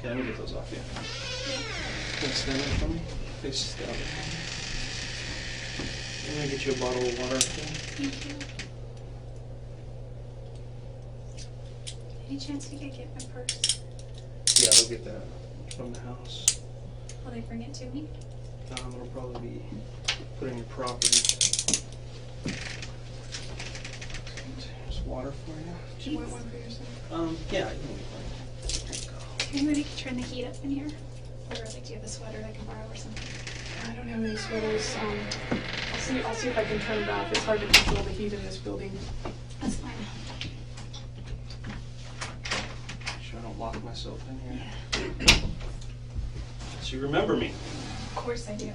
Okay, let me get those off you. Can you stand up for me? Face down. I'm gonna get you a bottle of water. Okay? Thank you. Any chance you could get my purse? Yeah, we'll get that from the house. Will they bring it to me? It'll probably be put in your property. There's water for you. Do you want one for yourself? Yeah, you can get one. There you go. Maybe we could turn the heat up in here. Or like, do you have a sweater I can borrow or something? I don't have any sweaters. I'll see if I can turn it off. It's hard to control the heat in this building. That's fine. Sure I don't lock myself in here. So you remember me. Of course I do.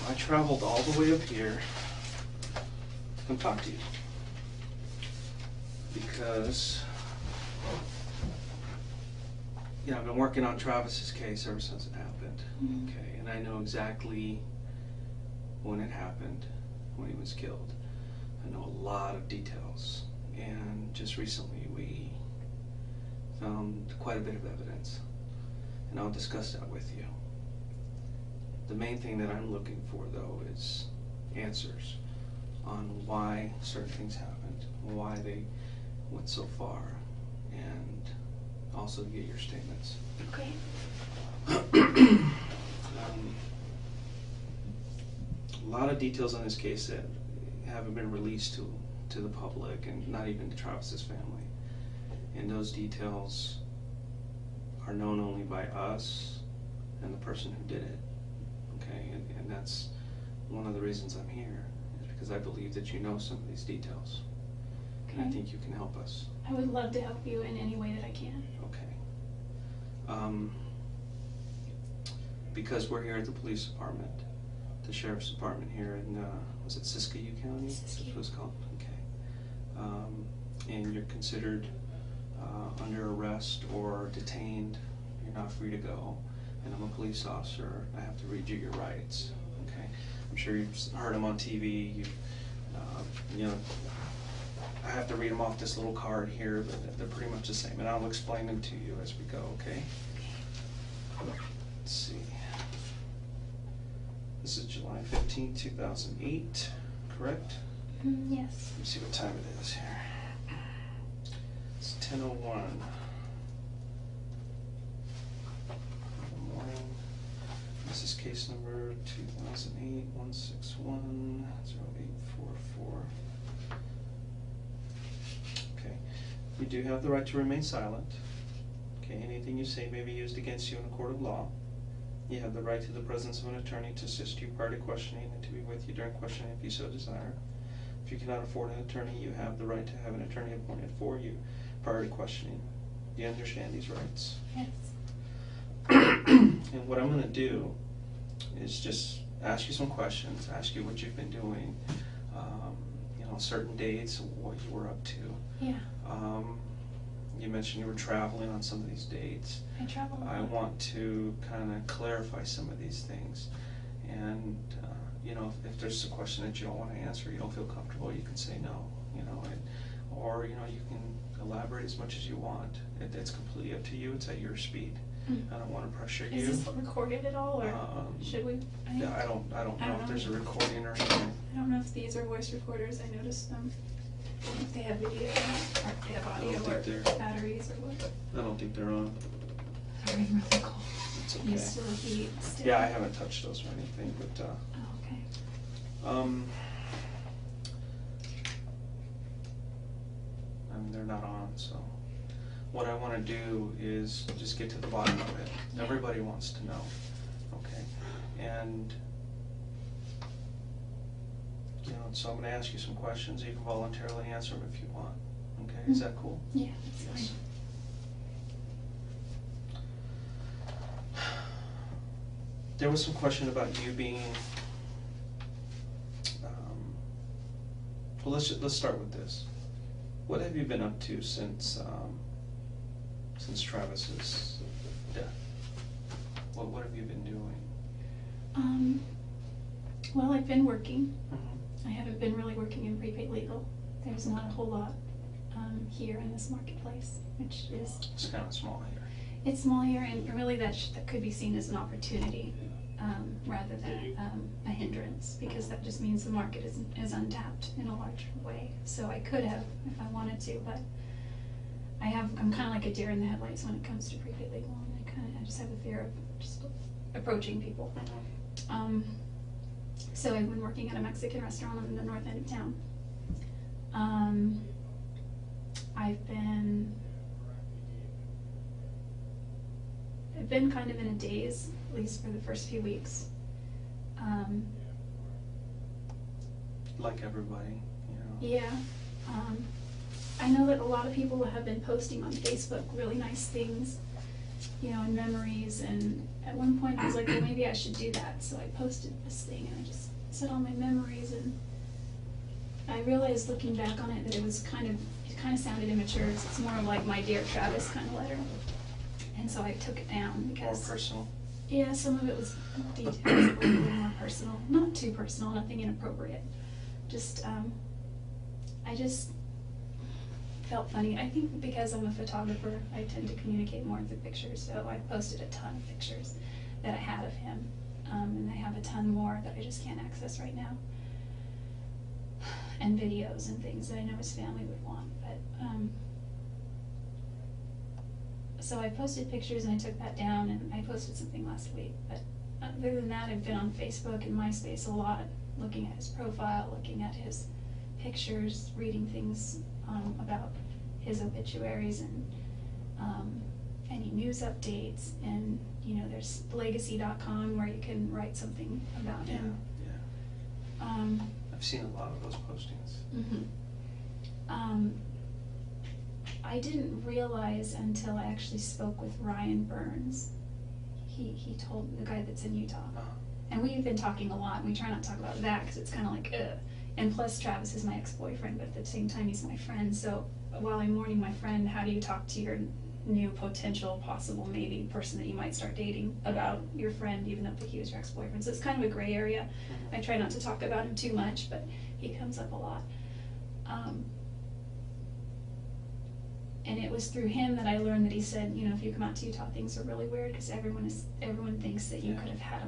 I traveled all the way up here to come talk to you. Because, you know, I've been working on Travis's case ever since it happened. Mm-hmm. Okay, and I know exactly when it happened, when he was killed. I know a lot of details. And just recently we found quite a bit of evidence. And I'll discuss that with you. The main thing that I'm looking for, though, is answers on why certain things happened, why they went so far, and also to get your statements. Okay. A lot of details on this case that haven't been released to the public and not even to Travis's family. And those details are known only by us and the person who did it. Okay, and that's one of the reasons I'm here, is because I believe that you know some of these details. Okay. And I think you can help us. I would love to help you in any way that I can. Okay. Because we're here at the police department, the sheriff's department here in, was it Siskiyou County? Siskiyou. That's what it's called? Okay. And you're considered under arrest or detained. You're not free to go. And I'm a police officer. I have to read you your rights. Okay. I'm sure you've heard them on TV. You know, I have to read them off this little card here, but they're pretty much the same. And I'll explain them to you as we go. Okay. Let's see. This is July 15, 2008. Correct? Yes. Let me see what time it is here. It's 10:01 in the morning. This is case number 2008-161-0844. Okay. You do have the right to remain silent. Okay. Anything you say may be used against you in a court of law. You have the right to the presence of an attorney to assist you prior to questioning and to be with you during questioning if you so desire. If you cannot afford an attorney, you have the right to have an attorney appointed for you prior to questioning. Do you understand these rights? Yes. And what I'm going to do is just ask you some questions, ask you what you've been doing, you know, certain dates, what you were up to. Yeah. You mentioned you were traveling on some of these dates. I travel a lot. I want to kind of clarify some of these things. And, you know, if there's a question that you don't want to answer, you don't feel comfortable, you can say no, you know, or, you know, you can elaborate as much as you want. It's completely up to you. It's at your speed. I don't want to pressure you. Is this recorded at all, or should we? Yeah, I don't know if there's a recording or anything. I don't know if these are voice recorders. I noticed them. If they have video, or if they have audio, or batteries, or what. I don't think they're on. They're really cool. It's You okay. still heat still? Yeah, I haven't touched those or anything, but Oh, okay. I mean, they're not on, so what I want to do is just get to the bottom of it. Yeah. Everybody wants to know, okay? And, you know, so I'm going to ask you some questions. You can voluntarily answer them if you want, okay? Is that cool? Yeah, that's fine. Yes. There was some question about you being, well, let's start with this. What have you been up to since Travis's death? What have you been doing? Well, I've been working. Mm-hmm. I haven't been really working in prepaid legal. There's not a whole lot here in this marketplace, which is, It's kind of small here. it's small here, and really that could be seen as an opportunity rather than a hindrance, because that just means the market is untapped in a large way. So I could have if I wanted to, but I'm kind of like a deer in the headlights when it comes to prepaid legal, and I just have a fear of just approaching people. So I've been working at a Mexican restaurant in the north end of town. I've been kind of in a daze, at least for the first few weeks. Like everybody, you know. Yeah. I know that a lot of people have been posting on Facebook really nice things, you know, and memories, and at one point I was like, well, maybe I should do that. So I posted this thing and I just said all my memories, and I realized looking back on it that it kind of sounded immature. It's more like my Dear Travis kind of letter. And so I took it down because... More personal? Yeah, some of it was details, a little bit more personal. Not too personal, nothing inappropriate. Just, I just felt funny. I think because I'm a photographer, I tend to communicate more through pictures, so I posted a ton of pictures that I had of him. And I have a ton more that I just can't access right now. And videos and things that I know his family would want, but, so I posted pictures and I took that down, and I posted something last week, but other than that, I've been on Facebook and MySpace a lot, looking at his profile, looking at his pictures, reading things about his obituaries and any news updates, and you know, there's legacy.com where you can write something about him. Yeah. I've seen a lot of those postings. I didn't realize until I actually spoke with Ryan Burns. He told the guy that's in Utah. And we've been talking a lot, and we try not to talk about that because it's kind of like, ugh. And plus, Travis is my ex-boyfriend, but at the same time, he's my friend. So while I'm mourning my friend, how do you talk to your new potential, possible, maybe person that you might start dating about your friend, even though he was your ex-boyfriend? So it's kind of a gray area. I try not to talk about him too much, but he comes up a lot. And it was through him that I learned that he said, you know, if you come out to Utah, things are really weird because everyone thinks that you could have had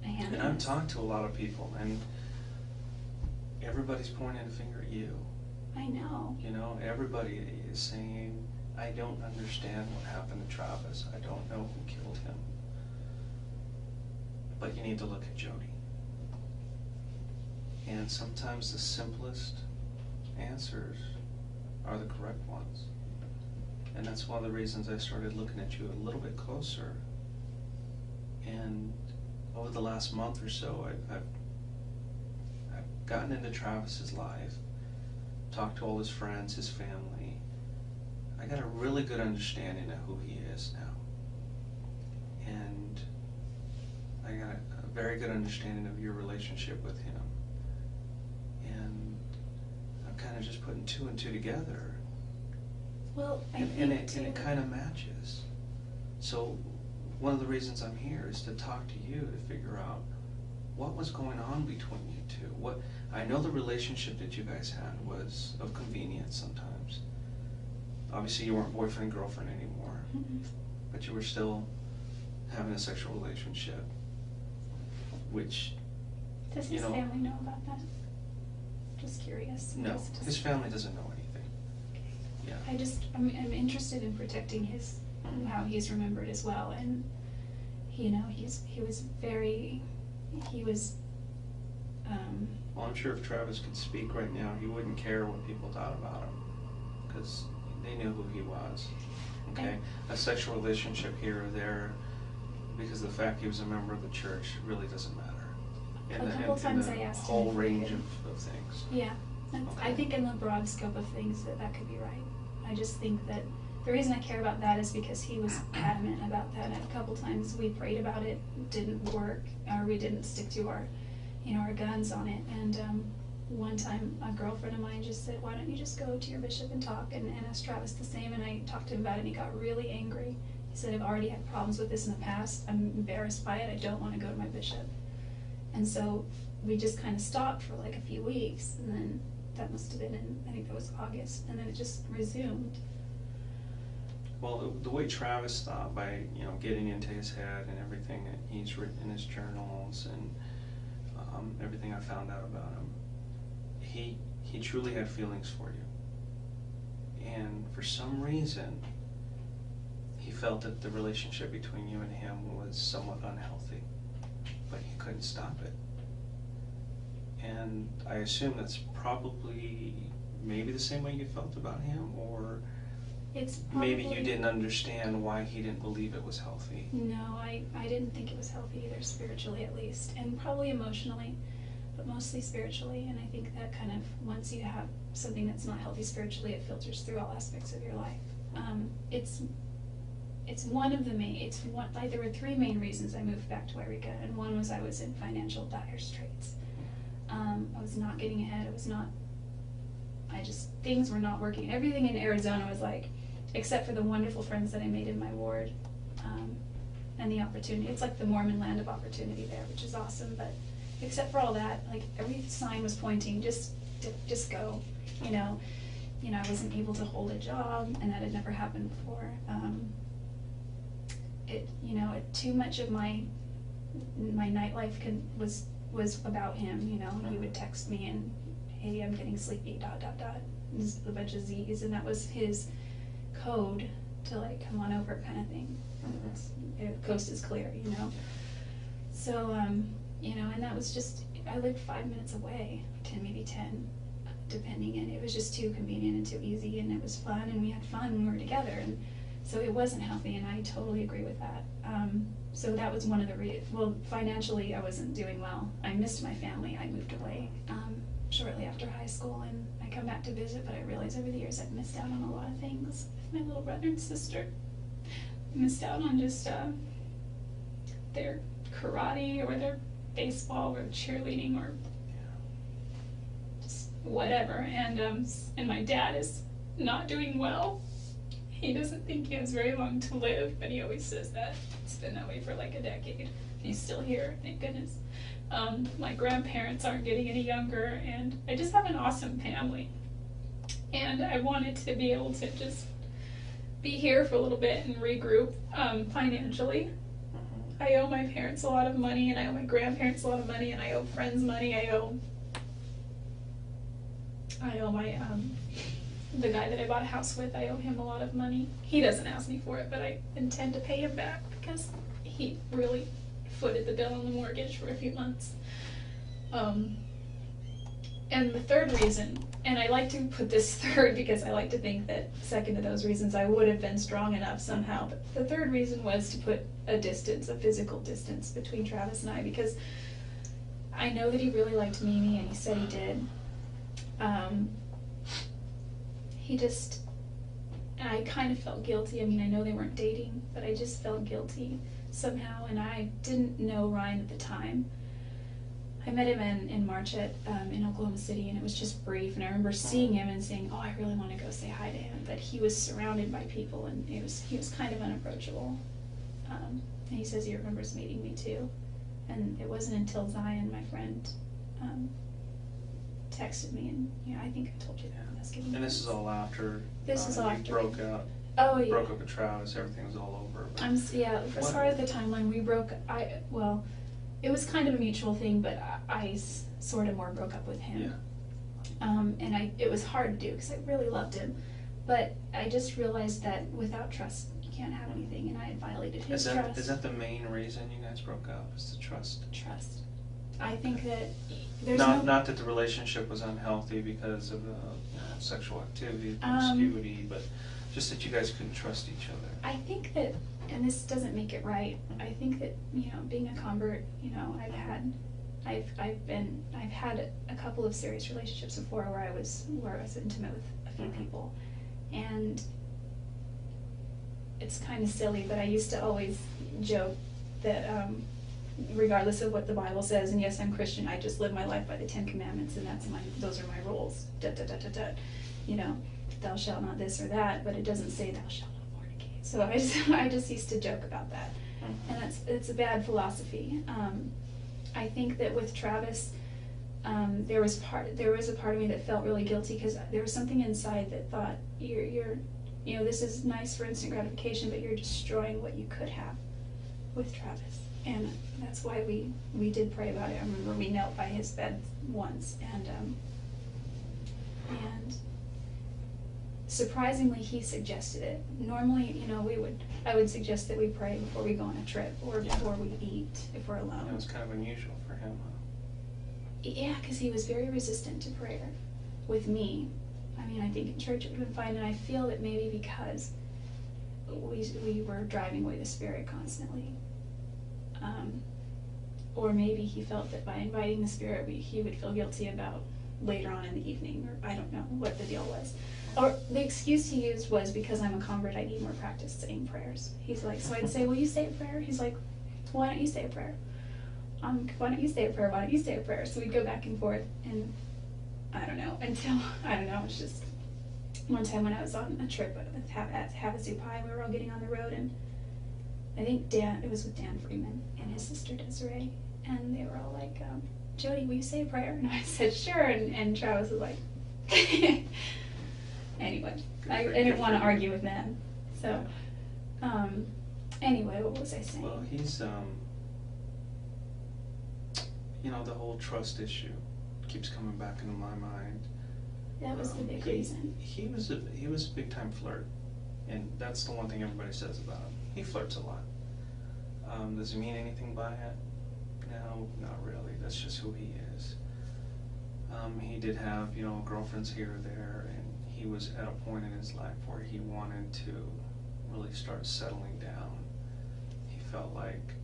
a hand. And I've talked to a lot of people, and everybody's pointing a finger at you. I know. You know, everybody is saying, I don't understand what happened to Travis. I don't know who killed him. But you need to look at Jodi. And sometimes the simplest answers are the correct ones. And that's one of the reasons I started looking at you a little bit closer. And over the last month or so, I've gotten into Travis's life, talked to all his friends, his family. I got a really good understanding of who he is now. And I got a very good understanding of your relationship with him. And I'm kind of just putting two and two together. Well, and it kind of matches. So one of the reasons I'm here is to talk to you to figure out what was going on between you two. I know the relationship that you guys had was of convenience sometimes. Obviously you weren't boyfriend and girlfriend anymore, but you were still having a sexual relationship, which, does his family know about that? Just curious. No, his family doesn't know anything. Yeah. I'm interested in protecting how he's remembered as well, and you know, well, I'm sure if Travis could speak right now, he wouldn't care what people thought about him, because they knew who he was. Okay, a sexual relationship here or there, because the fact he was a member of the church really doesn't matter. A couple times I asked him. Whole range of things. Yeah, I think in the broad scope of things that could be right. I just think that the reason I care about that is because he was adamant about that, and a couple times we prayed about it, didn't work, or we didn't stick to our guns on it. And one time a girlfriend of mine just said, why don't you just go to your bishop and talk, and ask Travis the same, and I talked to him about it and he got really angry. He said, I've already had problems with this in the past, I'm embarrassed by it, I don't want to go to my bishop. And so we just kind of stopped for like a few weeks, and then that must have been in, I think that was August, and then it just resumed. Well, the way Travis thought, by getting into his head and everything that he's written in his journals and everything I found out about him, he truly had feelings for you, and for some reason he felt that the relationship between you and him was somewhat unhealthy, but he couldn't stop it. And I assume that's probably maybe the same way you felt about him, or It's probably, maybe you didn't understand why he didn't believe it was healthy. No, I didn't think it was healthy either, spiritually at least, and probably emotionally, but mostly spiritually. And I think that kind of, once you have something that's not healthy spiritually, it filters through all aspects of your life. It's one of the main, like there were three main reasons I moved back to Eureka, and one was I was in financial dire straits. I was not getting ahead, things were not working. Everything in Arizona was like, except for the wonderful friends that I made in my ward, and the opportunity. It's like the Mormon land of opportunity there, which is awesome, but except for all that, like every sign was pointing, just go, I wasn't able to hold a job, and that had never happened before. Too much of my nightlife was about him. He would text me and, hey, I'm getting sleepy, ... Just a bunch of Z's, and that was his code to like, come on over kind of thing. The coast is clear, So, and that was just, I lived 5 minutes away, 10, maybe 10, depending, and it was just too convenient and too easy, and it was fun, and we had fun when we were together, and so it wasn't healthy, and I totally agree with that. So that was one of the financially I wasn't doing well. I missed my family. I moved away shortly after high school, and I come back to visit, but I realized over the years I've missed out on a lot of things with my little brother and sister. I missed out on just their karate or their baseball or cheerleading or just whatever, and my dad is not doing well. He doesn't think he has very long to live, but he always says that. It's been that way for like a decade. He's still here, thank goodness. My grandparents aren't getting any younger, and I just have an awesome family. And I wanted to be able to just be here for a little bit and regroup financially. I owe my parents a lot of money, and I owe my grandparents a lot of money, and I owe friends money. I owe my the guy that I bought a house with, I owe him a lot of money. He doesn't ask me for it, but I intend to pay him back because he really footed the bill on the mortgage for a few months. And the third reason, and I like to put this third because I like to think that second to those reasons I would have been strong enough somehow, but the third reason was to put a physical distance between Travis and I, because I know that he really liked Mimi, and he said he did. I kind of felt guilty. I mean, I know they weren't dating, but I just felt guilty somehow, and I didn't know Ryan at the time. I met him in March in Oklahoma City, and it was just brief, and I remember seeing him and saying, oh, I really want to go say hi to him, but he was surrounded by people, and he was kind of unapproachable. And he says he remembers meeting me too, and it wasn't until Zion, my friend, texted me, and I think I told you that. And this is all after you broke up. Oh yeah. Broke up with Travis. Everything was all over. As far as the timeline, we broke. It was kind of a mutual thing, but I sort of more broke up with him. Yeah. It was hard to do because I really loved him, but I just realized that without trust, you can't have anything, and I had violated his trust. Is that the main reason you guys broke up? Is the trust? Trust. I think that there's not that the relationship was unhealthy because of sexual activity, promiscuity, but just that you guys couldn't trust each other. I think that, and this doesn't make it right, I think that, being a convert, I've had a couple of serious relationships before where I was intimate with a few people, and it's kind of silly, but I used to always joke that regardless of what the Bible says, and yes, I'm Christian, I just live my life by the 10 Commandments, and those are my rules. Thou shalt not this or that, but it doesn't say thou shalt not fornicate. So I just used to joke about that, and it's a bad philosophy. I think that with Travis, there was a part of me that felt really guilty because there was something inside that thought you're this is nice for instant gratification, but you're destroying what you could have with Travis. And that's why we did pray about it. I remember we knelt by his bed once, and surprisingly he suggested it. Normally, I would suggest that we pray before we go on a trip or before we eat if we're alone. It was kind of unusual for him, huh? Yeah, because he was very resistant to prayer with me. I mean, I think in church it would have been fine, and I feel that maybe because we were driving away the Spirit constantly. Or maybe he felt that by inviting the Spirit, he would feel guilty about later on in the evening, or I don't know what the deal was. Or the excuse he used was because I'm a convert, I need more practice saying prayers. He's like, so I'd say, will you say a prayer? He's like, why don't you say a prayer? Why don't you say a prayer? Why don't you say a prayer? So we'd go back and forth, and I don't know, it's just one time when I was on a trip at Havasu Pi, we were all getting on the road, and I think it was with Dan Freeman and his sister Desiree, and they were all like, Jodi, will you say a prayer? And I said, sure, and Travis was like, anyway, I didn't want to argue with them, so, anyway, what was I saying? Well, he's, the whole trust issue keeps coming back into my mind. That was the big reason. He was a big time flirt, and that's the one thing everybody says about him. He flirts a lot. Does he mean anything by it? No, not really. That's just who he is. He did have, girlfriends here or there, and he was at a point in his life where he wanted to really start settling down. He felt like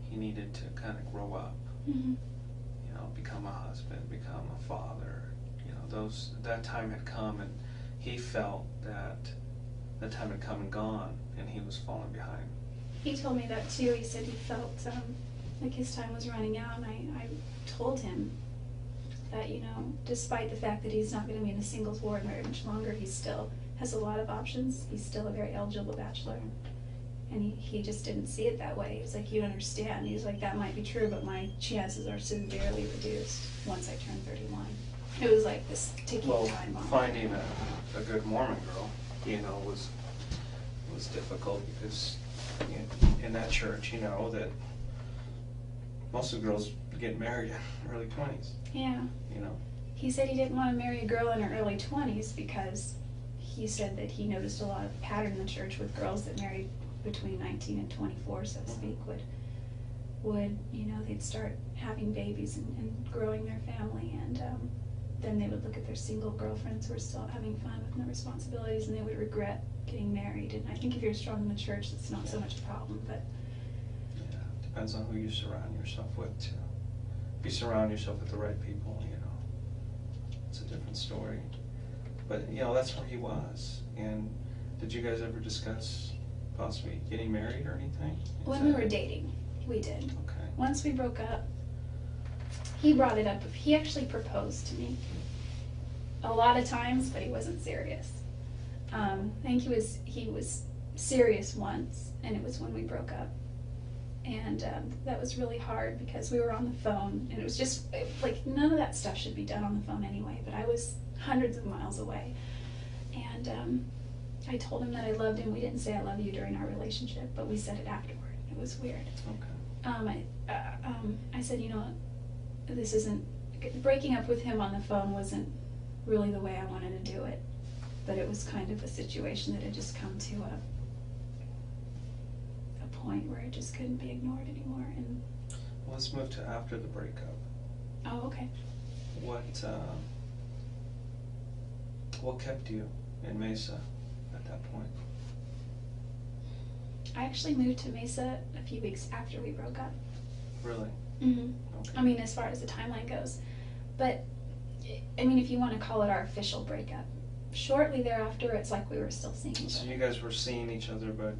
he needed to kind of grow up. Mm-hmm. Become a husband, become a father. That time had come, and he felt that that time had come and gone, and he was falling behind. He told me that too. He said he felt like his time was running out, and I told him that, despite the fact that he's not going to be in a singles ward very much longer, he still has a lot of options. He's still a very eligible bachelor. And he just didn't see it that way. He was like, you understand. He's like, that might be true, but my chances are severely reduced once I turn 31. It was like this ticking time bomb. Finding a good Mormon girl, was difficult because in that church, that most of the girls get married in early 20s. Yeah. He said he didn't want to marry a girl in her early 20s because he said that he noticed a lot of pattern in the church with girls that married between 19 and 24, so to speak, would they'd start having babies and growing their family, and then they would look at their single girlfriends who were still having fun with no responsibilities, and they would regret getting married. And I think if you're strong in the church, that's not so much a problem, but yeah, depends on who you surround yourself with too. If you surround yourself with the right people, it's a different story. But that's where he was. And did you guys ever discuss possibly getting married or anything? When we were dating, we did. Okay. Once we broke up, he brought it up. He actually proposed to me a lot of times, but he wasn't serious. I think he was serious once, and it was when we broke up. And that was really hard because we were on the phone, and it was just like none of that stuff should be done on the phone anyway, but I was hundreds of miles away. And I told him that I loved him. We didn't say I love you during our relationship, but we said it afterward. It was weird. Okay. I said, this isn't, breaking up with him on the phone wasn't really the way I wanted to do it, but it was kind of a situation that had just come to a point where it just couldn't be ignored anymore. And well, let's move to after the breakup. Oh, okay. What kept you in Mesa at that point? I actually moved to Mesa a few weeks after we broke up. Really? Mm-hmm. Okay. I mean, as far as the timeline goes. But, I mean, if you want to call it our official breakup, shortly thereafter, it's like we were stitle seeing each other. So you guys were seeing each other, but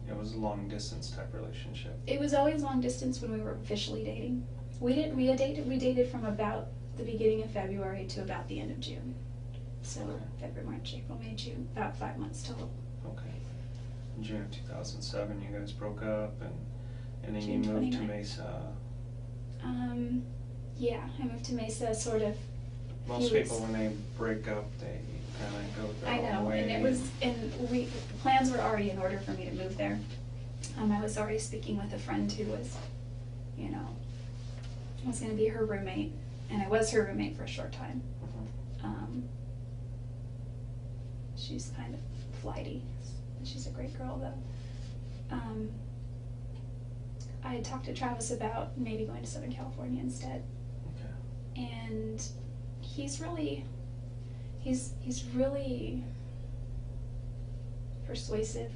it was a long distance type relationship. It was always long distance when we were officially dating. We dated from about the beginning of February to about the end of June. So February, March, April, May, June, about 5 months total. Okay. In June of 2007, you guys broke up, and then June you moved 29th. to Mesa. Yeah, I moved to Mesa sort of. Most people, when they break up, they kind of go their I own know, way. and it was, and the plans were already in order for me to move there. I was already speaking with a friend who was, you know, was gonna be her roommate, and I was her roommate for a short time. She's kind of flighty. She's a great girl, though. I had talked to Travis about maybe going to Southern California instead. Okay. And he's really persuasive.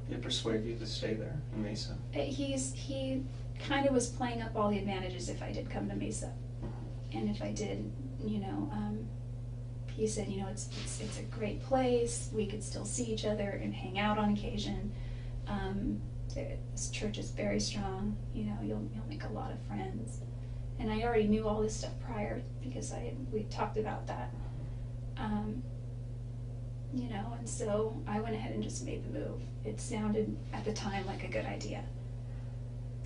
He persuaded you to stay there in Mesa? He kind of was playing up all the advantages if I did come to Mesa. And if I did, you know, he said, you know, it's a great place, we could still see each other and hang out on occasion. This church is very strong, you know, you'll make a lot of friends. And I already knew all this stuff prior because we talked about that. You know, and so I went ahead and just made the move. It sounded at the time like a good idea.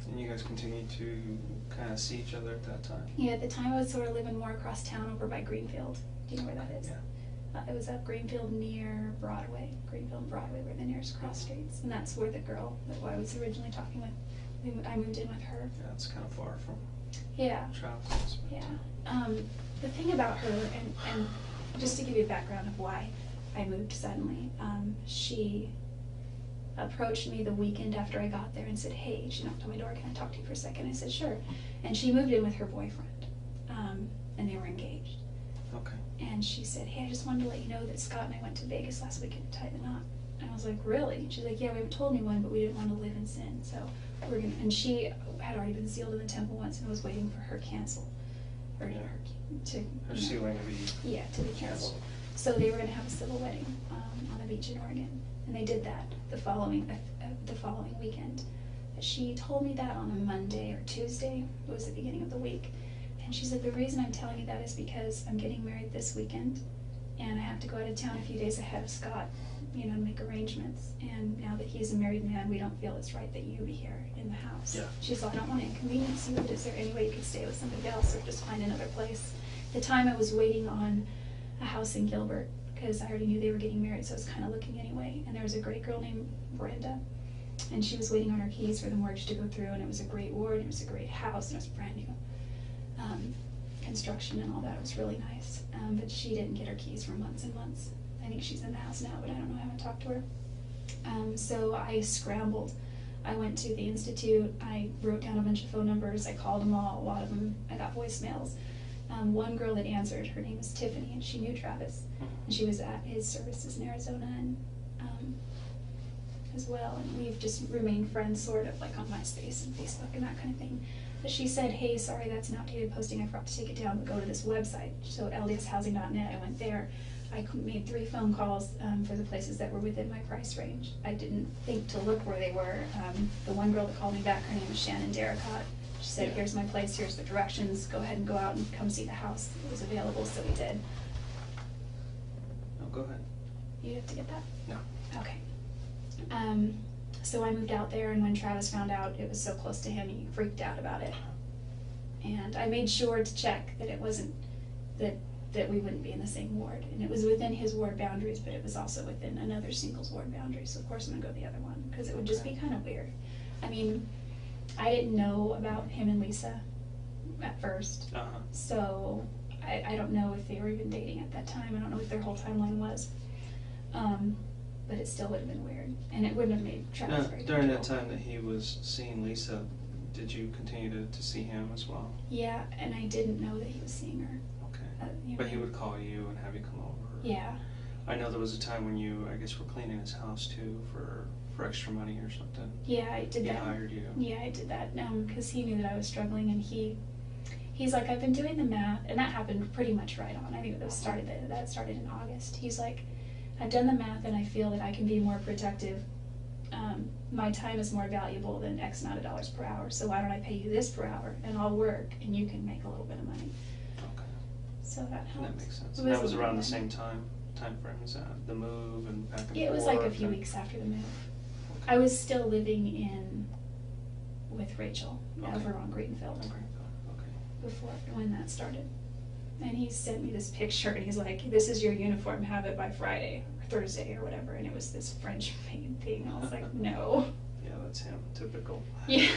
And you guys continued to kind of see each other at that time? Yeah, at the time I was sort of living more across town over by Greenfield. Do you know where that is? Yeah. It was up Greenfield near Broadway. Greenfield and Broadway were the nearest cross streets. And that's where the girl that I was originally talking with, I moved in with her. Yeah, it's kind of far from Yeah. Travis. Yeah. The thing about her, and just to give you a background of why I moved suddenly, she approached me the weekend after I got there and said, hey, she knocked on my door, can I talk to you for a second? I said, sure. And she moved in with her boyfriend, and they were engaged. Okay. And she said, hey, I just wanted to let you know that Scott and I went to Vegas last weekend to tie the knot. And I was like, really? She's like, yeah, we haven't told anyone, but we didn't want to live in sin, so we're gonna, and she had already been sealed in the temple once and was waiting for her cancel, or Yeah. her Her sealing to be yeah, to be canceled. So they were gonna have a civil wedding, on a beach in Oregon, and they did that the following weekend. She told me that on a Monday or Tuesday, it was the beginning of the week, and she said, the reason I'm telling you that is because I'm getting married this weekend, and I have to go out of town a few days ahead of Scott, you know, to make arrangements, and now that he's a married man, we don't feel it's right that you be here in the house. Yeah. She's like, I don't want to inconvenience you, but is there any way you could stay with somebody else or just find another place? At the time I was waiting on a house in Gilbert, because I already knew they were getting married, so I was kind of looking anyway, and there was a great girl named Brenda, and she was waiting on her keys for the mortgage to go through, and it was a great ward, and it was a great house, and it was brand new construction and all that. It was really nice, but she didn't get her keys for months and months. I think she's in the house now, but I don't know, I haven't talked to her. So I scrambled. I went to the Institute, I wrote down a bunch of phone numbers, I called them all, a lot of them, I got voicemails. One girl that answered, her name was Tiffany, and she knew Travis, and she was at his services in Arizona and as well, and we've just remained friends sort of like on MySpace and Facebook and that kind of thing. But she said, hey, sorry, that's an outdated posting, I forgot to take it down, but go to this website. So ldshousing.net, I went there. I made 3 phone calls for the places that were within my price range. I didn't think to look where they were. The one girl that called me back, her name was Shannon Darricott. She said, Yeah. here's my place, here's the directions, go ahead and go out and come see the house. It was available, so we did. No, go ahead. You have to get that? No. Okay. So I moved out there, and when Travis found out it was so close to him, he freaked out about it. And I made sure to check that it wasn't, that we wouldn't be in the same ward. And it was within his ward boundaries, but it was also within another singles ward boundary, so of course I'm gonna go the other one, because it would just be kind of weird. I mean, I didn't know about him and Lisa at first, so I don't know if they were even dating at that time. I don't know what their whole timeline was. But it still would have been weird, and it wouldn't have made Travis Now, very during that comfortable. time that he was seeing Lisa, did you continue to see him as well? Yeah, and I didn't know that he was seeing her. Okay. You But know. he would call you and have you come over? Yeah. I know there was a time when you, I guess, were cleaning his house too for extra money or something. Yeah, I did He that. hired you. Yeah, I did that, because he knew that I was struggling, and he's like, I've been doing the math, and that happened pretty much right on. I think that started in August. He's like, I've done the math, and I feel that I can be more protective. My time is more valuable than X amount of dollars per hour, so why don't I pay you this per hour, and I'll work, and you can make a little bit of money. Okay. So that helped. That makes sense. It And that was a around the win-win. same time frame as the move and back and forth? Yeah, it was like a few weeks after the move. Okay. I was still living with Rachel Okay. over on Greenfield. Okay. before, when that started. And he sent me this picture, and he's like, this is your uniform, have it by Friday, or Thursday, or whatever, and it was this French-made thing. I was like, no. Yeah, that's him, typical. Yeah.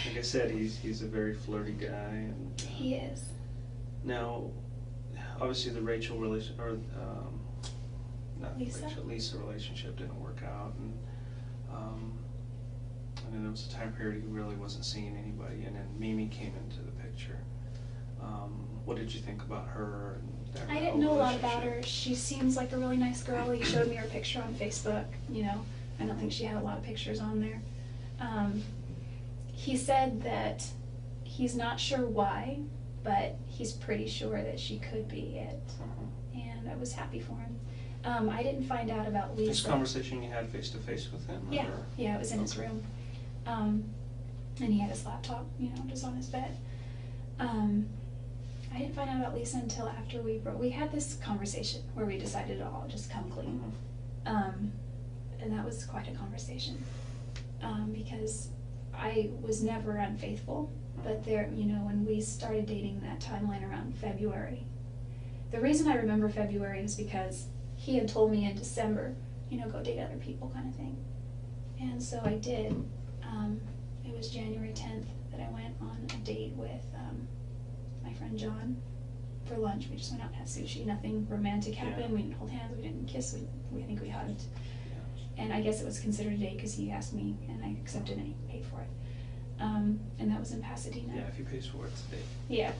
Like I said, he's a very flirty guy. And He is. now, obviously the Rachel relation, or not Lisa? Lisa relationship didn't work out, and then there was a time period he really wasn't seeing anybody, and then Mimi came into the picture. What did you think about her? And that I whole didn't know a lot about relationship? her. She seems like a really nice girl. He showed me her picture on Facebook, you know. I don't think she had a lot of pictures on there. He said that he's not sure why, but he's pretty sure that she could be it. And I was happy for him. I didn't find out about Lisa. This conversation you had face to face with him? Yeah, or? yeah, it was in his Okay. room. And he had his laptop, you know, just on his bed. I didn't find out about Lisa until after we had this conversation where we decided to all just come clean. And that was quite a conversation. Because I was never unfaithful, but there, you know, when we started dating, that timeline around February. The reason I remember February is because he had told me in December, you know, go date other people kind of thing. And so I did. It was January 10th that I went on a date with my friend John for lunch. We just went out and had sushi. Nothing romantic happened. Yeah. We didn't hold hands. We didn't kiss. I think we hugged. And I guess it was considered a date because he asked me and I accepted and he paid for it. And that was in Pasadena. Yeah, if he pays for it, it's a date. Yeah.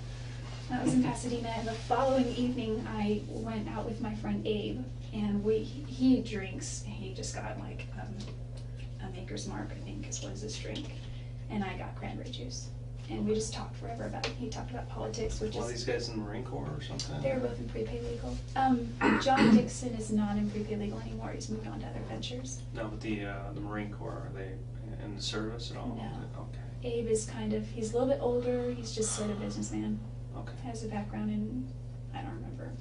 That was in Pasadena, and the following evening I went out with my friend Abe, and he drinks. He just got like a Maker's Mark, I think, is what is his drink, and I got cranberry juice, and we just talked forever about it. He talked about politics, which One of is these guys in the Marine Corps or something? they're both in prepaid legal. John Dixon is not in prepaid legal anymore. He's moved on to other ventures. No, but the Marine Corps, are they in the service at all? No. Okay. Abe is he's a little bit older. He's just sort of businessman. Okay. Has a background in, I don't remember,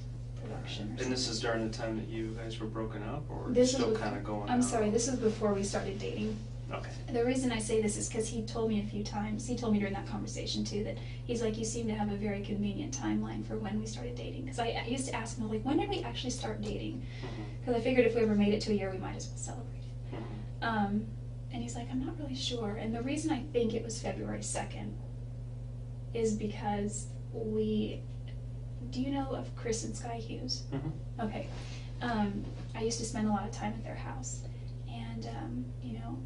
production or something. And this is during the time that you guys were broken up, or This is still bef- kind of going I'm out? sorry, this is before we started dating. Okay. The reason I say this is because he told me a few times, he told me during that conversation too, that he's like, you seem to have a very convenient timeline for when we started dating. Because I used to ask him, like, when did we actually start dating? Because I figured if we ever made it to a year, we might as well celebrate it. And he's like, I'm not really sure. And the reason I think it was February 2nd is because do you know of Chris and Sky Hughes? Mm-hmm. Okay. I used to spend a lot of time at their house, and you know,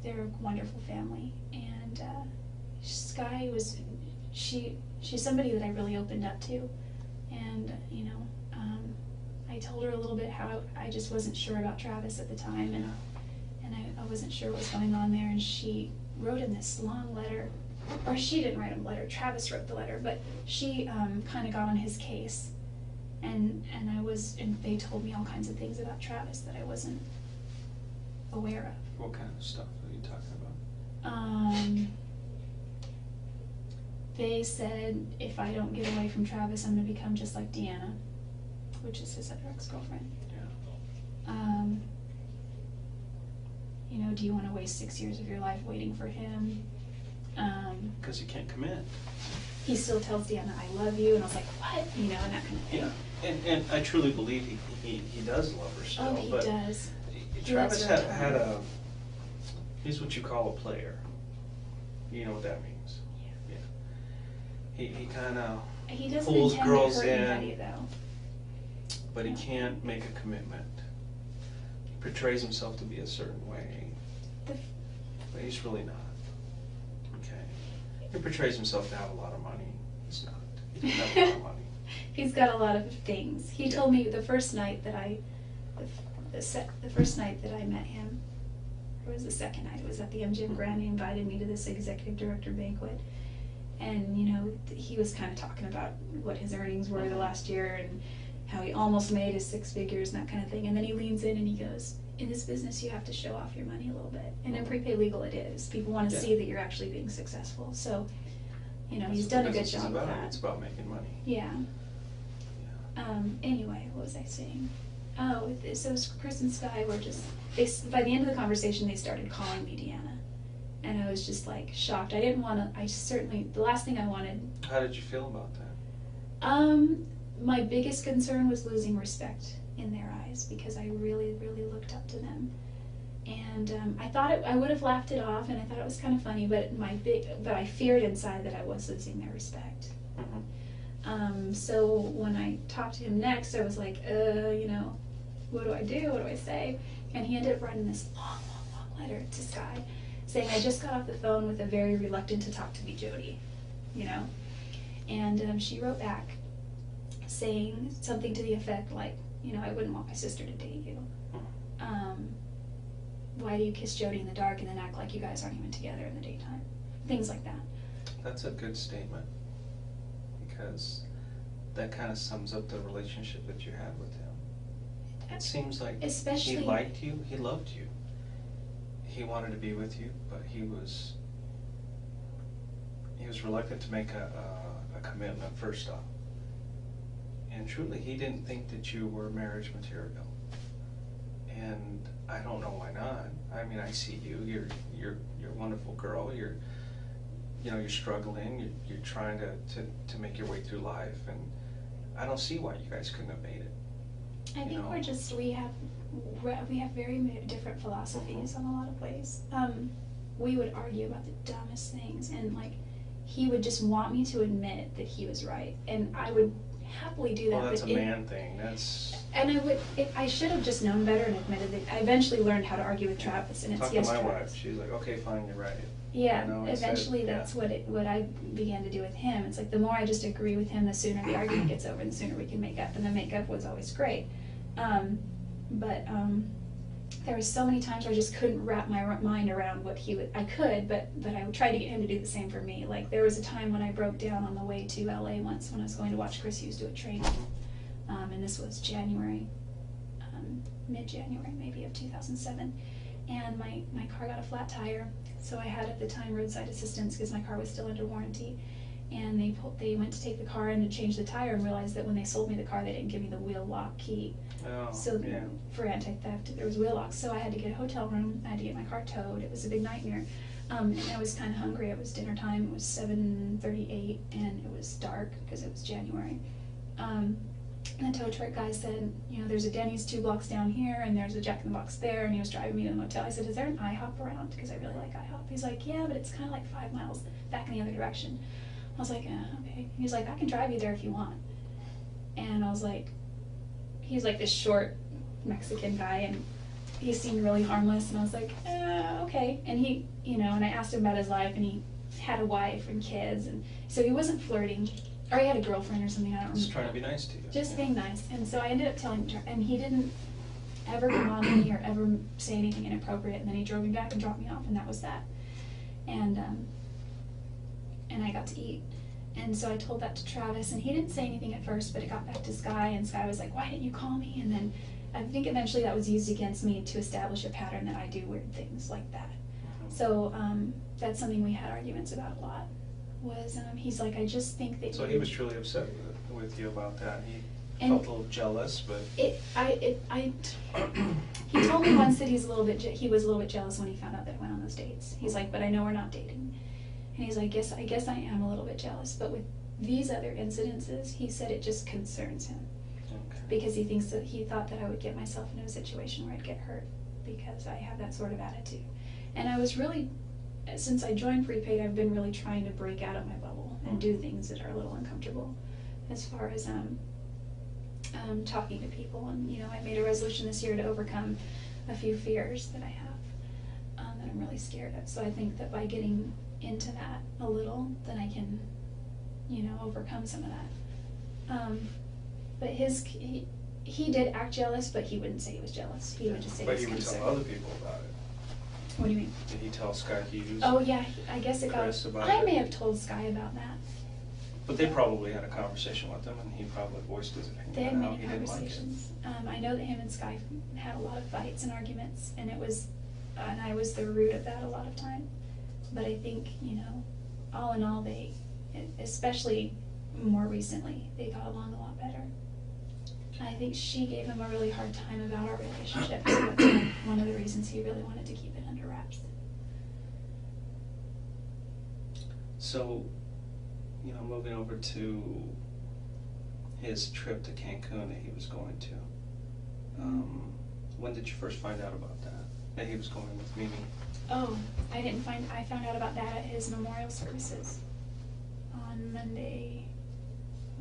they're a wonderful family. And Sky she's somebody that I really opened up to, and you know, I told her a little bit how I just wasn't sure about Travis at the time, and I wasn't sure what was going on there, and she wrote in this long letter. Or she didn't write him a letter, Travis wrote the letter, but she kind of got on his case, and they told me all kinds of things about Travis that I wasn't aware of. What kind of stuff are you talking about? They said if I don't get away from Travis, I'm going to become just like Deanna, which is his other ex-girlfriend. Yeah. You know, do you want to waste 6 years of your life waiting for him? Because you can't commit. He still tells Deanna, I love you, and I was like, what? You know, and that kind of thing. Yeah, and I truly believe he does love her still. Oh, he but does. Travis loves her. had he's what you call a player. You know what that means? Yeah. He kind of He doesn't pulls intend girls to hurt in, anybody, though. but he can't make a commitment. He portrays himself to be a certain way, The but he's really not. Okay. He portrays himself to have a lot of money. He's not. He doesn't have a lot of money. He's got a lot of things. He told me the first night that the first night that I met him, or it was the second night, it was at the MGM Grand. He invited me to this executive director banquet, and you know, he was kind of talking about what his earnings were the last year and how he almost made his 6 figures and that kind of thing. And then he leans in and he goes, in this business you have to show off your money a little bit, and in prepaid legal it is. People want to see that you're actually being successful. So, you know, he's done a good job of that. It's about making money. Yeah. Anyway, what was I saying? Oh, so Chris and Sky were just, by the end of the conversation they started calling me Deanna. And I was just like shocked. I didn't want to, the last thing I wanted. How did you feel about that? My biggest concern was losing respect in their eyes because I really, really looked up to them. And I thought I would have laughed it off, and I thought it was kind of funny, but I feared inside that I was losing their respect. Mm-hmm. So when I talked to him next, I was like, what do I do? What do I say? And he ended up writing this long, long, long letter to Sky saying, I just got off the phone with a very reluctant to talk to me Jodi, And she wrote back saying something to the effect like, I wouldn't want my sister to date you. Why do you kiss Jodi in the dark and then act like you guys aren't even together in the daytime? Things like that. That's a good statement, because that kind of sums up the relationship that you had with him. It seems like he liked you, he loved you. He wanted to be with you, but he was reluctant to make a commitment first off. And truly, he didn't think that you were marriage material. And I don't know why not. I mean, I see you. You're a wonderful girl. You're struggling. You're trying to make your way through life, and I don't see why you guys couldn't have made it. I think we have very different philosophies on a lot of ways. We would argue about the dumbest things, and like he would just want me to admit that he was right, and I would happily do that. Well, that's a man thing. And I should have just known better and admitted that. I eventually learned how to argue with Travis, and it's yes, Talk to my Travis. wife. She's like, okay, fine, you're right. Yeah, eventually that's what I began to do with him. It's like the more I just agree with him, the sooner the argument gets over, and the sooner we can make up. And the makeup was always great. But there were so many times where I just couldn't wrap my mind around what he would. I could, but I would try to get him to do the same for me. Like there was a time when I broke down on the way to LA once when I was going to watch Chris Hughes do a training, and this was January, mid-January maybe of 2007, and my car got a flat tire. So I had at the time roadside assistance because my car was still under warranty, and they went to take the car in to change the tire and realized that when they sold me the car they didn't give me the wheel lock key. For anti-theft there was wheel locks, so I had to get a hotel room. I had to get my car towed. It was a big nightmare, and I was kind of hungry. It was dinner time. It was 7:38 and it was dark because it was January. And the tow truck guy said, there's a Denny's 2 blocks down here, and there's a Jack in the Box there, and he was driving me to the motel. I said, is there an IHOP around? Because I really like IHOP. He's like, yeah, but it's kind of like 5 miles back in the other direction. I was like, okay. He's like, I can drive you there if you want. And I was like, he's like this short Mexican guy, and he seemed really harmless, and I was like, okay. And he, and I asked him about his life, and he had a wife and kids, and so he wasn't flirting. Or he had a girlfriend or something, I don't remember. Just trying to be nice to you. Just being nice. And so I ended up telling him, and he didn't ever come on me or ever say anything inappropriate, and then he drove me back and dropped me off, and that was that. And I got to eat. And so I told that to Travis, and he didn't say anything at first, but it got back to Sky, and Sky was like, why didn't you call me? And then I think eventually that was used against me to establish a pattern that I do weird things like that. So that's something we had arguments about a lot. Was he's like, I just think that. So he was truly upset with you about that. He felt a little jealous, but. He told me once that he was a little bit jealous when he found out that I went on those dates. He's like, but I know we're not dating, and he's like, I guess I am a little bit jealous, but with these other incidences, he said it just concerns him. Okay. Because he thought that I would get myself into a situation where I'd get hurt because I have that sort of attitude, and I was really. Since I joined Prepaid, I've been really trying to break out of my bubble and do things that are a little uncomfortable as far as talking to people. And, I made a resolution this year to overcome a few fears that I have that I'm really scared of. So I think that by getting into that a little, then I can, overcome some of that. But he did act jealous, but he wouldn't say he was jealous. He would just say he was concerned. But he would tell other people about it. What do you mean? Did he tell Sky Hughes? Oh yeah, I guess it Chris got. about I it? may have told Sky about that. But they probably had a conversation with him, and he probably voiced his opinion. They had on how many he didn't conversations. I know that him and Sky had a lot of fights and arguments, and I was the root of that a lot of time. But I think all in all, they, especially more recently, they got along a lot better. I think she gave him a really hard time about our relationship. So that's one of the reasons he really wanted to keep it under wraps. So, you know, moving over to his trip to Cancun that he was going to, when did you first find out about that he was going with Mimi? Oh, I found out about that at his memorial services on Monday.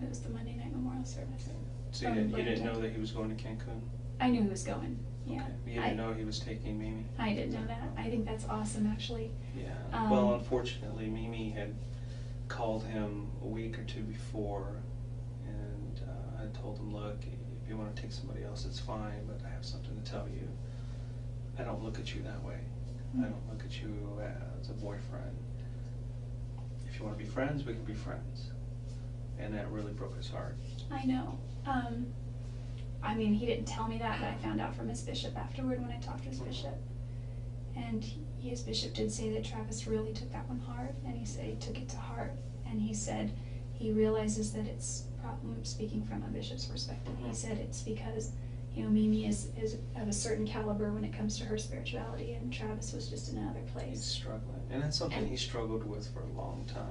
It was the Monday night memorial service. So you didn't know that he was going to Cancun? I knew he was going, yeah. Okay. You didn't know he was taking Mimi? I didn't know that. I think that's awesome, actually. Yeah. Well, unfortunately, Mimi had called him a week or two before, and I told him, look, if you want to take somebody else, it's fine, but I have something to tell you. I don't look at you that way. I don't look at you as a boyfriend. If you want to be friends, we can be friends. And that really broke his heart. I know. I mean, he didn't tell me that, but I found out from his bishop afterward when I talked to his bishop. And his bishop did say that Travis really took that one hard, and he said he took it to heart. And he said he realizes that it's, speaking from a bishop's perspective, he said it's because, you know, Mimi is of a certain caliber when it comes to her spirituality, and Travis was just in another place. He's struggling. And that's something he struggled with for a long time.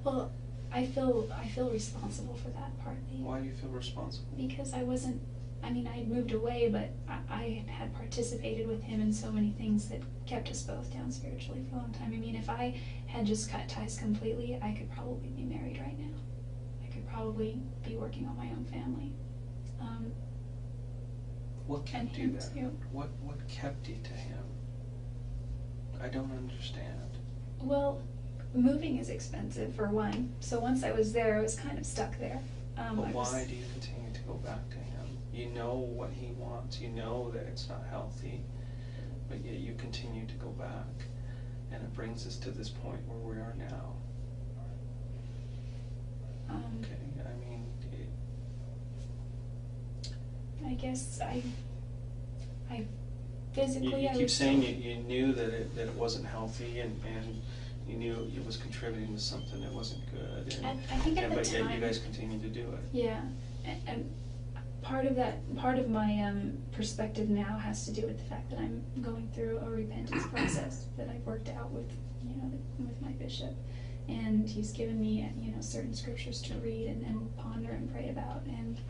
Well, I feel responsible for that partly. Why do you feel responsible? Because I had moved away, but I had participated with him in so many things that kept us both down spiritually for a long time. I mean, if I had just cut ties completely, I could probably be married right now. I could probably be working on my own family. What kept you there? What kept you to him? I don't understand. Well, moving is expensive, for one. So once I was there, I was kind of stuck there. But why do you continue to go back to him? You know what he wants. You know that it's not healthy, but yet you continue to go back. And it brings us to this point where we are now. Okay, I mean... I guess I physically... You keep saying you knew that it wasn't healthy, and you knew it was contributing to something that wasn't good. And, I think at the but time... yet you guys continue to do it. Yeah, and part of my perspective now has to do with the fact that I'm going through a repentance process that I've worked out with, with my bishop, and he's given me, certain scriptures to read and ponder and pray about, and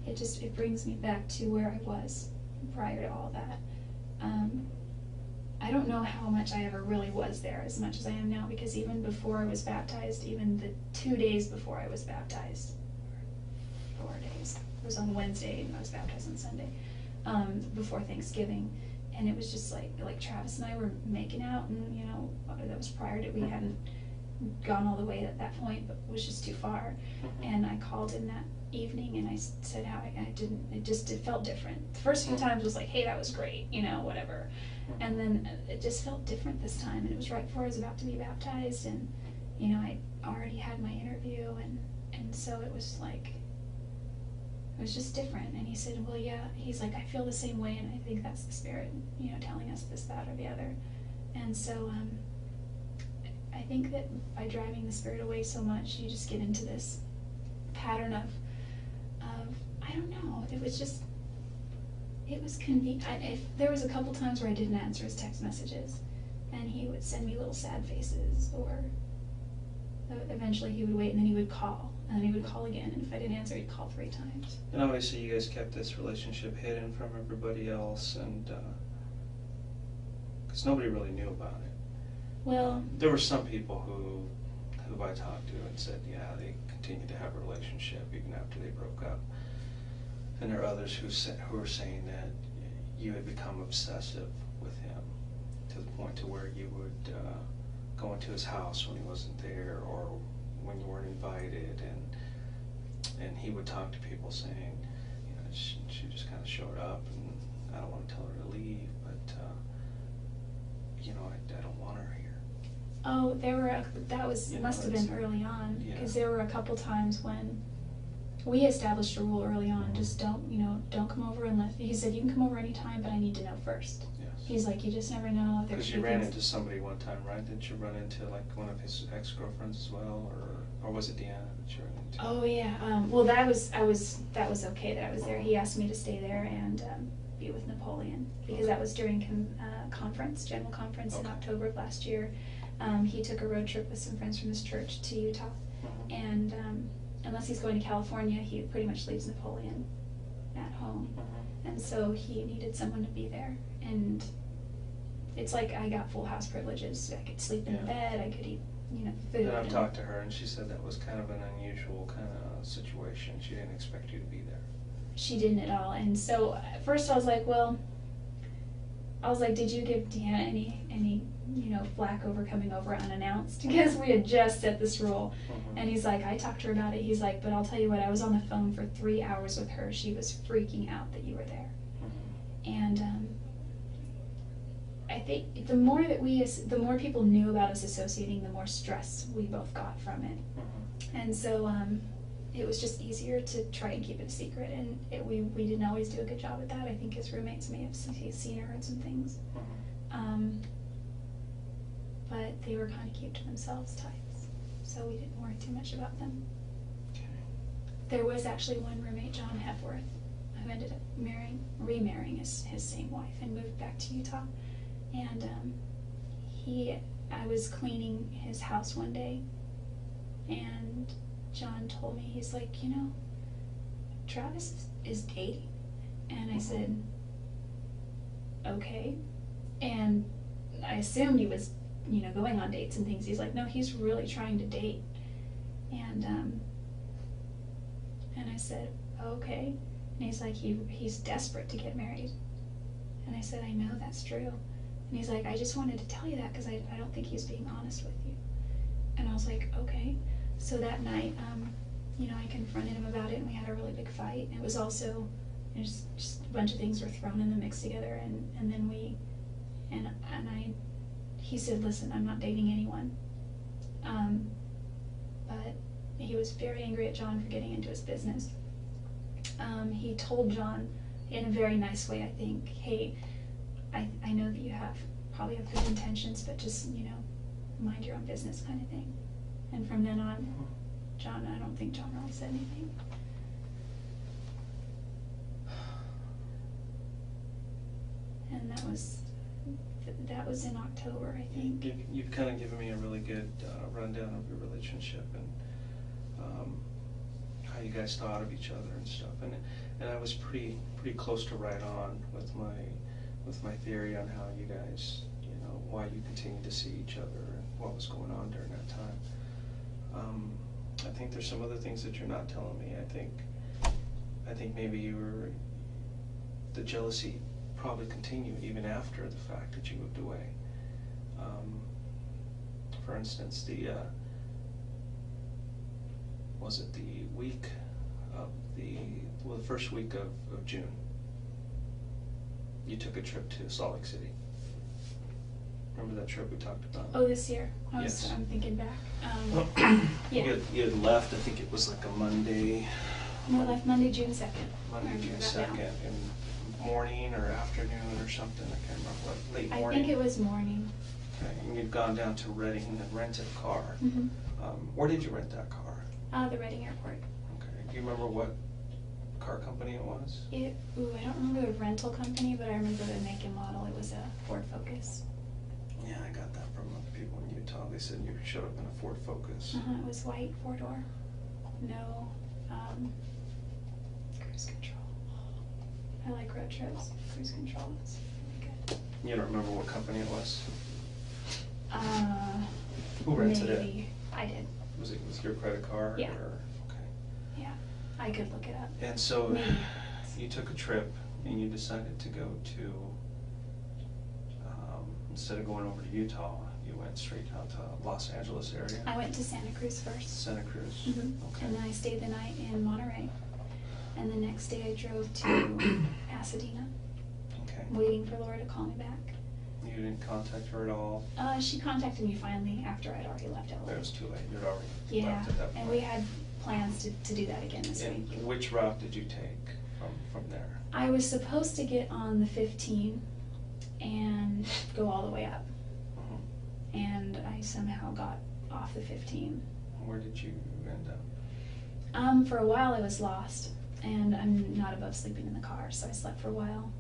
it brings me back to where I was prior to all that. I don't know how much I ever really was there as much as I am now, because even before I was baptized, even the 2 days before I was baptized, 4 days, it was on Wednesday and I was baptized on Sunday, before Thanksgiving, and it was just like Travis and I were making out, and that was prior to, we hadn't gone all the way at that point, but it was just too far. And I called him that evening and I said how it felt different. The first few times was like, hey, that was great, whatever. And then it just felt different this time, and it was right before I was about to be baptized, and I already had my interview, and so it was like, it was just different. And he said, well, yeah, he's like, I feel the same way, and I think that's the Spirit, telling us this, that, or the other. And so I think that by driving the Spirit away so much, you just get into this pattern of I don't know, it was convenient. There was a couple times where I didn't answer his text messages, and he would send me little sad faces, or eventually he would wait, and then he would call, and then he would call again, and if I didn't answer, he'd call 3 times. And obviously you guys kept this relationship hidden from everybody else, and because nobody really knew about it. Well, there were some people who I talked to and said, yeah, they continued to have a relationship even after they broke up. And there are others who were saying that you had become obsessive with him to the point to where you would go into his house when he wasn't there, or when you weren't invited, and he would talk to people saying, she just kind of showed up, and I don't want to tell her to leave, but I don't want her here. Oh, must have been early on, because there were a couple times when we established a rule early on, just don't come over unless, he said, you can come over anytime, but I need to know first. Yes. He's like, you just never know. Because you ran into somebody one time, right? Didn't you run into one of his ex-girlfriends as well, or was it Deanna that you ran into? Oh yeah, well that was okay that I was there. He asked me to stay there and be with Napoleon, because that was during general conference in October of last year. He took a road trip with some friends from his church to Utah, and unless he's going to California, he pretty much leaves Napoleon at home, and so he needed someone to be there. And it's like I got full house privileges. I could sleep in the bed, I could eat, food. And I've talked to her, and she said that was kind of an unusual kind of situation. She didn't expect you to be there. She didn't at all. And so at first I was like, did you give Deanna any flack over coming over unannounced? Because we had just set this rule. And he's like, I talked to her about it. He's like, but I'll tell you what, I was on the phone for 3 hours with her. She was freaking out that you were there. And I think the more people knew about us associating, the more stress we both got from it. And so it was just easier to try and keep it a secret, and we didn't always do a good job at that. I think his roommates may have seen or heard some things. But they were kind of kept to themselves types, so we didn't worry too much about them. Okay. There There was actually one roommate, John Hepworth, who ended up remarrying his same wife and moved back to Utah. And I was cleaning his house one day, and John told me, he's like, Travis is dating. And I said, okay. And I assumed he was, going on dates and things. He's like, no, he's really trying to date. And I said, okay. And he's like, he's desperate to get married. And I said, I know that's true. And he's like, I just wanted to tell you that because I don't think he's being honest with you. And I was like, okay. So that night, I confronted him about it, and we had a really big fight. It was also, just a bunch of things were thrown in the mix together, and then he said, listen, I'm not dating anyone. But he was very angry at John for getting into his business. He told John in a very nice way, I think, hey, I know that you probably have good intentions, but just, mind your own business kind of thing. And from then on, I don't think John really said anything. And that was in October, I think. You've kind of given me a really good rundown of your relationship and how you guys thought of each other and stuff. And I was pretty close to right on with my theory on how you guys, why you continued to see each other and what was going on during that time. I think there's some other things that you're not telling me. I think maybe the jealousy probably continued even after the fact that you moved away. For instance, was it the week of the first week of June, you took a trip to Salt Lake City. Remember that trip we talked about? Oh, this year? Yes. I'm thinking back. You had left, I think it was like a Monday. No, I left Monday, June 2nd. Monday, June 2nd, in morning or afternoon or something, I can't remember what, late morning. I think it was morning. Okay, and you'd gone down to Redding and rented a car. Where did you rent that car? The Redding Airport. Okay, do you remember what car company it was? I don't remember the rental company, but I remember the make and model. It was a Ford Focus. Yeah, I got that from people in Utah. They said you showed up in a Ford Focus. It was white, 4-door. No cruise control. I like road trips. Cruise control is really good. You don't remember what company it was? Who Who rented it? Maybe. I did. Was it your credit card? Yeah. Okay. Yeah, I could look it up. And so Maybe. you took a trip and you decided to go to, instead of going over to Utah, you went straight out to Los Angeles area? I went to Santa Cruz first. Santa Cruz? Okay. And then I stayed the night in Monterey. And the next day I drove to Pasadena, Okay. waiting for Laura to call me back. You didn't contact her at all? She contacted me finally after I'd already left LA. It was too late. You'd already Yeah, left at that point. and we had plans to do that again this And week. which route did you take from there? I was supposed to get on the 15 and go all the way up. And I somehow got off the 15. Where did you end up? For a while I was lost, and I'm not above sleeping in the car, so I slept for a while.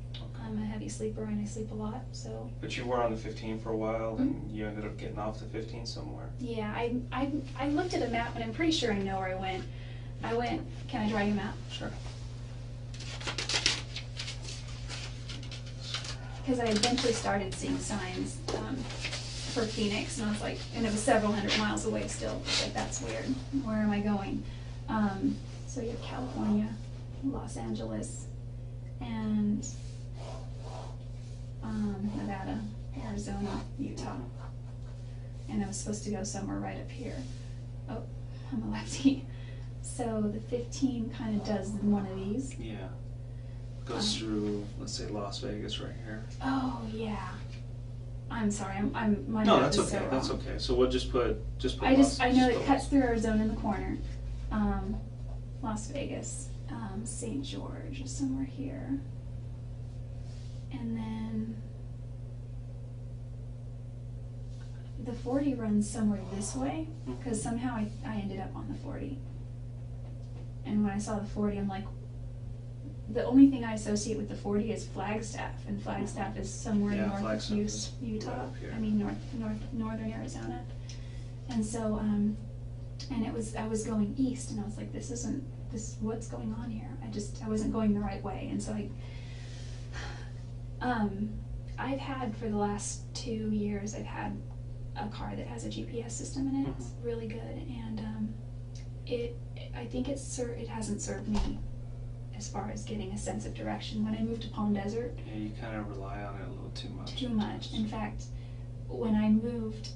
I'm a heavy sleeper and I sleep a lot, so. But you were on the 15 for a while, and you ended up getting off the 15 somewhere. Yeah, I looked at a map, and I'm pretty sure I know where I went. Can I draw you a map? Sure. Because I eventually started seeing signs for Phoenix, and I was like, and it was several hundred miles away still. I was like, that's weird. Where am I going? So you have California, Los Angeles, and Nevada, Arizona, Utah. And I was supposed to go somewhere right up here. Oh, I'm a lefty. So the 15 kind of does one of these. Yeah. Goes through, let's say, Las Vegas right here. Oh yeah. I'm sorry. My No, map that's is okay. so wrong. That's okay. So we'll just put I know it cuts through Arizona in the corner. Las Vegas, St. George is somewhere here, and then the 40 runs somewhere this way, because somehow I ended up on the 40. And when I saw the 40, I'm like, the only thing I associate with the 40 is Flagstaff, and Flagstaff is somewhere north of Utah. Right, I mean northern Arizona. And so and I was going east, and I was like, what's going on here? I wasn't going the right way. And so I've had for the last 2 years, I've had a car that has a GPS system in it. It's really good, and I think it hasn't served me as far as getting a sense of direction. When I moved to Palm Desert, yeah, you kind of rely on it a little too much. Too much. In fact, when I moved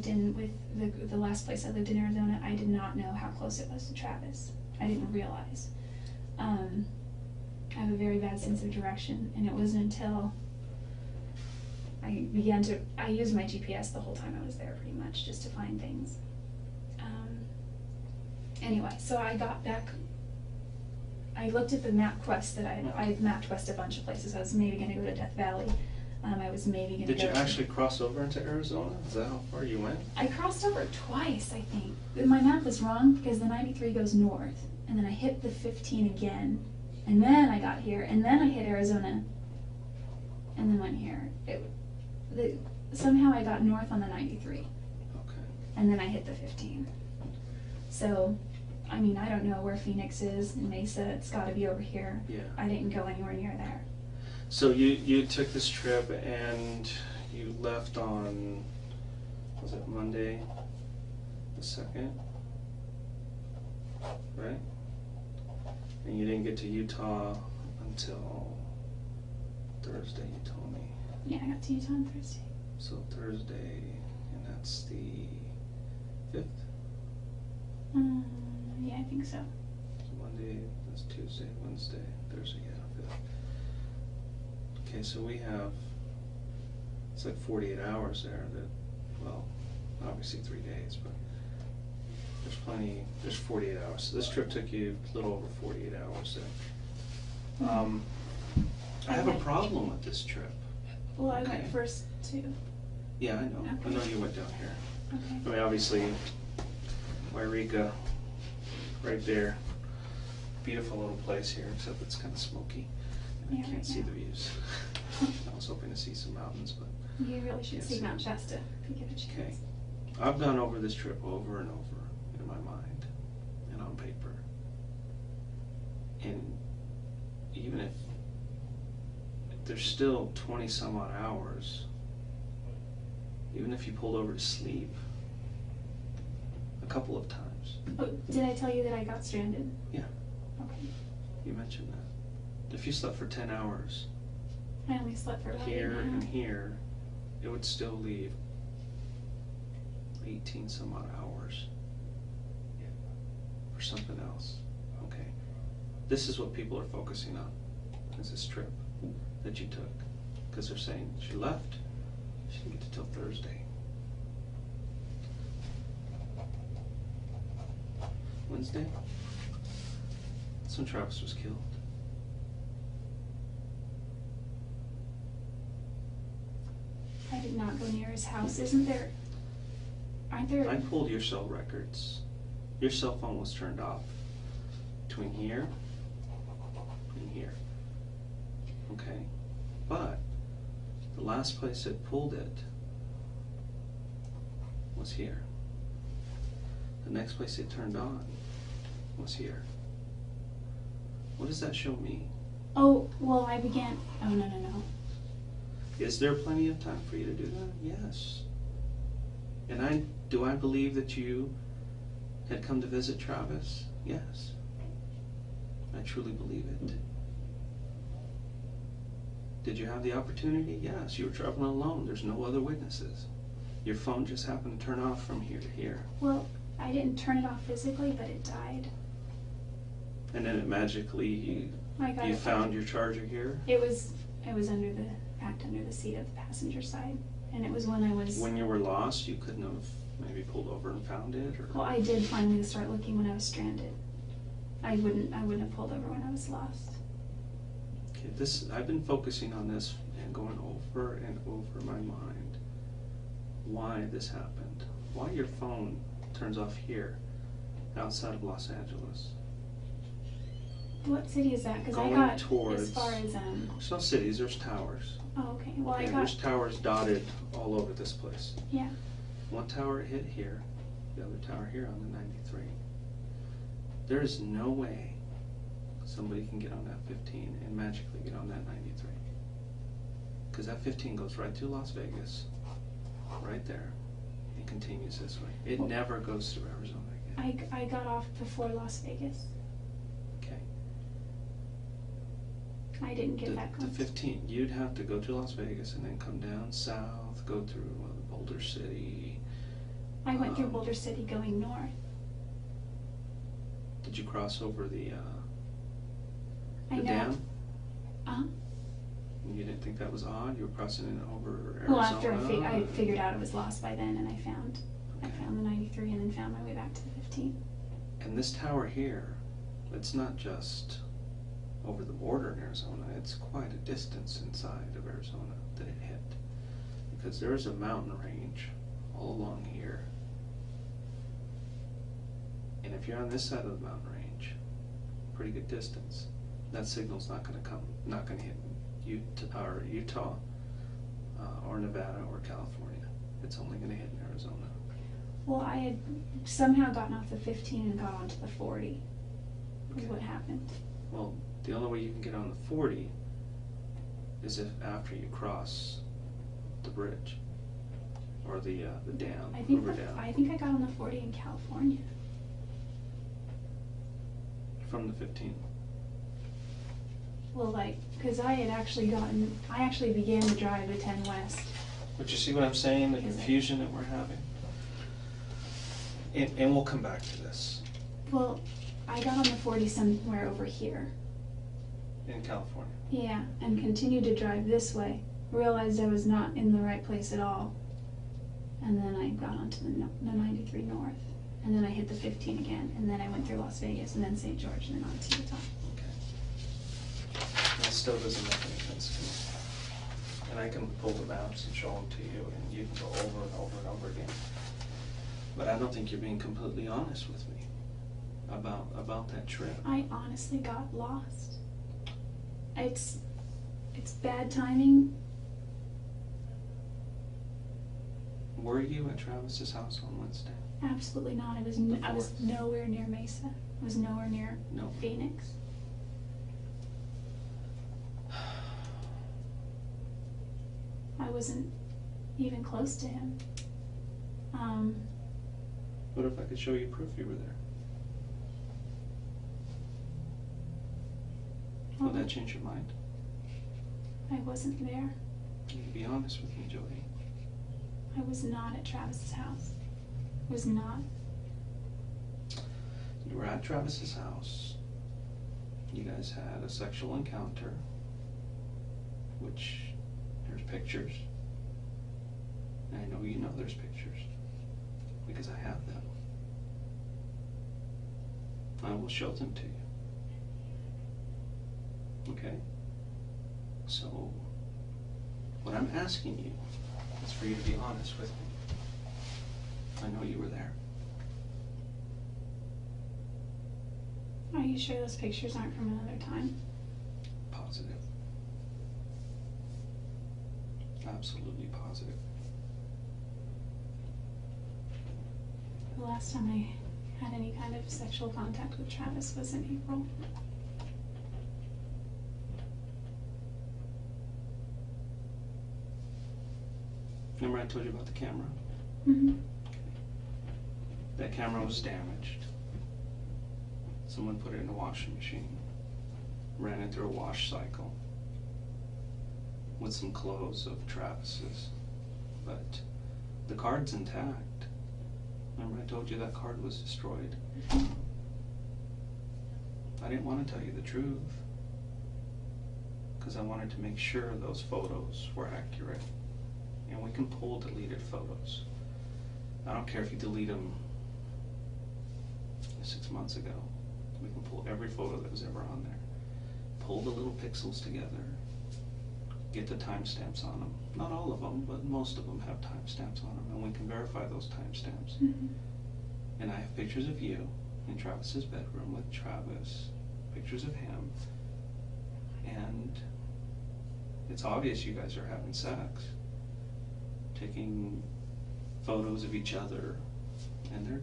in with the last place I lived in Arizona, I did not know how close it was to Travis. I didn't realize. I have a very bad sense of direction, and it wasn't until I used my GPS the whole time I was there, pretty much, just to find things. Anyway, so I got back. I looked at the MapQuest that I MapQuest a bunch of places. I was maybe going to go to Death Valley. I was maybe going to go. Did you actually cross over into Arizona? Is that how far you went? I crossed over twice, I think. My map was wrong because the 93 goes north, and then I hit the 15 again, and then I got here, and then I hit Arizona, and then went here. Somehow I got north on the 93. Okay. And then I hit the 15. So, I mean, I don't know where Phoenix is in Mesa. It's got to be over here. Yeah. I didn't go anywhere near there. So you took this trip and you left on, was it Monday the 2nd? Right? And you didn't get to Utah until Thursday, you told me. Yeah, I got to Utah on Thursday. So Thursday, and that's the 5th? Yeah, I think so. So Monday, that's Tuesday, Wednesday, Thursday, yeah, 5th. Okay, so we have, it's like 48 hours there that, well, obviously 3 days, but there's 48 hours. So this trip took you a little over 48 hours there. I have a problem with this trip. Well, I went first too. Yeah, I know. Okay. I know you went down here. Okay. I mean, obviously, Wairika, right there. Beautiful little place here, except it's kind of smoky. And Yeah, I can't right see now. the views. I was hoping to see some mountains, but You really should see Mount Shasta if you get a chance. okay. I've gone over this trip over and over in my mind and on paper. And even if there's still 20 some odd hours, even if you pulled over to sleep a couple of times. Oh, did I tell you that I got stranded? Yeah, Okay. you mentioned that. If you slept for 10 hours I only slept for about here 8 and hours. here, it would still leave 18 some odd hours for something else. Okay. This is what people are focusing on, is this trip that you took. Because they're saying she left, she didn't get to till Thursday. Wednesday? That's when Travis was killed. I did not go near his house. Aren't there? I pulled your cell records. Your cell phone was turned off between here and here Okay? But the last place it pulled it was here. The next place it turned on was here. What does that show me? Oh, well, oh, no. Is there plenty of time for you to do that? Yes. And do I believe that you had come to visit Travis? Yes. I truly believe it. Did you have the opportunity? Yes. You were traveling alone. There's no other witnesses. Your phone just happened to turn off from here to here. Well, I didn't turn it off physically, but it died. And then it magically, you found your charger here? It was packed under the seat of the passenger side. And it was when I was... When you were lost, you couldn't have maybe pulled over and found it? Or? Well, I did finally start looking when I was stranded. I wouldn't have pulled over when I was lost. Okay, I've been focusing on this and going over and over in my mind why this happened. Why your phone turns off here, outside of Los Angeles. What city is that? Because I Going got towards, as far as There's no cities, there's towers. Oh, okay. Well, Okay, I got... there's towers dotted all over this place. Yeah. One tower hit here, the other tower here on the 93. There is no way somebody can get on that 15 and magically get on that 93. Because that 15 goes right through Las Vegas, right there, and continues this way. It never goes through Arizona again. I got off before Las Vegas. Okay. I didn't get that close. The 15, you'd have to go to Las Vegas and then come down south, go through Boulder City. I went through Boulder City going north. Did you cross over the I know. dam? Uh-huh. You didn't think that was odd? You were crossing it over Arizona? Well, after I figured out it was lost by then, and I found the 93 and then found my way back to the 15. And this tower here, it's not just over the border in Arizona, it's quite a distance inside of Arizona that it hit. Because there's a mountain range all along here. And if you're on this side of the mountain range, pretty good distance, that signal's not going to hit Utah or Nevada or California. It's only going to hit in Arizona. Well, I had somehow gotten off the 15 and got onto the 40. Is what happened. Well, the only way you can get on the 40 is if after you cross the bridge or the dam, I think dam. I think I got on the 40 in California. From the 15. Well, because I actually began to drive the 10 West. But you see what I'm saying, the confusion that we're having? And we'll come back to this. Well, I got on the 40 somewhere over here. In California. Yeah, and continued to drive this way. Realized I was not in the right place at all. And then I got onto the 93 North. And then I hit the 15 again. And then I went through Las Vegas and then St. George and then on to Utah. Okay. That still doesn't make any sense to me. And I can pull the maps and show them to you, and you can go over and over and over again. But I don't think you're being completely honest with me about that trip. I honestly got lost. It's bad timing. Were you at Travis's house on Wednesday? Absolutely not. I was nowhere near Mesa. I was nowhere near Phoenix. I wasn't even close to him. What if I could show you proof you were there? Would that change your mind? I wasn't there. You can be honest with me, Jodi. I was not at Travis's house. I was not. You were at Travis's house. You guys had a sexual encounter, which there's pictures. And I know you know there's pictures, because I have them. I will show them to you. Okay? So, what I'm asking you is for you to be honest with me. I know you were there. Are you sure those pictures aren't from another time? Positive. absolutely positive. The last time I had any kind of sexual contact with Travis was in April. Remember I told you about the camera? Mm-hmm. That camera was damaged. Someone put it in a washing machine, ran it through a wash cycle with some clothes of Travis's, but the card's intact. Remember I told you that card was destroyed? I didn't want to tell you the truth because I wanted to make sure those photos were accurate. And we can pull deleted photos. I don't care if you delete them 6 months ago. We can pull every photo that was ever on there. Pull the little pixels together. Get the timestamps on them. Not all of them, but most of them have timestamps on them. And we can verify those timestamps. Mm-hmm. And I have pictures of you in Travis's bedroom with Travis. Pictures of him. And it's obvious you guys are having sex. Taking photos of each other, and they're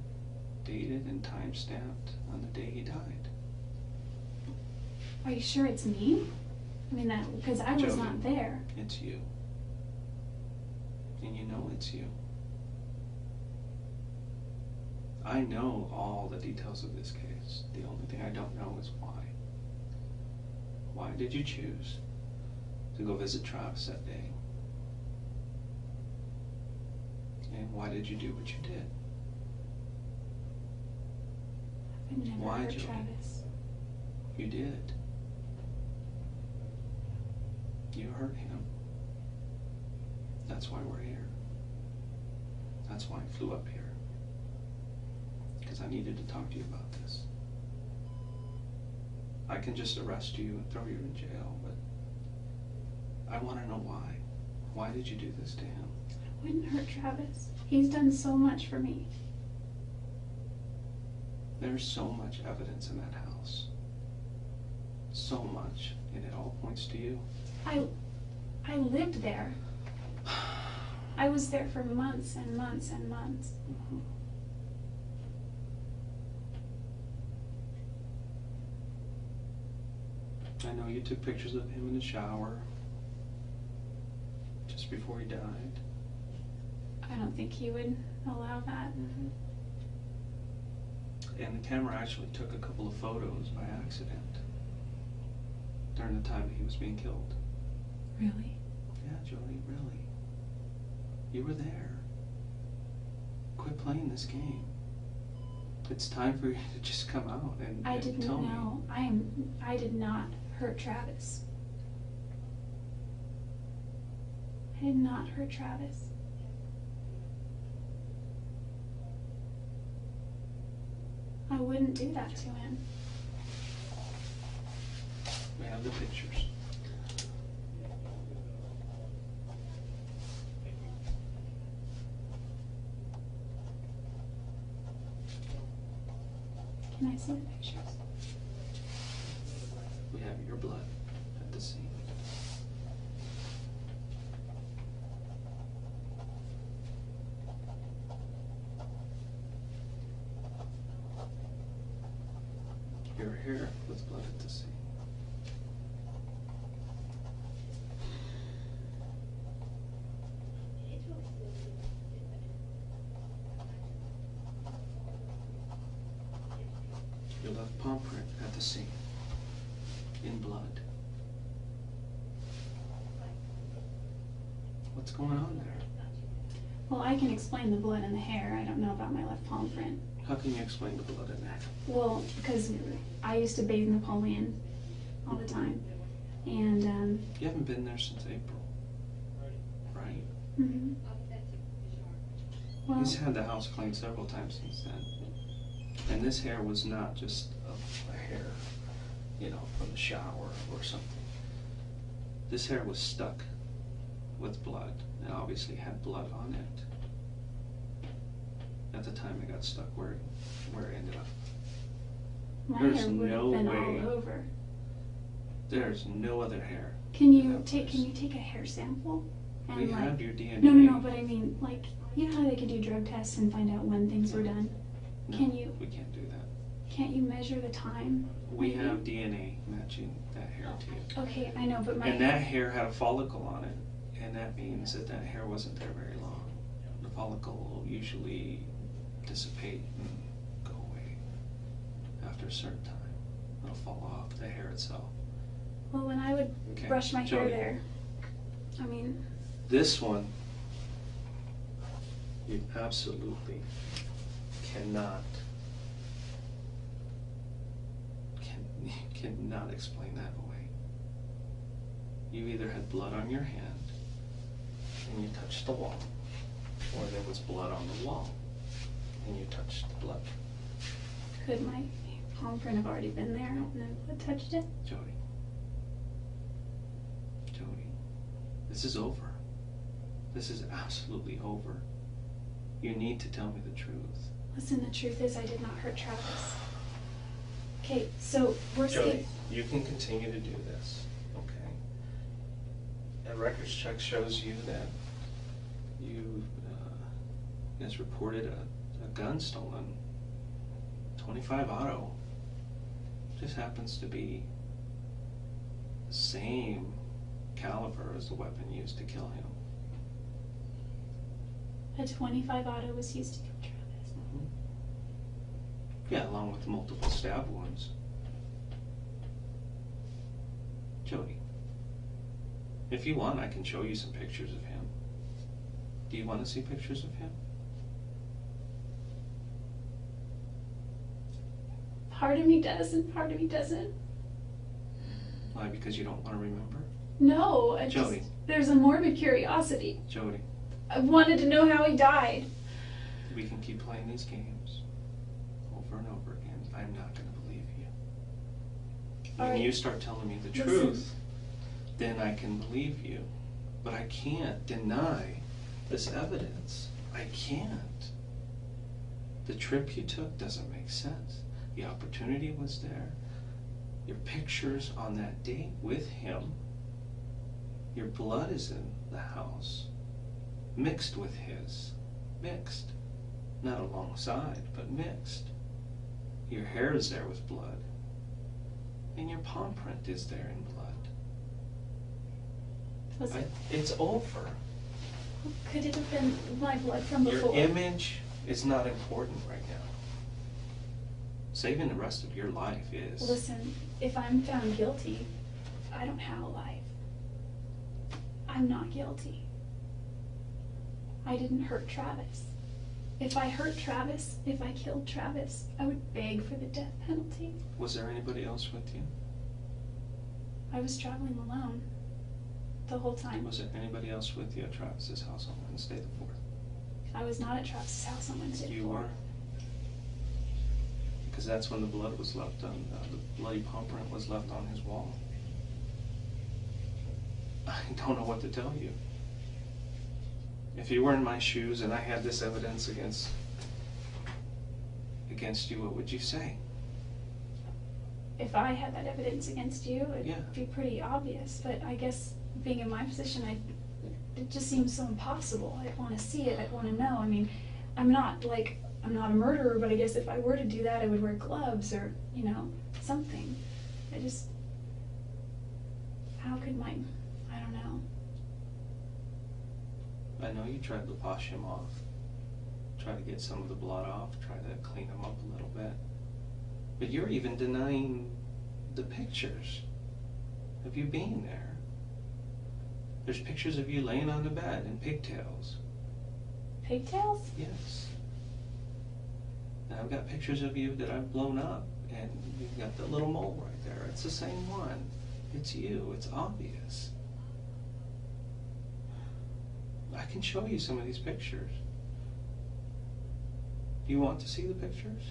dated and time-stamped on the day he died. Are you sure it's me? I mean, that because I was Jodi, not there. It's you. And you know it's you. I know all the details of this case. The only thing I don't know is why. Why did you choose to go visit Travis that day? And why did you do what you did? I've never Why, hurt Jodi? Travis. You did. You hurt him. That's why we're here. That's why I flew up here. Because I needed to talk to you about this. I can just arrest you and throw you in jail, but I want to know why. Why did you do this to him? I wouldn't hurt Travis. He's done so much for me. There's so much evidence in that house. So much. And it all points to you. I lived there. I was there for months and months and months. Mm-hmm. I know you took pictures of him in the shower just before he died. I don't think he would allow that. Mm-hmm. And the camera actually took a couple of photos by accident during the time that he was being killed. Really? Yeah, Jodi, really. You were there. Quit playing this game. It's time for you to just come out and I didn't tell me. know. I did not hurt Travis. I did not hurt Travis. I wouldn't do that to him. We have the pictures. Can I see the pictures? We have your blood at the scene. Your hair with blood at the scene. Your left palm print at the scene. In blood. What's going on there? Well, I can explain the blood and the hair. I don't know about my left palm print. How can you explain the blood in that? Well, because I used to bathe Napoleon all the time. And, You haven't been there since April, right? mm-hmm. Well, He's had the house cleaned several times since then. And this hair was not just a hair, you know, from the shower or something. This hair was stuck with blood and obviously had blood on it. At the time it got stuck where it ended up. my there's hair would no have been way. all over. There's no other hair. Can you that take place. a hair sample And We like, have your DNA. no, but I mean, like, you know how they can do drug tests and find out when things were done? No, Can you? We can't do that. Can't you measure the time? We maybe? have DNA matching that hair to you. Okay, I know, but my... And that hair had a follicle on it, and that means that that hair wasn't there very long. The follicle will usually dissipate and go away after a certain time. It'll fall off, the hair itself. Well, when I would Okay, brush my hair Jodi. there, I mean... This one, you absolutely cannot explain that away. You either had blood on your hand and you touched the wall, or there was blood on the wall and you touched the blood. Could my palm print have already been there and then blood touched it? Jodi, this is over. This is absolutely over. You need to tell me the truth. Listen, the truth is I did not hurt Travis. Okay, so we're Jodi, you can continue to do this, okay? A records check shows you that you has reported a gun stolen, 25 auto. Just happens to be the same caliber as the weapon used to kill him. A 25 auto was used to kill Travis. Mm-hmm. Yeah, along with multiple stab wounds. Jodi, if you want, I can show you some pictures of him. Do you want to see pictures of him? Part of me does and part of me doesn't. Why? Because you don't want to remember? No, I just, Jodi. there's a morbid curiosity. Jodi, I wanted to know how he died. we can keep playing these games over and over again. I'm not going to believe you. When Alright. you start telling me the Listen. truth, then I can believe you. But I can't deny this evidence. I can't. The trip you took doesn't make sense. The opportunity was there. Your pictures on that date with him. Your blood is in the house, mixed with his. Mixed. Not alongside, but mixed. Your hair is there with blood. And your palm print is there in blood. Listen, It's over. could it have been my blood from Your before? image is not important right now. Saving the rest of your life is. Listen, if I'm found guilty, I don't have a life. I'm not guilty. I didn't hurt Travis. If I hurt Travis, if I killed Travis, I would beg for the death penalty. Was there anybody else with you? I was traveling alone the whole time. Was there anybody else with you at Travis's house on Wednesday the 4th? I was not at Travis's house on Wednesday. You were? Because that's when the blood was left on, the bloody palm print was left on his wall. I don't know what to tell you. If you were in my shoes and I had this evidence against you, what would you say? If I had that evidence against you, it'd Yeah. be pretty obvious. But I guess being in my position, it just seems so impossible. I'd want to see it. I'd want to know. I mean, I'm not a murderer, but I guess if I were to do that, I would wear gloves or, something. How could I don't know. I know you tried to wash him off, try to get some of the blood off, try to clean him up a little bit. But you're even denying the pictures of you being there. There's pictures of you laying on the bed in pigtails. Pigtails? Yes. And I've got pictures of you that I've blown up, and you've got the little mole right there. It's the same one. It's you. It's obvious. I can show you some of these pictures. Do you want to see the pictures?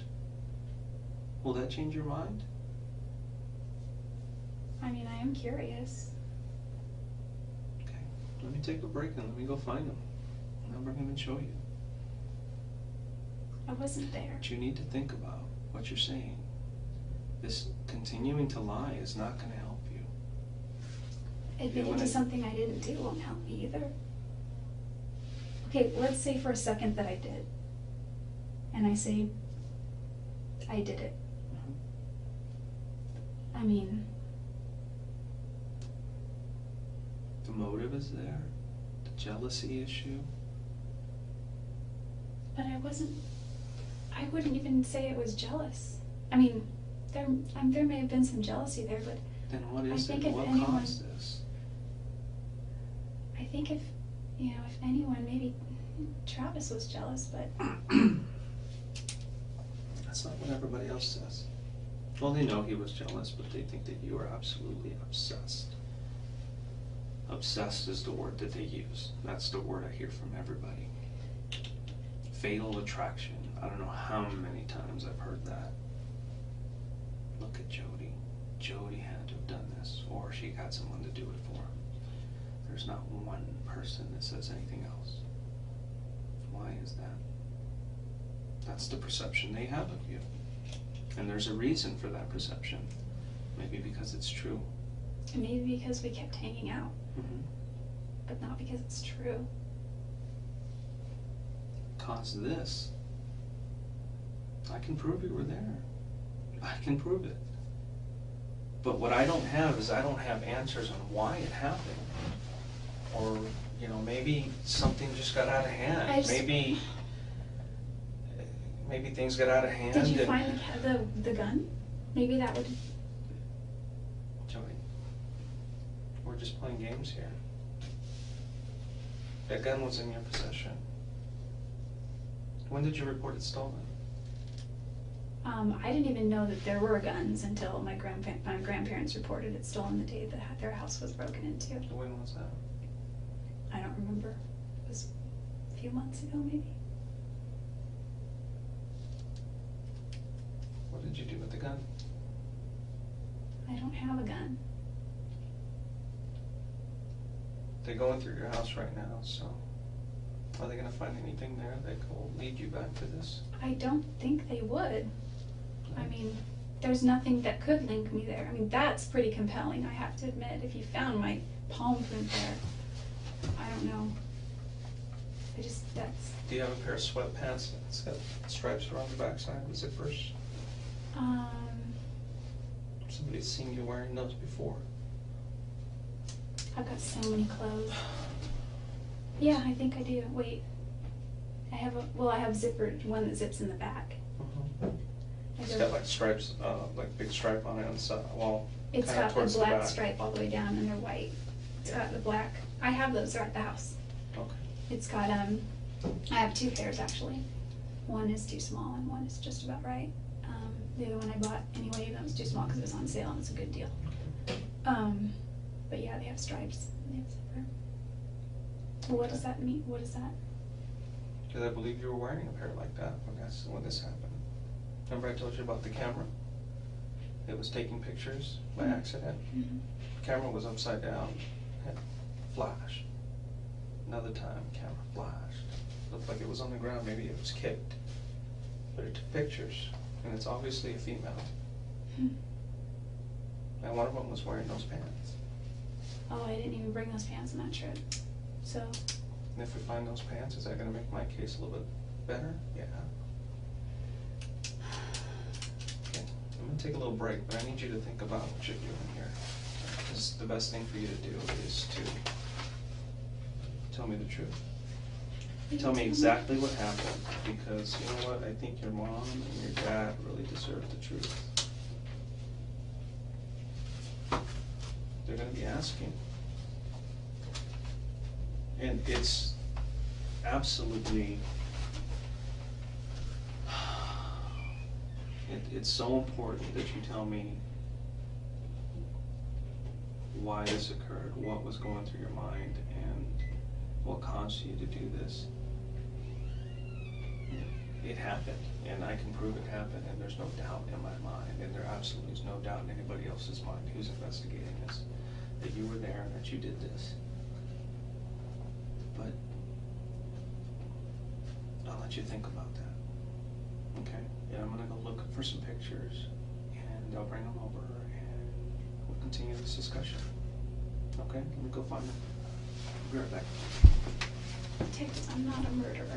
Will that change your mind? I mean, I am curious. Okay. Let me take a break and let me go find them. And I'll bring them and show you. I wasn't there. But you need to think about what you're saying. This continuing to lie is not going to help you. Admitting to something I didn't do won't help me either. okay, let's say for a second that I did. And I say, I did it. I mean, The motive is there, the jealousy issue. but I wouldn't even say it was jealous. I mean, there may have been some jealousy there, but Then what I is think it? if What anyone- caused this? I think if anyone, maybe Travis was jealous, but That's not what everybody else says. Well, they know he was jealous, but they think that you are absolutely obsessed. Obsessed is the word that they use. That's the word I hear from everybody. Fatal attraction. I don't know how many times I've heard that. Look at Jodi. Jodi had to have done this, or she got someone to do it for him. There's not one person that says anything else. Why is that? That's the perception they have of you. And there's a reason for that perception. Maybe because it's true. maybe because we kept hanging out, Mm-hmm. but not because it's true. Cause this. I can prove you were there. I can prove it. But what I don't have is I don't have answers on why it happened. Or, maybe something just got out of hand. Maybe things got out of hand. Did you and- find the gun? Maybe that would. Jodi, we're just playing games here. That gun was in your possession. When did you report it stolen? I didn't even know that there were guns until my grandparents reported it stolen the day that their house was broken into. When was that? I don't remember. It was a few months ago, maybe. What did you do with the gun? I don't have a gun. They're going through your house right now, so are they gonna find anything there that will lead you back to this? I don't think they would. I mean, there's nothing that could link me there. I mean, that's pretty compelling, I have to admit. If you found my palm print there, I don't know. That's, Do you have a pair of sweatpants that's got stripes around the backside with zippers? Somebody's seen you wearing those before. I've got so many clothes. Yeah, I think I do. Wait. I have zippered, one that zips in the back. It's got like stripes, like big stripe on it on the side, well, It's kinda got a towards the black back. stripe all the way down and they're white. It's got the black. I have those, they're at the house. Okay. It's got, I have two pairs actually. One is too small and one is just about right. The other one I bought anyway, even though it was too small because it was on sale and it's a good deal. But yeah, they have stripes. They have zipper. Well, what does that mean? What is that? Because I believe you were wearing a pair like that when this happened. Remember I told you about the camera? It was taking pictures by accident. Mm-hmm. The camera was upside down, had flashed. Another time, camera flashed. Looked like it was on the ground, maybe it was kicked. But it took pictures, and it's obviously a female. Hmm. And one of them was wearing those pants. Oh, I didn't even bring those pants on that trip. So, And if we find those pants, is that gonna make my case a little bit better? Yeah. Okay, I'm gonna take a little break, but I need you to think about what you're doing here. Because the best thing for you to do is to tell me the truth. Tell me exactly what happened, because you know what, I think your mom and your dad really deserve the truth. They're gonna be asking. And it's absolutely, it's so important that you tell me why this occurred, what was going through your mind, and what caused you to do this. It happened, and I can prove it happened, and there's no doubt in my mind, and there absolutely is no doubt in anybody else's mind who's investigating this, that you were there and that you did this. But I'll let you think about that, okay? And I'm gonna go look for some pictures, and I'll bring them over, and we'll continue this discussion, okay? Let me go find them. I'll be right back. ticked. I'm not a murderer.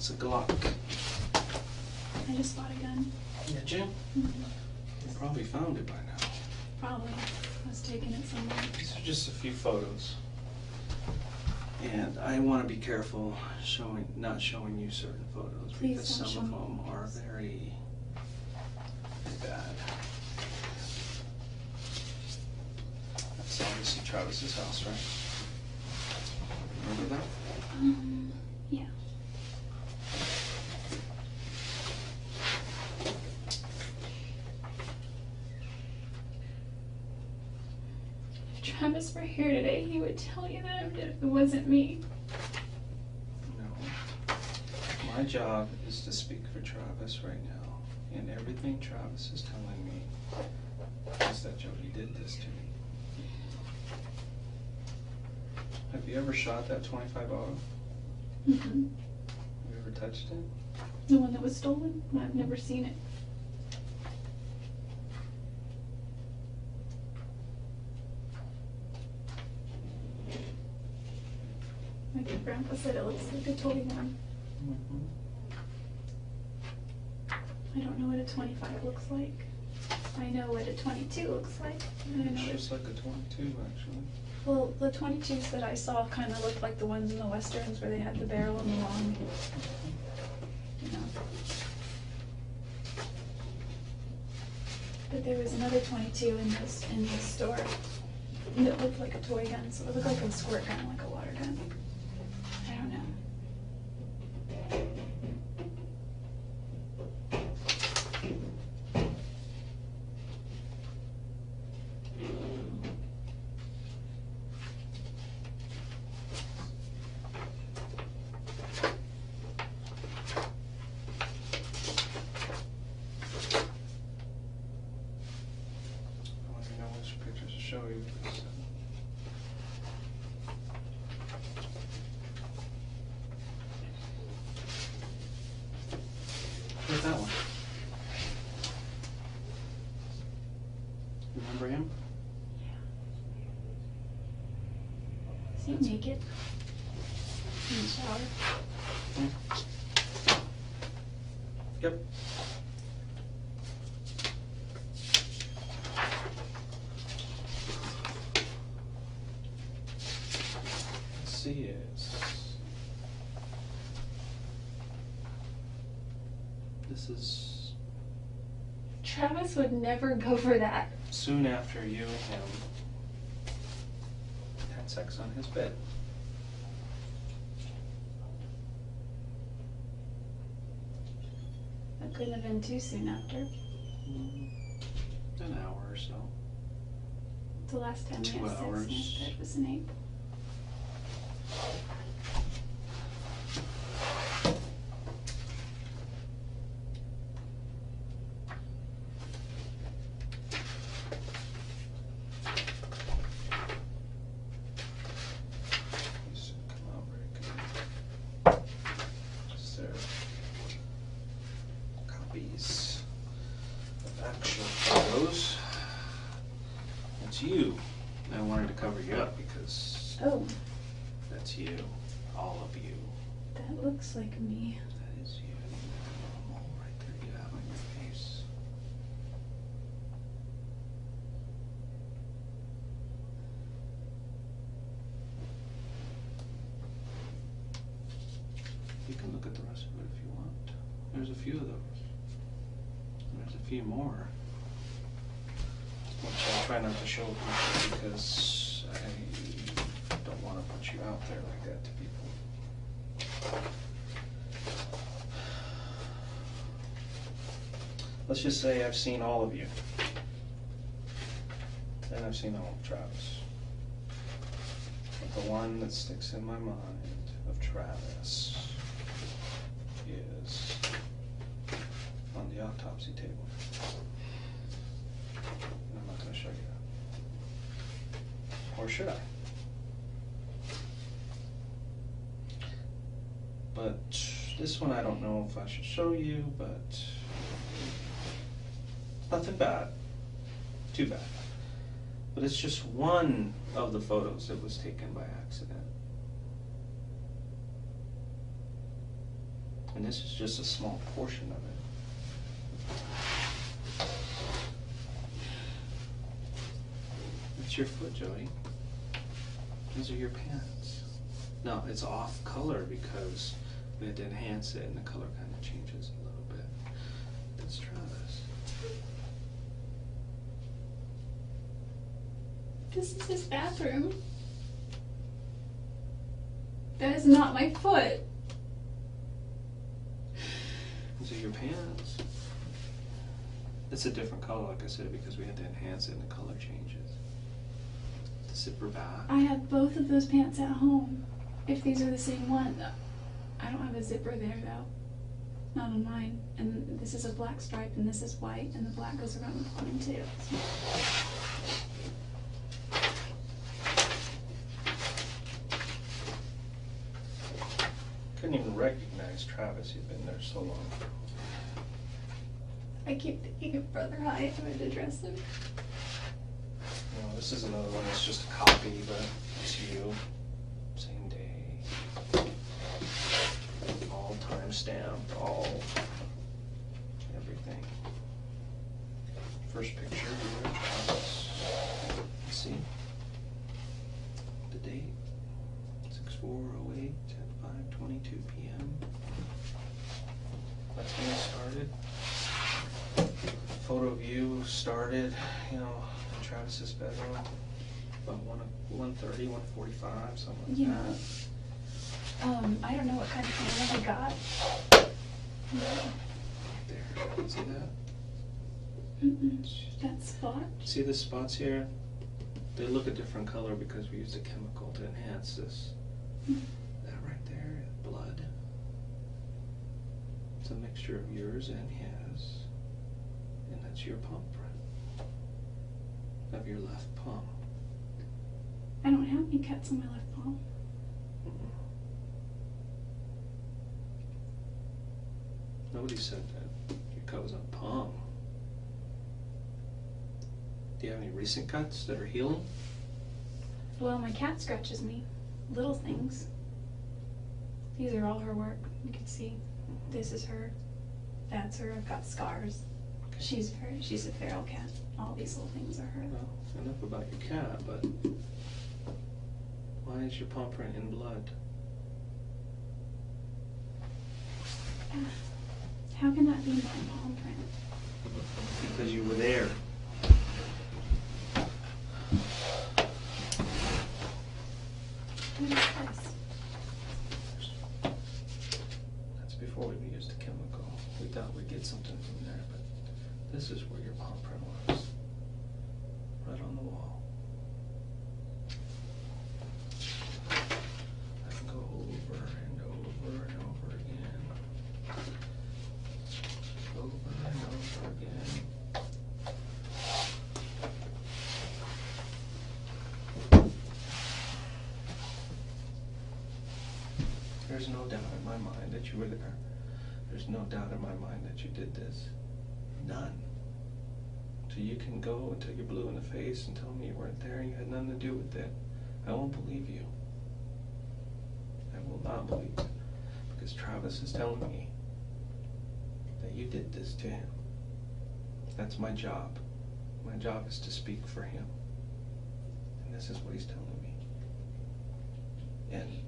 It's a Glock. I just bought a gun. Did you? Mhm. You probably found it by now. Probably. I was taking it somewhere. These are just a few photos. And I want to be careful not showing you certain photos Please because don't some of show me. them are very bad. That's obviously Travis's house, right? Remember that? Yeah. If Travis were here today, he would tell you that it wasn't me. No. My job is to speak for Travis right now. And everything Travis is telling me is that Jodi did this to me. Have you ever shot that 25 auto? Mm-hmm. Have you ever touched it? The one that was stolen? I've never seen it. My good grandpa said it looks like a toy gun. Mm-hmm. I don't know what a 25 looks like. I know what a 22 looks like. And I know It's just like a 22 actually. well, the 22s that I saw kind of looked like the ones in the westerns where they had the barrel and the long, you know. But there was another 22 in this store that looked like a toy gun, so it looked like a squirt gun, like a water gun. I don't know. I don't even know which pictures to show you. Where's that one? Remember him? Is he naked? In the shower? Yep. Let's see this is Travis would never go for that. soon after you and him had sex on his bed. That couldn't have been too soon after. An hour or so. The last time we 2 had sex in hours. his bed was an 8. These didn't come out very good. Just their copies of actual photos. That's you. I wanted to cover you up because Oh, that's you. All of you. that looks like me. That is you. A mole right there you have on your face. You can look at the rest of it if you want. There's a few of those. There's a few more. Which I try not to show people because I don't want to put you out there like that to people. Let's just say I've seen all of you. And I've seen all of Travis. But the one that sticks in my mind of Travis is on the autopsy table. And I'm not going to show you that. Or should I? But this one I don't know if I should show you, but nothing bad. Too bad. But it's just one of the photos that was taken by accident. And this is just a small portion of it. It's your foot, Jodi. Those are your pants. No, it's off color because we had to enhance it and the color kind of changes a little bit. That's Travis. This is his bathroom. That is not my foot. These are your pants. It's a different color, like I said, because we had to enhance it and the color changes. The zipper back. I have both of those pants at home. If these are the same one. I don't have a zipper there though. Not on mine. And this is a black stripe and this is white and the black goes around the bottom too. Couldn't even recognize Travis. He'd been there so long. I keep thinking of Brother Hyatt. I had to dress him. No, this is another one that's just a copy, but it's you. Same day. All time stamped, all everything. First picture here, Travis. Let's see. The date. 6/4/08 at 5:22 p.m. That's when it started. Photo of you started, in Travis's bedroom about 1:30, 1:45, something like Yeah. that. I don't know what kind of camera he got. There, see that? That spot? See the spots here? They look a different color because we used a chemical to enhance this. That right there, blood. It's a mixture of yours and his. And that's your palm print. Of your left palm. I don't have any cuts on my left palm. Nobody said that your cut was on palm. Do you have any recent cuts that are healing? Well, my cat scratches me. Little things. These are all her work. You can see. This is her. That's her. I've got scars. She's a feral cat. All these little things are her. Well, enough about your cat, but why is your palm print in blood? How can that be my palm print? Because you were there. What is this? That's before we used a chemical. We thought we'd get something from there, but this is where your palm print was. Right on the wall. I can go over and over and over again. Over and over again. There's no doubt in my mind that you were there. There's no doubt in my mind that you did this. None. So you can go until you're blue in the face and tell me you weren't there and you had nothing to do with it. I won't believe you. I will not believe you. Because Travis is telling me that you did this to him. That's my job. My job is to speak for him. And this is what he's telling me. And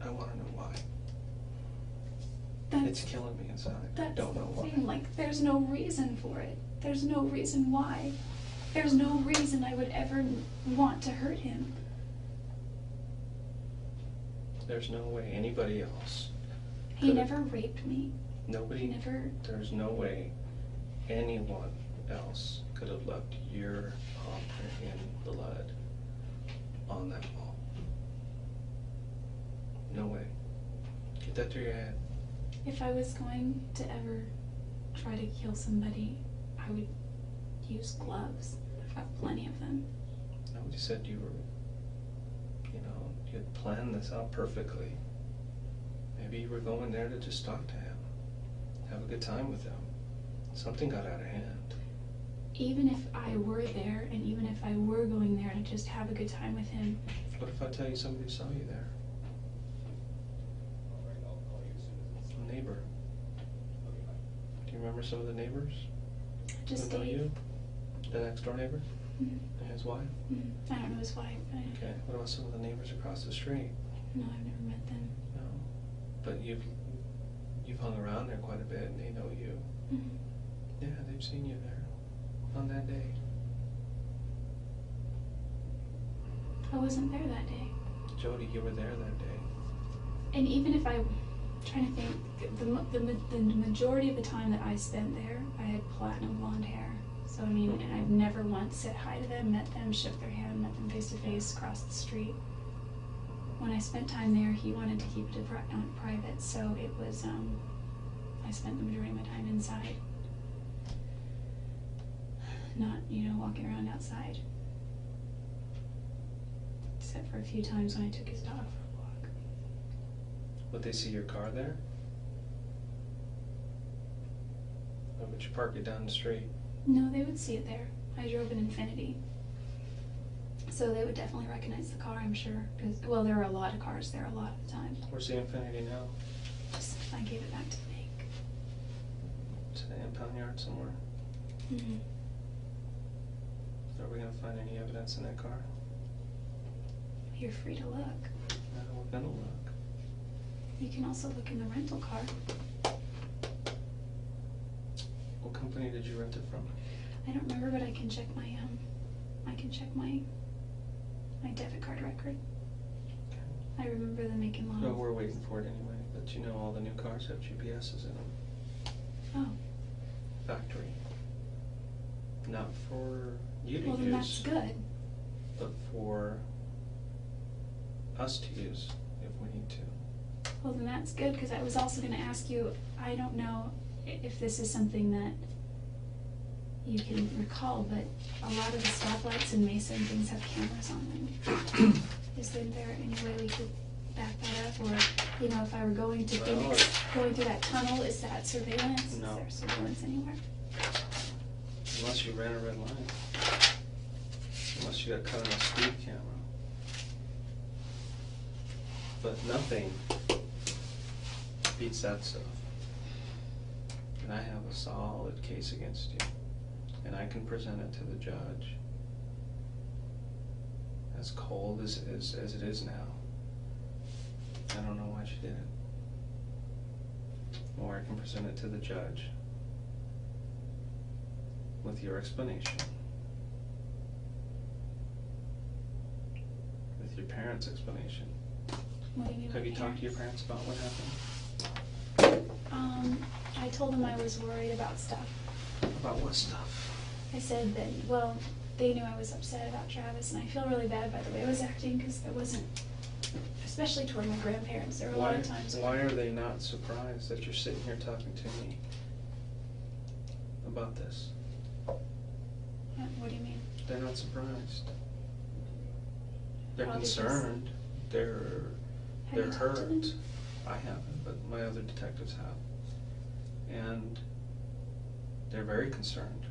I want to know why. It's killing me inside. I don't know why. Like, there's no reason for it. There's no reason why. There's no reason I would ever want to hurt him. There's no way anybody else. He never raped me. Nobody. He never. There's no way anyone else could have left your palm print in blood on that wall. No way. Get that through your head. If I was going to ever try to kill somebody, I would use gloves. I've got plenty of them. Nobody said you were, you had planned this out perfectly. Maybe you were going there to just talk to him, have a good time with him. Something got out of hand. Even if I were there, and even if I were going there to just have a good time with him. What if I tell you somebody saw you there? you remember some of the neighbors? Just Who know Dave. you? The next door neighbor? Mhm. And his wife? Mhm. I don't know his wife, but Okay. What about some of the neighbors across the street? no, I've never met them. No. But you've hung around there quite a bit and they know you. Mhm. Yeah, they've seen you there on that day. I wasn't there that day. Jodi, you were there that day. And even if I'm trying to think, the majority of the time that I spent there, I had platinum blonde hair. So I mean, and I've never once said hi to them, met them, shook their hand, met them face to face, crossed the street. When I spent time there, he wanted to keep it private, so it was, I spent the majority of my time inside. Not, walking around outside. Except for a few times when I took his dog for a walk. Would they see your car there? Or would you park it down the street? No, they would see it there. I drove an Infiniti. So they would definitely recognize the car, I'm sure. Well, there are a lot of cars there a lot of the time. Where's the Infiniti now? I gave it back to the bank. To the impound yard somewhere? Mm-hmm. Are we going to find any evidence in that car? You're free to look. We're going to look. You can also look in the rental car. What company did you rent it from? I don't remember, but I can check my debit card record. Okay. I remember the make and model. No, we're waiting for it anyway, but you know all the new cars have GPSs in them. Oh. Factory. Not for you to Well, then use, that's good. but for us to use if we need to. Well, then that's good, because I was also going to ask you, I don't know if this is something that you can recall, but a lot of the stoplights in Mesa and things have cameras on them. Is there any way we could back that up? Or, if I were going to Phoenix, going through that tunnel, is that surveillance? No. Is there surveillance anywhere? Unless you ran a red line. Unless you got caught on a speed camera. But nothing beats that stuff. And I have a solid case against you. And I can present it to the judge. As cold as it is now. I don't know why she did it. Or I can present it to the judge with your explanation. With your parents' explanation. What do you mean? Have you talked to your parents about what happened? I told them I was worried about stuff. About what stuff? I said that, well, they knew I was upset about Travis, and I feel really bad by the way I was acting, because there wasn't, especially toward my grandparents, there were a lot of times. Why are they not surprised that you're sitting here talking to me about this? What do you mean? They're not surprised. They're Probably because- concerned. They're Have you talked to hurt. them? I haven't, but my other detectives have. And they're very concerned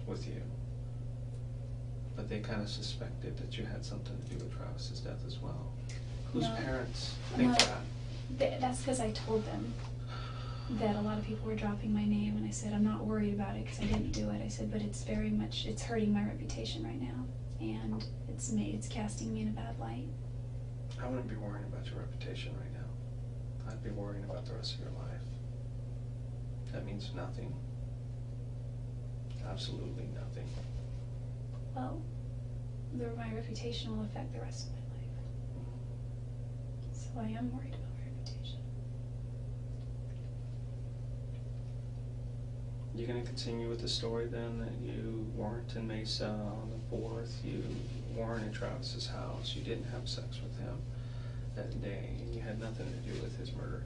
with you. But they kind of suspected that you had something to do with Travis's death as well. Whose No. parents think No. that? That's because I told them that a lot of people were dropping my name, and I said, I'm not worried about it because I didn't do it. I said, but it's hurting my reputation right now, and it's casting me in a bad light. I wouldn't be worrying about your reputation right now. I'd be worrying about the rest of your life. That means nothing. Absolutely nothing. Well, my reputation will affect the rest of my life. So I am worried about my reputation. You're going to continue with the story then that you weren't in Mesa on the 4th, you weren't at Travis's house, you didn't have sex with him that day, and you had nothing to do with his murder.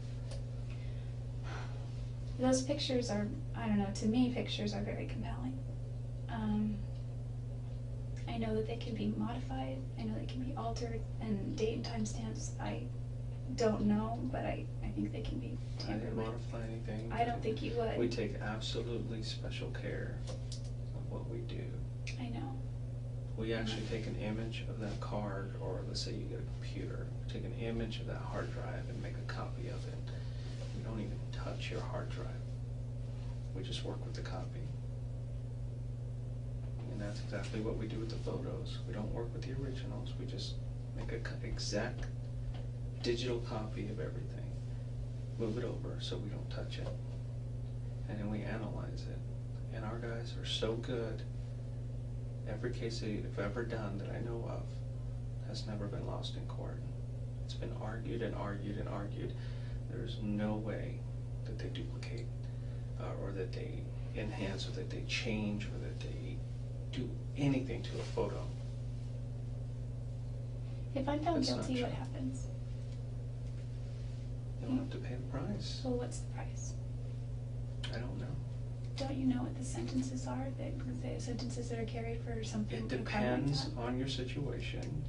Those pictures are, I don't know, to me pictures are very compelling. I know that they can be modified, I know they can be altered, and date and time stamps, I don't know, but I think they can be I tampered didn't with. modify anything. I don't think you would. We take absolutely special care of what we do. I know. We actually take an image of that card, or let's say you get a computer, take an image of that hard drive and make a copy of it. We don't even touch your hard drive. We just work with the copy. And that's exactly what we do with the photos. We don't work with the originals. We just make an exact digital copy of everything. Move it over so we don't touch it. And then we analyze it. And our guys are so good. Every case they've ever done that I know of has never been lost in court. It's been argued and argued and argued. There's no way that they duplicate or that they enhance or that they change or that they do anything to a photo. If I'm found That's not guilty, what true. happens? You don't have to pay the price. Well, what's the price? I don't know. Don't you know what the sentences are? The sentences that are carried for something. It a crime like depends that? on your situation,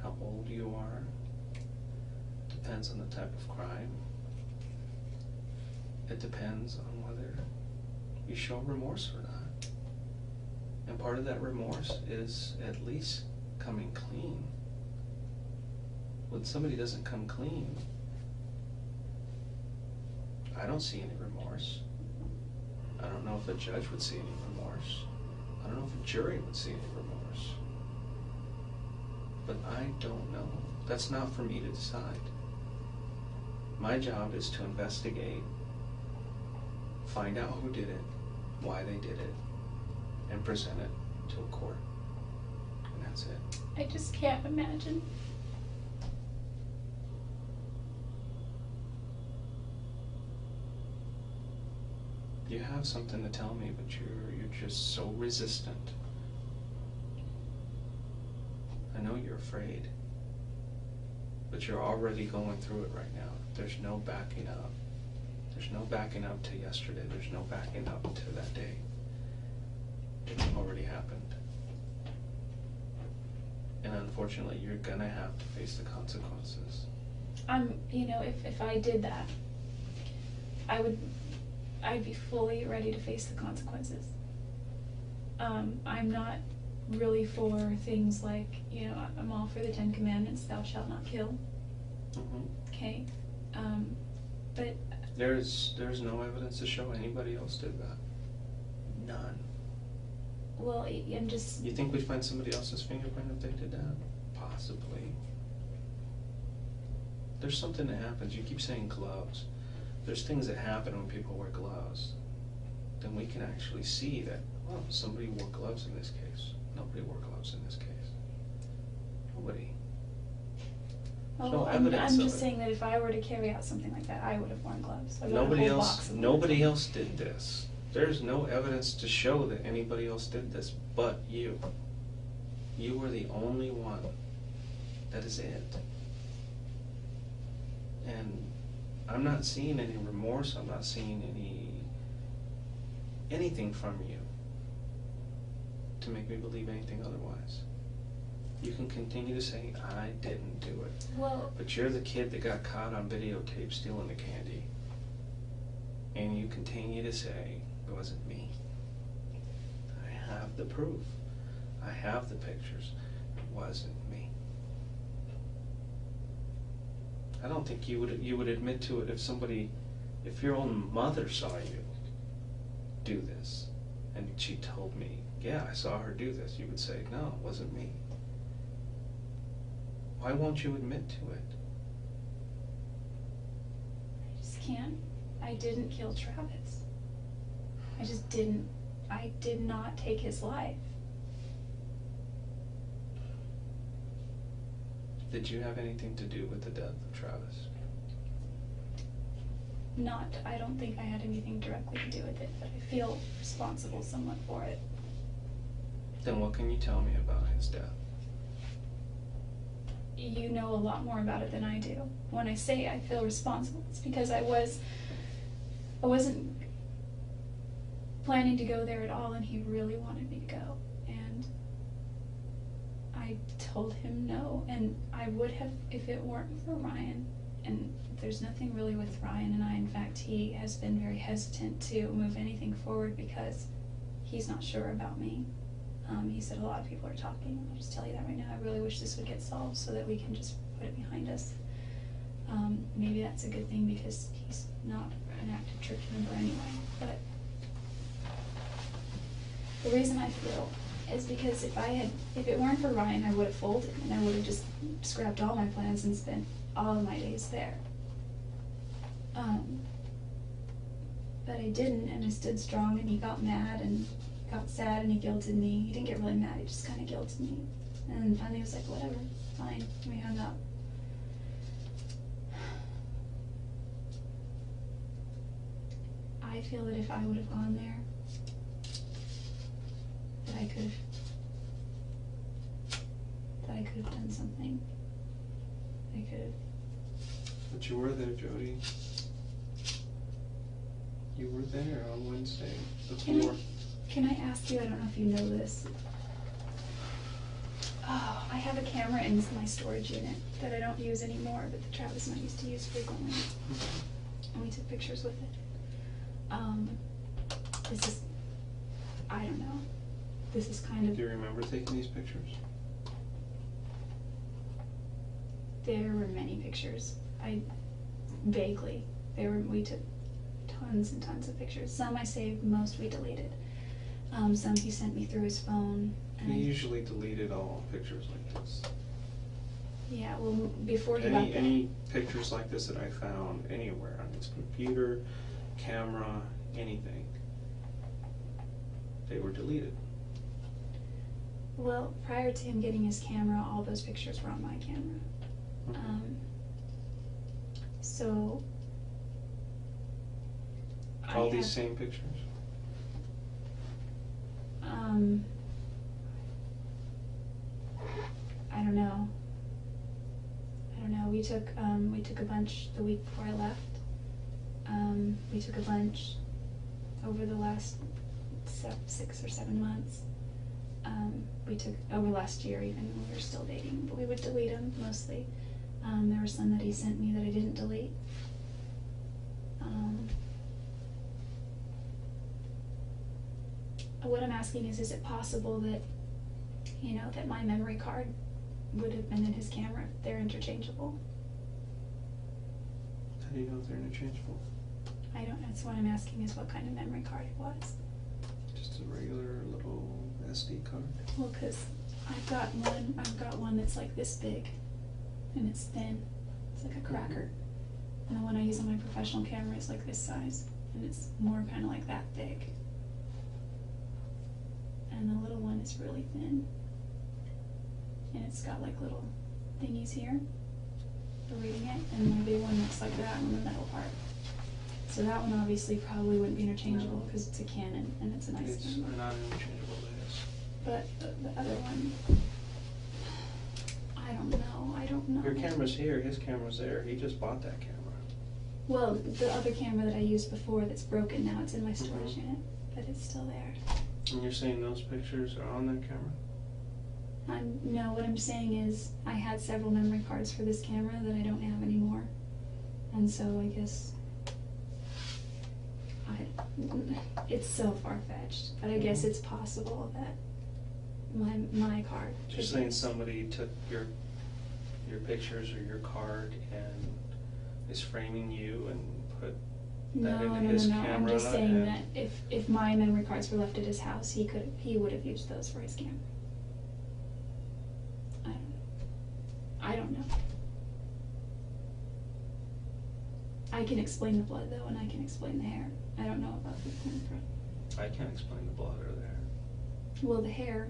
how old you are, depends on the type of crime. It depends on whether you show remorse or not. And part of that remorse is at least coming clean. When somebody doesn't come clean, I don't see any remorse. I don't know if a judge would see any remorse. I don't know if a jury would see any remorse. But I don't know. That's not for me to decide. My job is to investigate, find out who did it, why they did it, and present it to a court. And that's it. I just can't imagine. You have something to tell me, but you're just so resistant. I know you're afraid, but you're already going through it right now. There's no backing up. There's no backing up to yesterday. There's no backing up to that day. It's already happened. And unfortunately, you're gonna have to face the consequences. You know, if I did that, I'd be fully ready to face the consequences. I'm not really for things like, you know, I'm all for the 10 Commandments, thou shalt not kill. Mm-hmm. Okay, but There's no evidence to show anybody else did that. None. well, I'm just. You think we'd find somebody else's fingerprint if they did that? Possibly. There's something that happens. You keep saying gloves. There's things that happen when people wear gloves. Then we can actually see that, oh, somebody wore gloves in this case. Nobody wore gloves in this case. Nobody. Oh, no I'm evidence of just it. saying that if I were to carry out something like that, I would have worn gloves. I would have a Nobody whole else. box of Nobody gloves. else did this. There's no evidence to show that anybody else did this, but you. You were the only one. That is it. And I'm not seeing any remorse. I'm not seeing anything from you to make me believe anything otherwise. You can continue to say, I didn't do it. Well, But you're the kid that got caught on videotape stealing the candy. And you continue to say, it wasn't me. I have the proof. I have the pictures. It wasn't me. I don't think you would admit to it if your own mother saw you do this and she told me, yeah, I saw her do this, you would say, no, it wasn't me. Why won't you admit to it? I just can't. I didn't kill Travis. I just didn't. I did not take his life. Did you have anything to do with the death of Travis? I don't think I had anything directly to do with it, but I feel responsible somewhat for it. Then what can you tell me about his death? You know a lot more about it than I do. When I say I feel responsible, it's because I wasn't planning to go there at all, and he really wanted me to go. And I told him no, and I would have if it weren't for Ryan. And there's nothing really with Ryan and I. In fact, he has been very hesitant to move anything forward because he's not sure about me. He said a lot of people are talking. I'll just tell you that right now. I really wish this would get solved so that we can just put it behind us. Maybe that's a good thing because he's not an active church member anyway. But The reason I feel is because if it weren't for Ryan, I would have folded and I would have just scrapped all my plans and spent all of my days there. But I didn't, and I stood strong, and he got mad and got sad and he guilted me. He didn't get really mad, he just kind of guilted me. And then finally he was like, whatever, fine, we hung up. I feel that if I would have gone there, that I could have done something. I could have. But you were there, Jodi. You were there on Wednesday before. Can I ask you, I don't know if you know this. Oh, I have a camera in my storage unit that I don't use anymore, but that Travis and I used to use frequently. And we took pictures with it. This is, I don't know. This is kind of. Do you remember taking these pictures? There were many pictures. Vaguely. We took tons and tons of pictures. Some I saved, most we deleted. Some he sent me through his phone. He usually deleted all pictures like this. Yeah, well, before he got any pictures like this that I found anywhere on his computer, camera, anything, they were deleted. Well, prior to him getting his camera, all those pictures were on my camera. So all these same pictures? I don't know. We took a bunch the week before I left. We took a bunch over the last 6 or 7 months. We took over last year even when we were still dating, but we would delete them mostly. There were some that he sent me that I didn't delete. What I'm asking is it possible that, that my memory card would have been in his camera if they're interchangeable? How do you know if they're interchangeable? I don't know. That's what I'm asking is what kind of memory card it was. Just a regular little SD card? Well, because I've got one that's like this big, and it's thin. It's like a cracker. And the one I use on my professional camera is like this size, and it's more kind of like that thick. And the little one is really thin. And it's got like little thingies here for reading it, and my big one looks like that on the middle part. So that one obviously probably wouldn't be interchangeable because it's a Canon and it's a nice It's camera. not interchangeable, it is. But the other one, I don't know. Your camera's here, his camera's there. He just bought that camera. Well, the other camera that I used before that's broken now, it's in my storage unit, but it's still there. And you're saying those pictures are on that camera? No, what I'm saying is I had several memory cards for this camera that I don't have anymore. And so I guess it's so far-fetched, but I guess it's possible that my card. You're saying somebody took your pictures or your card and is framing you and put that into his camera? I'm just saying that if my memory cards were left at his house, he would have used those for his camera. I don't know. I can explain the blood though, and I can explain the hair. I don't know about the fingerprint. I can't explain the blood or the hair. Well, the hair,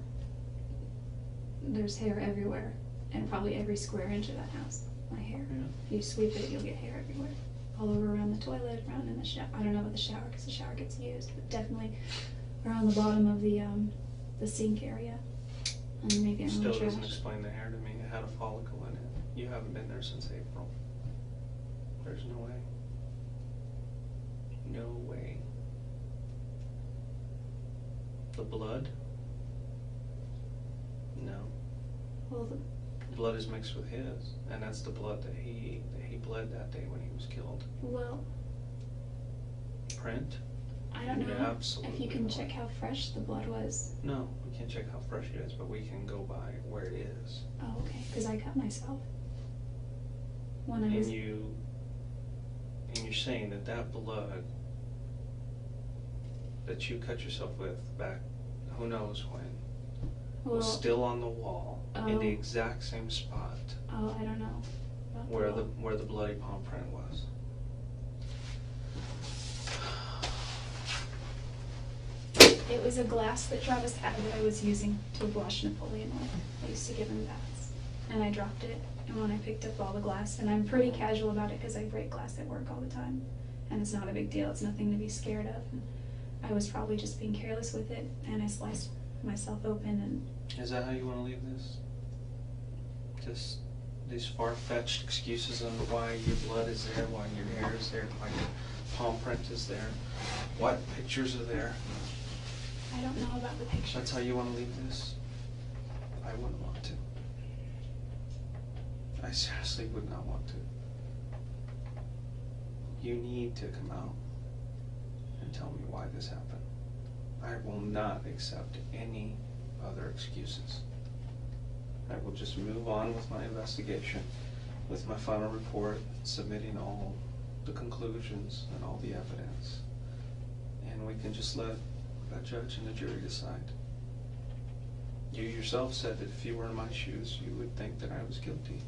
there's hair everywhere, and probably every square inch of that house. My hair. Yeah. If you sweep it, you'll get hair everywhere. All over around the toilet, around in the shower. I don't know about the shower because the shower gets used, but definitely around the bottom of the sink area, and maybe around the Still trash. doesn't explain the hair to me. It had a follicle in it. You haven't been there since April. There's no way. No way. The blood? No. Well, The blood is mixed with his, and that's the blood that he bled that day when he was killed. well, Print? I don't know Yeah, absolutely if you can not. check how fresh the blood was. No, we can't check how fresh it is, but we can go by where it is. Oh, okay, because I cut myself when I was. And you're saying that blood that you cut yourself with back who knows when, Well, was still on the wall in the Oh. exact same spot oh, I don't know. about where wall. the bloody palm print was. It was a glass that Travis had that I was using to wash Napoleon with. I used to give him baths. And I dropped it, and when I picked up all the glass, and I'm pretty casual about it because I break glass at work all the time. And it's not a big deal, it's nothing to be scared of. And I was probably just being careless with it, and I sliced myself open, and Is that how you want to leave this? Just these far-fetched excuses on why your blood is there, why your hair is there, why your palm print is there, what pictures are there. I don't know about the picture. That's how you want to leave this? I wouldn't want to. I seriously would not want to. You need to come out and tell me why this happened. I will not accept any other excuses. I will just move on with my investigation, with my final report, submitting all the conclusions and all the evidence. And we can just let a judge and a jury decide. You yourself said that if you were in my shoes, you would think that I was guilty.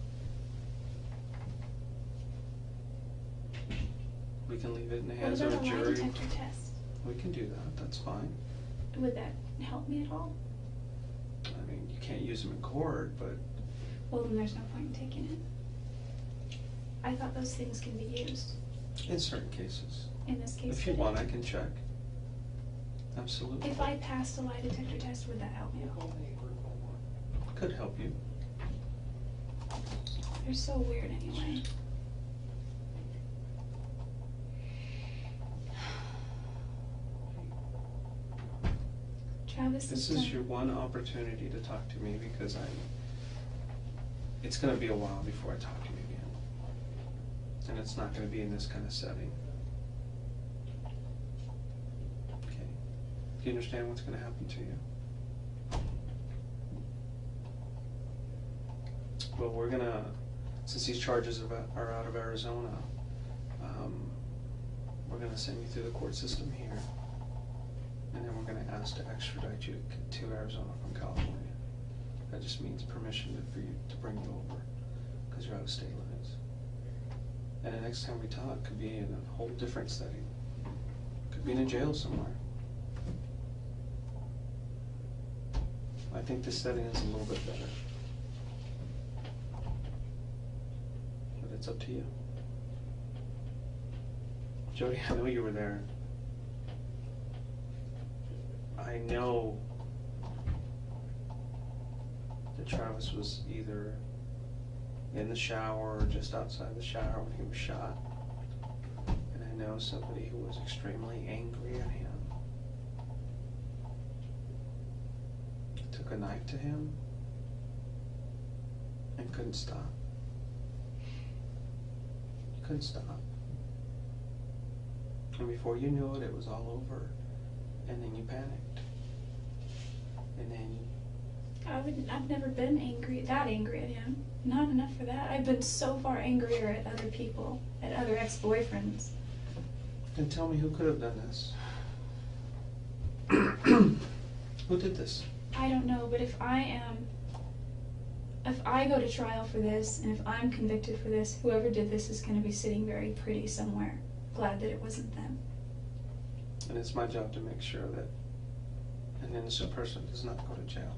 We can leave it in the hands What of about a a lie jury. detector test? We can do that, that's fine. Would that help me at all? I mean, you can't use them in court, but Well, then there's no point in taking it. I thought those things can be used. in certain cases. In this case, If you could it? want, I can check. Absolutely. If I passed a lie detector test, would that help me at all? Could help you. They're so weird anyway. Travis This has is done- your one opportunity to talk to me because it's gonna be a while before I talk to you again. And it's not gonna be in this kind of setting. Okay. Do you understand what's gonna happen to you? Well, we're gonna, since these charges are out of Arizona, we're gonna send you through the court system here. And then we're gonna ask to extradite you to Arizona from California. That just means permission for you to bring you over, because you're out of state limits. And the next time we talk could be in a whole different setting. Could be in a jail somewhere. I think this setting is a little bit better. But it's up to you. Jodi, I know you were there. I know that Travis was either in the shower or just outside the shower when he was shot. And I know somebody who was extremely angry at him took a knife to him and couldn't stop. Couldn't stop. And before you knew it, it was all over. And then you panicked. And then I've never been that angry at him. Not enough for that. I've been so far angrier at other people, at other ex-boyfriends. Then tell me who could have done this. Who did this? I don't know, but if I go to trial for this, and if I'm convicted for this, whoever did this is going to be sitting very pretty somewhere. Glad that it wasn't them. And it's my job to make sure that an innocent person does not go to jail.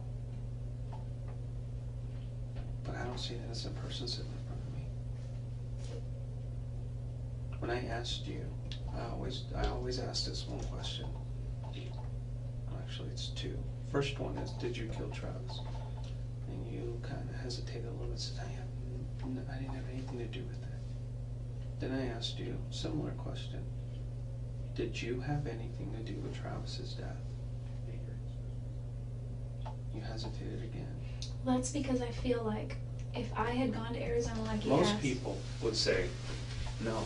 But I don't see an innocent person sitting in front of me. When I asked you, I always ask this one question. Actually, it's two. First one is, did you kill Travis? And you kind of hesitated a little bit and said, I didn't have anything to do with it. Then I asked you a similar question. Did you have anything to do with Travis's death? You hesitated again. Well, that's because I feel like if I had gone to Arizona like he Most has, people would say, no.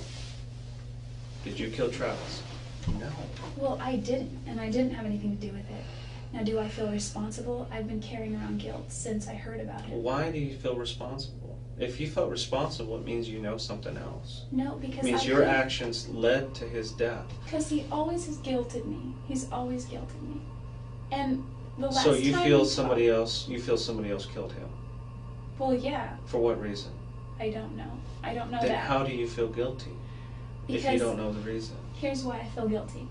Did you kill Travis? No. Well, I didn't, and I didn't have anything to do with it. Now, do I feel responsible? I've been carrying around guilt since I heard about it. Why do you feel responsible? If you felt responsible, it means you know something else. No, because It means your actions led to his death. Because he always has guilted me. He's always guilted me. And The last So you time feel we somebody talked- else? You feel somebody else killed him? Well, yeah. For what reason? I don't know. I don't know Then that. how do you feel guilty if you don't know the reason? Here's why I feel guilty.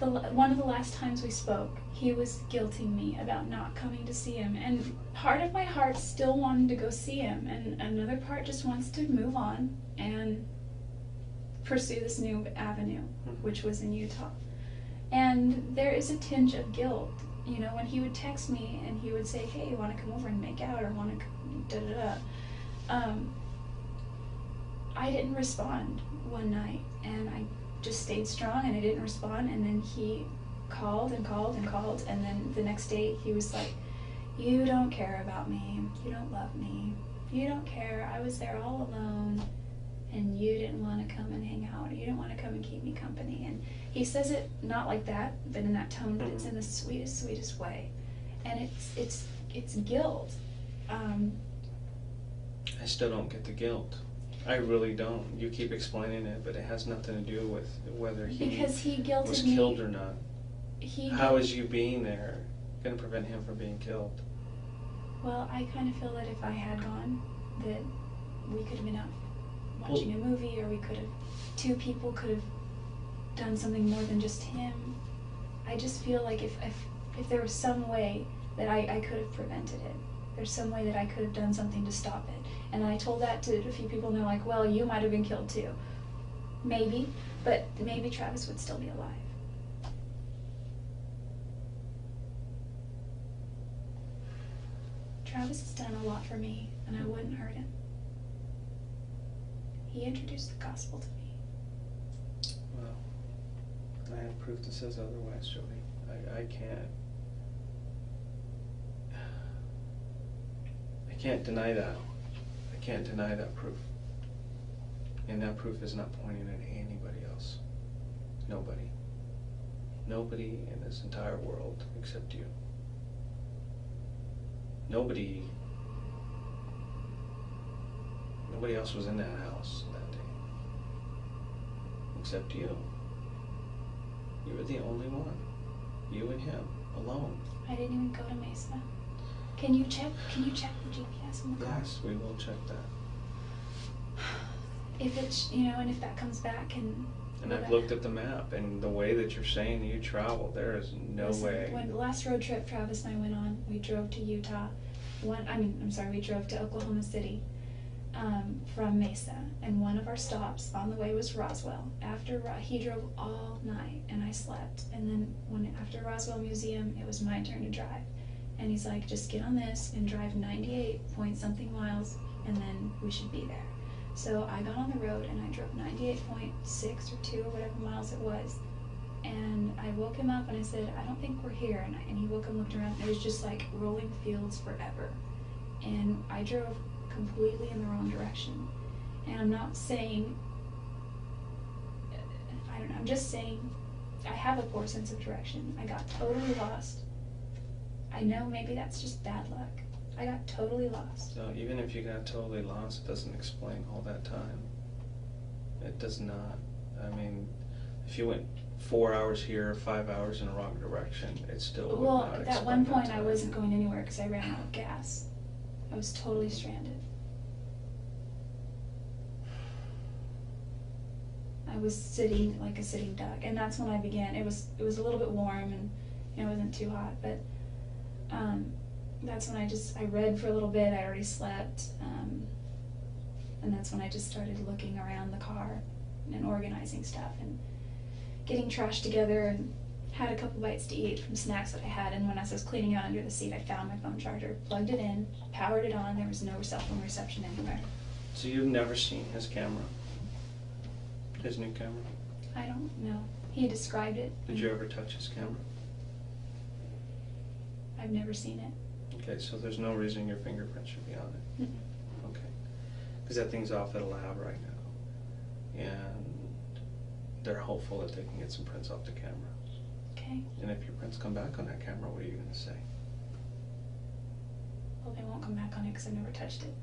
One of the last times we spoke, he was guilting me about not coming to see him, and part of my heart still wanted to go see him, and another part just wants to move on and pursue this new avenue, which was in Utah. And there is a tinge of guilt, you know, when he would text me and he would say, "Hey, you want to come over and make out, or want to da da da." I didn't respond one night, and I just stayed strong, and I didn't respond, and then he called and called and called, and then the next day he was like, "You don't care about me, you don't love me, you don't care, I was there all alone, and you didn't want to come and hang out, you didn't want to come and keep me company." And he says it not like that, but in that tone, but it's in the sweetest, sweetest way, and it's guilt. I still don't get the guilt. I really don't. You keep explaining it, but it has nothing to do with whether he Because he guilted was me. killed or not. He How is you being there going to prevent him from being killed? Well, I kind of feel that if I had gone, that we could have been out watching a movie, or we could have, two people could have done something more than just him. I just feel like if there was some way that I could have prevented it, there's some way that I could have done something to stop it. And I told that to a few people, and they're like, "Well, you might have been killed too." Maybe, but maybe Travis would still be alive. Travis has done a lot for me, and I wouldn't hurt him. He introduced the gospel to me. Well, I have proof that says otherwise, Jodi. I can't deny that. I can't deny that proof. And that proof is not pointing at anybody else. Nobody. Nobody in this entire world except you. Nobody else was in that house that day except you. You were the only one. You and him alone. I didn't even go to Mesa. Can you check the GPS in the car? Yes, we will check that. If it's, you know, and if that comes back and I've looked at the map, and the way that you're saying you travel, there is no way. When the last road trip Travis and I went on, we drove to Utah. We drove to Oklahoma City from Mesa, and one of our stops on the way was Roswell. He drove all night, and I slept. And then after Roswell Museum, it was my turn to drive. And he's like, "Just get on this and drive 98 point something miles, and then we should be there." So I got on the road and I drove 98.6 or 2 or whatever miles it was. And I woke him up and I said, "I don't think we're here." And he woke up and looked around, and it was just like rolling fields forever. And I drove completely in the wrong direction. And I'm not saying, I don't know, I'm just saying I have a poor sense of direction. I got totally lost. I know maybe that's just bad luck. I got totally lost. So even if you got totally lost, it doesn't explain all that time. It does not. I mean, if you went 4 hours here, 5 hours in the wrong direction, it still would not explain at one point that I time. wasn't going anywhere because I ran out of gas. I was totally stranded. I was sitting like a sitting duck, and that's when I began. It was a little bit warm, and it wasn't too hot, but that's when I read for a little bit. I already slept, and that's when I just started looking around the car and organizing stuff and getting trash together, and had a couple bites to eat from snacks that I had. And when I was cleaning out under the seat, I found my phone charger, plugged it in, powered it on. There was no cell phone reception anywhere. So you've never seen his camera? His new camera? I don't know. He described it. Did you ever touch his camera? I've never seen it. Okay, so there's no reason your fingerprint should be on it. Mm-mm. Okay. Because that thing's off at a lab right now. And they're hopeful that they can get some prints off the camera. Okay. And if your prints come back on that camera, what are you going to say? Well, they won't come back on it because I've never touched it.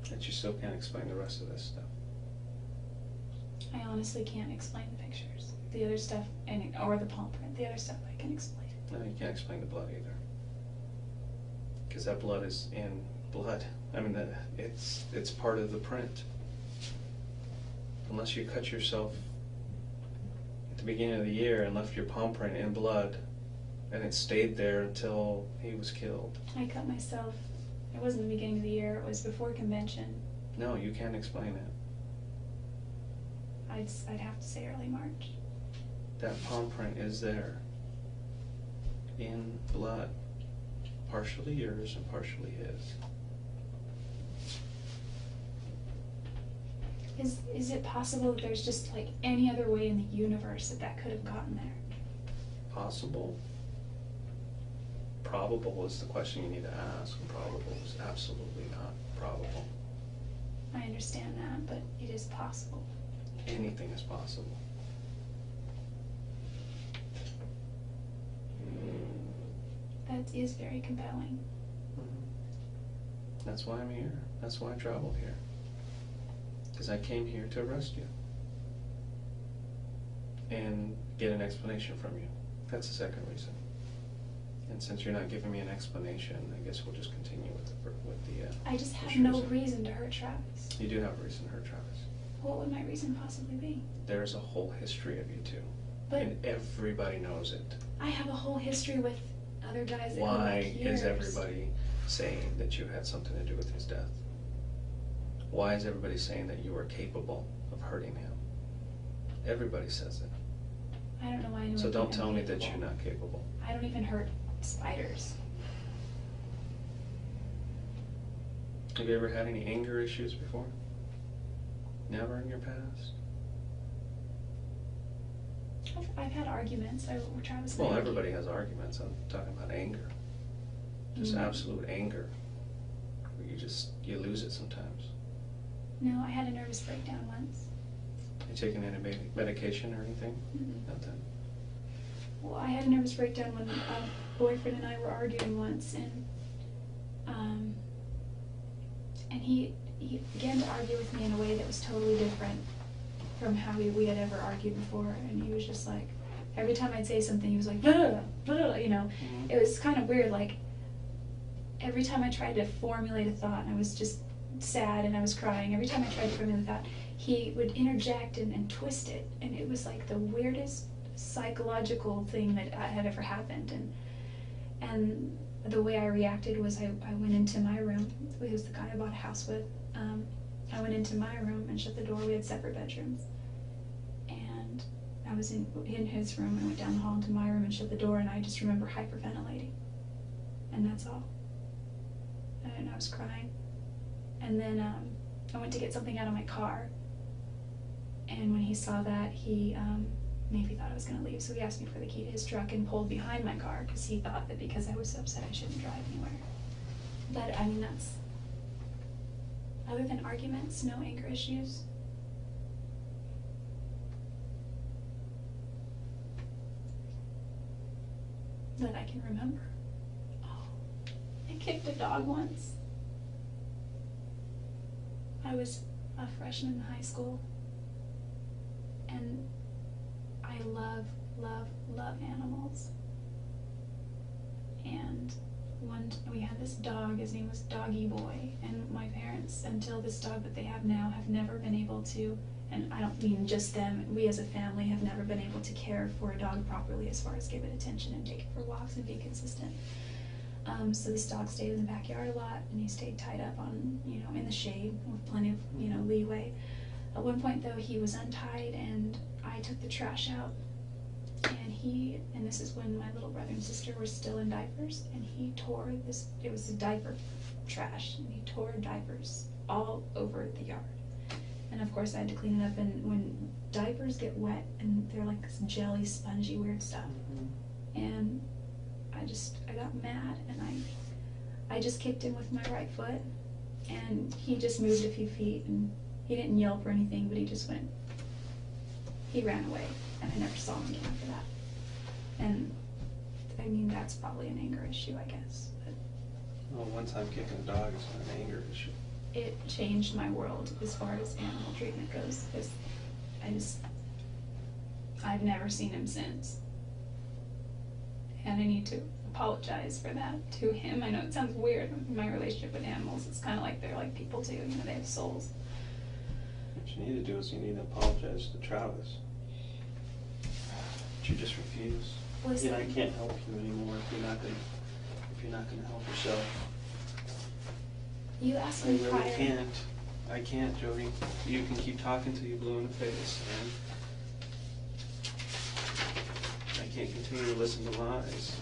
That you still can't explain the rest of this stuff. I honestly can't explain the pictures. The other stuff, or the palm print, the other stuff I can explain. No, you can't explain the blood either. Because that blood is in blood. I mean, it's part of the print. Unless you cut yourself at the beginning of the year and left your palm print in blood, and it stayed there until he was killed. I cut myself. It wasn't the beginning of the year. It was before convention. No, you can't explain it. I'd have to say early March. That palm print is there in blood. Partially yours and partially his. Is it possible that there's just like any other way in the universe that could have gotten there? Possible. Probable is the question you need to ask, and probable is absolutely not probable. I understand that, but it is possible. Anything is possible. That is very compelling. Mm-hmm. That's why I'm here. That's why I traveled here. Because I came here to arrest you. And get an explanation from you. That's the second reason. And since you're not giving me an explanation, I guess we'll just continue with the I just have first no reason. reason to hurt Travis. You do have a reason to hurt Travis. What would my reason possibly be? There's a whole history of you two. But and everybody knows it. I have a whole history with other guys that go Why back years. is everybody saying that you had something to do with his death? Why is everybody saying that you were capable of hurting him? Everybody says it. I don't know why anyone So don't think tell I'm me that capable. you're not capable. I don't even hurt spiders. Have you ever had any anger issues before? Never in your past? I've had arguments. Travis. Well, everybody has arguments. I'm talking about anger. Just absolute anger. Where you lose it sometimes. No, I had a nervous breakdown once. You taking any medication or anything? Mm-hmm. Nothing. Well, I had a nervous breakdown when a boyfriend and I were arguing once, and he began to argue with me in a way that was totally different from how we had ever argued before. And he was just like, every time I'd say something, he was like, blah, blah, blah, blah, you know. Mm-hmm. It was kind of weird. Like every time I tried to formulate a thought, and I was just sad and I was crying. Every time I tried to formulate a thought, he would interject and twist it, and it was like the weirdest psychological thing that had ever happened. And the way I reacted was I went into my room. It was the guy I bought a house with. I went into my room and shut the door. We had separate bedrooms. And I was in his room. I went down the hall into my room and shut the door, and I just remember hyperventilating. And that's all. And I was crying. And then I went to get something out of my car. And when he saw that, he maybe thought I was going to leave, so he asked me for the key to his truck and pulled behind my car because he thought that because I was so upset I shouldn't drive anywhere. But I mean, that's, other than arguments, no anger issues. That I can remember. Oh, I kicked a dog once. I was a freshman in high school, and I love animals. And we had this dog, his name was Doggy Boy, and my parents, until this dog that they have now, have never been able to, and I don't mean just them, we as a family have never been able to care for a dog properly as far as give it attention and take it for walks and be consistent. So this dog stayed in the backyard a lot, and he stayed tied up on, in the shade with plenty of, leeway. At one point though, he was untied, and I took the trash out, and this is when my little brother and sister were still in diapers, and he tore this, it was the diaper trash, and he tore diapers all over the yard. And of course I had to clean it up, and when diapers get wet, and they're like this jelly, spongy, weird stuff, and I got mad, and I just kicked him with my right foot, and he just moved a few feet, and he didn't yelp or anything, but he ran away, and I never saw him again after that. And I mean, that's probably an anger issue, I guess. But well, one time kicking a dog is not an anger issue. it changed my world as far as animal treatment goes, because I've never seen him since. And I need to apologize for that to him. I know it sounds weird, my relationship with animals, it's kind of like they're like people too, you know, they have souls. What you need to do is you need to apologize to Travis. But you just refuse. Listen, I can't help you anymore if you're not gonna help yourself. you asked I me really prior. can't. I can't, Jodi. You can keep talking till you blue in the face, and I can't continue to listen to lies.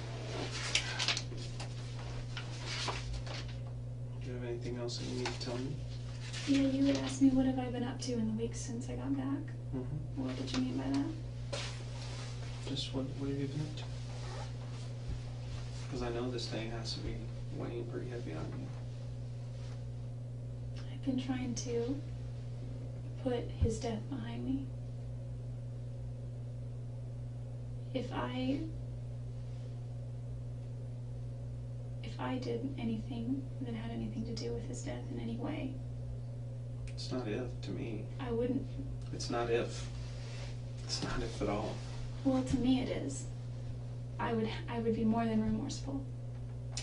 Do you have anything else that you need to tell me? Yeah, you had asked me what have I been up to in the weeks since I got back. Mm-hmm. What did you mean by that? Just what have you been up to? Because I know this thing has to be weighing pretty heavy on you. I've been trying to put his death behind me. If I did anything that had anything to do with his death in any way, It's not if to me. I wouldn't. It's not if. It's not if at all. Well, to me it is. I would be more than remorseful.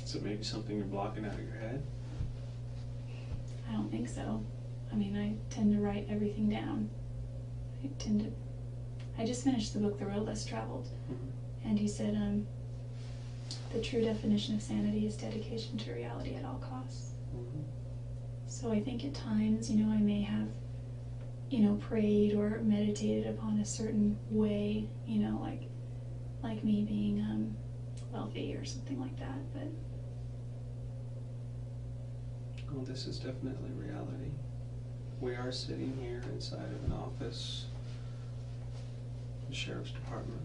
Is it maybe something you're blocking out of your head? I don't think so. I mean, I tend to write everything down. I just finished the book, The Road Less Traveled, Mm-hmm. and he said, the true definition of sanity is dedication to reality at all costs. Mm-hmm. So I think at times, I may have, prayed or meditated upon a certain way, like me being wealthy or something like that, but Well, this is definitely reality. We are sitting here inside of an office, the sheriff's department,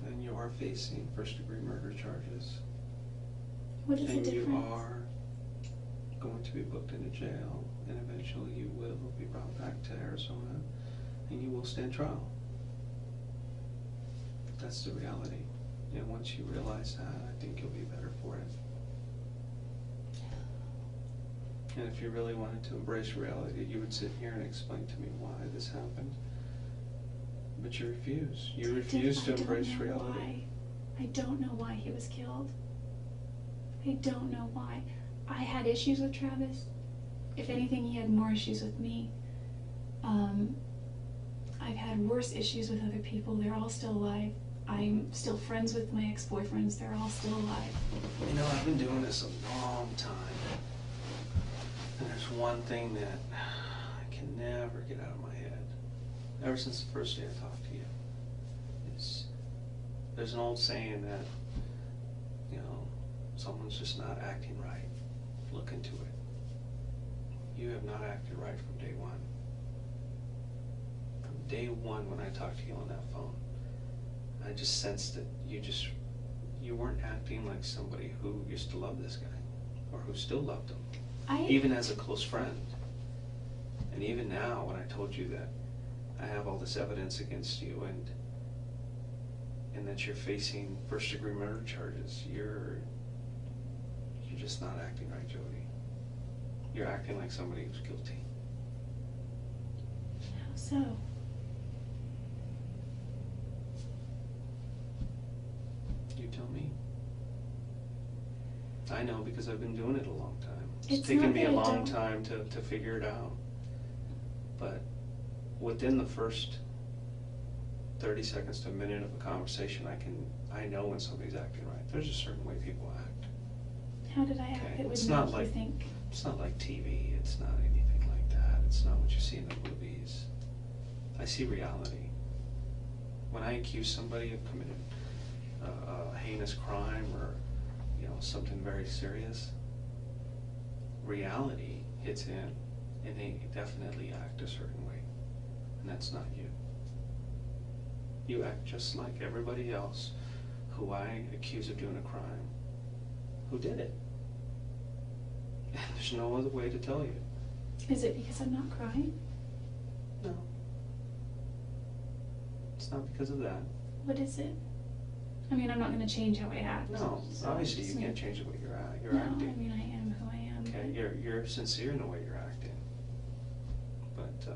and you are facing first-degree murder charges. what is the And you difference? are going to be booked into jail, and eventually you will be brought back to Arizona, and you will stand trial. That's the reality. And once you realize that, I think you'll be better for it. And if you really wanted to embrace reality, you would sit here and explain to me why this happened. But you refuse. You refuse to embrace reality. I don't know why he was killed. I don't know why. I had issues with Travis. If anything, he had more issues with me. I've had worse issues with other people. They're all still alive. I'm still friends with my ex-boyfriends. They're all still alive. I've been doing this a long time. And there's one thing that I can never get out of my head, ever since the first day I talked to you, is there's an old saying that, someone's just not acting right. Look into it. You have not acted right from day one. From day one when I talked to you on that phone, I just sensed that you weren't acting like somebody who used to love this guy, or who still loved him. Even as a close friend. And even now, when I told you that I have all this evidence against you and that you're facing first-degree murder charges, you're just not acting right, Jodi. You're acting like somebody who's guilty. How so? You tell me. I know because I've been doing it a long time. It's It's taken not me a that I long don't- time to figure it out. But within the first 30 seconds to a minute of a conversation, I know when somebody's acting right. There's a certain way people act. How did I act Okay, that would it's make not you like- think? It's not like TV, it's not anything like that. It's not what you see in the movies. I see reality. When I accuse somebody of committing a heinous crime or something very serious, reality hits in and they definitely act a certain way. And that's not you. You act just like everybody else who I accuse of doing a crime, who did it. And there's no other way to tell you. Is it because I'm not crying? No. It's not because of that. What is it? I mean, I'm not going to change how I act. No, so obviously you just can't make- change the way you're No, acting. I mean, I am who I am. Okay, but- you're sincere in the way you're acting. But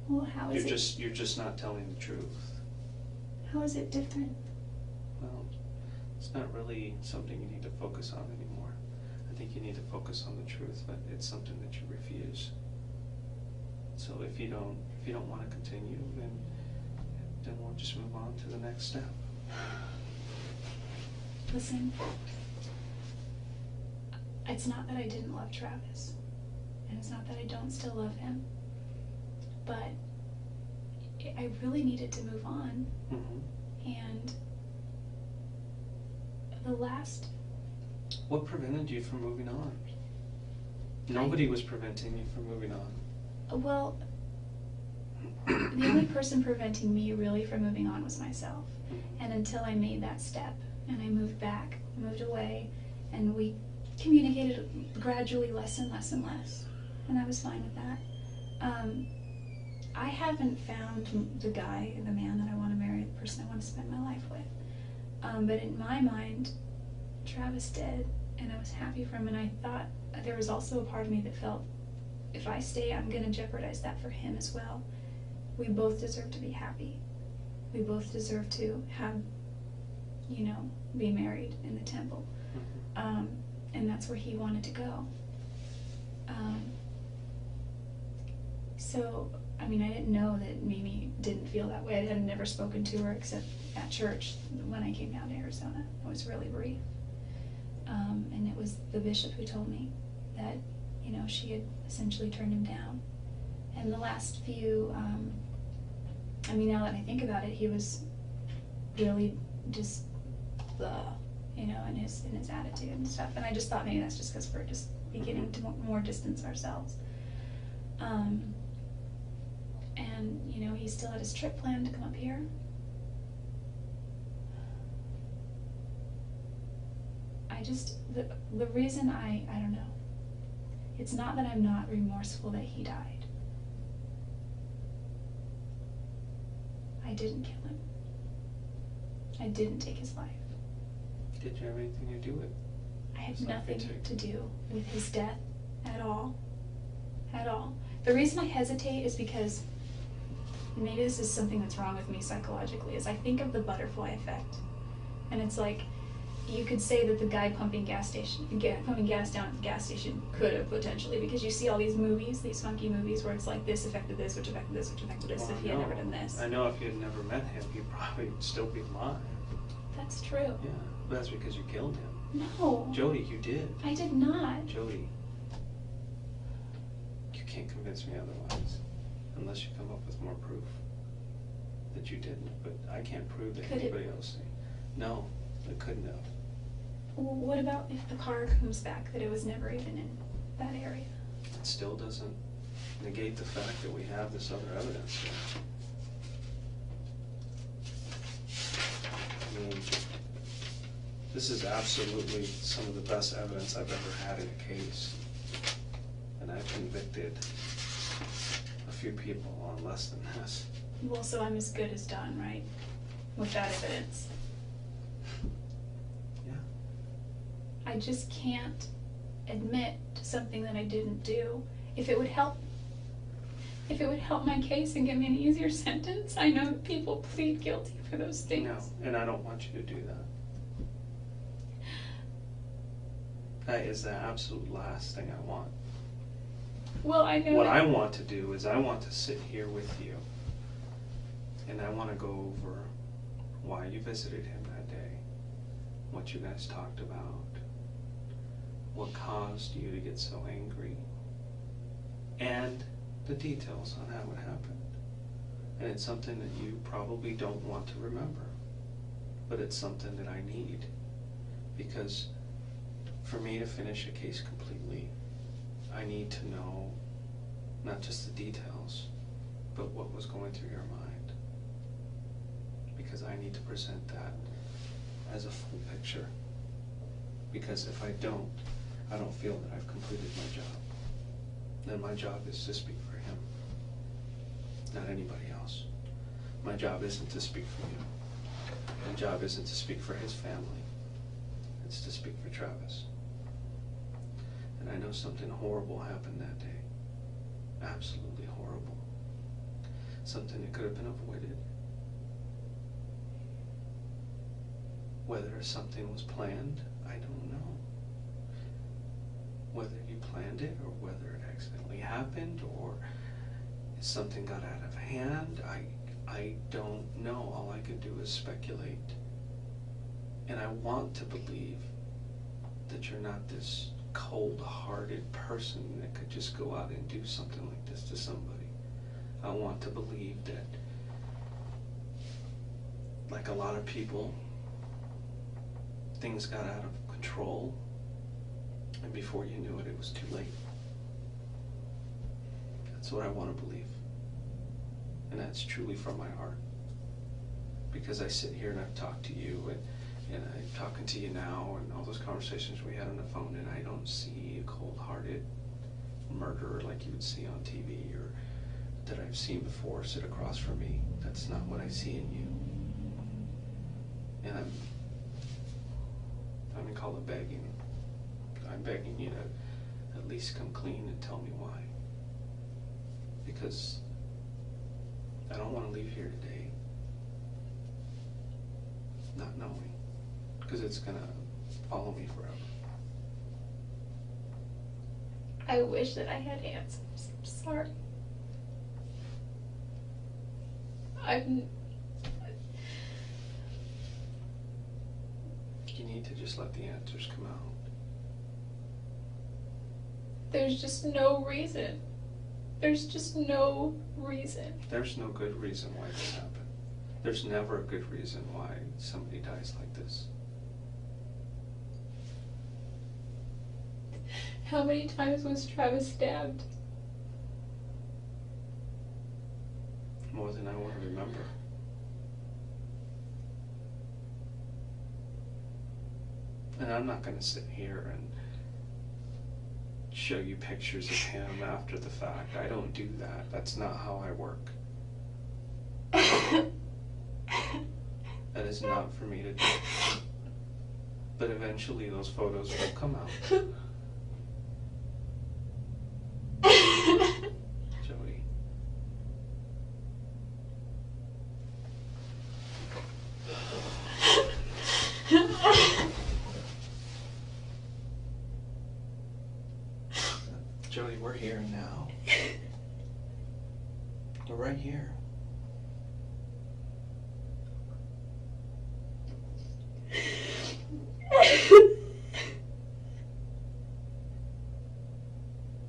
Well, how is it? You're just not telling the truth. How is it different? Well, it's not really something you need to focus on anymore. I think you need to focus on the truth, but it's something that you refuse. So if you don't want to continue, then we'll just move on to the next step. Listen, it's not that I didn't love Travis, and it's not that I don't still love him, but I really needed to move on. Mm-hmm. And the last... What prevented you from moving on? Nobody was preventing you from moving on. Well, the only person preventing me really from moving on was myself. Mm-hmm. And until I made that step and I moved back, moved away, and we communicated gradually less and less and less, and I was fine with that. I haven't found the guy, the man that I want to marry, the person I want to spend my life with. But in my mind, Travis did, and I was happy for him, and I thought there was also a part of me that felt, if I stay, I'm going to jeopardize that for him as well. We both deserve to be happy. We both deserve to have, be married in the temple. Mm-hmm. And that's where he wanted to go. So, I didn't know that Mimi didn't feel that way. I had never spoken to her except at church when I came down to Arizona. It was really brief. And it was the bishop who told me that, she had essentially turned him down. And the last few, now that I think about it, he was really just in his attitude and stuff. And I just thought maybe that's just because we're just beginning to more distance ourselves. And, he still had his trip planned to come up here. The reason I don't know. It's not that I'm not remorseful that he died. I didn't kill him. I didn't take his life. Did you have anything to do with it? I had nothing to do with his death at all. At all. The reason I hesitate is because, maybe this is something that's wrong with me psychologically, is I think of the butterfly effect. And it's like, you could say that the guy pumping gas down at the gas station could have potentially, because you see all these movies, these funky movies where it's like this affected this, which affected this, which affected this, if he had never done this. I know if you had never met him, he'd probably still be alive. That's true. Yeah, but that's because you killed him. No. Jodi, you did. I did not. Jodi, you can't convince me otherwise, unless you come up with more proof that you didn't. But I can't prove that anybody else did. No, it couldn't have. Well, what about if the car comes back that it was never even in that area? It still doesn't negate the fact that we have this other evidence here. This is absolutely some of the best evidence I've ever had in a case. And I've convicted a few people on less than this. Well, so I'm as good as done, right? With that evidence. I just can't admit to something that I didn't do. If it would help my case and give me an easier sentence, I know that people plead guilty for those things. No, and I don't want you to do that. That is the absolute last thing I want. Well, I know. What I want to do is I want to sit here with you, and I want to go over why you visited him that day, what you guys talked about, what caused you to get so angry, and the details on how it happened. And it's something that you probably don't want to remember, but it's something that I need, because for me to finish a case completely, I need to know not just the details, but what was going through your mind, because I need to present that as a full picture. Because if I don't feel that I've completed my job. Then my job is to speak for him, not anybody else. My job isn't to speak for you. My job isn't to speak for his family. It's to speak for Travis. And I know something horrible happened that day. Absolutely horrible. something that could have been avoided. Whether something was planned, I don't know. Whether you planned it or whether it accidentally happened or something got out of hand, I don't know. All I can do is speculate. And I want to believe that you're not this cold-hearted person that could just go out and do something like this to somebody. I want to believe that, like a lot of people, things got out of control, and before you knew it, it was too late. That's what I want to believe. And that's truly from my heart. Because I sit here and I've talked to you, and I'm talking to you now, and all those conversations we had on the phone, and I don't see a cold-hearted murderer like you would see on TV or that I've seen before sit across from me. That's not what I see in you. And I'm gonna call it begging. I'm begging you to at least come clean and tell me why. Because I don't want to leave here today not knowing. Because it's gonna follow me forever. I wish that I had answers. I'm sorry. You need to just let the answers come out. There's just no reason. There's just no reason. There's no good reason why this happened. There's never a good reason why somebody dies like this. How many times was Travis stabbed? More than I want to remember. And I'm not going to sit here and show you pictures of him after the fact. I don't do that. That's not how I work. That is not for me to do. But eventually those photos will come out. Jodi. Jodi, we're here now. We're right here.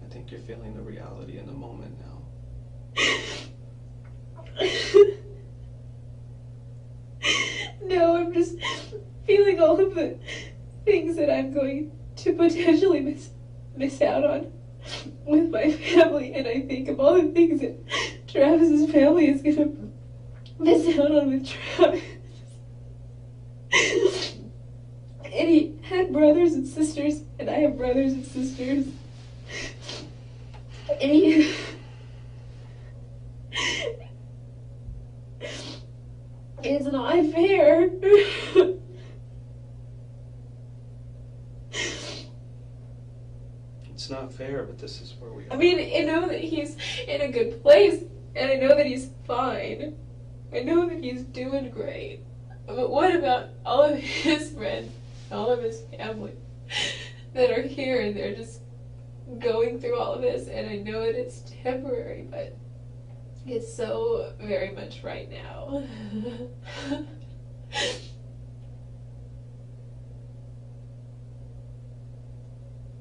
I think you're feeling the reality in the moment now. No, I'm just feeling all of the things that I'm going to potentially miss out on with my family, and I think of all the things that Travis's family is gonna miss out on with Travis. And he had brothers and sisters, and I have brothers and sisters. And he... It's not fair. It's not fair, but this is where we are. I mean, I know that he's in a good place, and I know that he's fine. I know that he's doing great. But what about all of his friends, all of his family that are here, and they're just going through all of this, and I know that it's temporary, but it's so very much right now.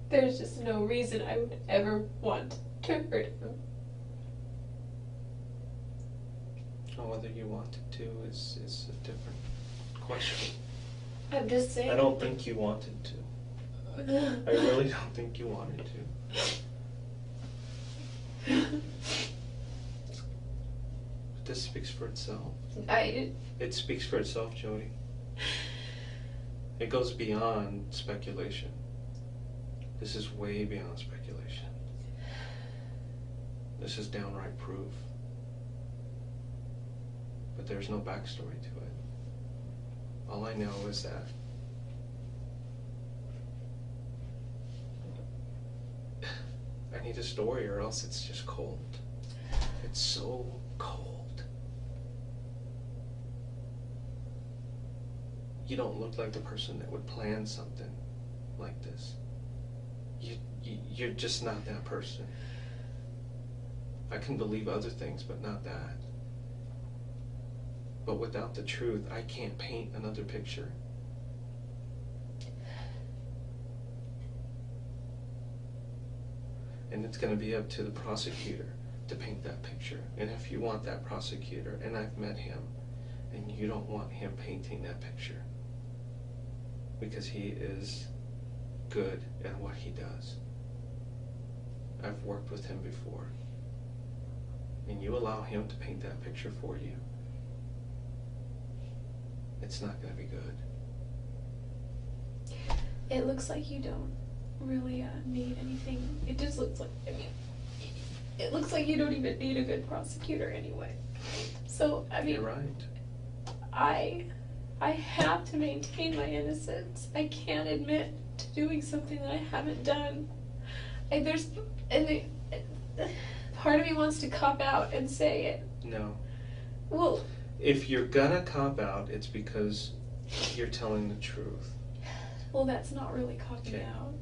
There's just no reason I would ever want to hurt him. Well, whether you wanted to is a different question. I'm just saying. I don't think you wanted to. I really don't think you wanted to. But this speaks for itself. It speaks for itself, Jodi. It goes beyond speculation. This is way beyond speculation. This is downright proof. But there's no backstory to it. All I know is that I need a story, or else it's just cold. It's so cold. you don't look like the person that would plan something like this. You're just not that person. I can believe other things, but not that. But without the truth, I can't paint another picture. And it's going to be up to the prosecutor to paint that picture. And if you want that prosecutor, and I've met him, and you don't want him painting that picture, because he is good at what he does. I've worked with him before. And you allow him to paint that picture for you, it's not going to be good. It looks like you don't really need anything. It just looks like, I mean, it looks like you don't even need a good prosecutor anyway. So, I mean, You're right. I have to maintain my innocence. I can't admit to doing something that I haven't done. Part of me wants to cop out and say it. No. Well, If you're gonna cop out, it's because you're telling the truth. well, that's not really copping Okay. out.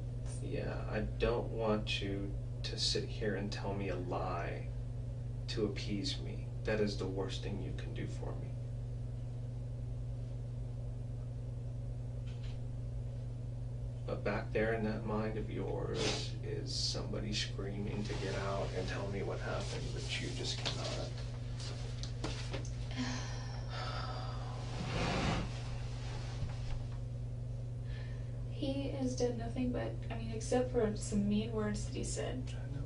Yeah, I don't want you to sit here and tell me a lie to appease me. That is the worst thing you can do for me. But back there in that mind of yours is somebody screaming to get out and tell me what happened, but you just cannot. He has done nothing but, I mean, except for some mean words that he said. I know.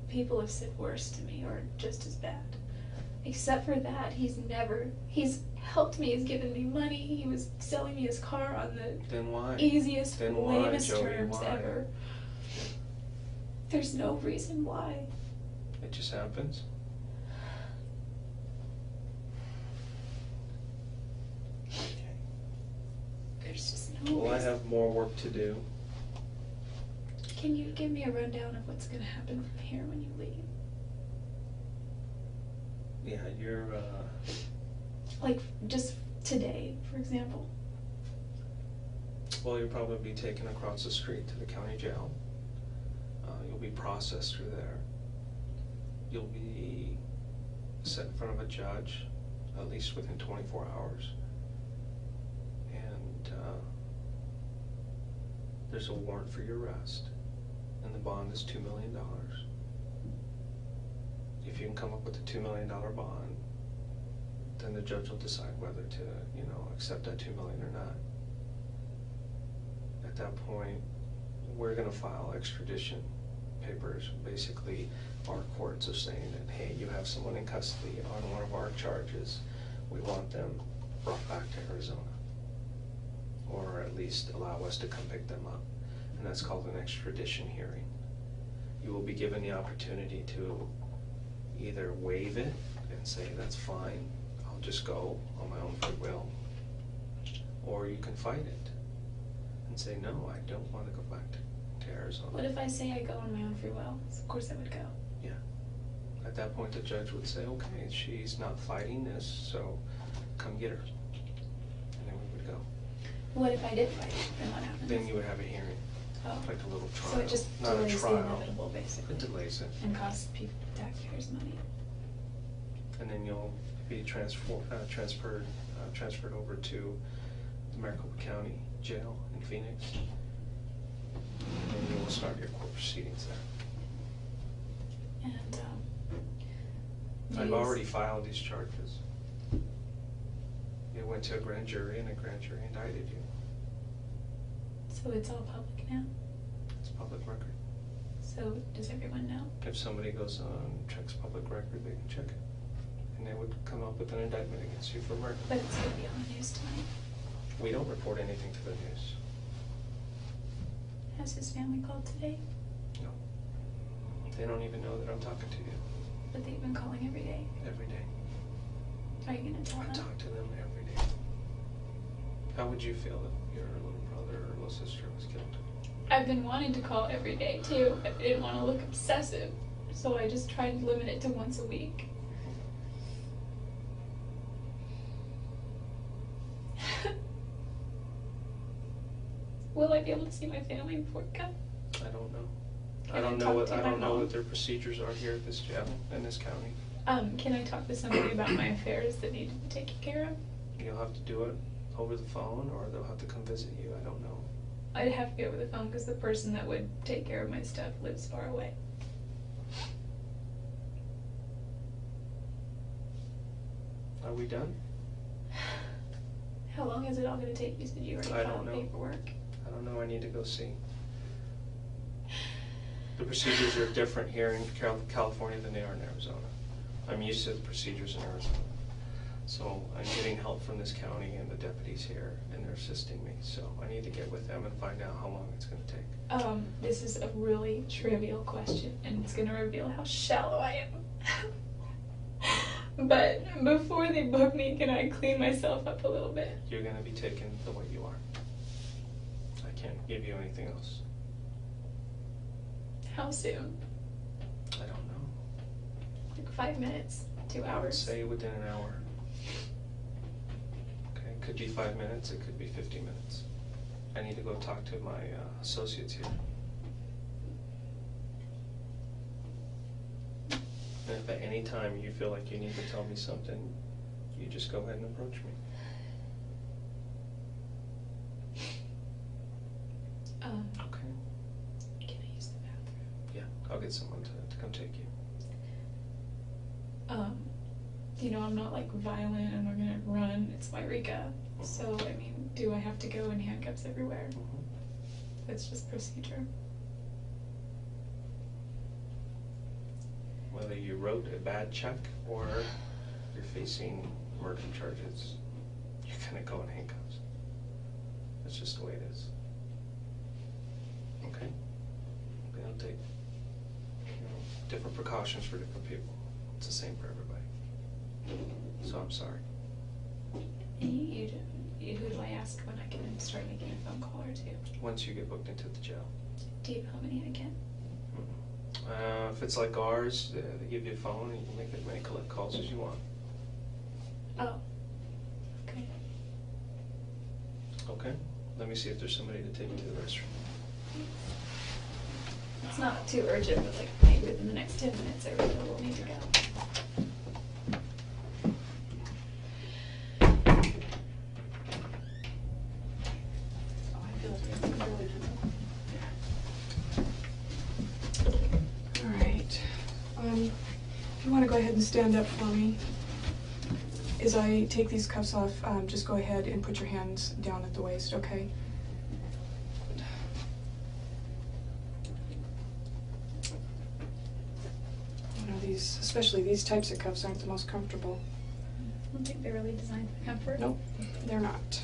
People have said worse to me or just as bad. Except for that, he's helped me, he's given me money, he was selling me his car on the Then why? easiest, Then why, lamest Jodi, terms why? ever. There's no reason why. It just happens. There's just no Well, I reason. have more work to do. Can you give me a rundown of what's going to happen from here when you leave? Yeah, you're, Like, just today, for example. well, you'll probably be taken across the street to the county jail. You'll be processed through there. You'll be set in front of a judge, at least within 24 hours. And there's a warrant for your arrest, and the bond is $2 million. If you can come up with a $2 million bond, then the judge will decide whether to, accept that $2 million or not. At that point, we're gonna file extradition papers. Basically, our courts are saying that, hey, you have someone in custody on one of our charges. We want them brought back to Arizona, or at least allow us to come pick them up. And that's called an extradition hearing. You will be given the opportunity to either waive it and say, that's fine, I'll just go on my own free will, or you can fight it and say, no, I don't want to go back to Arizona. What if I say I go on my own free will? Of course I would go. Yeah. At that point, the judge would say, okay, she's not fighting this, so come get her. And then we would go. What if I did fight it? Then what happens? Then you would have a hearing, Oh. like a little trial. So it just Not a delays the trial. inevitable, basically. It delays it. And costs people, taxpayers money. And then you'll be transferred over to the Maricopa County Jail in Phoenix. And you will start your court proceedings there. And, I've already filed these charges. It went to a grand jury, and a grand jury indicted you. So it's all public now? It's public record. So does everyone know? If somebody goes on, checks public record, they can check it. And they would come up with an indictment against you for murder. But it's going to be on the news tonight. We don't report anything to the news. Has his family called today? No. They don't even know that I'm talking to you But they've been calling every day. every day. Are you going to tell I them? talk to them every day. How would you feel if your little brother or little sister was killed? I've been wanting to call every day too. I didn't want to look obsessive, so I just tried to limit it to once a week. will I be able to see my family before we come? I don't know. Can I don't talk know to my what mom? their procedures are here at this jail in this county. Can I talk to somebody about my affairs that need to be taken care of? You'll have to do it over the phone, or they'll have to come visit you. I don't know. I'd have to be over the phone because the person that would take care of my stuff lives far away. Are we done? How long is it all going to take? You said you already I filed don't know. paperwork. I don't know. I need to go see. The procedures are different here in California than they are in Arizona. I'm used to the procedures in Arizona. So I'm getting help from this county and the deputies here, and they're assisting me. So I need to get with them and find out how long it's going to take. This is a really trivial question, and it's going to reveal how shallow I am. But before they book me, can I clean myself up a little bit? You're going to be taken the way you are. I can't give you anything else. How soon? I don't know. Like 5 minutes? 2 I would hours? say within an hour. Okay, it could be 5 minutes, it could be 50 minutes. I need to go talk to my associates here. And if at any time you feel like you need to tell me something, you just go ahead and approach me. Okay. Can I use the bathroom? Yeah, I'll get someone to come take you. You know, I'm not like violent and I'm gonna run. It's Wairika. So, I mean, do I have to go in handcuffs everywhere? That's just procedure. Whether you wrote a bad check or you're facing murder charges, you're gonna go in handcuffs. That's just the way it is. Okay? They'll take, different precautions for different people. It's the same for everybody. So I'm sorry. Who do I ask when I can start making a phone call or two? Once you get booked into the jail. Do you know how many I get? If it's like ours, they give you a phone and you can make as many collect calls as you want. Oh. Okay. Okay? Let me see if there's somebody to take you to the restroom. It's not too urgent, but like maybe within the next 10 minutes I really will need to go. Alright. If you want to go ahead and stand up for me. As I take these cuffs off, just go ahead and put your hands down at the waist, okay? You know, especially these types of cuffs aren't the most comfortable. I don't think they're really designed for comfort. Nope, they're not.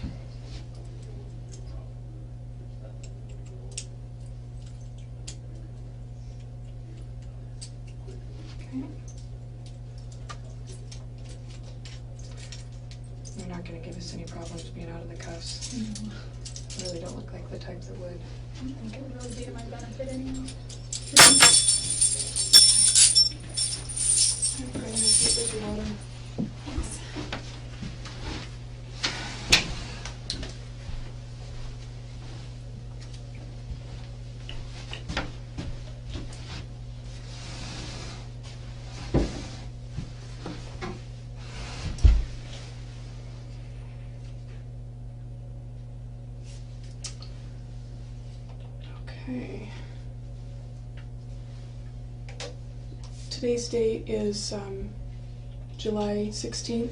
Okay. You're not going to give us any problems being out of the cuffs. No. You really don't look like the type that would. I don't think it would really be to my benefit anyway. Go ahead and take your water. Thanks. Okay. Today's date is July 16th,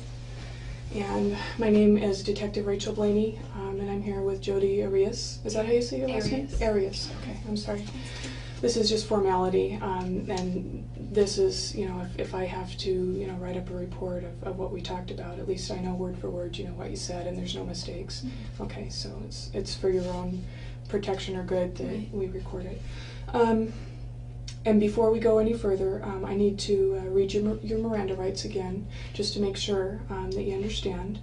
and my name is Detective Rachel Blaney, and I'm here with Jodi Arias. Is that how you say your last name? Arias. Arias. Okay, I'm sorry. This is just formality, and this is, if I have to, write up a report of what we talked about, at least I know word for word, what you said, and there's no mistakes. Mm-hmm. Okay, so it's for your own protection or good that Right. we record it. And before we go any further, I need to read your Miranda rights again, just to make sure that you understand.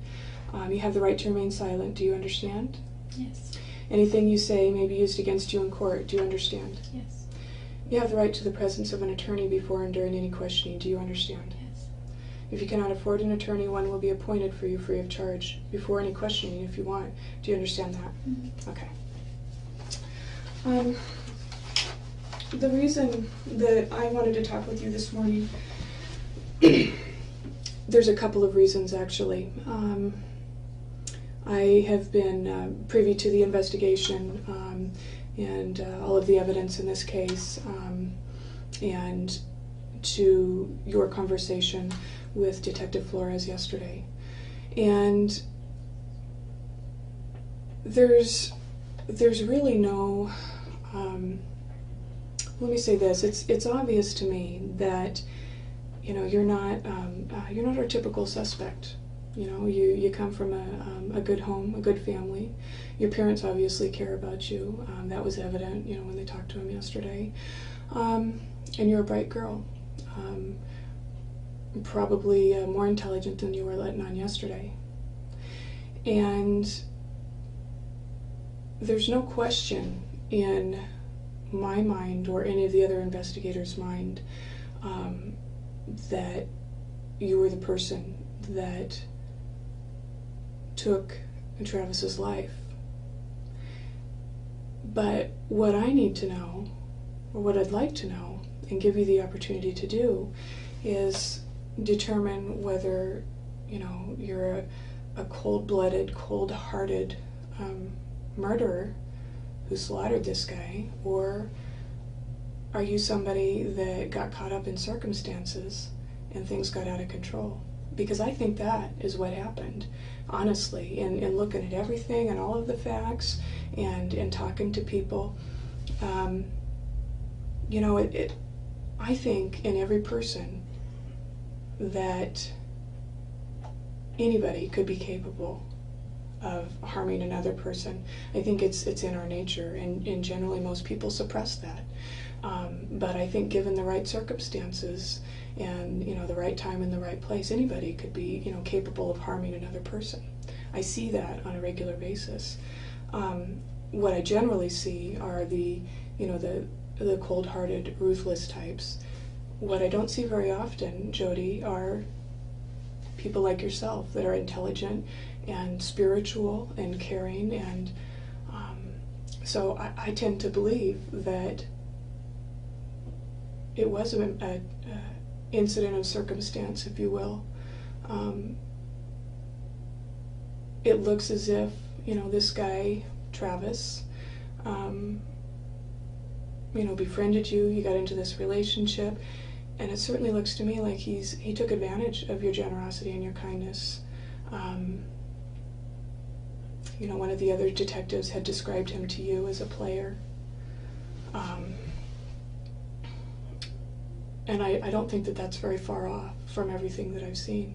You have the right to remain silent. Do you understand? Yes. Anything you say may be used against you in court. Do you understand? Yes. You have the right to the presence of an attorney before and during any questioning. Do you understand? Yes. If you cannot afford an attorney, one will be appointed for you free of charge before any questioning if you want. Do you understand that? Mm-hmm. Okay. The reason that I wanted to talk with you this morning, there's a couple of reasons actually. I have been privy to the investigation and all of the evidence in this case, and to your conversation with Detective Flores yesterday. And there's really no, let me say this, it's obvious to me that, you know, you're not our typical suspect. You know, you come from a good home, a good family. Your parents obviously care about you. That was evident, you know, when they talked to him yesterday. And you're a bright girl. Probably more intelligent than you were letting on yesterday. And there's no question in my mind or any of the other investigators' mind that you were the person that took Travis's life. But what I need to know, or what I'd like to know, and give you the opportunity to do, is determine whether, you know, you're a cold-blooded, cold-hearted murderer who slaughtered this guy, or are you somebody that got caught up in circumstances and things got out of control? Because I think that is what happened, honestly, in looking at everything and all of the facts and talking to people. You know, I think in every person that anybody could be capable of harming another person. I think it's in our nature, and generally most people suppress that. But I think given the right circumstances and, you know, the right time and the right place, anybody could be, you know, capable of harming another person. I see that on a regular basis. What I generally see are the cold-hearted, ruthless types. What I don't see very often, Jodi, are people like yourself that are intelligent and spiritual and caring, and so I tend to believe that it was an incident of circumstance, if you will. It looks as if, you know, this guy, Travis, you know, befriended you, you got into this relationship, and it certainly looks to me like he took advantage of your generosity and your kindness. You know, one of the other detectives had described him to you as a player. And I don't think that that's very far off from everything that I've seen.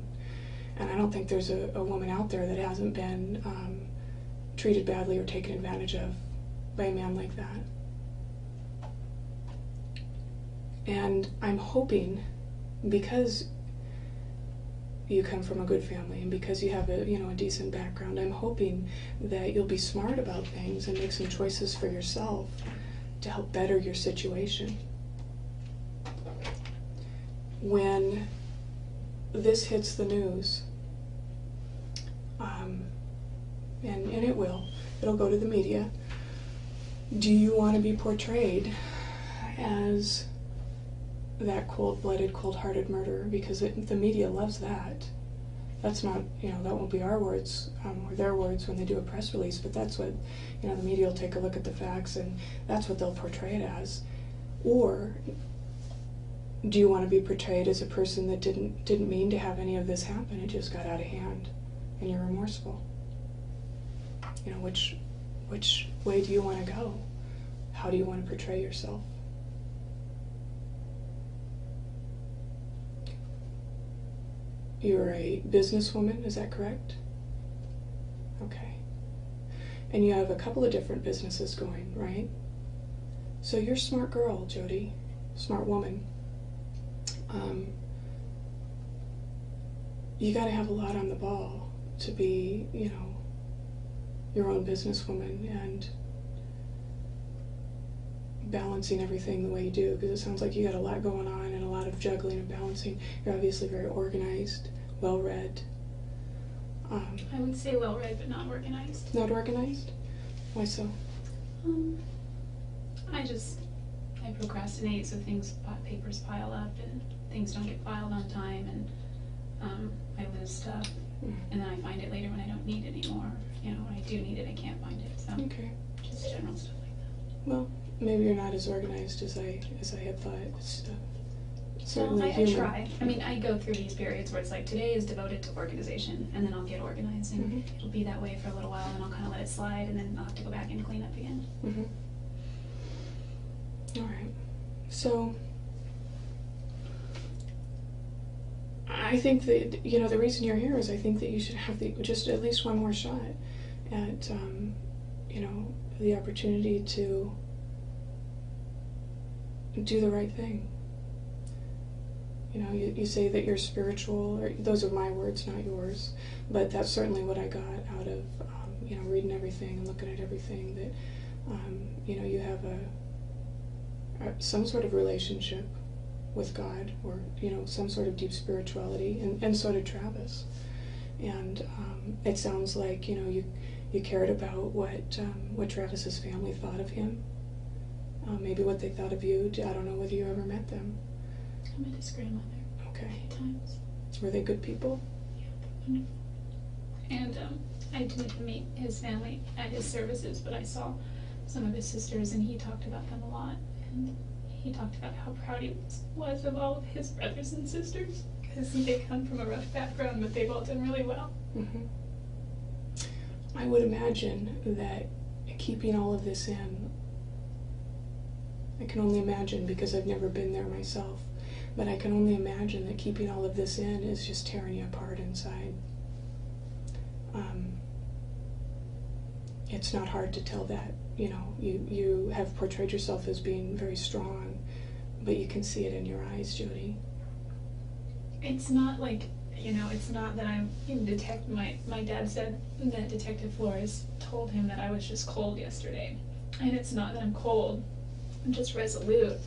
And I don't think there's a woman out there that hasn't been treated badly or taken advantage of by a man like that. And I'm hoping, because you come from a good family and because you have a decent background, I'm hoping that you'll be smart about things and make some choices for yourself to help better your situation. When this hits the news, and it will, it'll go to the media, do you want to be portrayed as that cold-blooded, cold-hearted murderer? Because the media loves that. That's not, that won't be our words or their words when they do a press release, but that's what, the media will take a look at the facts and that's what they'll portray it as. Or do you want to be portrayed as a person that didn't mean to have any of this happen? It just got out of hand and you're remorseful. Which way do you want to go? How do you want to portray yourself? You're a businesswoman, is that correct? Okay. And you have a couple of different businesses going, right? So you're a smart girl, Jodi. Smart woman. You got to have a lot on the ball to be, your own businesswoman and balancing everything the way you do, because it sounds like you got a lot going on and a lot of juggling and balancing. You're obviously very organized, well-read. I would say well-read, but not organized. Not organized? Why so? I procrastinate, so papers pile up and things don't get filed on time, and I lose stuff, and then I find it later when I don't need it anymore. You know, when I do need it, I can't find it. So Okay. just general stuff like that. Well, maybe you're not as organized as I had thought. It's certainly I human. try. I mean, I go through these periods where it's like today is devoted to organization, and then I'll get organized, and it'll be that way for a little while, and I'll kind of let it slide, and then I'll have to go back and clean up again. All right. So I think that, you know, the reason you're here is I think that you should have just at least one more shot at, you know, the opportunity to do the right thing. You know, you say that you're spiritual, or those are my words, not yours, but that's certainly what I got out of, you know, reading everything and looking at everything, that, you know, you have some sort of relationship with God, or, you know, some sort of deep spirituality, and so did Travis. And it sounds like, you know, you cared about what Travis's family thought of him, maybe what they thought of you. I don't know whether you ever met them. I met his grandmother Okay. a few times. Were they good people? Yeah, wonderful. And I didn't meet his family at his services, but I saw some of his sisters, and he talked about them a lot. And he talked about how proud he was of all of his brothers and sisters, because they come from a rough background, but they've all done really well. I would imagine that keeping all of this in, I can only imagine, because I've never been there myself, but I can only imagine that keeping all of this in is just tearing you apart inside. It's not hard to tell that. You know, you have portrayed yourself as being very strong, but you can see it in your eyes, Jodi. It's not like, you know, it's not that I'm my dad said that Detective Flores told him that I was just cold yesterday. And it's not that I'm cold, I'm just resolute.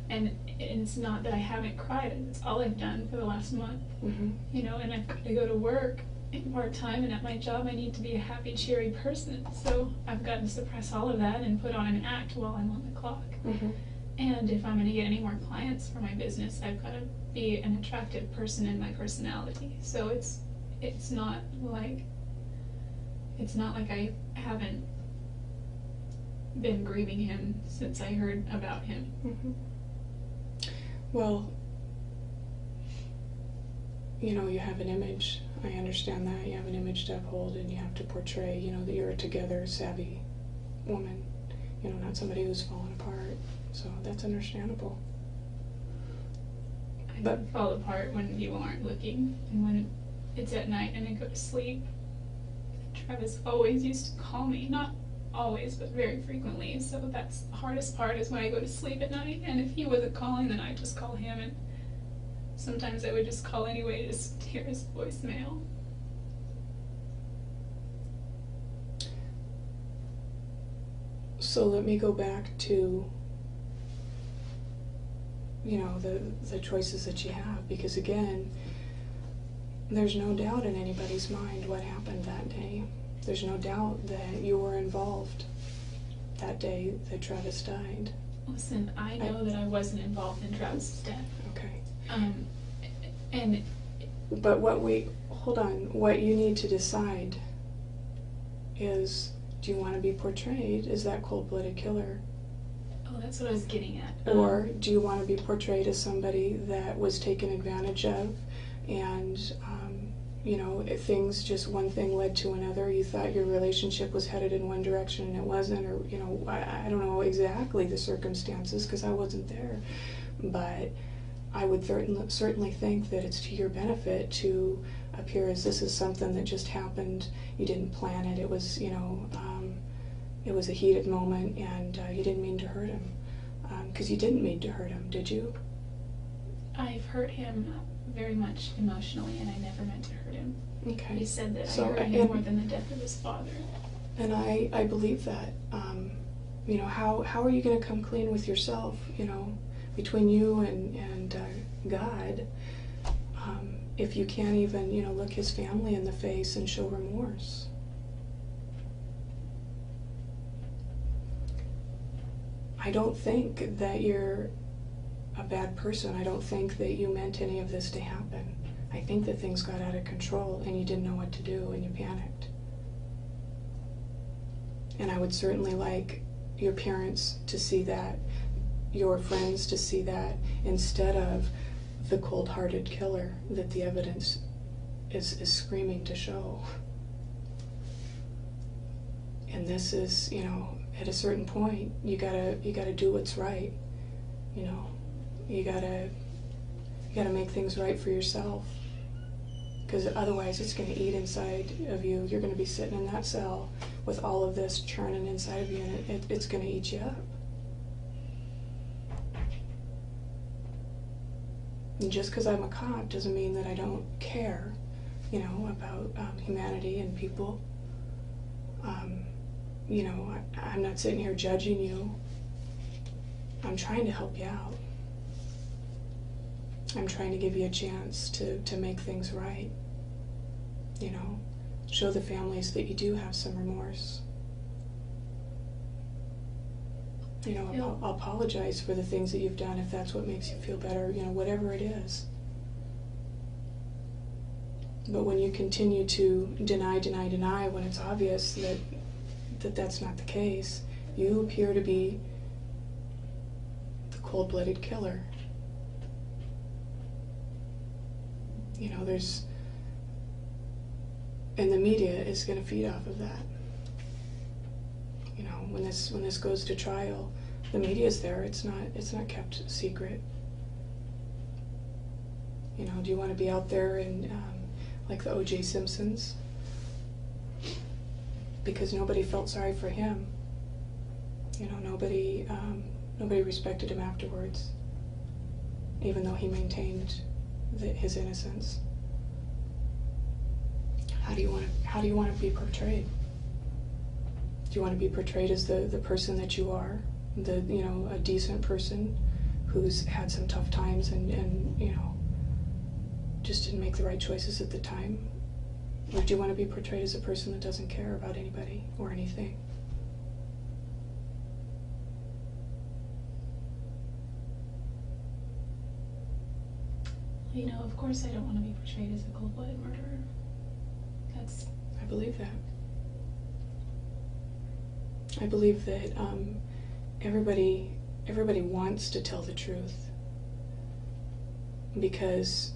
And it's not that I haven't cried, it's all I've done for the last month. You know, and I've got to go to work part-time, and at my job I need to be a happy, cheery person. So I've got to suppress all of that and put on an act while I'm on the clock. And if I'm going to get any more clients for my business, I've got to be an attractive person in my personality. So it's not like I haven't been grieving him since I heard about him. Well, you know, you have an image. I understand that. You have an image to uphold, and you have to portray, you know, that you're a together, savvy woman. You know, not somebody who's fallen apart. So that's understandable. I fall apart when you aren't looking, and when it's at night and I go to sleep. Travis always used to call me, not always, but very frequently. So that's the hardest part, is when I go to sleep at night, and if he wasn't calling, then I'd just call him, and sometimes I would just call anyway to just hear his voicemail. So let me go back to, you know, the choices that you have, because again, there's no doubt in anybody's mind what happened that day. There's no doubt that you were involved that day that Travis died. Listen, I know that I wasn't involved in Travis's death. Okay. But what you need to decide is, do you want to be portrayed as that cold-blooded killer? Oh, that's what I was getting at. Or do you want to be portrayed as somebody that was taken advantage of, and you know, things, just one thing led to another. You thought your relationship was headed in one direction and it wasn't, or, you know, I don't know exactly the circumstances because I wasn't there, but I would certainly think that it's to your benefit to appear as this is something that just happened. You didn't plan it. It was, you know, it was a heated moment, and you didn't mean to hurt him. Because you didn't mean to hurt him, did you? I've hurt him very much emotionally, and I never meant to hurt him. Okay. He said that I hurt him more than the death of his father. And I believe that. You know, how are you going to come clean with yourself, you know, between you and God, if you can't even, you know, look his family in the face and show remorse? I don't think that you're a bad person. I don't think that you meant any of this to happen. I think that things got out of control and you didn't know what to do and you panicked. And I would certainly like your parents to see that, your friends to see that, instead of the cold-hearted killer that the evidence is screaming to show. And this is, you know, at a certain point, you gotta do what's right. You know, you gotta make things right for yourself, because otherwise it's gonna eat inside of you. You're gonna be sitting in that cell with all of this churning inside of you, and it's gonna eat you up. And just because I'm a cop doesn't mean that I don't care, you know, about humanity and people. You know, I'm not sitting here judging you. I'm trying to help you out. I'm trying to give you a chance to make things right. You know, show the families that you do have some remorse. You know, I'll apologize for the things that you've done if that's what makes you feel better, you know, whatever it is. But when you continue to deny when it's obvious that that's not the case, you appear to be the cold-blooded killer. You know, and the media is going to feed off of that. You know, when this goes to trial, the media's there. It's not kept secret. You know, do you want to be out there and like the O.J. Simpsons? Because nobody felt sorry for him. You know, nobody respected him afterwards, even though he maintained his innocence. How do you want to be portrayed? Do you want to be portrayed as the person that you are, a decent person who's had some tough times and you know, just didn't make the right choices at the time? Or do you want to be portrayed as a person that doesn't care about anybody or anything? You know, of course I don't want to be portrayed as a cold-blooded murderer. I believe that. I believe that everybody wants to tell the truth, because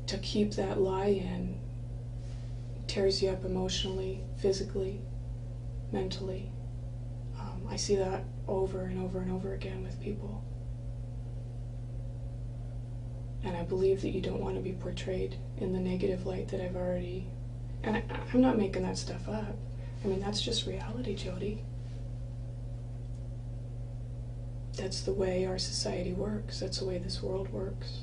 to keep that lie in tears you up emotionally, physically, mentally. I see that over and over and over again with people. And I believe that you don't want to be portrayed in the negative light that I've already... And I'm not making that stuff up. I mean, that's just reality, Jodi. That's the way our society works. That's the way this world works.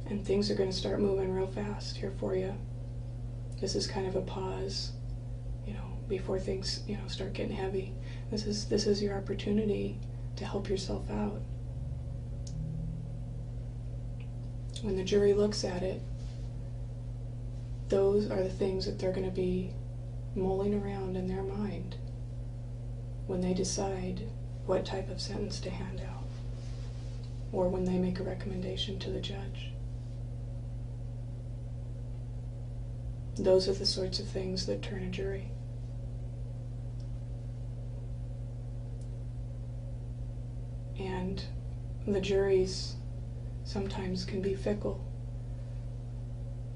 And things are going to start moving real fast here for you. This is kind of a pause, you know, before things, you know, start getting heavy. This is your opportunity to help yourself out. When the jury looks at it, those are the things that they're going to be mulling around in their mind when they decide what type of sentence to hand out, or when they make a recommendation to the judge. Those are the sorts of things that turn a jury. And the juries sometimes can be fickle,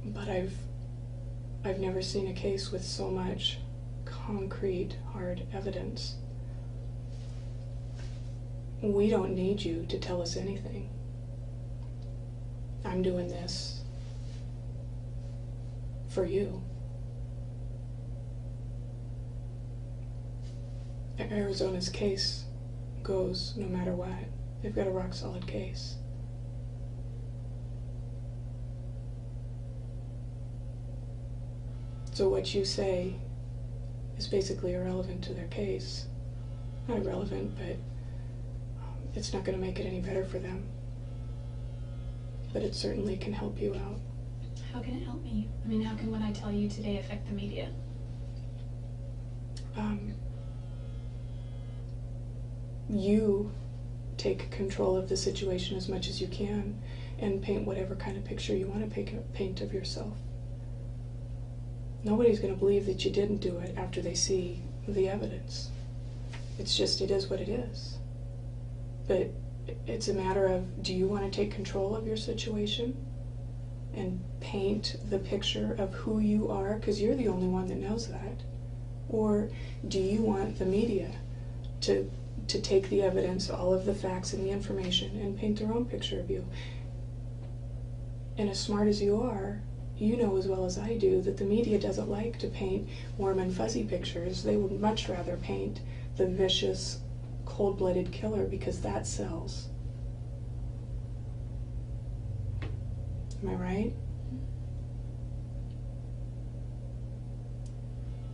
but I've never seen a case with so much concrete, hard evidence. We don't need you to tell us anything. I'm doing this for you. Arizona's case goes no matter what. They've got a rock solid case. So what you say is basically irrelevant to their case. Not irrelevant, but it's not going to make it any better for them. But it certainly can help you out. How can it help me? I mean, how can what I tell you today affect the media? You take control of the situation as much as you can and paint whatever kind of picture you want to paint of yourself. Nobody's going to believe that you didn't do it after they see the evidence. It's just, it is what it is. But it's a matter of, do you want to take control of your situation and paint the picture of who you are, because you're the only one that knows that? Or do you want the media to take the evidence, all of the facts and the information, and paint their own picture of you? And as smart as you are, you know as well as I do that the media doesn't like to paint warm and fuzzy pictures. They would much rather paint the vicious, cold-blooded killer, because that sells. Am I right?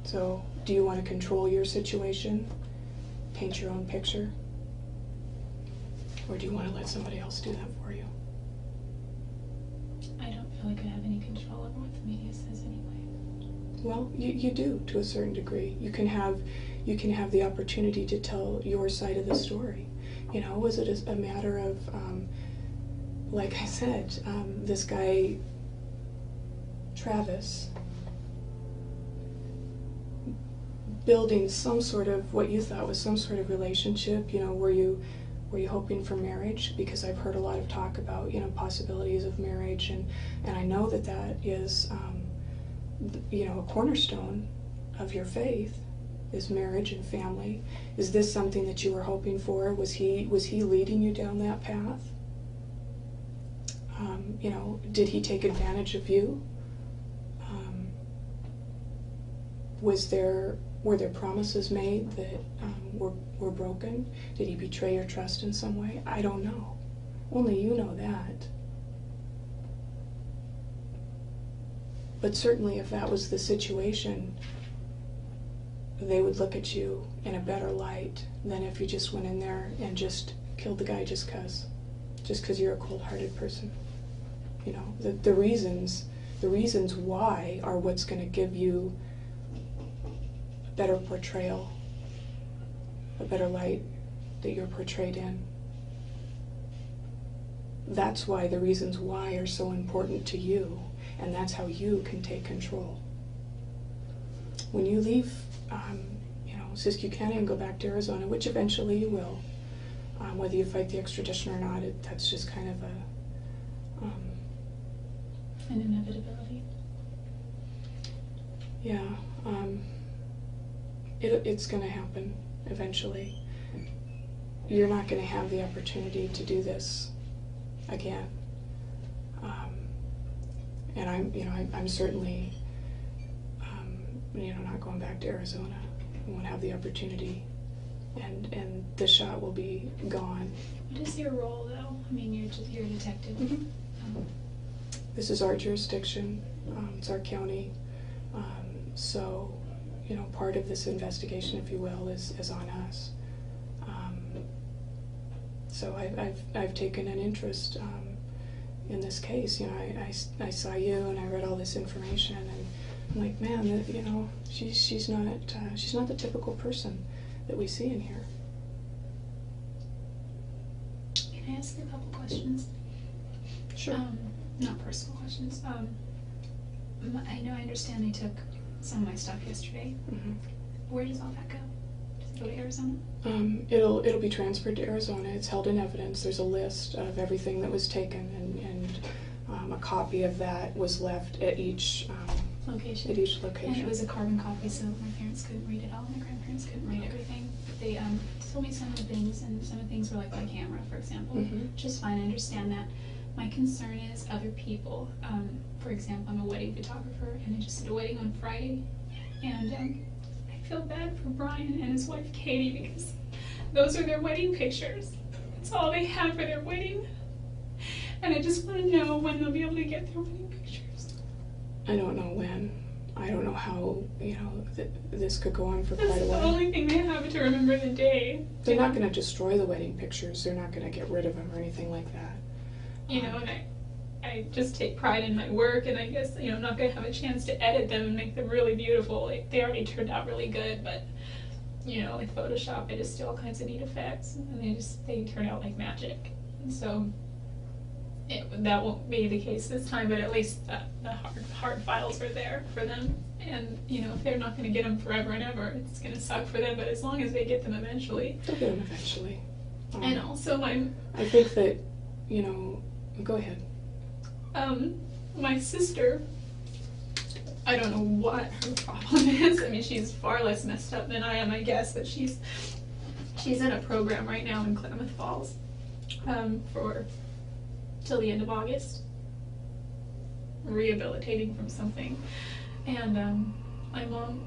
So, do you want to control your situation? Paint your own picture? Or do you want to let somebody else do that for you? I don't feel like I have any control over what the media says anyway. Well, you do, to a certain degree. You can have the opportunity to tell your side of the story. You know, was it a matter of, like I said, this guy, Travis, building some sort of, what you thought was some sort of relationship? You know, were you hoping for marriage? Because I've heard a lot of talk about, you know, possibilities of marriage, and I know that is, you know, a cornerstone of your faith is marriage and family. Is this something that you were hoping for? Was he leading you down that path? You know, did he take advantage of you? Were there promises made that were broken? Did he betray your trust in some way? I don't know. Only you know that. But certainly if that was the situation, they would look at you in a better light than if you just went in there and just killed the guy just 'cause you're a cold-hearted person. You know, the reasons why are what's going to give you a better portrayal, a better light that you're portrayed in. That's why the reasons why are so important to you, and that's how you can take control. When you leave, you know, Siskiyou County and go back to Arizona, which eventually you will, whether you fight the extradition or not, that's just kind of An inevitability. Yeah, it's going to happen eventually. You're not going to have the opportunity to do this again. And I'm certainly, you know, not going back to Arizona. I won't have the opportunity, and the shot will be gone. What is your role, though? I mean, you're a detective. Mm-hmm. This is our jurisdiction. It's our county. So, you know, part of this investigation, if you will, is on us. So I've taken an interest in this case. You know, I saw you and I read all this information, and I'm like, man, you know, she's not the typical person that we see in here. Can I ask you a couple questions? Sure. Not personal questions. I understand they took some of my stuff yesterday. Mm-hmm. Where does all that go? Does it go to Arizona? It'll be transferred to Arizona. It's held in evidence. There's a list of everything that was taken, and a copy of that was left at each location. At each location. And it was a carbon copy, so my parents couldn't read it all. My grandparents couldn't read everything. They told me some of the things, and some of the things were like my camera, for example. Mm-hmm. Which is fine. I understand that. My concern is other people. For example, I'm a wedding photographer, and I just did a wedding on Friday, and I feel bad for Brian and his wife Katie, because those are their wedding pictures. That's all they have for their wedding, and I just want to know when they'll be able to get their wedding pictures. I don't know when. I don't know how, you know, this could go on for That's quite a while. the only thing they have to remember the day. They're not going to destroy the wedding pictures. They're not going to get rid of them or anything like that. You know, I just take pride in my work, and I guess, you know, I'm not going to have a chance to edit them and make them really beautiful. Like, they already turned out really good, but, you know, with Photoshop, I just do all kinds of neat effects, and they turn out like magic. And so that won't be the case this time, but at least the hard files are there for them. And, you know, if they're not going to get them forever and ever, it's going to suck for them, but as long as they get them eventually. They'll get them eventually. And also I think that, you know, go ahead. My sister, I don't know what her problem is. I mean, she's far less messed up than I am, I guess, but she's in a program right now in Klamath Falls for till the end of August, rehabilitating from something. And my mom,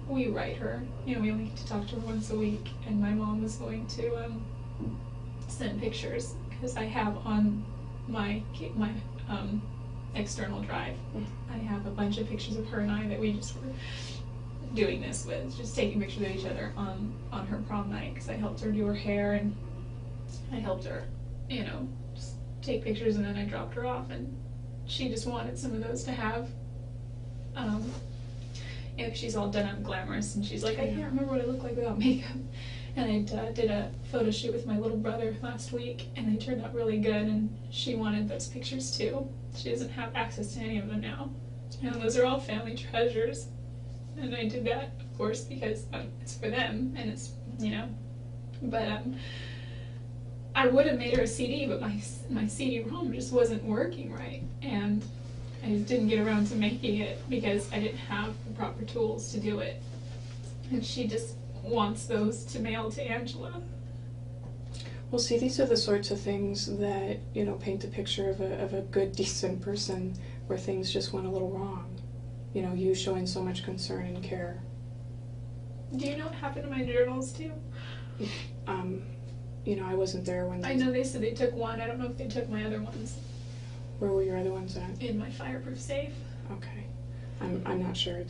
we write her, you know, we only get to talk to her once a week, and my mom was going to send pictures, because I have on my external drive, I have a bunch of pictures of her and I that we just were doing this with, just taking pictures of each other on her prom night, because I helped her do her hair, and I helped her, you know, just take pictures, and then I dropped her off, and she just wanted some of those to have. You know, she's all done up and glamorous, and she's like, I can't remember what I look like without makeup. And I did a photo shoot with my little brother last week, and they turned out really good, and she wanted those pictures too. She doesn't have access to any of them now. You know, those are all family treasures. And I did that, of course, because it's for them, and it's, you know, but I would have made her a CD, but my CD-ROM just wasn't working right, and I just didn't get around to making it because I didn't have the proper tools to do it. And she just wants those to mail to Angela. Well, see, these are the sorts of things that, you know, paint the picture of a good, decent person where things just went a little wrong. You know, you showing so much concern and care. Do you know what happened to my journals too? You know, I wasn't there when I know they said they took one. I don't know if they took my other ones. Where were your other ones at? In my fireproof safe. Okay. I'm not sure.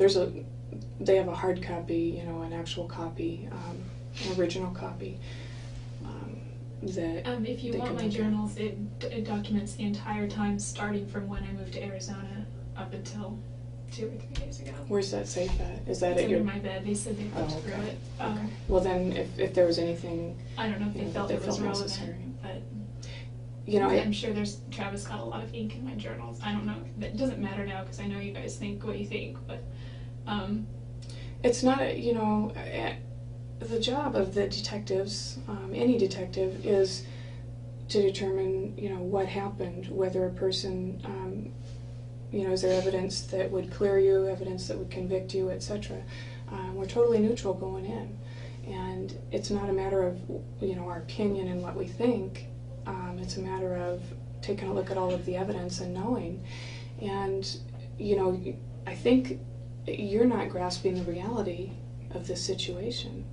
They have a hard copy, you know, an actual copy, an original copy. That if you want my journals, it documents the entire time starting from when I moved to Arizona up until 2 or 3 days ago. Where's that safe at? Is that it's at your? Under my bed. They said they looked through it. Okay. Well, then, if there was anything, I don't know if they felt it was relevant, necessary. but you know, I'm sure Travis got a lot of ink in my journals. I don't know. It doesn't matter now because I know you guys think what you think, but it's not. You know, the job of the detectives, any detective, is to determine, you know, what happened, whether a person, you know, is there evidence that would clear you, evidence that would convict you, etc. We're totally neutral going in, and it's not a matter of, you know, our opinion and what we think. It's a matter of taking a look at all of the evidence and knowing. And, you know, I think you're not grasping the reality of this situation.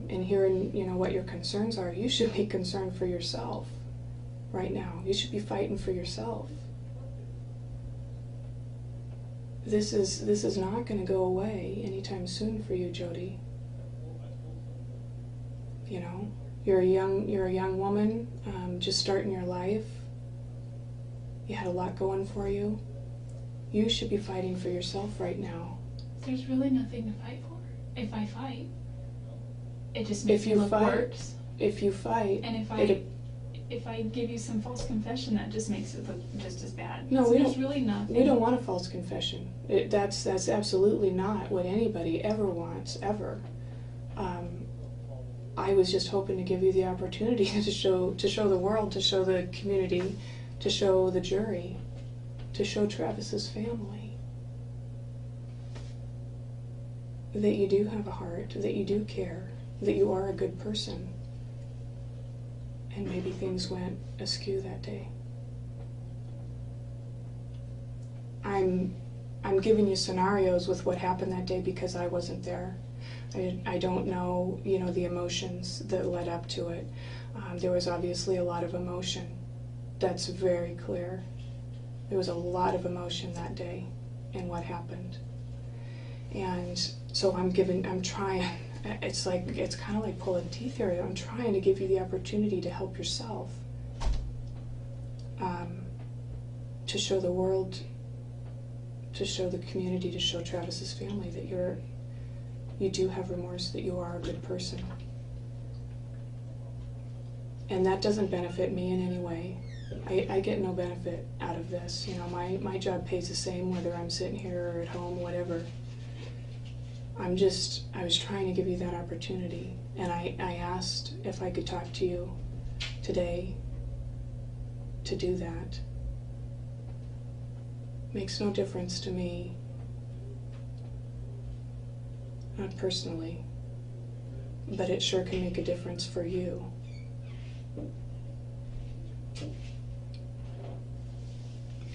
And hearing, you know, what your concerns are, you should be concerned for yourself right now. You should be fighting for yourself. This is not going to go away anytime soon for you, Jodi. You know, you're a young woman, just starting your life. You had a lot going for you. You should be fighting for yourself right now. There's really nothing to fight for. If I fight, it just makes me look worse. If you fight, and if I give you some false confession, that just makes it look just as bad. No, so we there's don't. Really nothing. We don't want a false confession. That's absolutely not what anybody ever wants, ever. I was just hoping to give you the opportunity to show the world, to show the community, to show the jury, to show Travis's family that you do have a heart, that you do care, that you are a good person. And maybe things went askew that day. I'm giving you scenarios with what happened that day because I wasn't there. I don't know, you know, the emotions that led up to it. There was obviously a lot of emotion. That's very clear. There was a lot of emotion that day in what happened. And so I'm trying, it's kind of like pulling teeth here. I'm trying to give you the opportunity to help yourself. to show the world, to show the community, to show Travis's family that you do have remorse, that you are a good person. And that doesn't benefit me in any way. I get no benefit out of this. You know, my job pays the same whether I'm sitting here or at home, whatever. I was trying to give you that opportunity. And I asked if I could talk to you today to do that. Makes no difference to me, not personally, but it sure can make a difference for you.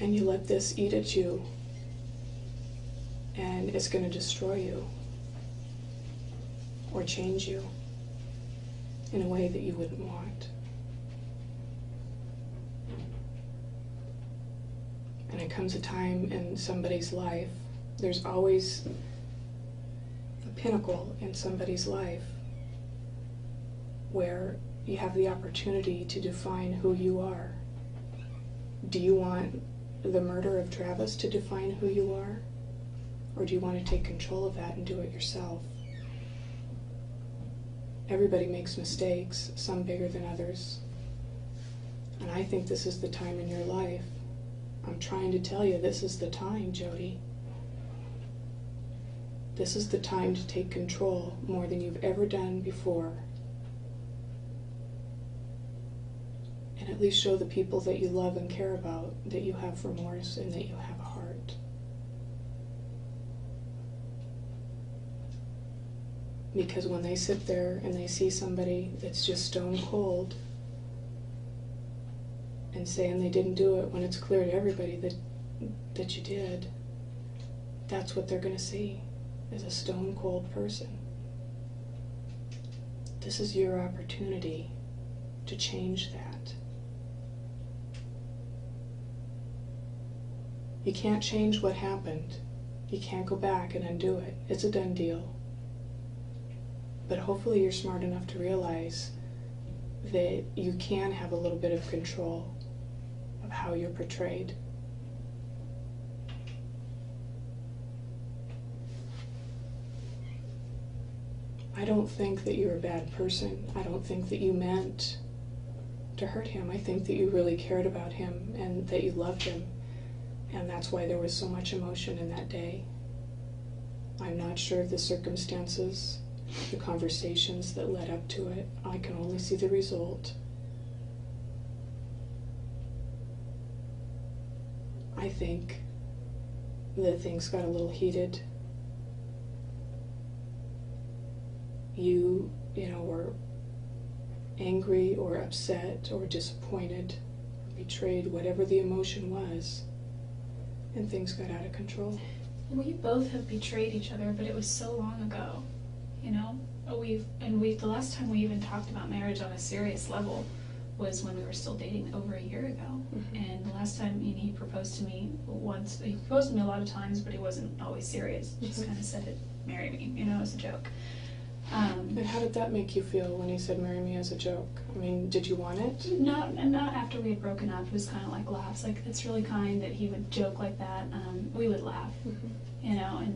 And you let this eat at you, and it's going to destroy you or change you in a way that you wouldn't want. And it comes a time in somebody's life, there's always a pinnacle in somebody's life where you have the opportunity to define who you are. Do you want the murder of Travis to define who you are? Or do you want to take control of that and do it yourself? Everybody makes mistakes, some bigger than others. And I think this is the time in your life. I'm trying to tell you, this is the time, Jodi. This is the time to take control more than you've ever done before. And at least show the people that you love and care about that you have remorse and that you have a heart. Because when they sit there and they see somebody that's just stone cold and saying they didn't do it when it's clear to everybody that you did, that's what they're going to see, is a stone cold person. This is your opportunity to change that. You can't change what happened. You can't go back and undo it. It's a done deal. But hopefully you're smart enough to realize that you can have a little bit of control of how you're portrayed. I don't think that you're a bad person. I don't think that you meant to hurt him. I think that you really cared about him and that you loved him. And that's why there was so much emotion in that day. I'm not sure of the circumstances, the conversations that led up to it. I can only see the result. I think that things got a little heated. You were angry or upset or disappointed, betrayed, whatever the emotion was. And things got out of control. We both have betrayed each other, but it was so long ago, you know? The last time we even talked about marriage on a serious level was when we were still dating over a year ago. Mm-hmm. And the last time he proposed to me once, he proposed to me a lot of times, but he wasn't always serious. He just kind of said it, marry me, as a joke. And how did that make you feel when he said marry me as a joke? I mean, did you want it? Not after we had broken up. It was kind of like laughs. Like, it's really kind that he would joke like that. We would laugh, Mm-hmm.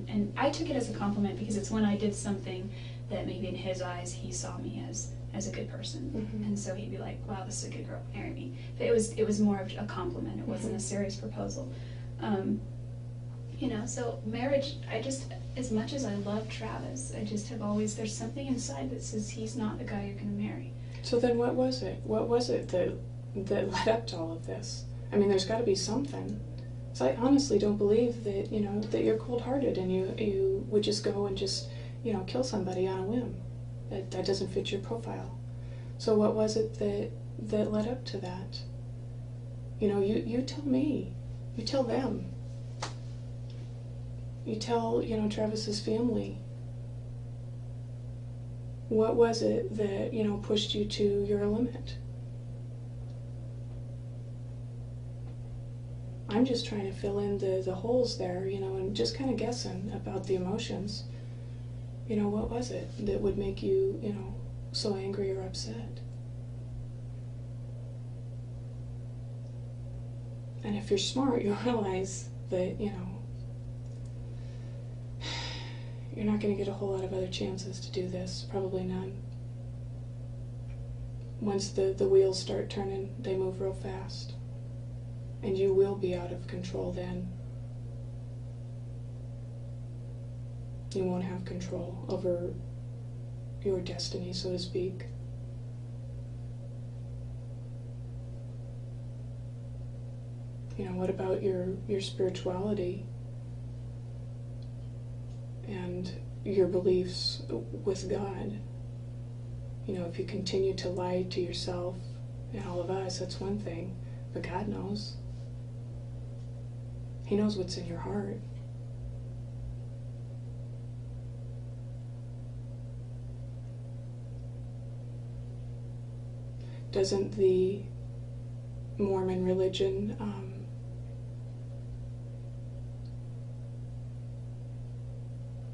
And I took it as a compliment because it's when I did something that maybe in his eyes he saw me as a good person. Mm-hmm. And so he'd be like, wow, this is a good girl, marry me. But it was more of a compliment. It wasn't a serious proposal. So marriage, as much as I love Travis, I just have always, there's something inside that says he's not the guy you're going to marry. So then what was it? What was it that led up to all of this? I mean, there's got to be something. So I honestly don't believe that, that you're cold-hearted and you would just go and just, kill somebody on a whim. That doesn't fit your profile. So what was it that led up to that? You tell me. You tell them. You tell, Travis's family. What was it that, pushed you to your limit? I'm just trying to fill in the holes there, and just kind of guessing about the emotions. What was it that would make you, so angry or upset? And if you're smart, you'll realize that, you know, you're not going to get a whole lot of other chances to do this. Probably none. Once the wheels start turning, they move real fast. And you will be out of control then. You won't have control over your destiny, so to speak. You know, what about your spirituality and your beliefs with God? You know, if you continue to lie to yourself and all of us, that's one thing, but God knows. He knows what's in your heart. Doesn't the Mormon religion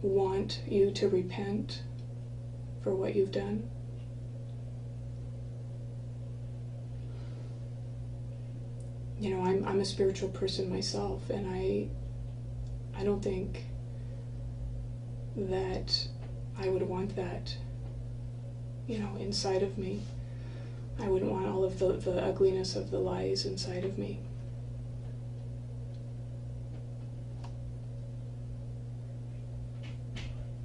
want you to repent for what you've done? You know, I'm a spiritual person myself, and I don't think that I would want that, you know, inside of me. I wouldn't want all of the ugliness of the lies inside of me.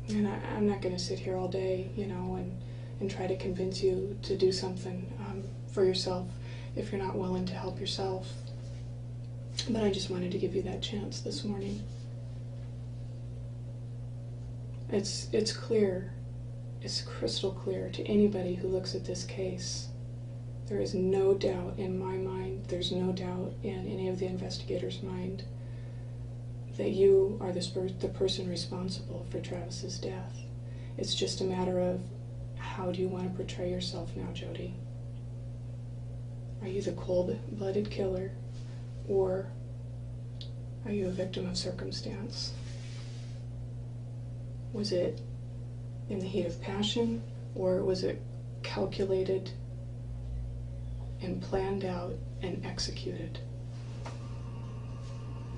And I'm not going to sit here all day, you know, and try to convince you to do something for yourself if you're not willing to help yourself. But I just wanted to give you that chance this morning. It's clear, it's crystal clear to anybody who looks at this case. There is no doubt in my mind, there's no doubt in any of the investigators' mind that you are the person responsible for Travis's death. It's just a matter of how do you want to portray yourself now, Jodi? Are you the cold-blooded killer, or are you a victim of circumstance? Was it in the heat of passion, or was it calculated and planned out and executed?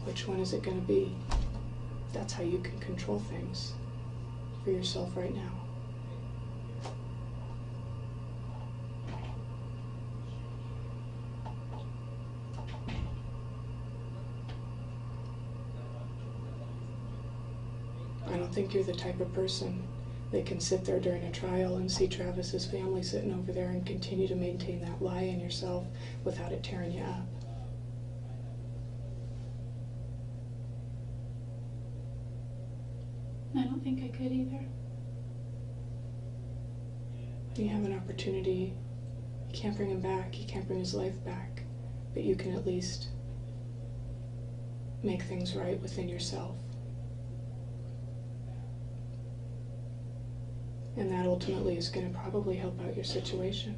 Which one is it going to be? That's how you can control things for yourself right now. I don't think you're the type of person that can sit there during a trial and see Travis's family sitting over there and continue to maintain that lie in yourself without it tearing you up. I don't think I could either. You have an opportunity. You can't bring him back, you can't bring his life back, but you can at least make things right within yourself. And that ultimately is going to probably help out your situation.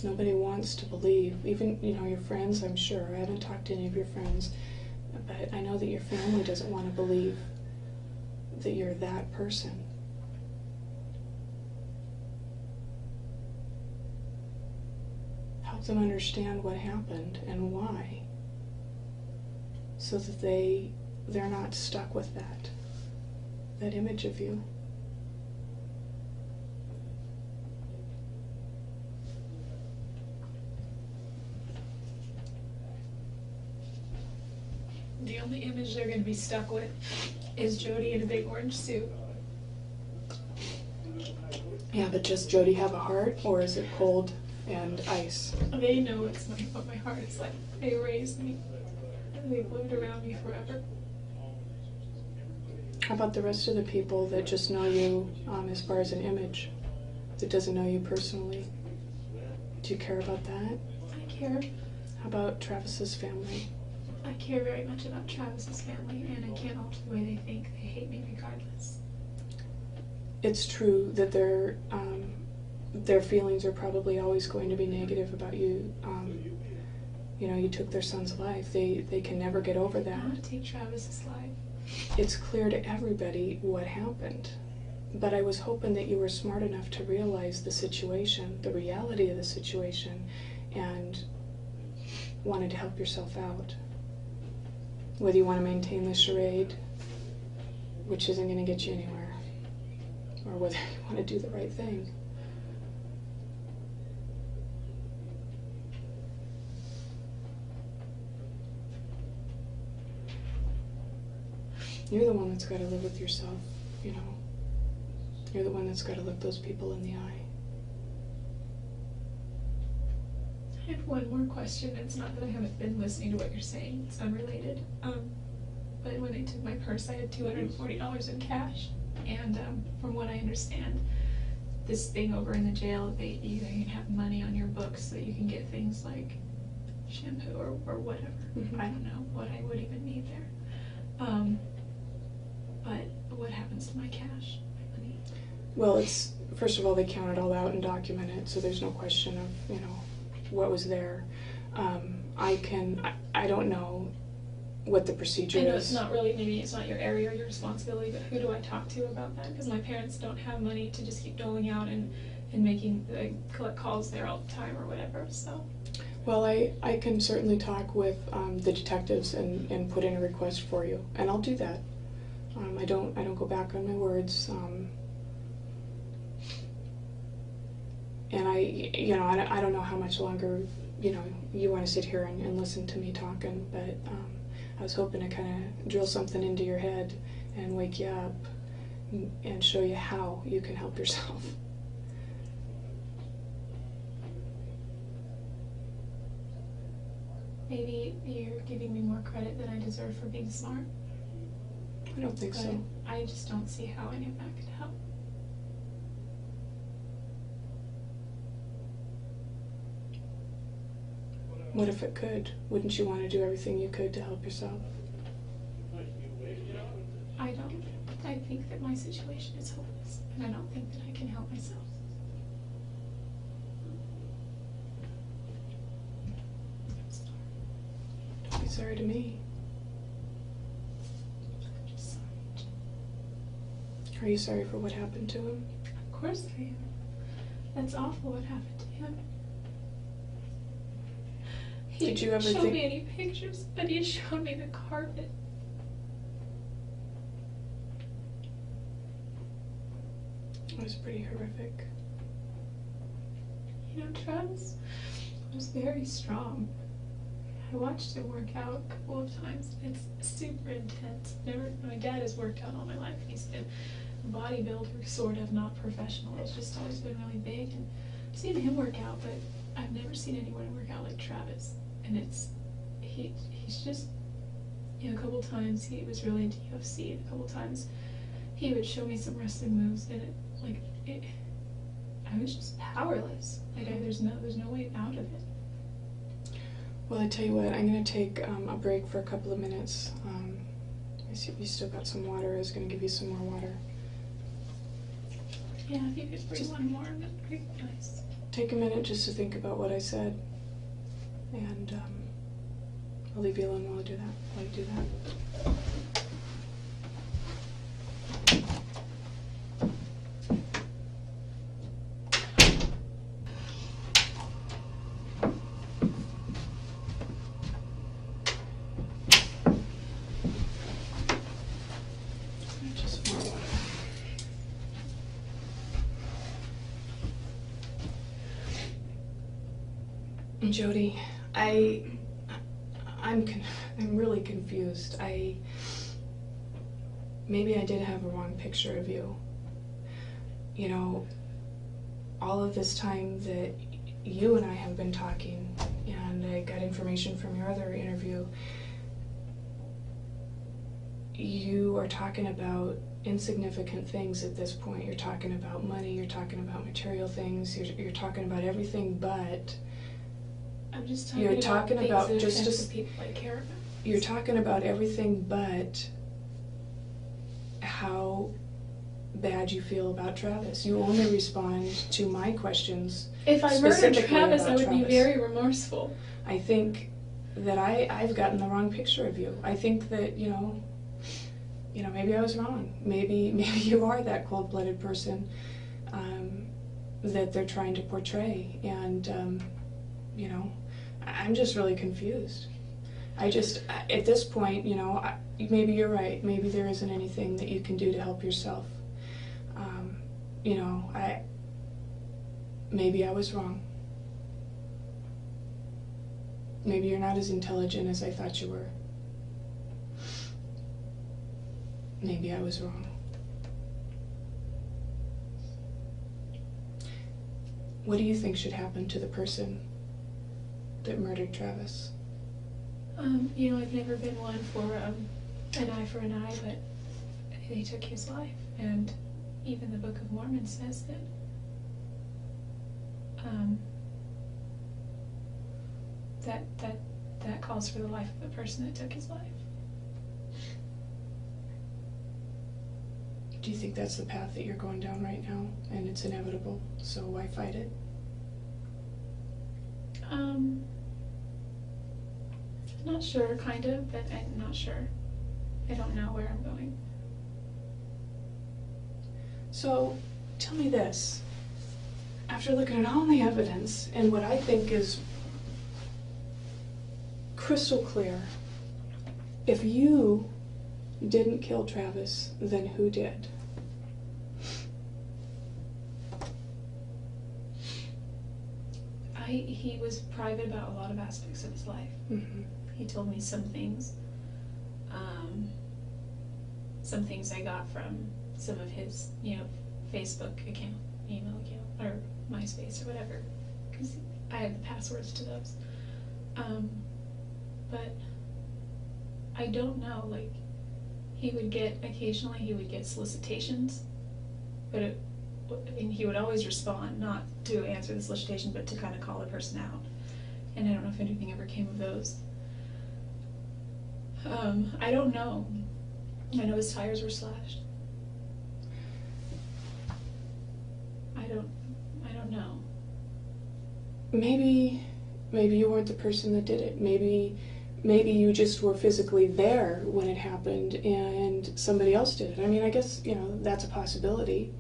Nobody wants to believe, even, you know, your friends, I'm sure. I haven't talked to any of your friends, but I know that your family doesn't want to believe that you're that person. Help them understand what happened and why, so that they're not stuck with that image of you. The only image they're going to be stuck with is Jodi in a big orange suit. Yeah, but does Jodi have a heart, or is it cold and ice? They know what my heart is like. They raised me, and they've lived around me forever. How about the rest of the people that just know you as far as an image, that doesn't know you personally? Do you care about that? I care. How about Travis's family? I care very much about Travis's family, and I can't alter the way they think. They hate me regardless. It's true that they're their feelings are probably always going to be negative about you. You know, you took their son's life. They can never get over that. I want to take Travis's life. It's clear to everybody what happened. But I was hoping that you were smart enough to realize the situation, the reality of the situation, and wanted to help yourself out. Whether you want to maintain the charade, which isn't going to get you anywhere, or whether you want to do the right thing. You're the one that's got to live with yourself, you know. You're the one that's got to look those people in the eye. I have one more question. It's not that I haven't been listening to what you're saying. It's unrelated. But when they took my purse, I had $240 in cash. And from what I understand, this thing over in the jail, you can have money on your books so that you can get things like shampoo or whatever. Mm-hmm. I don't know what I would even need there. But what happens to my cash, my money? Well, it's, first of all, they count it all out and document it, so there's no question of, you know, what was there. I don't know what the procedure I know is. it's not really, maybe it's not your area or your responsibility, but who do I talk to about that? Because my parents don't have money to just keep doling out and making, collect calls there all the time or whatever, so. Well, I can certainly talk with the detectives and put in a request for you, and I'll do that. I don't go back on my words. And I don't know how much longer, you know, you want to sit here and listen to me talking, but I was hoping to kind of drill something into your head and wake you up and show you how you can help yourself. Maybe you're giving me more credit than I deserve for being smart. I don't think But so. I just don't see how any of that could help. What if it could? Wouldn't you want to do everything you could to help yourself? I don't. I think that my situation is hopeless, and I don't think that I can help myself. Don't be sorry to me. I'm just sorry. Are you sorry for what happened to him? Of course I am. That's awful what happened to him. He Did you ever didn't show think- me any pictures, but he showed me the carpet. It was pretty horrific. You know, Travis was very strong. I watched him work out a couple of times. It's super intense. My dad has worked out all my life. He's been a bodybuilder, sort of, not professional. He's just always been really big. And I've seen him work out, but I've never seen anyone work out like Travis. And he's just, you know, a couple times he was really into UFC, and a couple times he would show me some wrestling moves, and I was just powerless. Like there's no way out of it. Well, I tell you what, I'm going to take a break for a couple of minutes. I see you still got some water. I was going to give you some more water. Yeah, if you could bring one more, that'd be nice. Take a minute just to think about what I said, and I'll leave you alone while I do that. Just more water. Jodi, I'm really confused. Maybe I did have a wrong picture of you. You know, all of this time that you and I have been talking, and I got information from your other interview, you are talking about insignificant things at this point. You're talking about money, you're talking about material things, you're talking about everything but... I'm just talking You're about talking things about that just affect as- the people I care about. You're talking about everything but how bad you feel about Travis. You only respond to my questions. If I murdered Specifically Travis, I about would be Travis. very remorseful. I think that I've gotten the wrong picture of you. I think that, maybe I was wrong. Maybe you are that cold-blooded person that they're trying to portray. And, I'm just really confused. At this point, maybe you're right. Maybe there isn't anything that you can do to help yourself. Maybe I was wrong. Maybe you're not as intelligent as I thought you were. Maybe I was wrong. What do you think should happen to the person that murdered Travis? I've never been one for an eye for an eye, but they took his life, and even the Book of Mormon says that that calls for the life of the person that took his life. Do you think that's the path that you're going down right now, and it's inevitable, so why fight it? Not sure, kind of, but I'm not sure. I don't know where I'm going. So, tell me this. After looking at all the evidence, and what I think is crystal clear, if you didn't kill Travis, then who did? He was private about a lot of aspects of his life. Mm-hmm. He told me some things I got from some of his, Facebook account, email account, or MySpace or whatever, because I had the passwords to those. But I don't know, occasionally he would get solicitations, but he would always respond, not to answer the solicitation, but to kind of call a person out. And I don't know if anything ever came of those. I don't know. I know his tires were slashed. I don't know. Maybe you weren't the person that did it. Maybe you just were physically there when it happened and somebody else did it. I mean, I guess, that's a possibility.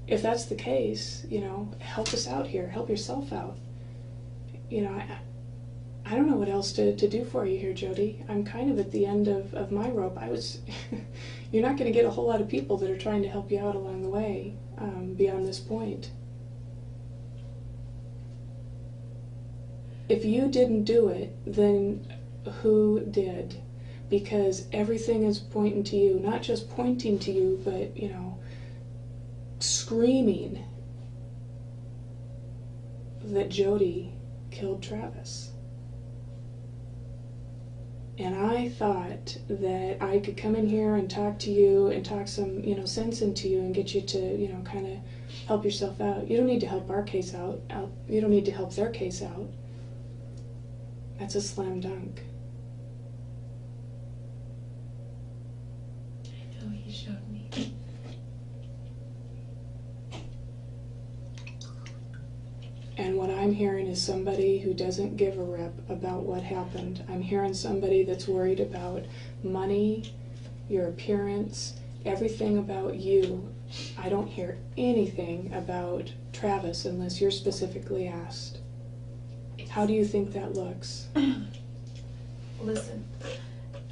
If that's the case, help us out here. Help yourself out. I don't know what else to do for you here, Jodi. I'm kind of at the end of my rope. You're not going to get a whole lot of people that are trying to help you out along the way beyond this point. If you didn't do it, then who did? Because everything is pointing to you, not just pointing to you, but, screaming that Jodi killed Travis. And I thought that I could come in here and talk to you and talk some, sense into you and get you to, kind of help yourself out. You don't need to help our case out. You don't need to help their case out. That's a slam dunk. I know, he showed me. And what I'm hearing is somebody who doesn't give a rip about what happened. I'm hearing somebody that's worried about money, your appearance, everything about you. I don't hear anything about Travis unless you're specifically asked. How do you think that looks? Listen,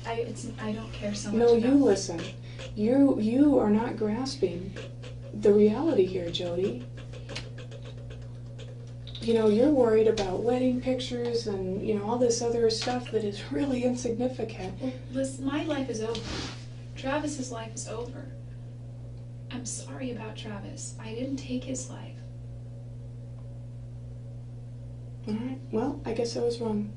I don't care so much No, about... you listen. You are not grasping the reality here, Jodi. You're worried about wedding pictures and, all this other stuff that is really insignificant. Well, listen, my life is over. Travis's life is over. I'm sorry about Travis. I didn't take his life. All right, well, I guess I was wrong.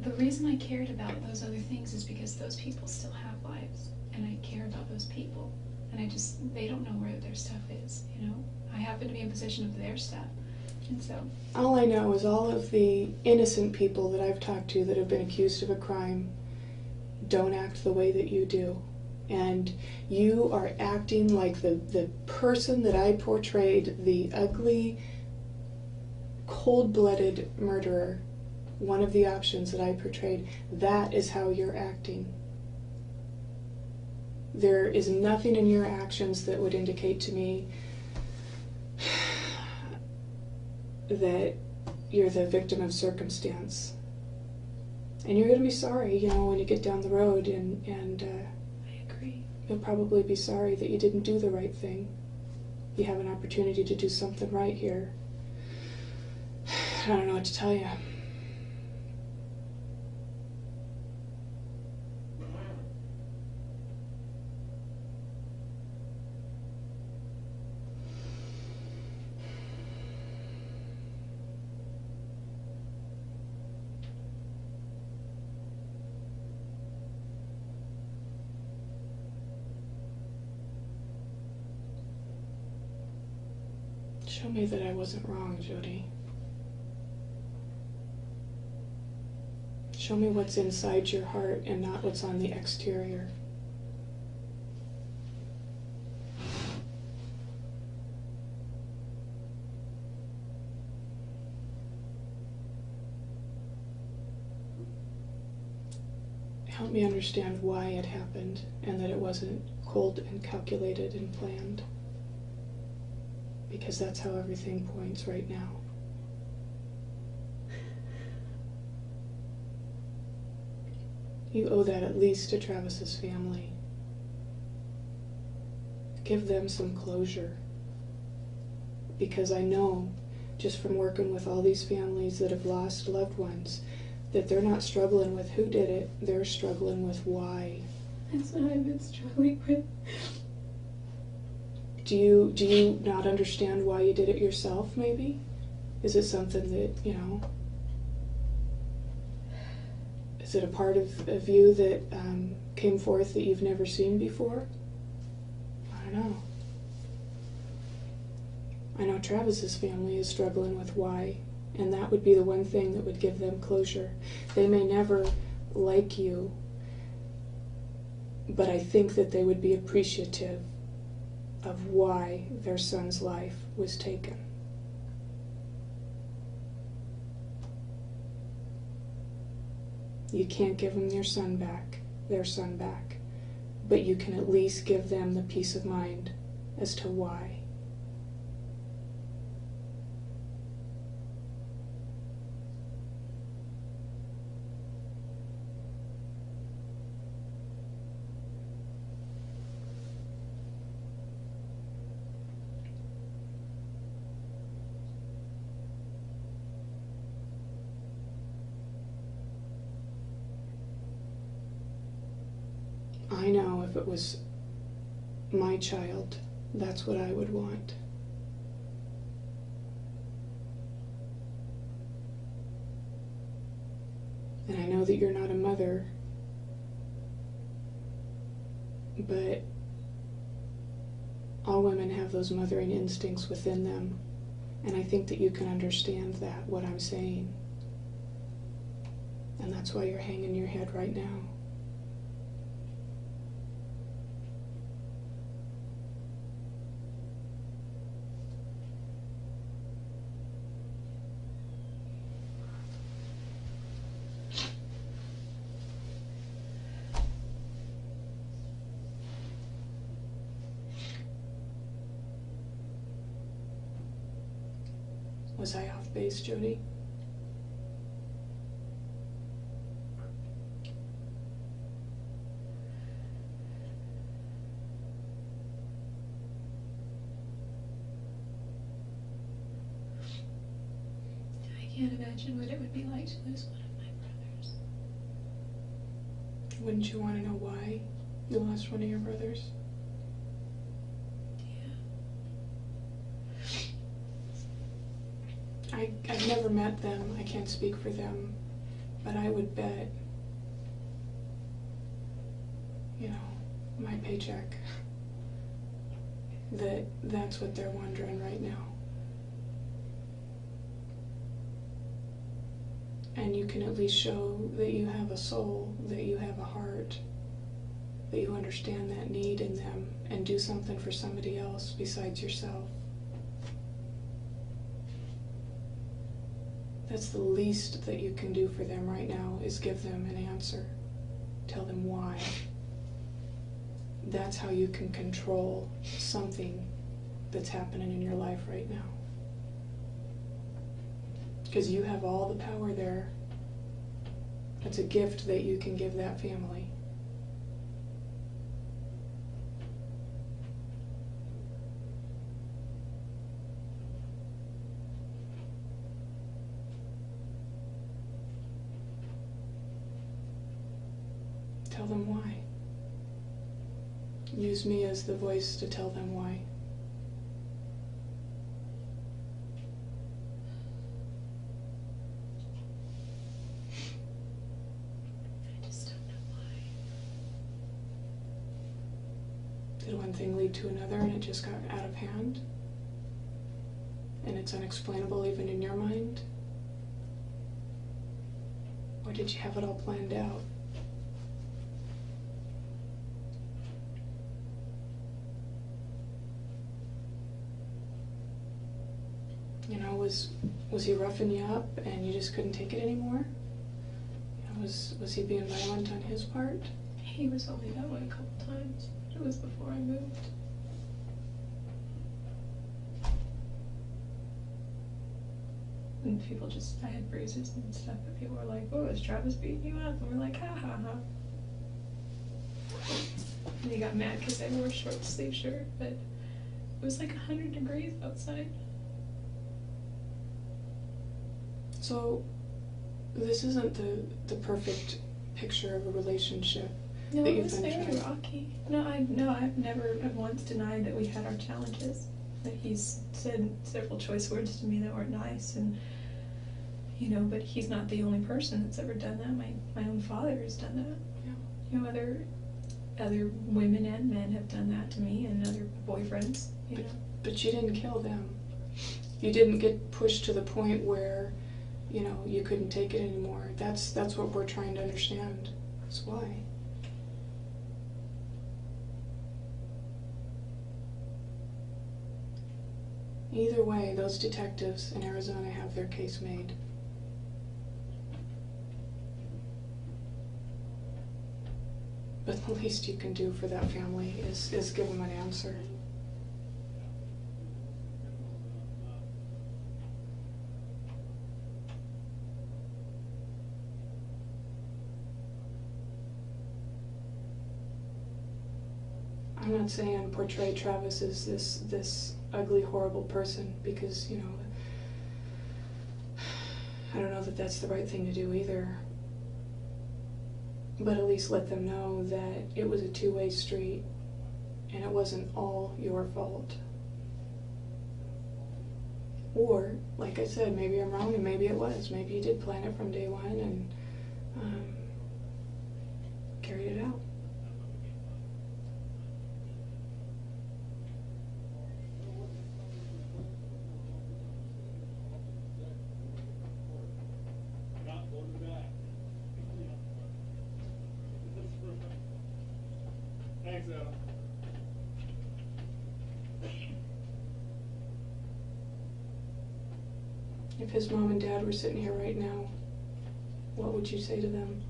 The reason I cared about those other things is because those people still have lives, and I care about those people. And they don't know where their stuff is, I happen to be in possession of their stuff. And so... All I know is all of the innocent people that I've talked to that have been accused of a crime don't act the way that you do. And you are acting like the person that I portrayed, the ugly, cold-blooded murderer, one of the options that I portrayed. That is how you're acting. There is nothing in your actions that would indicate to me that you're the victim of circumstance. And you're going to be sorry, you know, when you get down the road, and I agree. you'll probably be sorry that you didn't do the right thing. You have an opportunity to do something right here. I don't know what to tell you. Show me that I wasn't wrong, Jodi. Show me what's inside your heart and not what's on the exterior. Help me understand why it happened and that it wasn't cold and calculated and planned. Because that's how everything points right now. You owe that at least to Travis's family. Give them some closure. Because I know, just from working with all these families that have lost loved ones, that they're not struggling with who did it, they're struggling with why. That's what I've been struggling with. Do you not understand why you did it yourself, maybe? Is it something that, you know, is it a part of you that came forth that you've never seen before? I don't know. I know Travis's family is struggling with why, and that would be the one thing that would give them closure. They may never like you, but I think that they would be appreciative of why their son's life was taken. You can't give them their son back, but you can at least give them the peace of mind as to why. I know if it was my child, that's what I would want. And I know that you're not a mother, but all women have those mothering instincts within them, and I think that you can understand that, what I'm saying. And that's why you're hanging your head right now. Was I off base, Jodi? I can't imagine what it would be like to lose one of my brothers. Wouldn't you want to know why you lost one of your brothers? I've never met them, I can't speak for them, but I would bet, you know, my paycheck, that that's what they're wondering right now. And you can at least show that you have a soul, that you have a heart, that you understand that need in them and do something for somebody else besides yourself. That's the least that you can do for them right now, is give them an answer. Tell them why. That's how you can control something that's happening in your life right now. Because you have all the power there. It's a gift that you can give that family. Tell them why. Use me as the voice to tell them why. I just don't know why. Did one thing lead to another and it just got out of hand? And it's unexplainable even in your mind? Or did you have it all planned out? You know, was he roughing you up and you just couldn't take it anymore? You know, was he being violent on his part? He was only that way a couple times. It was before I moved. And people I had bruises and stuff, but people were like, oh, is Travis beating you up? And we're like, ha ha ha. And he got mad because I wore a short sleeve shirt, but it was like 100 degrees outside. So, this isn't the perfect picture of a relationship No, that it you've was been very trying. rocky. I've never once denied that we had our challenges. That he's said several choice words to me that weren't nice, and but he's not the only person that's ever done that. My own father has done that. Yeah. Other women and men have done that to me, and other boyfriends. But you didn't kill them. You didn't get pushed to the point where, you couldn't take it anymore. That's what we're trying to understand. That's why. Either way, those detectives in Arizona have their case made. But the least you can do for that family is give them an answer. I'm not saying portray Travis as this ugly, horrible person, because, I don't know that that's the right thing to do either. But at least let them know that it was a two-way street and it wasn't all your fault. Or, like I said, maybe I'm wrong and maybe it was. Maybe you did plan it from day one and carried it out. Thanks, Adam. If his mom and dad were sitting here right now, what would you say to them?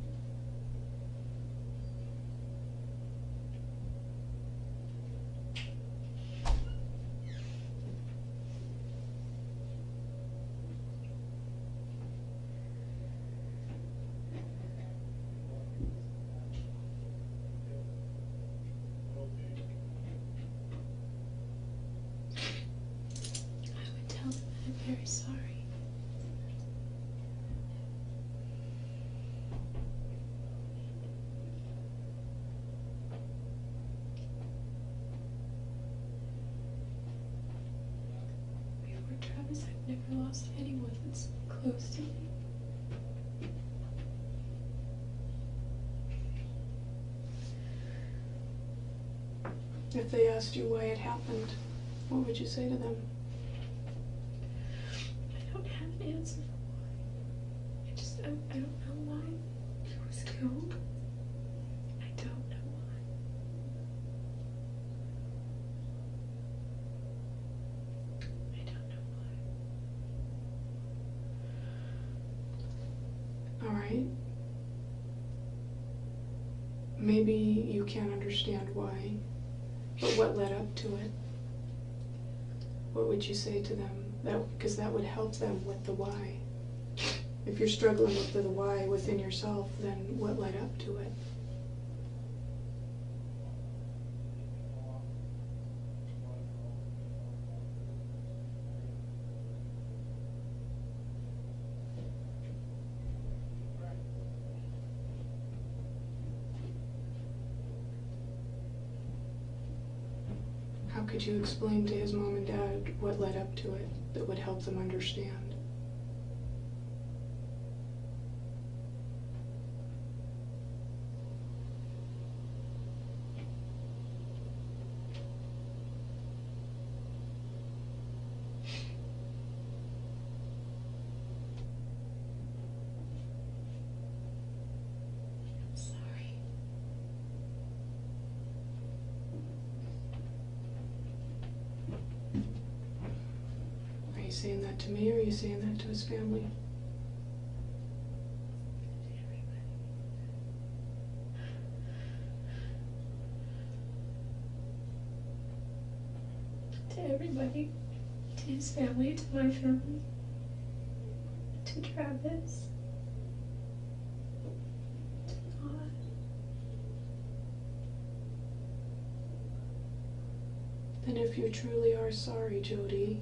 I'm very sorry. Before Travis, I've never lost anyone that's close to me. If they asked you why it happened, what would you say to them? I don't have an answer for why. I don't know why he was killed. I don't know why. right? Maybe you can't understand why, but what led up to it? What would you say to them? Because that would help them with the why. If you're struggling with the why within yourself, then what led up to it? How could you explain to his mom and dad what led up to it that would help them understand? I'm sorry. Are you saying that to me, or are you saying that to his family? To everybody. To his family, to my family. To Travis. To God. Then if you truly are sorry, Jodi,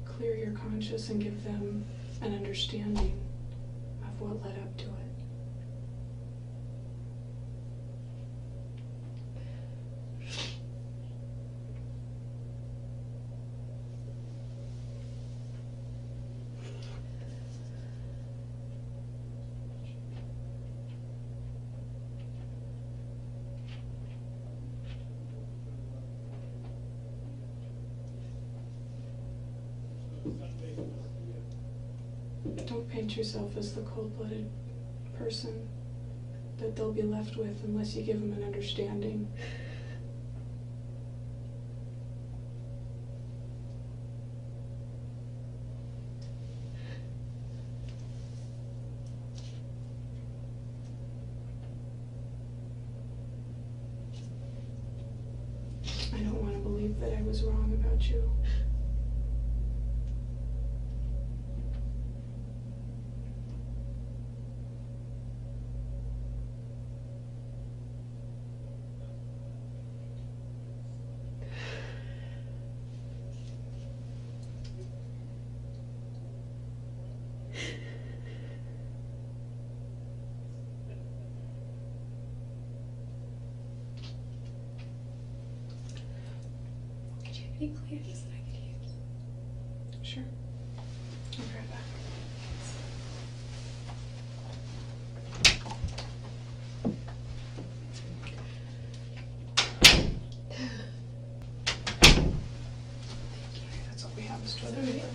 clear your conscience and give them an understanding of what led up to it. Don't paint yourself as the cold-blooded person that they'll be left with unless you give them an understanding. I don't want to believe that I was wrong about you. Could you have any cleaners that I could use? Sure. I'll be right back. That's all we have is toilet paper.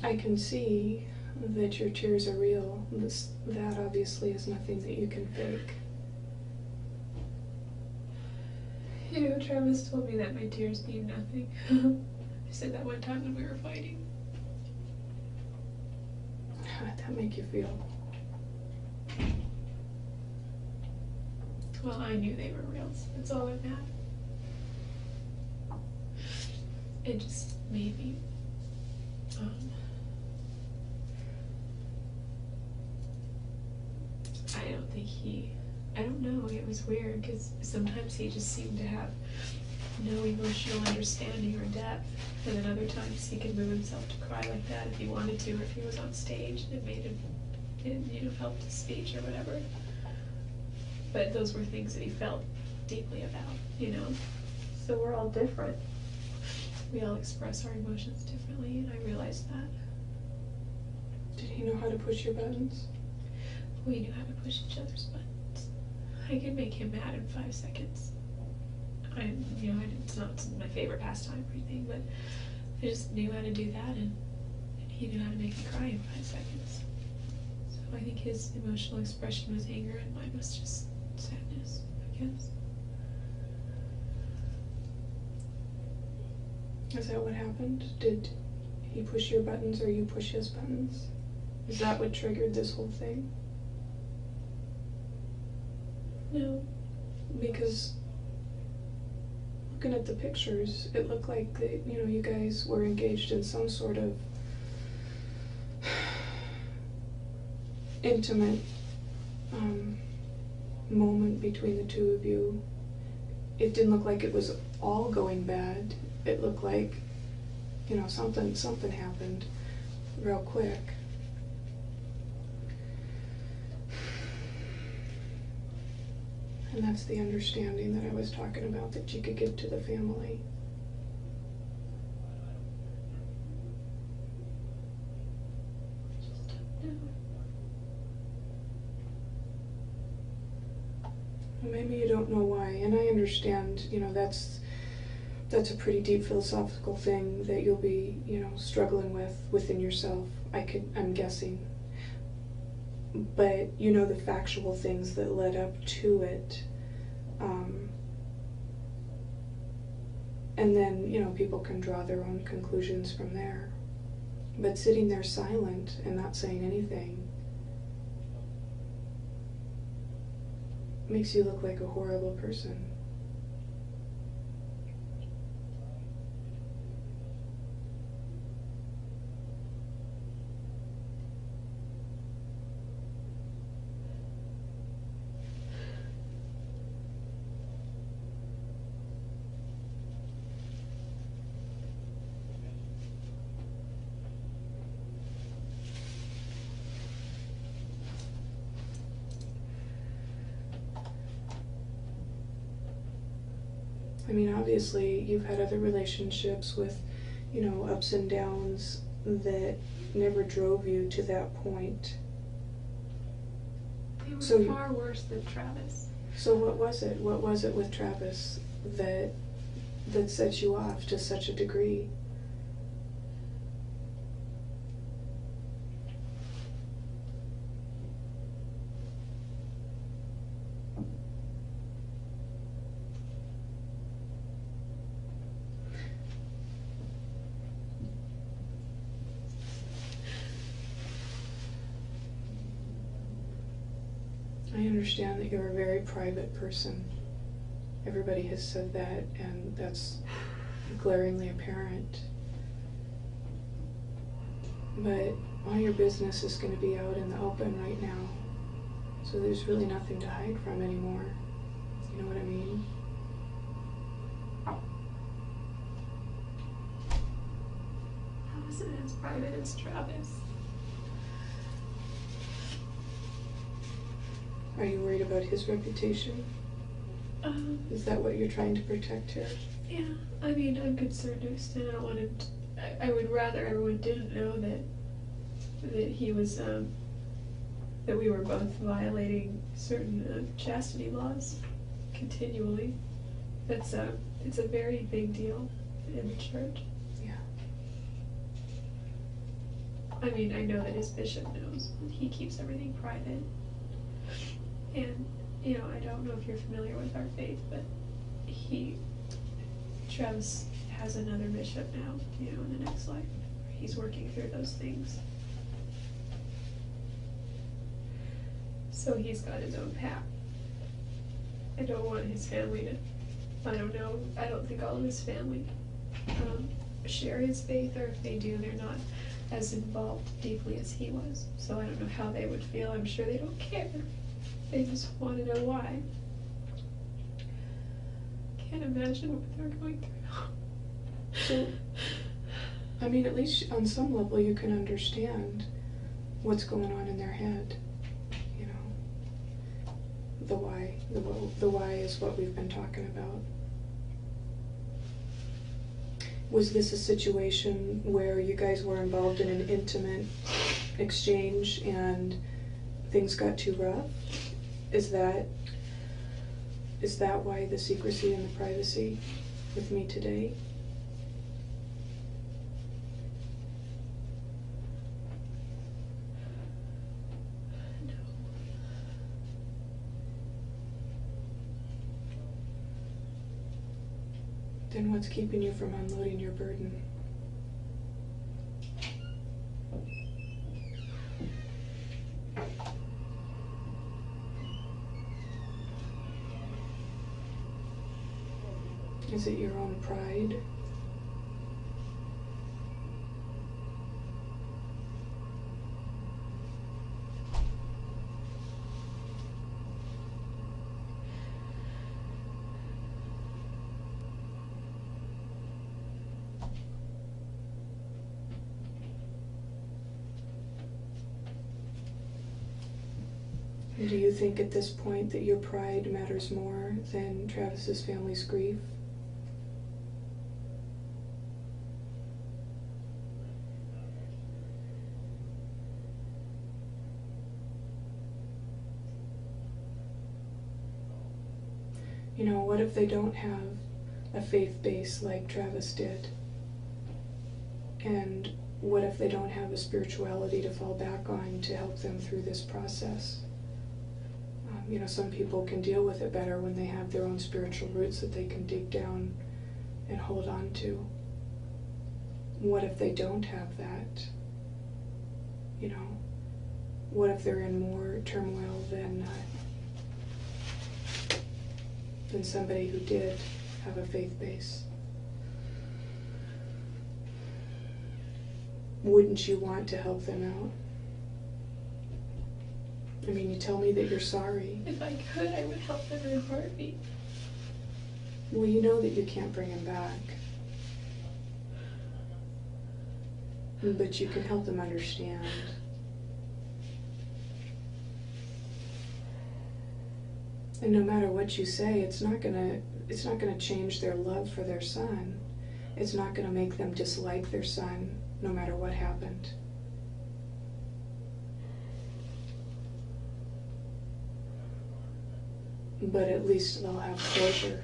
I can see that your tears are real. That obviously is nothing that you can fake. You know, Travis told me that my tears mean nothing. I said that one time when we were fighting. How'd that make you feel? Well, I knew they were real, so that's all that mattered. It just made me, I don't know, it was weird, because sometimes he just seemed to have no emotional understanding or depth, and then other times he could move himself to cry like that if he wanted to, or if he was on stage and it made him, helped his speech or whatever. But those were things that he felt deeply about, So we're all different. We all express our emotions differently, and I realized that. Did he know how to push your buttons? We knew how to push each other's buttons. I could make him mad in 5 seconds. It's not my favorite pastime or anything, but I just knew how to do that, and he knew how to make me cry in 5 seconds. So I think his emotional expression was anger and mine was just sadness, I guess. Is that what happened? Did he push your buttons or you push his buttons? Is that what triggered this whole thing? No. Because looking at the pictures, it looked like that, you know, you guys were engaged in some sort of intimate moment between the two of you. It didn't look like it was all going bad. It looked like, you know, something happened real quick. And that's the understanding that I was talking about, that you could give to the family. Well, maybe you don't know why, and I understand, you know, that's a pretty deep philosophical thing that you'll be, you know, struggling with within yourself. I'm guessing. But you know the factual things that led up to it. And then, you know, people can draw their own conclusions from there. But sitting there silent and not saying anything makes you look like a horrible person. I mean, obviously, you've had other relationships with, you know, ups and downs that never drove you to that point. They were So far worse than Travis. So what was it? What was it with Travis that set you off to such a degree? I understand that you're a very private person. Everybody has said that, and that's glaringly apparent. But all your business is going to be out in the open right now, so there's really nothing to hide from anymore. You know what I mean? How is it as private as Travis? Are you worried about his reputation? Is that what you're trying to protect here? Yeah, I mean, I'm concerned to an extent. I don't want him to, I would rather everyone didn't know that he was, that we were both violating certain chastity laws continually. It's a very big deal in the church. Yeah. I mean, I know that his bishop knows. He keeps everything private. And, you know, I don't know if you're familiar with our faith, but Travis has another bishop now, you know, in the next life. He's working through those things. So he's got his own path. I don't want his family to, I don't think all of his family share his faith, or if they do, they're not as involved deeply as he was. So I don't know how they would feel. I'm sure they don't care. They just want to know why. Can't imagine what they're going through. So, I mean, at least on some level you can understand what's going on in their head. You know, the why. The why is what we've been talking about. Was this a situation where you guys were involved in an intimate exchange and things got too rough? Is that why the secrecy and the privacy with me today? Then what's keeping you from unloading your burden? Is it your own pride? And do you think at this point that your pride matters more than Travis's family's grief? You know, what if they don't have a faith base like Travis did? And what if they don't have a spirituality to fall back on to help them through this process? You know, some people can deal with it better when they have their own spiritual roots that they can dig down and hold on to. What if they don't have that? You know, what if they're in more turmoil than somebody who did have a faith base? Wouldn't you want to help them out? I mean, you tell me that you're sorry. If I could, I would help them in a heartbeat. Well, you know that you can't bring him back. But you can help them understand. And no matter what you say, it's not gonna change their love for their son. It's not gonna make them dislike their son, no matter what happened. But at least they'll have closure.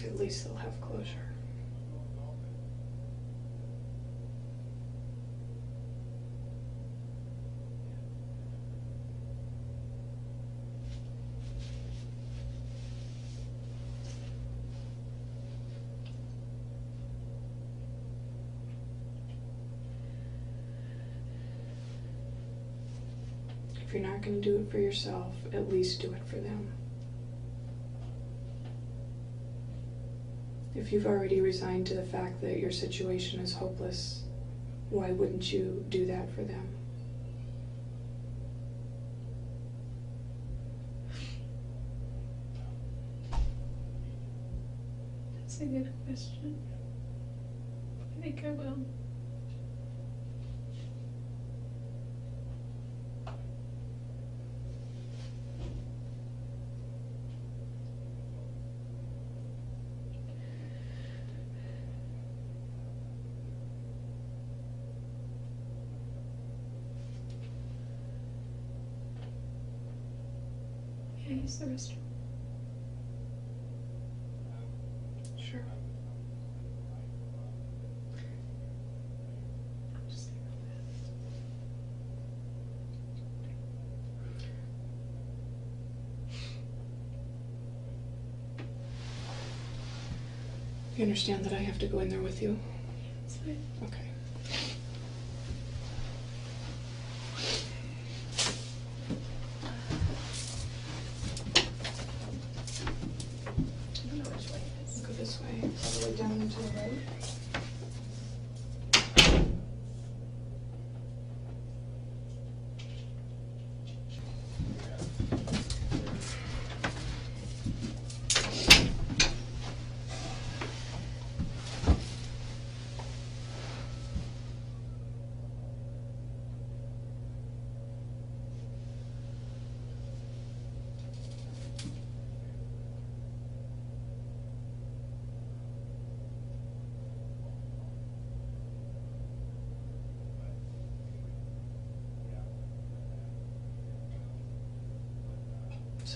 At least they'll have closure. If you're not going to do it for yourself, at least do it for them. If you've already resigned to the fact that your situation is hopeless, why wouldn't you do that for them? That's a good question. I think I will. Can I use the restroom? Sure. I'm just gonna go fast. You understand that I have to go in there with you? It's fine. Okay. I don't know which way it is. Go this way, all the way down into the road.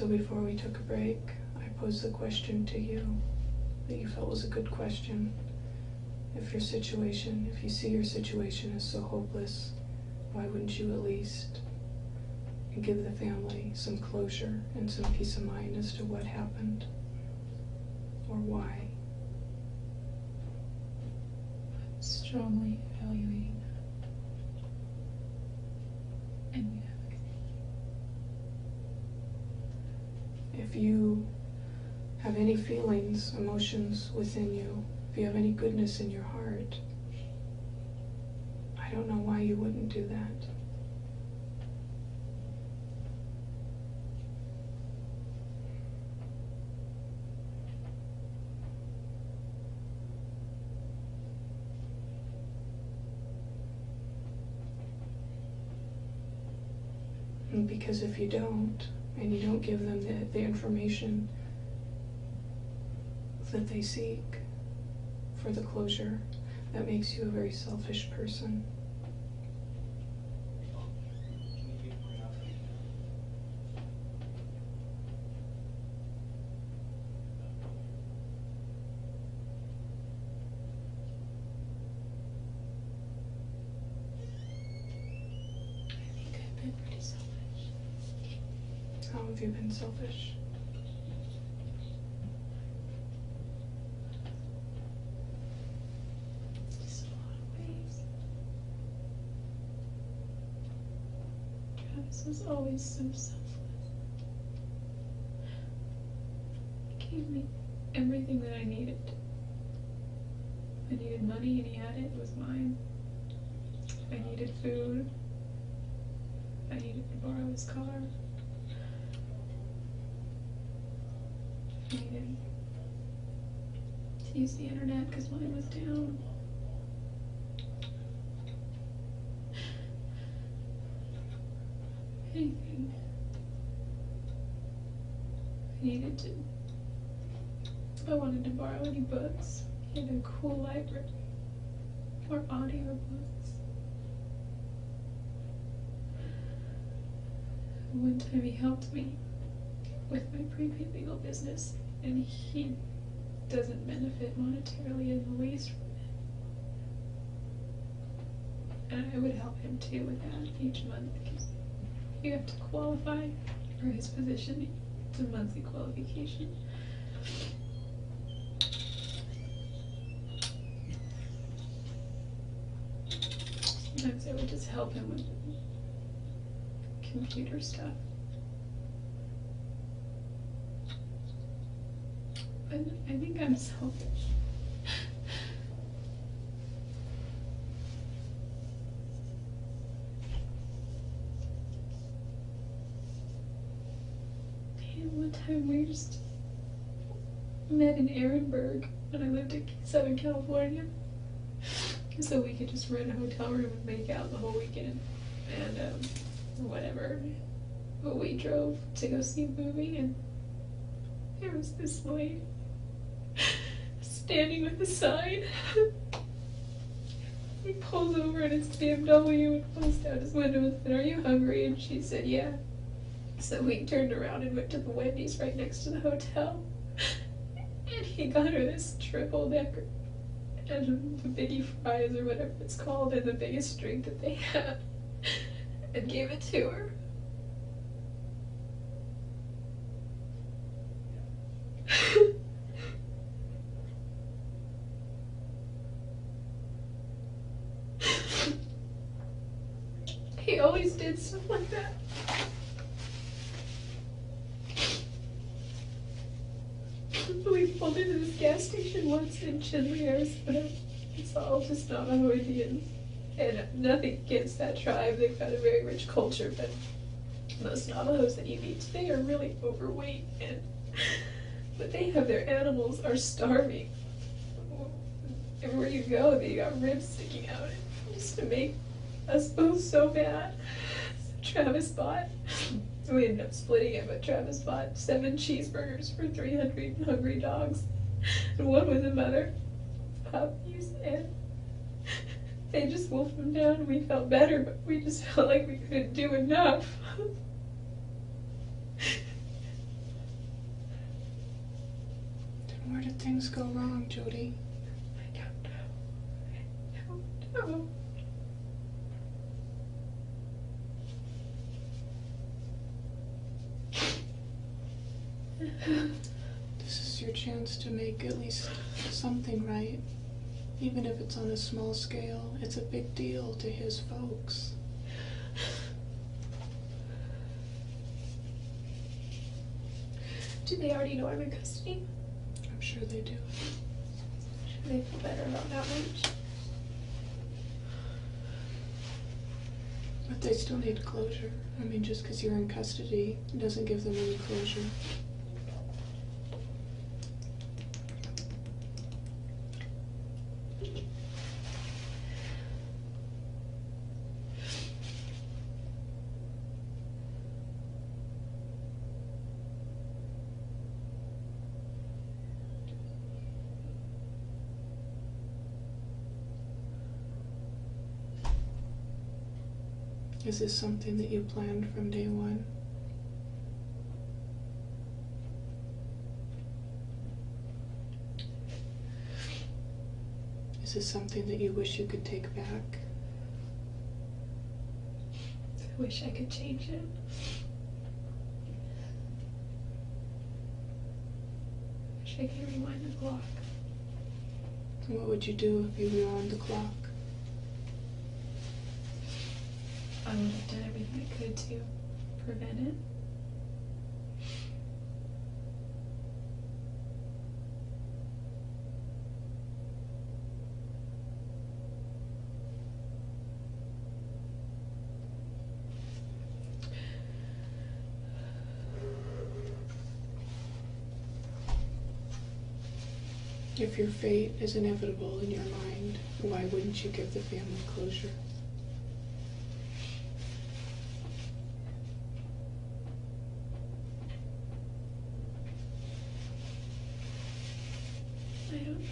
So before we took a break, I posed the question to you that you felt was a good question. If you see your situation as so hopeless, why wouldn't you at least give the family some closure and some peace of mind as to what happened or why? I'm strongly evaluating that. And we have If you have any feelings, emotions within you, if you have any goodness in your heart, I don't know why you wouldn't do that. And because if you don't, and you don't give them the information that they seek for the closure, that makes you a very selfish person. I think I've been pretty selfish. How have you been selfish? Just a lot of ways. Travis was always so selfless. He gave me everything that I needed. I needed money and he had it, it was mine. I needed food. I needed to borrow his car. I needed to use the internet because mine was down. Anything. I needed to. If I wanted to borrow any books, he had a cool library or audiobooks. One time he helped me with my prepaid legal business, and he doesn't benefit monetarily in the least from it. And I would help him too with that each month because you have to qualify for his position. It's a monthly qualification. Sometimes I would just help him with computer stuff. But I think I'm selfish. And one time we just met in Ehrenberg when I lived in Southern California. So we could just rent a hotel room and make out the whole weekend. And whatever. But we drove to go see a movie and there was this lady standing with a sign. He pulls over in his BMW and pulls down his window and said, "Are you hungry?" And she said, "Yeah." So we turned around and went to the Wendy's right next to the hotel. And he got her this triple decker and the biggie fries or whatever it's called and the biggest drink that they had and gave it to her. He always did stuff like that. We pulled into this gas station once in Chinle, Arizona. It's all just Navajo Indians. And nothing against that tribe. They've got a very rich culture, but most Navajos that you meet today are really overweight. But they have their animals are starving. Everywhere you go, they got ribs sticking out. Just to make us both so bad. So Travis bought, we ended up splitting it, but Travis bought 7 cheeseburgers for 300 hungry dogs. And one was a mother puppies, and they just wolfed them down and we felt better, but we just felt like we couldn't do enough. Where did things go wrong, Jodi? I don't know. This is your chance to make at least something right. Even if it's on a small scale, it's a big deal to his folks. Do they already know I'm in custody? I'm sure they do. Should they feel better about that much? But they still need closure. I mean, just because you're in custody doesn't give them any closure. Is this something that you planned from day one? Is this something that you wish you could take back? I wish I could change it. I wish I could rewind the clock. What would you do if you rewound the clock? I would have done everything I could to prevent it. If your fate is inevitable in your mind, why wouldn't you give the family closure? I don't know.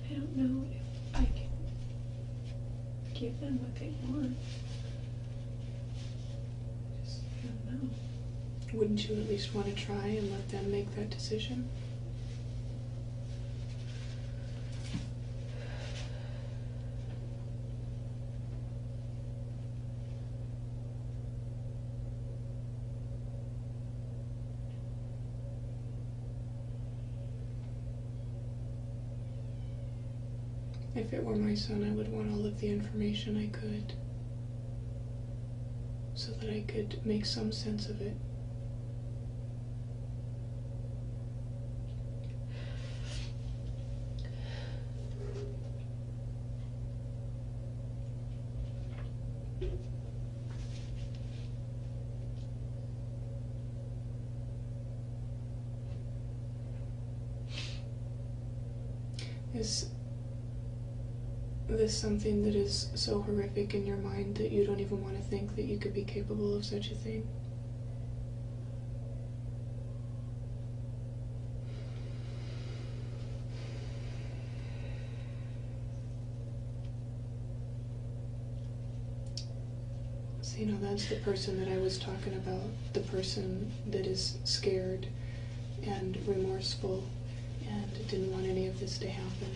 I don't know if I can give them what they want. I don't know. Wouldn't you at least want to try and let them make that decision? If it were my son, I would want all of the information I could, so that I could make some sense of it. Is this something that is so horrific in your mind that you don't even want to think that you could be capable of such a thing? So, that's the person that I was talking about, the person that is scared and remorseful and didn't want any of this to happen.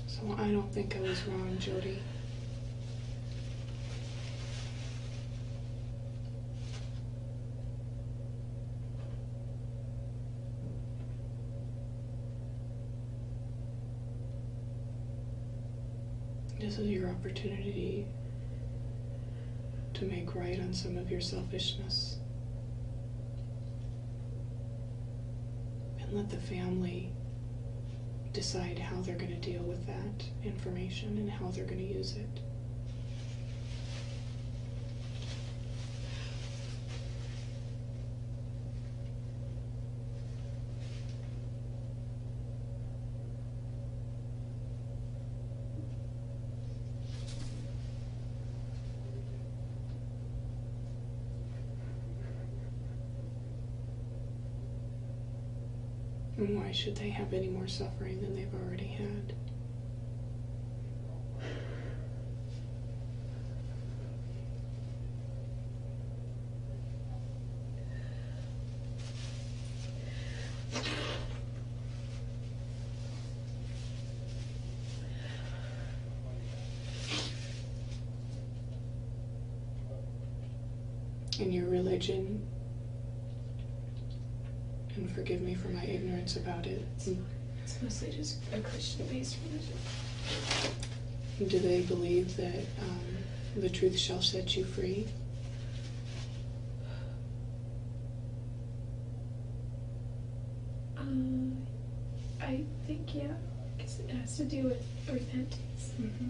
So I don't think I was wrong, Jodi. This is your opportunity to make right on some of your selfishness. And let the family decide how they're going to deal with that information and how they're going to use it. And why should they have any more suffering than they've already had? And your religion, and forgive me for my ignorance about it, It's mostly just a Christian-based religion. do they believe that the truth shall set you free? I think, yeah, because it has to do with repentance. Mm-hmm.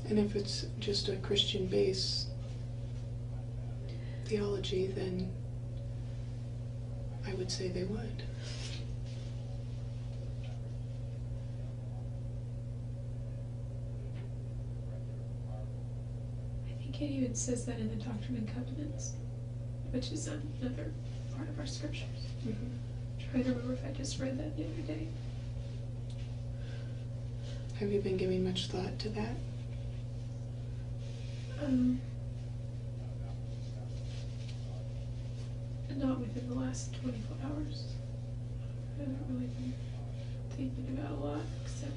And if it's just a Christian-based theology, then I would say they would. I think it even says that in the Doctrine and Covenants, which is another part of our scriptures. Mm-hmm. Trying to remember if I just read that the other day. Have you been giving much thought to that? Not within the last 24 hours. I haven't really been thinking about a lot, except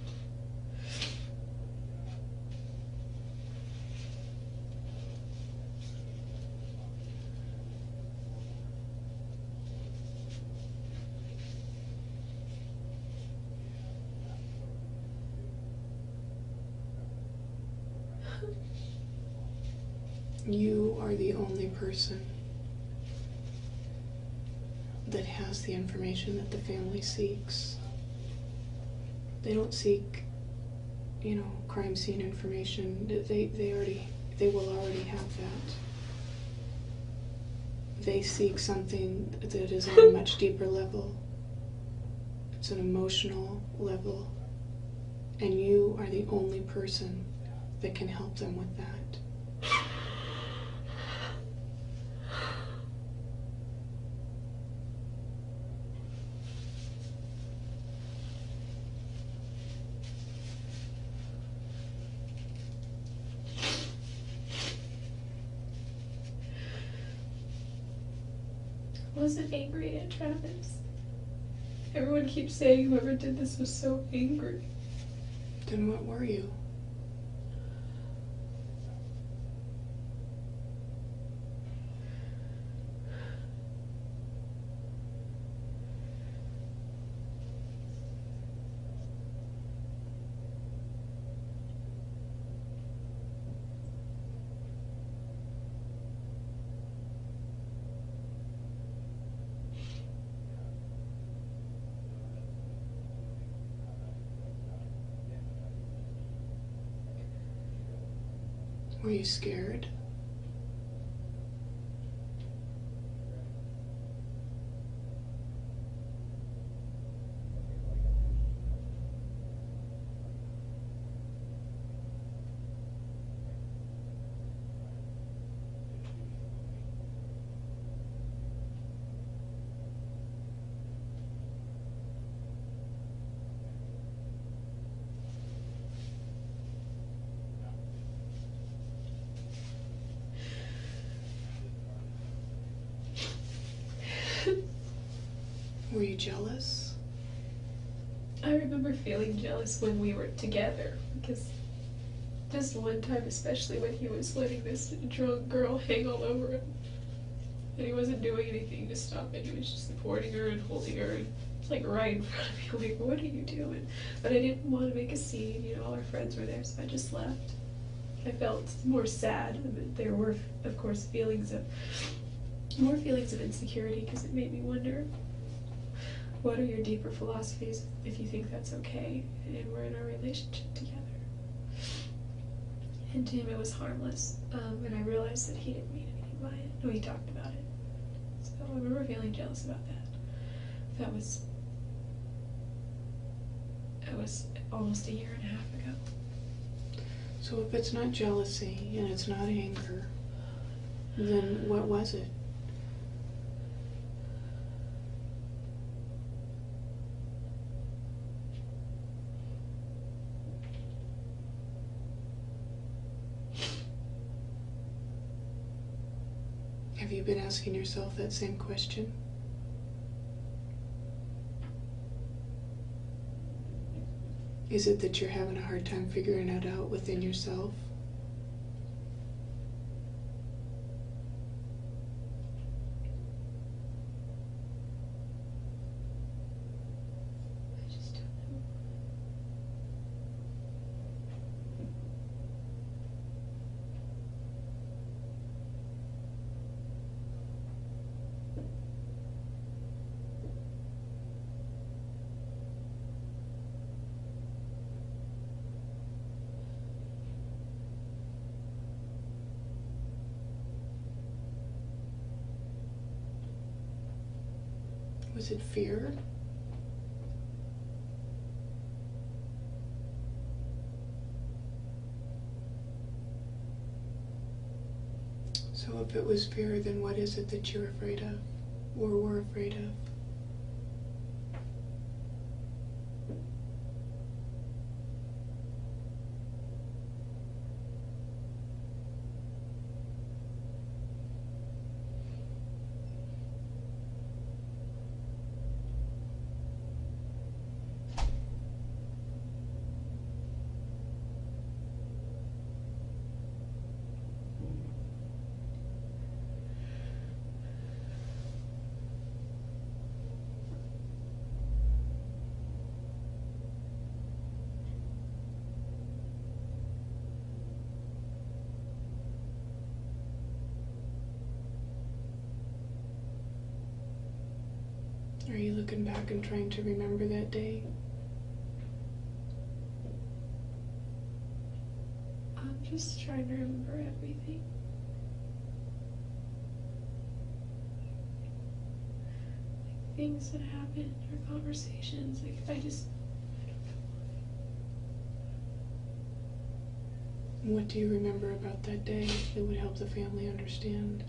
You are the only person that has the information that the family seeks. They don't seek, crime scene information. They will already have that. They seek something that is on a much deeper level. It's an emotional level. And you are the only person that can help them with that. I wasn't angry at Travis. Everyone keeps saying whoever did this was so angry. Then what were you? Were you scared? Were you jealous? I remember feeling jealous when we were together, because just one time, especially when he was letting this drunk girl hang all over him, and he wasn't doing anything to stop it. He was just supporting her and holding her, and like right in front of me, like, what are you doing? But I didn't want to make a scene, all our friends were there, so I just left. I felt more sad, but there were, of course, more feelings of insecurity, because it made me wonder, what are your deeper philosophies if you think that's okay and we're in a relationship together? And to him it was harmless, and I realized that he didn't mean anything by it. No, he talked about it. So I remember feeling jealous about that. That was almost a year and a half ago. So if it's not jealousy and it's not anger, then what was it? you been asking yourself that same question? Is it that you're having a hard time figuring it out within yourself? I just don't know. Was it fear? So if it was fear, then what is it that you're afraid of, or were afraid of? Are you looking back and trying to remember that day? I'm just trying to remember everything. Like things that happened or conversations. Like I don't know. What do you remember about that day that would help the family understand?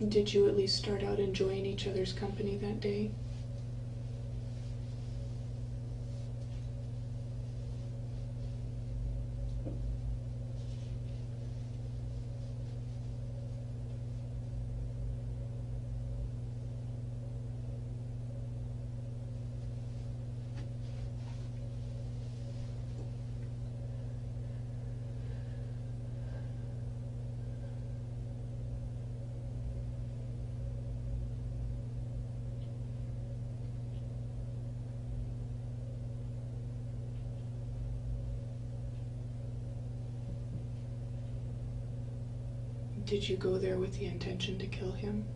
Did you at least start out enjoying each other's company that day? Did you go there with the intention to kill him?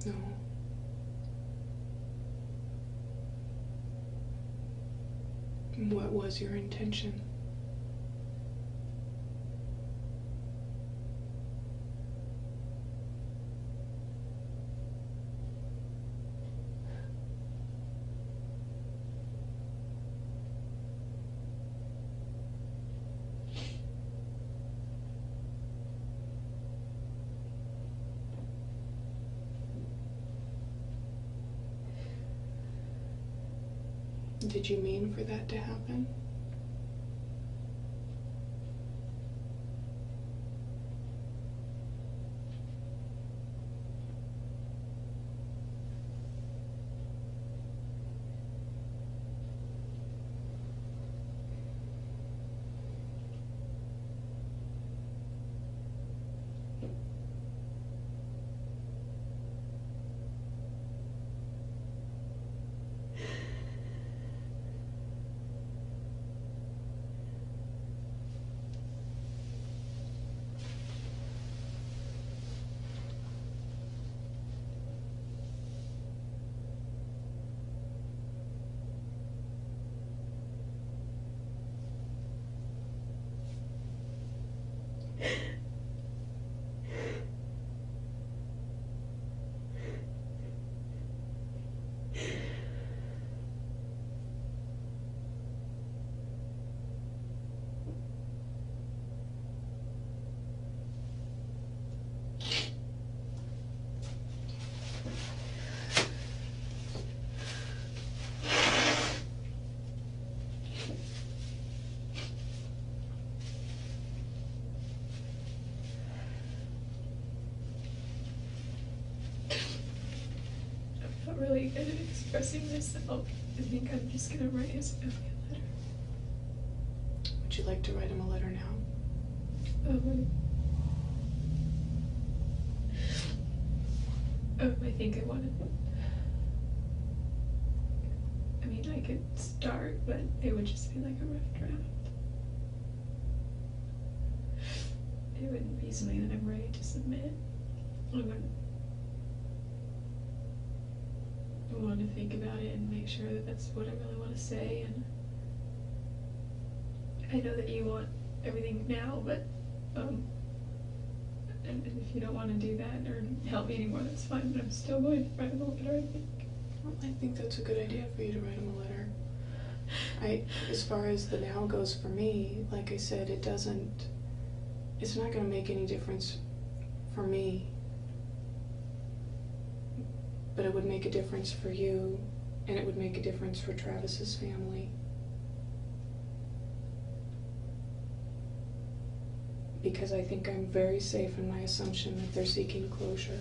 No. What was your intention? Did you mean for that to happen? good at expressing myself. I think I'm just gonna write his family a letter. Would you like to write him a letter now? I think I want to. I mean, I could start, but it would just be like a rough draft. It wouldn't be something that I'm ready to submit. I wouldn't. I want to think about it and make sure that that's what I really want to say. And I know that you want everything now, but and if you don't want to do that or help me anymore, that's fine. But I'm still going to write him a letter, I think. Well, I think that's a good idea for you to write him a letter. As far as the now goes for me, like I said, it's not going to make any difference for me, but it would make a difference for you, and it would make a difference for Travis's family. Because I think I'm very safe in my assumption that they're seeking closure.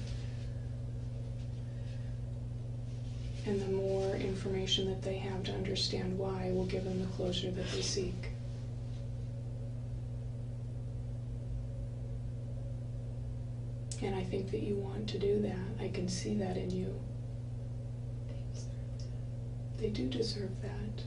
And the more information that they have to understand why will give them the closure that they seek. And I think that you want to do that. I can see that in you. They deserve that. They do deserve that.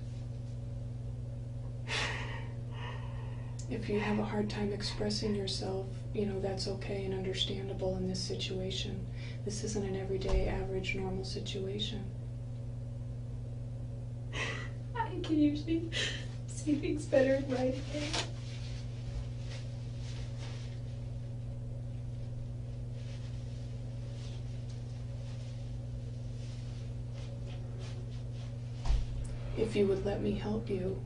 If you have a hard time expressing yourself, that's okay and understandable in this situation. This isn't an everyday, average, normal situation. I can usually see things better in writing. If you would let me help you,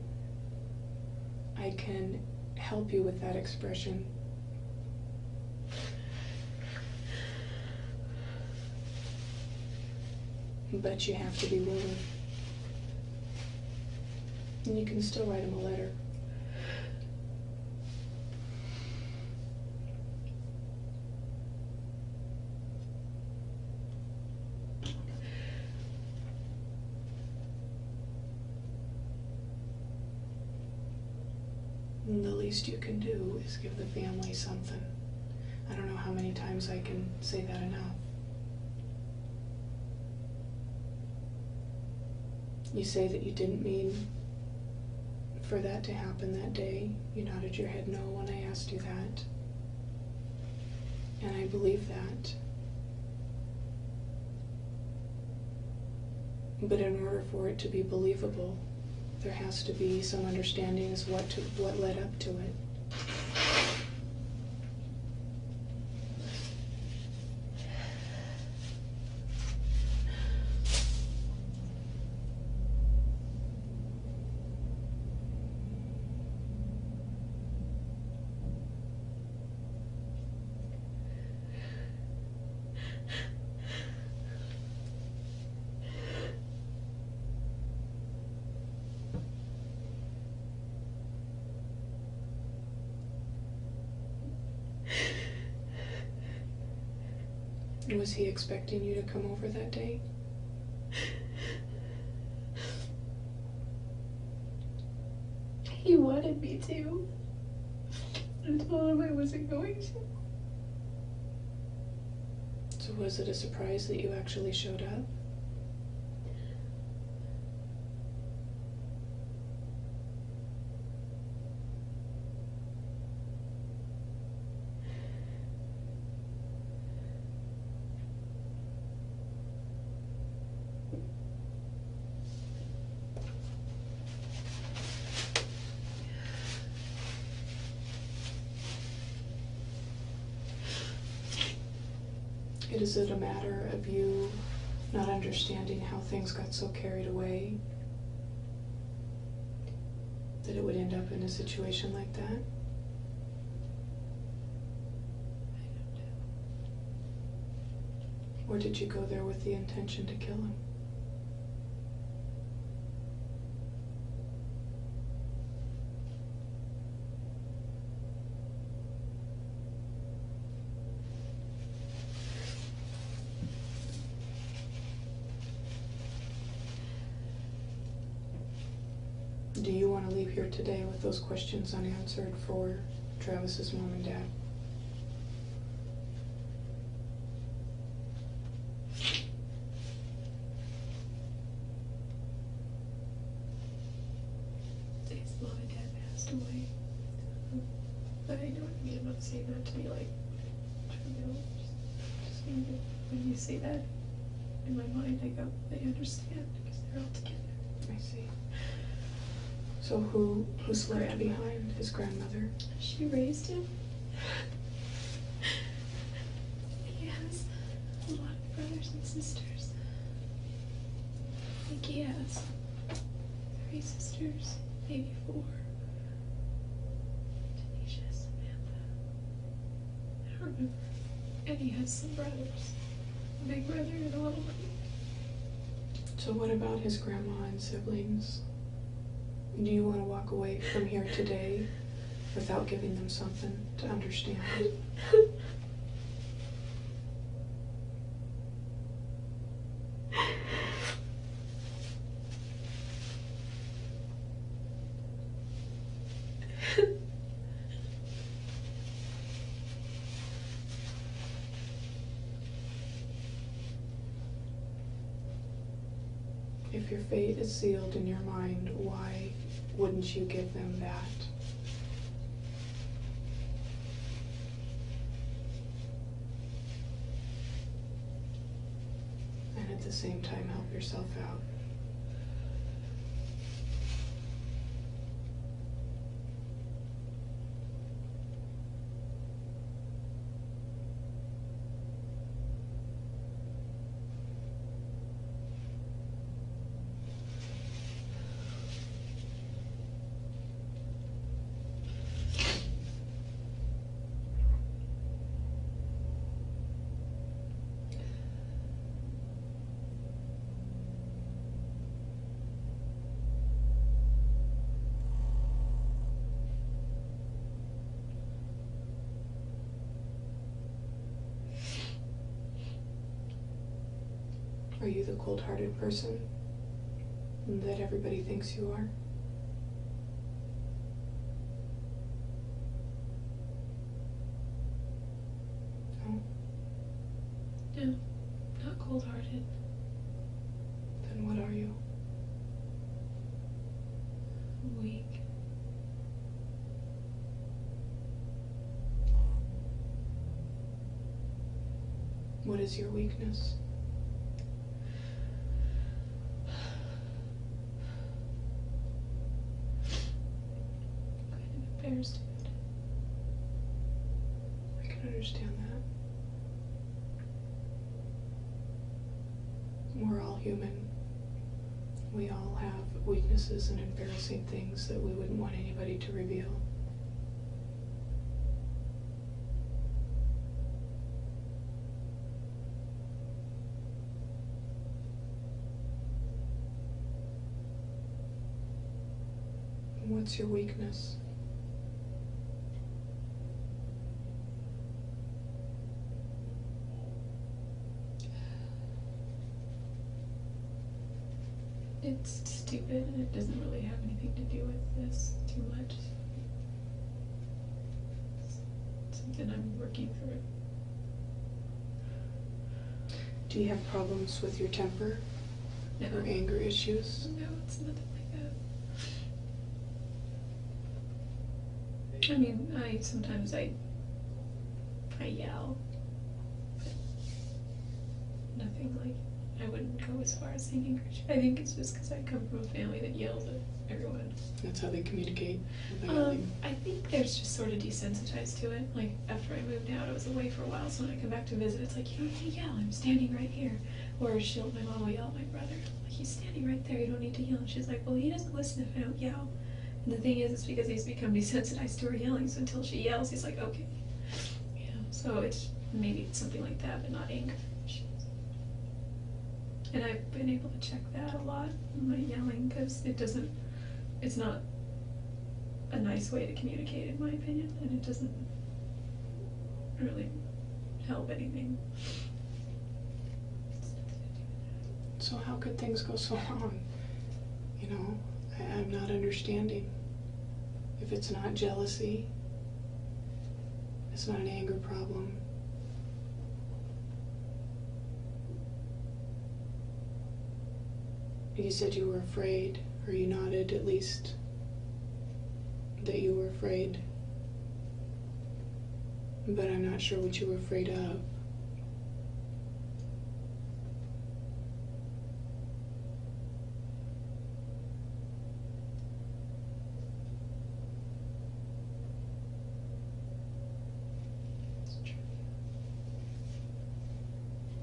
I can help you with that expression. But you have to be willing. And you can still write him a letter. And the least you can do is give the family something. I don't know how many times I can say that enough. You say that you didn't mean for that to happen that day. You nodded your head no when I asked you that. And I believe that. But in order for it to be believable, there has to be some understanding as what led up to it. Was he expecting you to come over that day? He wanted me to. I told him I wasn't going to. So was it a surprise that you actually showed up? Is it a matter of you not understanding how things got so carried away that it would end up in a situation like that? I don't know. Or did you go there with the intention to kill him? want to leave here today with those questions unanswered for Travis's mom and dad? His mom and dad passed away. But I know what you mean. I'm not saying that to be like trivial. Just mean that when you say that, in my mind I go, I understand because they're all together. I see. So who's left behind? His grandmother? She raised him. He has a lot of brothers and sisters. I think he has 3 sisters, maybe 4. Tanisha, Samantha. I don't remember. And he has some brothers. A big brother and a little brother. So what about his grandma and siblings? Do you want to walk away from here today without giving them something to understand? If your fate is sealed in your mind, why wouldn't you give them that? And at the same time, help yourself out. Are you the cold-hearted person that everybody thinks you are? No? No, not cold-hearted. Then what are you? Weak. What is your weakness? Embarrassed. I can understand that. We're all human. We all have weaknesses and embarrassing things that we wouldn't want anybody to reveal. What's your weakness? It's stupid and it doesn't really have anything to do with this too much. It's something I'm working through. Do you have problems with your temper? No. Or anger issues? No, it's nothing like that. I mean, sometimes I yell, but nothing like, I wouldn't go as far as saying angry. I think it's just because I come from a family that yells at everyone. That's how they communicate. By yelling. I think there's just sort of desensitized to it. Like, after I moved out, I was away for a while, so when I come back to visit, it's like, you don't need to yell, I'm standing right here. Or my mom will yell at my brother, like, he's standing right there, you don't need to yell. And she's like, well, he doesn't listen if I don't yell. And the thing is, it's because he's become desensitized to her yelling, so until she yells, he's like, okay. Yeah, so maybe it's something like that, but not anger. And I've been able to check that a lot in my yelling, because it's not a nice way to communicate, in my opinion, and it doesn't really help anything. So how could things go so wrong? You know, I'm not understanding. If it's not jealousy, it's not an anger problem. You said you were afraid, or you nodded at least that you were afraid. But I'm not sure what you were afraid of.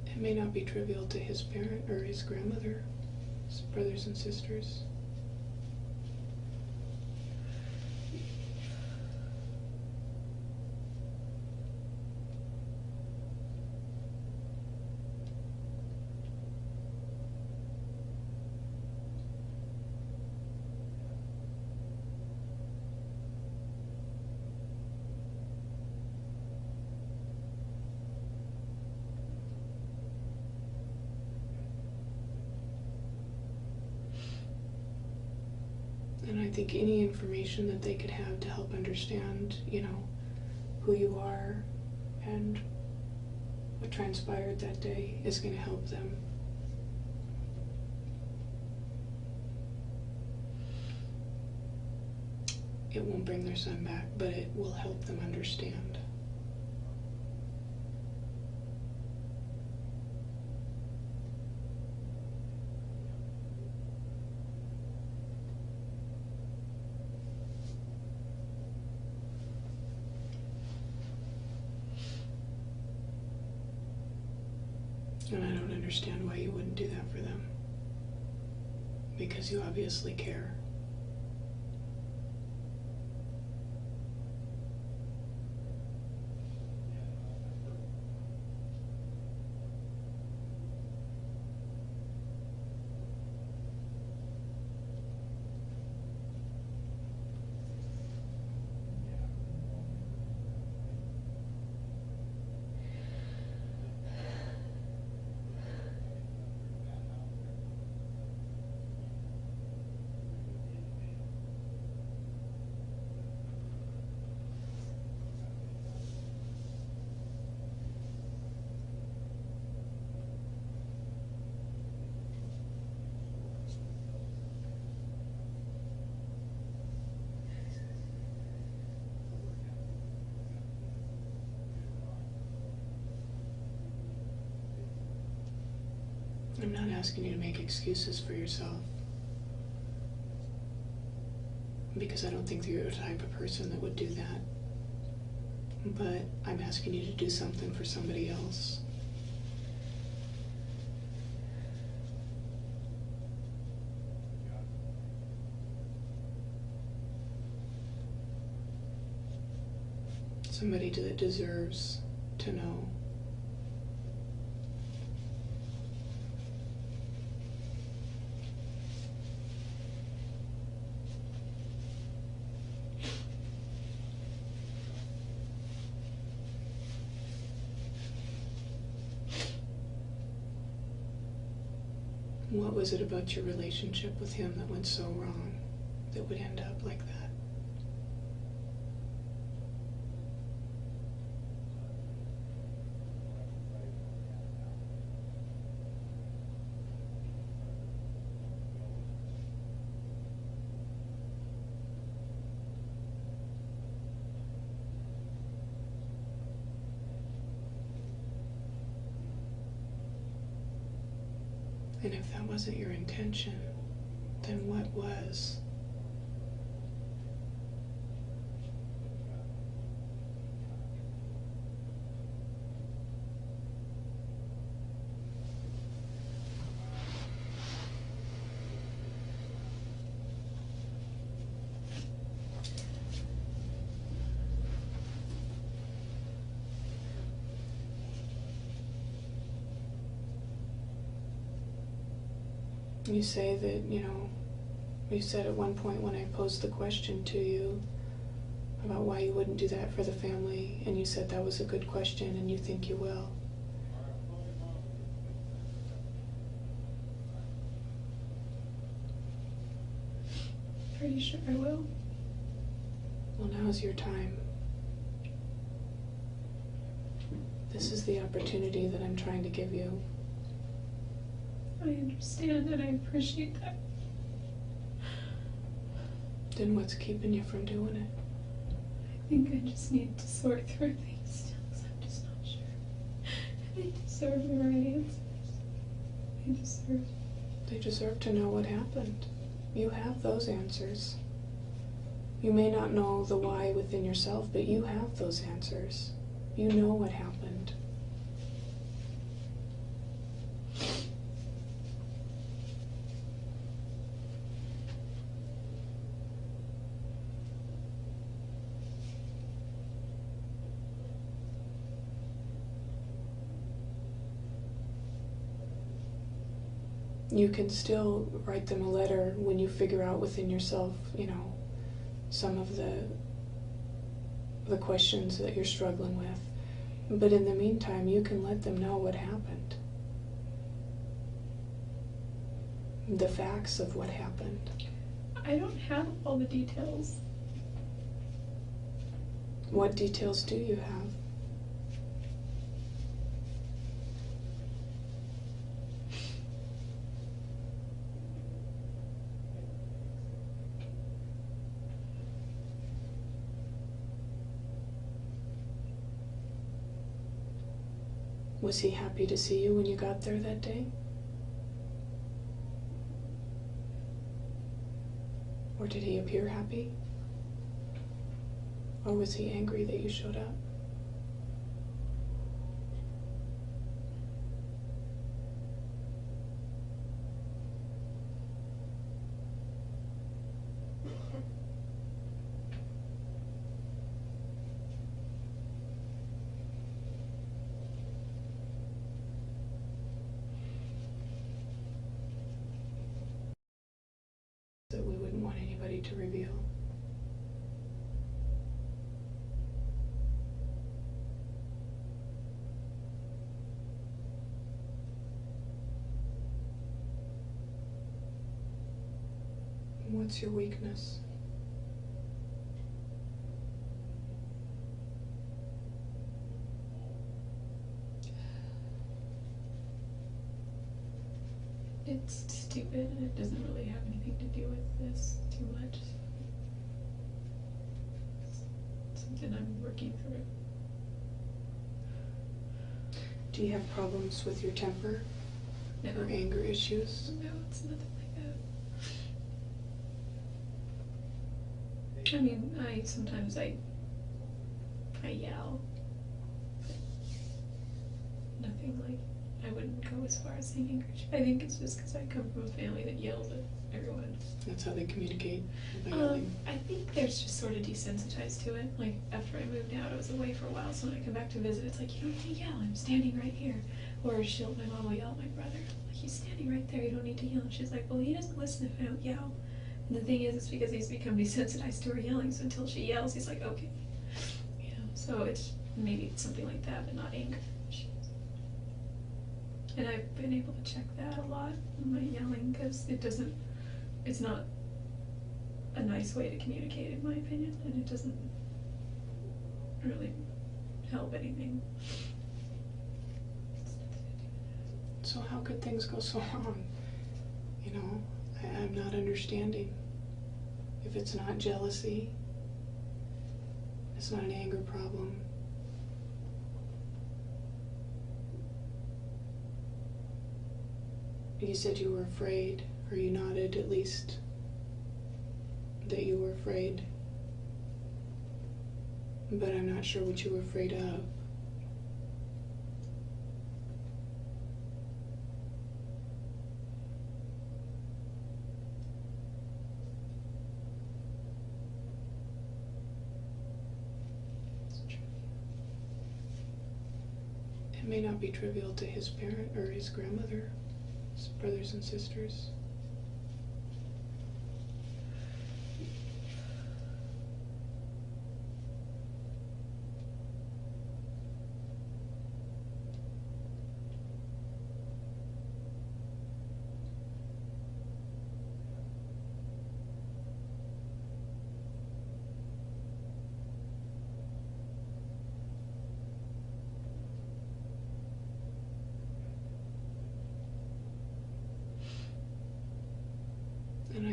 It may not be trivial to his parent or his grandmother, his brothers and sisters. And I think any information that they could have to help understand, who you are and what transpired that day is going to help them. It won't bring their son back, but it will help them understand. And I don't understand why you wouldn't do that for them. Because you obviously care. I'm not asking you to make excuses for yourself, because I don't think that you're the type of person that would do that. But I'm asking you to do something for somebody else. Somebody that deserves to know. What was it about your relationship with him that went so wrong, that would end up like that? And if that wasn't your intention, then what was? You say that, you said at one point when I posed the question to you about why you wouldn't do that for the family, and you said that was a good question and you think you will. pretty sure I will. Well, now's your time. This is the opportunity that I'm trying to give you. I understand and I appreciate that. Then what's keeping you from doing it? I think I just need to sort through things still, because I'm just not sure. They deserve the right answers. They deserve to know what happened. You have those answers. You may not know the why within yourself, but you have those answers. You know what happened. You can still write them a letter when you figure out within yourself, some of the questions that you're struggling with. But in the meantime, you can let them know what happened. The facts of what happened. I don't have all the details. What details do you have? Was he happy to see you when you got there that day? Or did he appear happy? Or was he angry that you showed up? That we wouldn't want anybody to reveal. What's your weakness? It's stupid and it doesn't really have anything to do with this too much. It's something I'm working through. Do you have problems with your temper? No. Or anger issues? No, it's nothing like that. I mean, sometimes I yell. Nothing like, I wouldn't go as far as saying angry. I think it's just because I come from a family that yells at everyone. That's how they communicate, by yelling. I think they're just sort of desensitized to it. Like, after I moved out, I was away for a while, so when I come back to visit, it's like, you don't need to yell, I'm standing right here. Or my mom will yell at my brother, like, he's standing right there, you don't need to yell. And she's like, well, he doesn't listen if I don't yell. And the thing is, it's because he's become desensitized to her yelling, so until she yells, he's like, okay. So it's maybe something like that, but not anger. And I've been able to check that a lot in my yelling, because it's not a nice way to communicate, in my opinion, and it doesn't really help anything. So how could things go so wrong? I'm not understanding. If it's not jealousy, it's not an anger problem. You said you were afraid, or you nodded at least that you were afraid. But I'm not sure what you were afraid of. It may not be trivial to his parent or his grandmother, his brothers and sisters.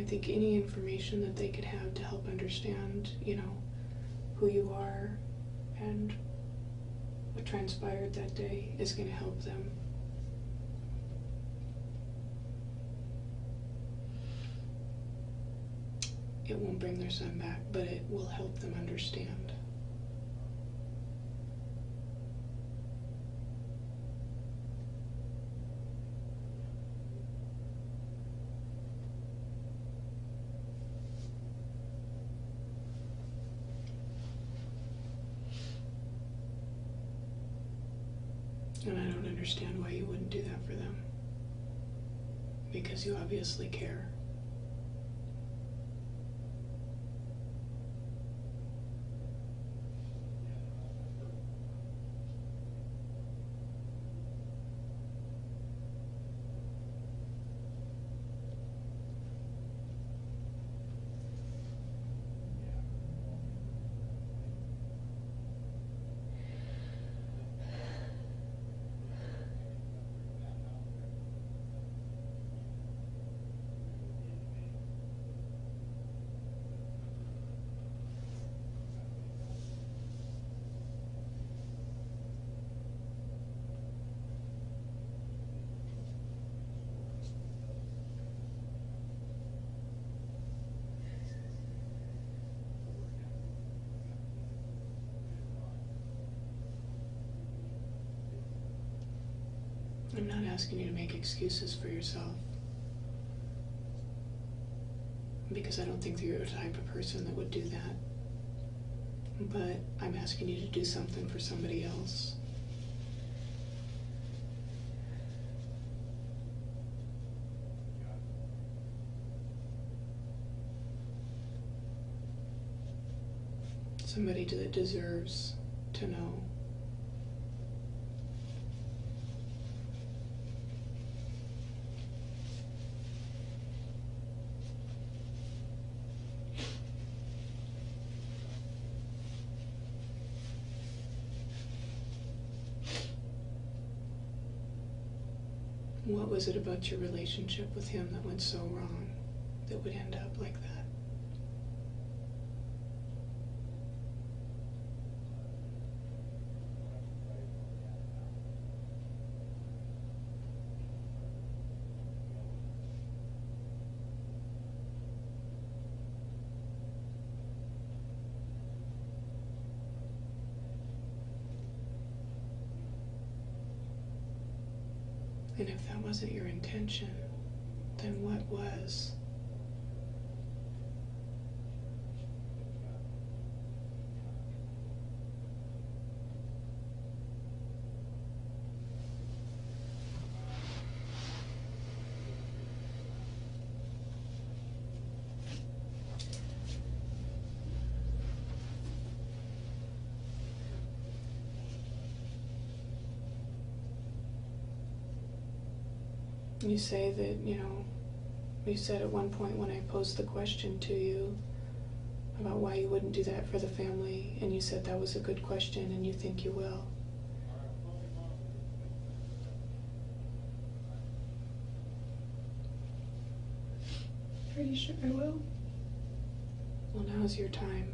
I think any information that they could have to help understand, who you are and what transpired that day is going to help them. It won't bring their son back, but it will help them understand. And I don't understand why you wouldn't do that for them. Because you obviously care. I'm not asking you to make excuses for yourself, because I don't think that you're the type of person that would do that. But I'm asking you to do something for somebody else. Somebody that deserves to know. What was it about your relationship with him that went so wrong, that would end up like that? And if that wasn't your intention, then what was? You say that, you said at one point when I posed the question to you about why you wouldn't do that for the family, and you said that was a good question and you think you will. Pretty sure I will. Well, now's your time.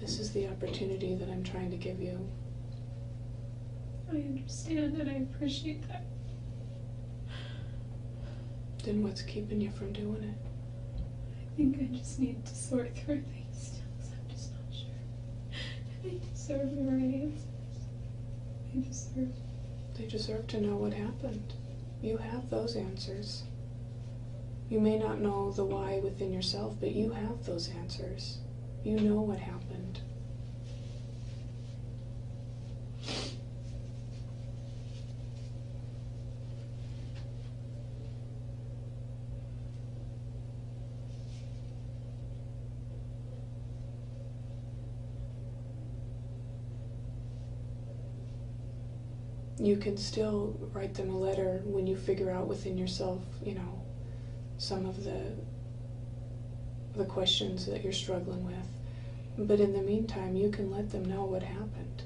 This is the opportunity that I'm trying to give you. I understand and I appreciate that. Then what's keeping you from doing it? I think I just need to sort through things still, because I'm just not sure. They deserve the right answers. They deserve to know what happened. You have those answers. You may not know the why within yourself, but you have those answers. You know what happened. You can still write them a letter when you figure out within yourself, some of the questions that you're struggling with. But in the meantime, you can let them know what happened.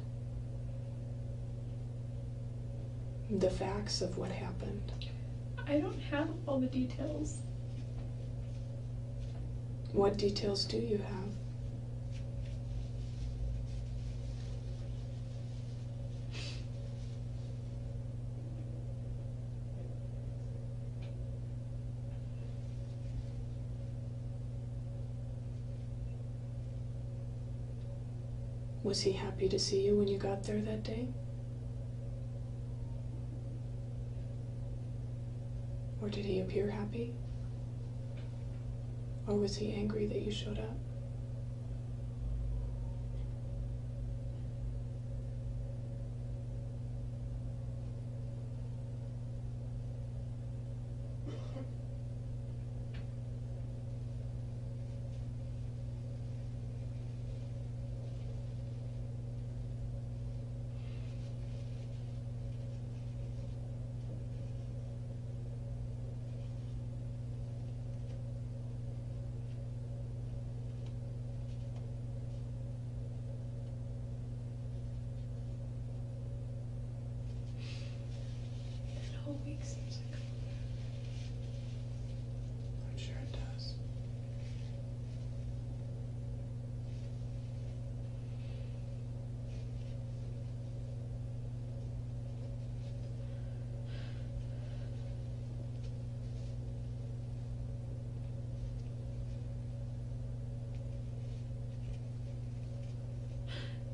The facts of what happened. I don't have all the details. What details do you have? Was he happy to see you when you got there that day? Or did he appear happy? Or was he angry that you showed up? That whole week seems like I'm sure it does.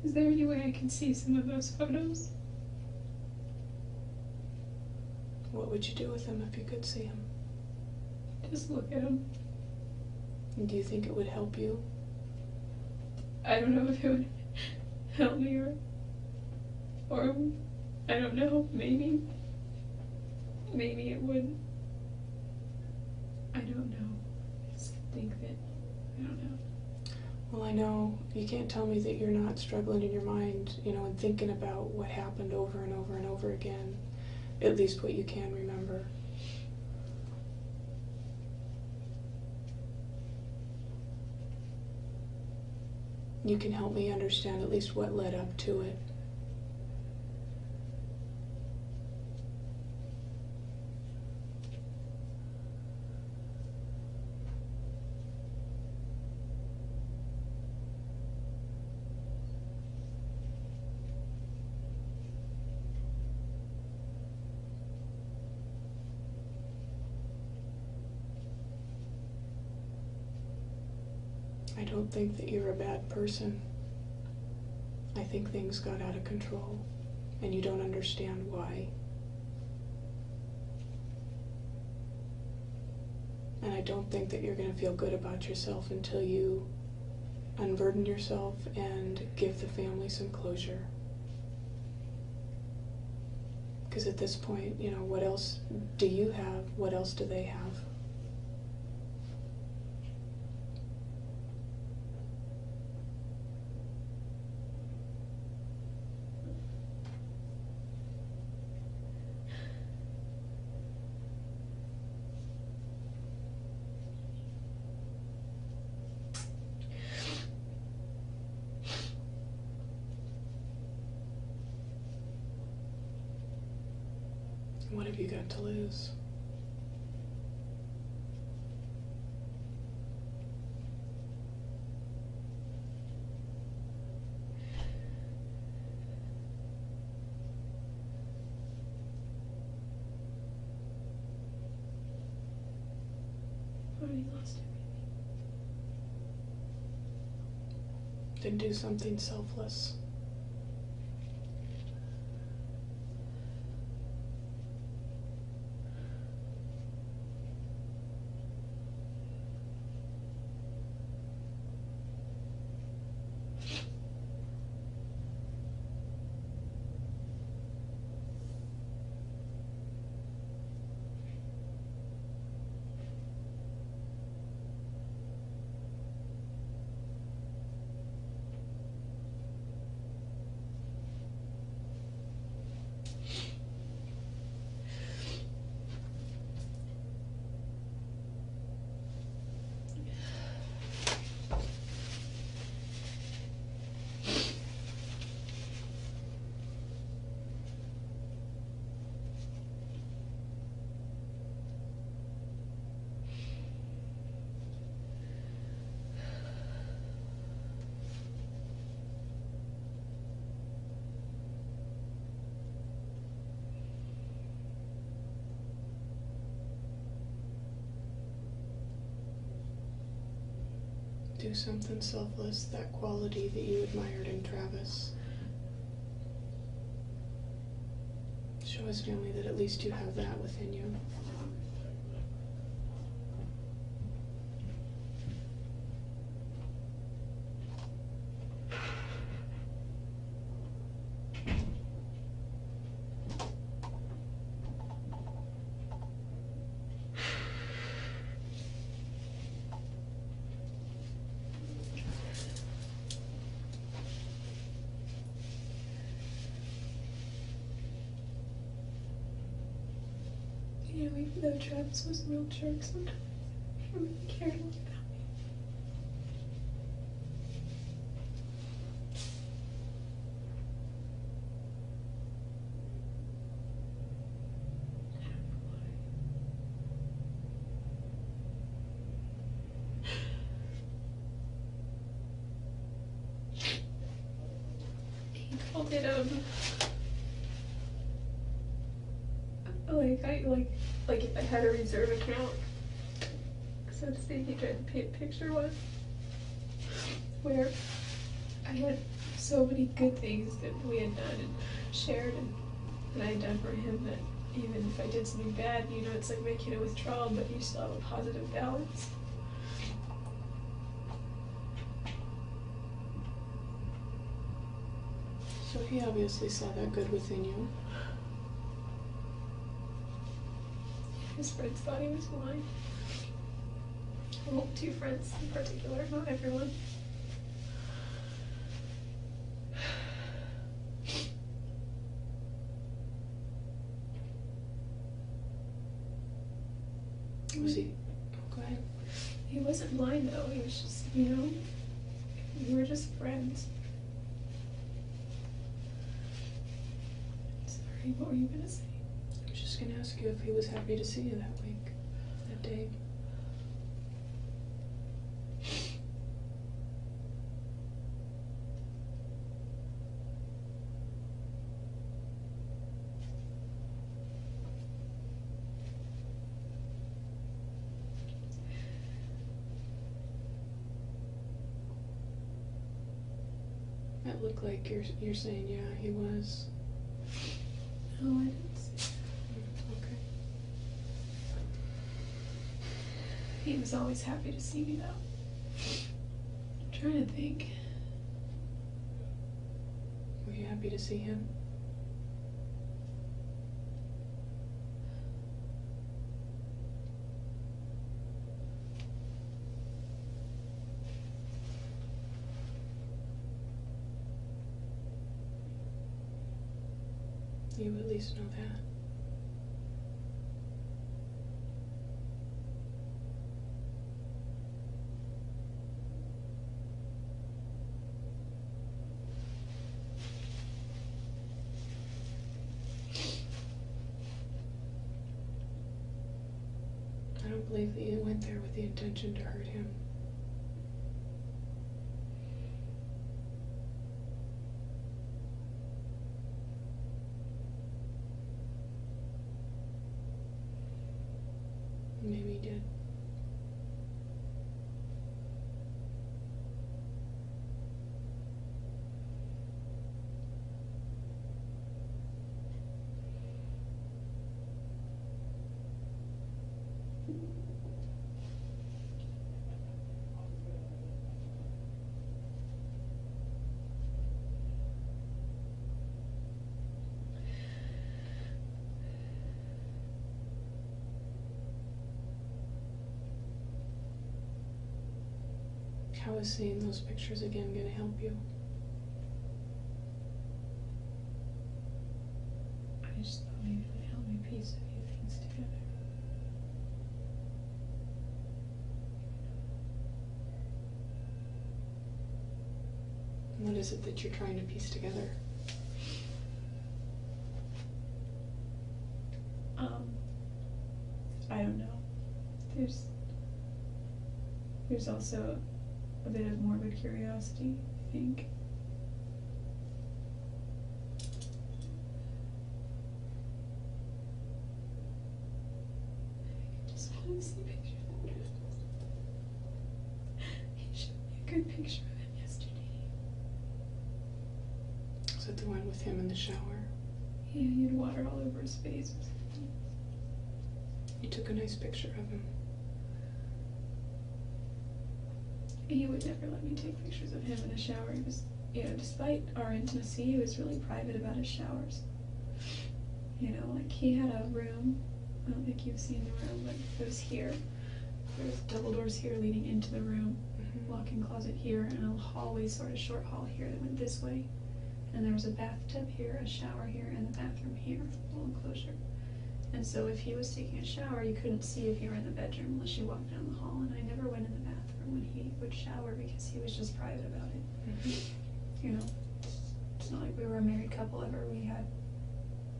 Is there any way I can see some of those photos? What would you do with him if you could see him? Just look at them. And do you think it would help you? I don't know if it would help me or I don't know, maybe it would. I don't know. I just think that, I don't know. Well, I know you can't tell me that you're not struggling in your mind, and thinking about what happened over and over and over again, at least what you can remember. You can help me understand at least what led up to it. I don't think that you're a bad person. I think things got out of control, and you don't understand why. And I don't think that you're going to feel good about yourself until you unburden yourself and give the family some closure. Because at this point, what else do you have? What else do they have? What have you got to lose? I've already lost everything. Then do something selfless. Do something selfless, that quality that you admired in Travis. Show his family that at least you have that within you. You know, even though Travis was a real jerk sometimes, he really cared a lot about me. I don't know why. He called it, like if I had a reserve account, so to speak, he tried to paint a picture one where I had so many good things that we had done and shared and that I had done for him, that even if I did something bad, you know, it's like making a withdrawal, but you still have a positive balance. So he obviously saw that good within you. His friends thought he was blind. Well, 2 friends in particular, not everyone. Was he? Go ahead. He wasn't blind though, he was just, you know, we were just friends. Sorry, what were you gonna say? I was just going to ask you if he was happy to see you that week, that day. It looked like you're saying, yeah, he was. No, I didn't see. Okay. He was always happy to see me though. I'm trying to think. Were you happy to see him? You at least know that. I don't believe that you went there with the intention to hurt him. Maybe he did. How is seeing those pictures again going to help you? I just thought maybe it would help me piece a few things together. What is it that you're trying to piece together? I don't know. There's also a bit of morbid curiosity, I think. I just want to see pictures of Travis. He showed me Was it the one with him in the shower? Yeah, he had water all over his face. You took a nice picture of him. He would never let me take pictures of him in the shower. He was, despite our intimacy, he was really private about his showers. Like he had a room, I don't think you've seen the room, but it was here. There was double doors here leading into the room, walk-in closet here, and a hallway, sort of short hall here that went this way. And there was a bathtub here, a shower here, and the bathroom here, little enclosure. And so if he was taking a shower, you couldn't see if you were in the bedroom unless you walked down the hall. And I never went in the bathroom when he would shower because he was just private about it. It's not like we were a married couple ever. We had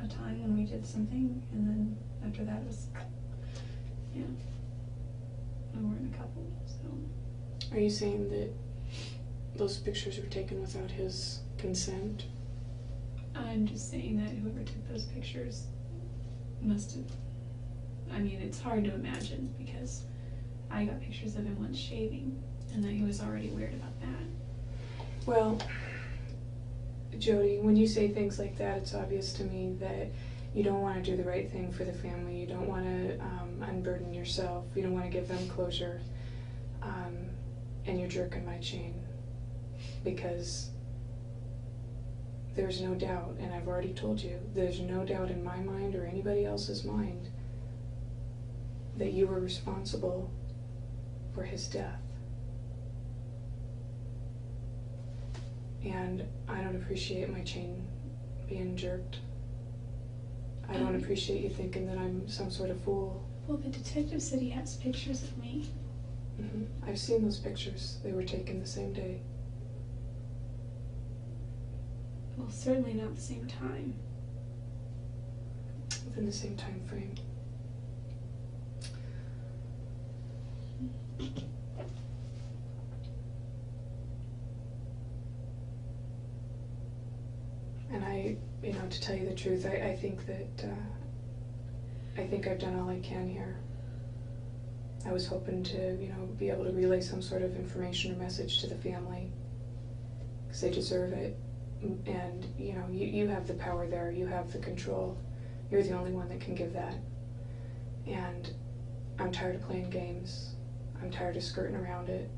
a time when we did something, and then after that it was, we weren't a couple, so. Are you saying that those pictures were taken without his consent? I'm just saying that whoever took those pictures must have, it's hard to imagine because I got pictures of him once shaving, and that he was already weird about that. Well, Jodi, when you say things like that, it's obvious to me that you don't want to do the right thing for the family. You don't want to unburden yourself. You don't want to give them closure. And you're jerking my chain. Because there's no doubt, and I've already told you, there's no doubt in my mind or anybody else's mind that you were responsible for his death. And I don't appreciate my chain being jerked. I don't appreciate you thinking that I'm some sort of fool. Well, the detective said he has pictures of me. I've seen those pictures. They were taken the same day. Well, certainly not the same time. Within the same time frame. And to tell you the truth, I think that, I think I've done all I can here. I was hoping to, be able to relay some sort of information or message to the family, because they deserve it. And, you have the power there, you have the control. You're the only one that can give that. And I'm tired of playing games. I'm tired of skirting around it.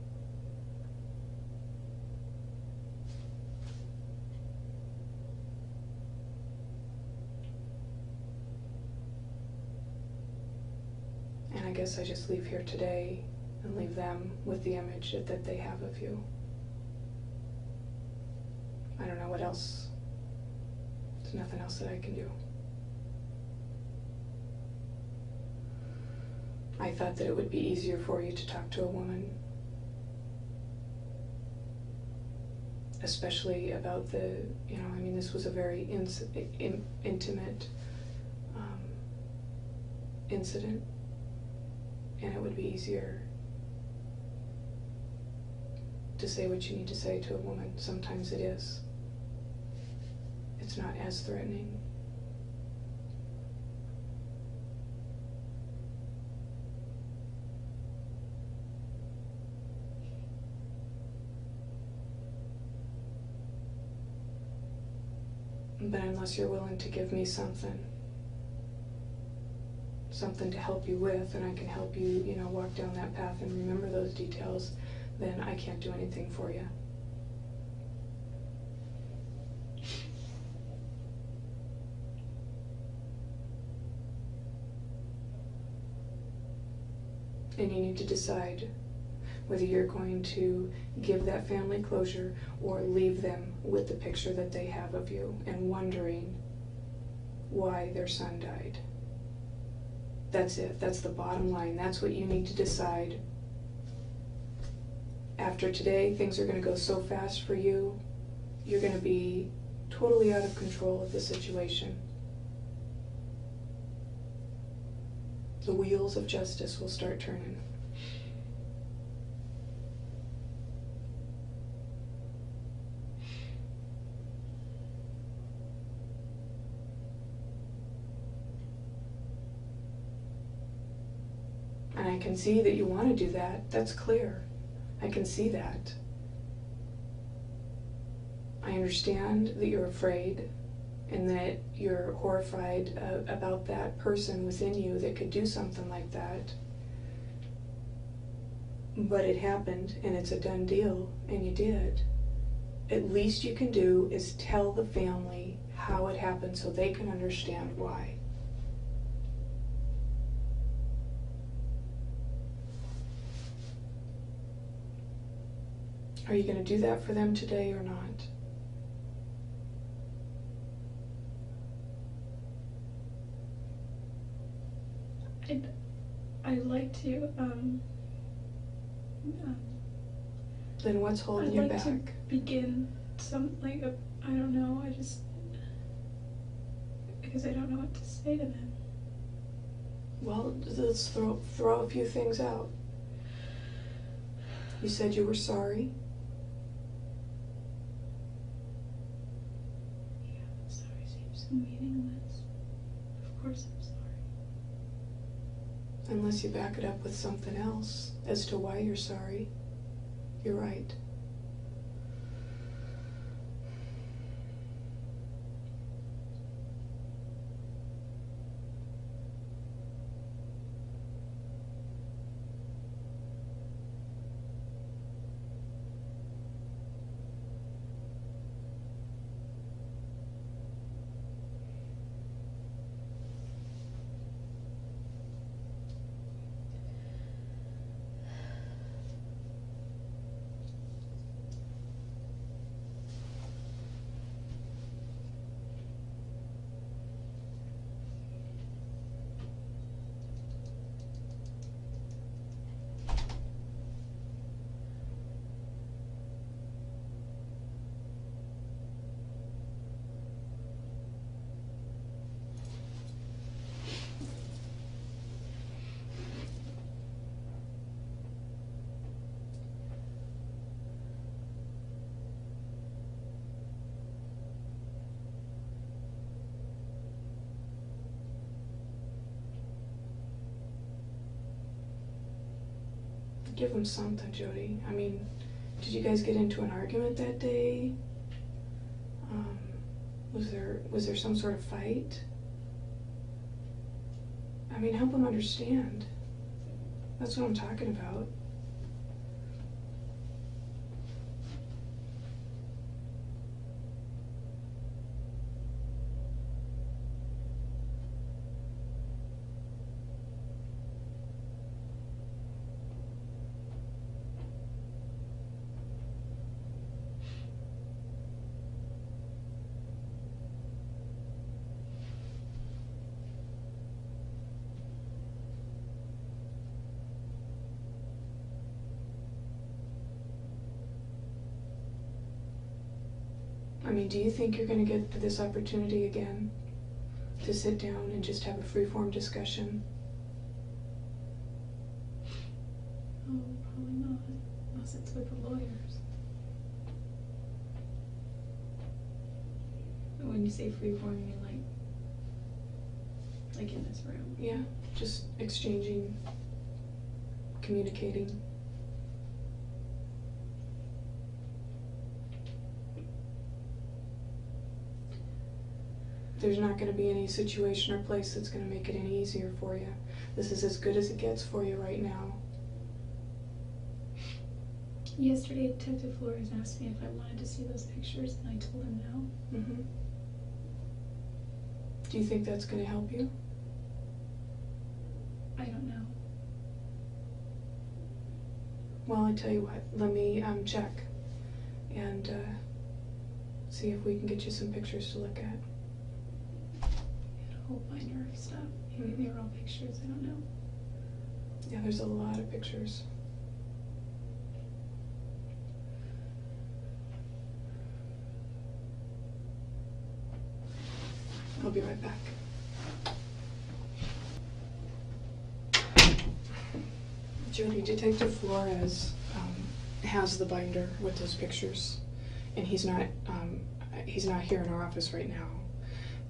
And I guess I just leave here today and leave them with the image that they have of you. I don't know what else. There's nothing else that I can do. I thought that it would be easier for you to talk to a woman, especially about the, this was a very intimate incident, and it would be easier to say what you need to say to a woman. Sometimes it is. It's not as threatening. But unless you're willing to give me something to help you with, and I can help you, walk down that path and remember those details, then I can't do anything for you. And you need to decide whether you're going to give that family closure or leave them with the picture that they have of you and wondering why their son died. That's it. That's the bottom line. That's what you need to decide. After today, things are going to go so fast for you. You're going to be totally out of control of the situation. The wheels of justice will start turning. And I can see that you want to do that. That's clear. I can see that. I understand that you're afraid and that you're horrified about that person within you that could do something like that. But it happened, and it's a done deal, and you did. At least you can do is tell the family how it happened so they can understand why. Are you going to do that for them today or not? I'd like to, Then what's holding I'd you like back? to begin some, like, I don't know, because I don't know what to say to them. Well, let's throw a few things out. You said you were sorry. Yeah, but sorry seems so meaningless. Of course I'm sorry. Unless you back it up with something else as to why you're sorry. You're right. Give them something, Jodi. I mean, did you guys get into an argument that day? Was there some sort of fight? I mean, help them understand. That's what I'm talking about. I mean, do you think you're going to get this opportunity again to sit down and just have a free-form discussion? Oh, probably not, unless it's with the lawyers. But when you say freeform, you mean like in this room? Yeah, just exchanging, communicating. There's not going to be any situation or place that's going to make it any easier for you. This is as good as it gets for you right now. Yesterday, Detective Flores asked me if I wanted to see those pictures, and I told him no. Mm-hmm. Do you think that's going to help you? I don't know. Well, I tell you what, let me check and see if we can get you some pictures to look at. A whole binder of stuff. Maybe they were all pictures, I don't know. Yeah, there's a lot of pictures. I'll be right back. Jodi, Detective Flores has the binder with those pictures, and he's not here in our office right now.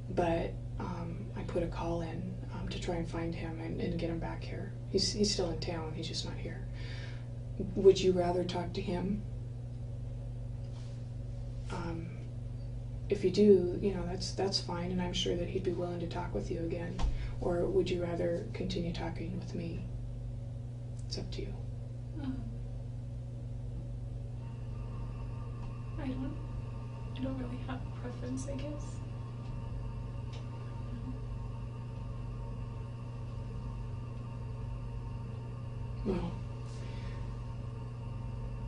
But I put a call in to try and find him and get him back here. He's still in town. He's just not here. Would you rather talk to him if you do, that's fine, and I'm sure that he'd be willing to talk with you again. Or would you rather continue talking with me? It's up to you. I don't really have a preference, I guess. Well,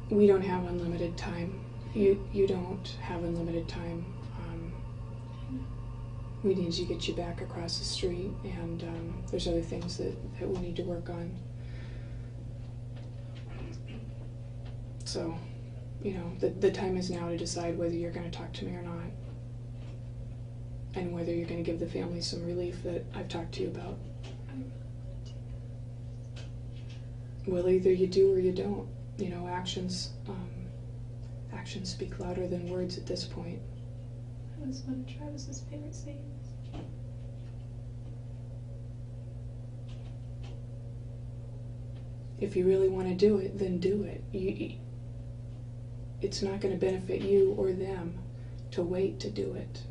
we don't have unlimited time. You don't have unlimited time. We need to get you back across the street, and there's other things that we need to work on. So, the time is now to decide whether you're going to talk to me or not, and whether you're going to give the family some relief that I've talked to you about. Well, either you do or you don't. Actions speak louder than words at this point. That was one of Travis's favorite sayings. If you really want to do it, then do it. It's not going to benefit you or them to wait to do it.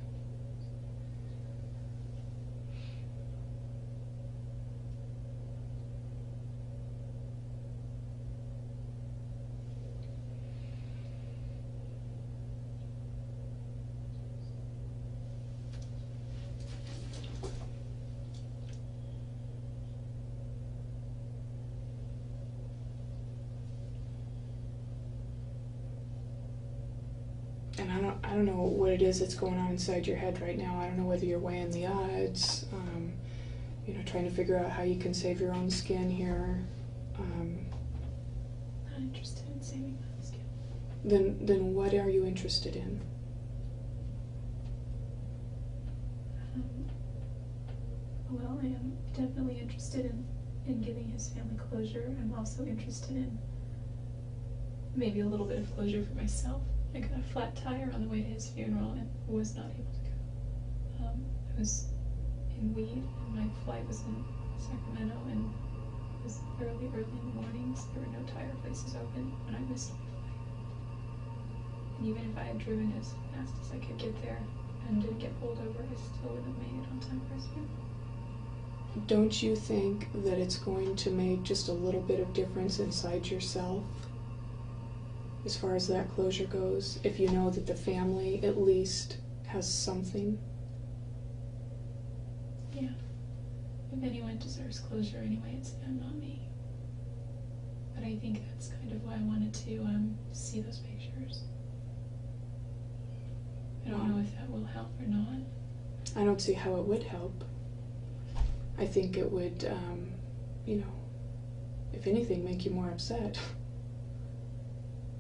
And I don't know what it is that's going on inside your head right now. I don't know whether you're weighing the odds, trying to figure out how you can save your own skin here. Not interested in saving my skin. Then what are you interested in? Well, I am definitely interested in giving his family closure. I'm also interested in maybe a little bit of closure for myself. I got a flat tire on the way to his funeral and was not able to go. I was in weed, and my flight was in Sacramento, and it was early in the mornings. There were no tire places open, and I missed my flight. And even if I had driven as fast as I could get there and didn't get pulled over, I still wouldn't have made it on time for his funeral. Don't you think that it's going to make just a little bit of difference inside yourself as far as that closure goes, if you know that the family at least has something? Yeah. If anyone deserves closure anyway, it's them, not me. But I think that's kind of why I wanted to see those pictures. I don't know if that will help or not. I don't see how it would help. I think it would, if anything, make you more upset.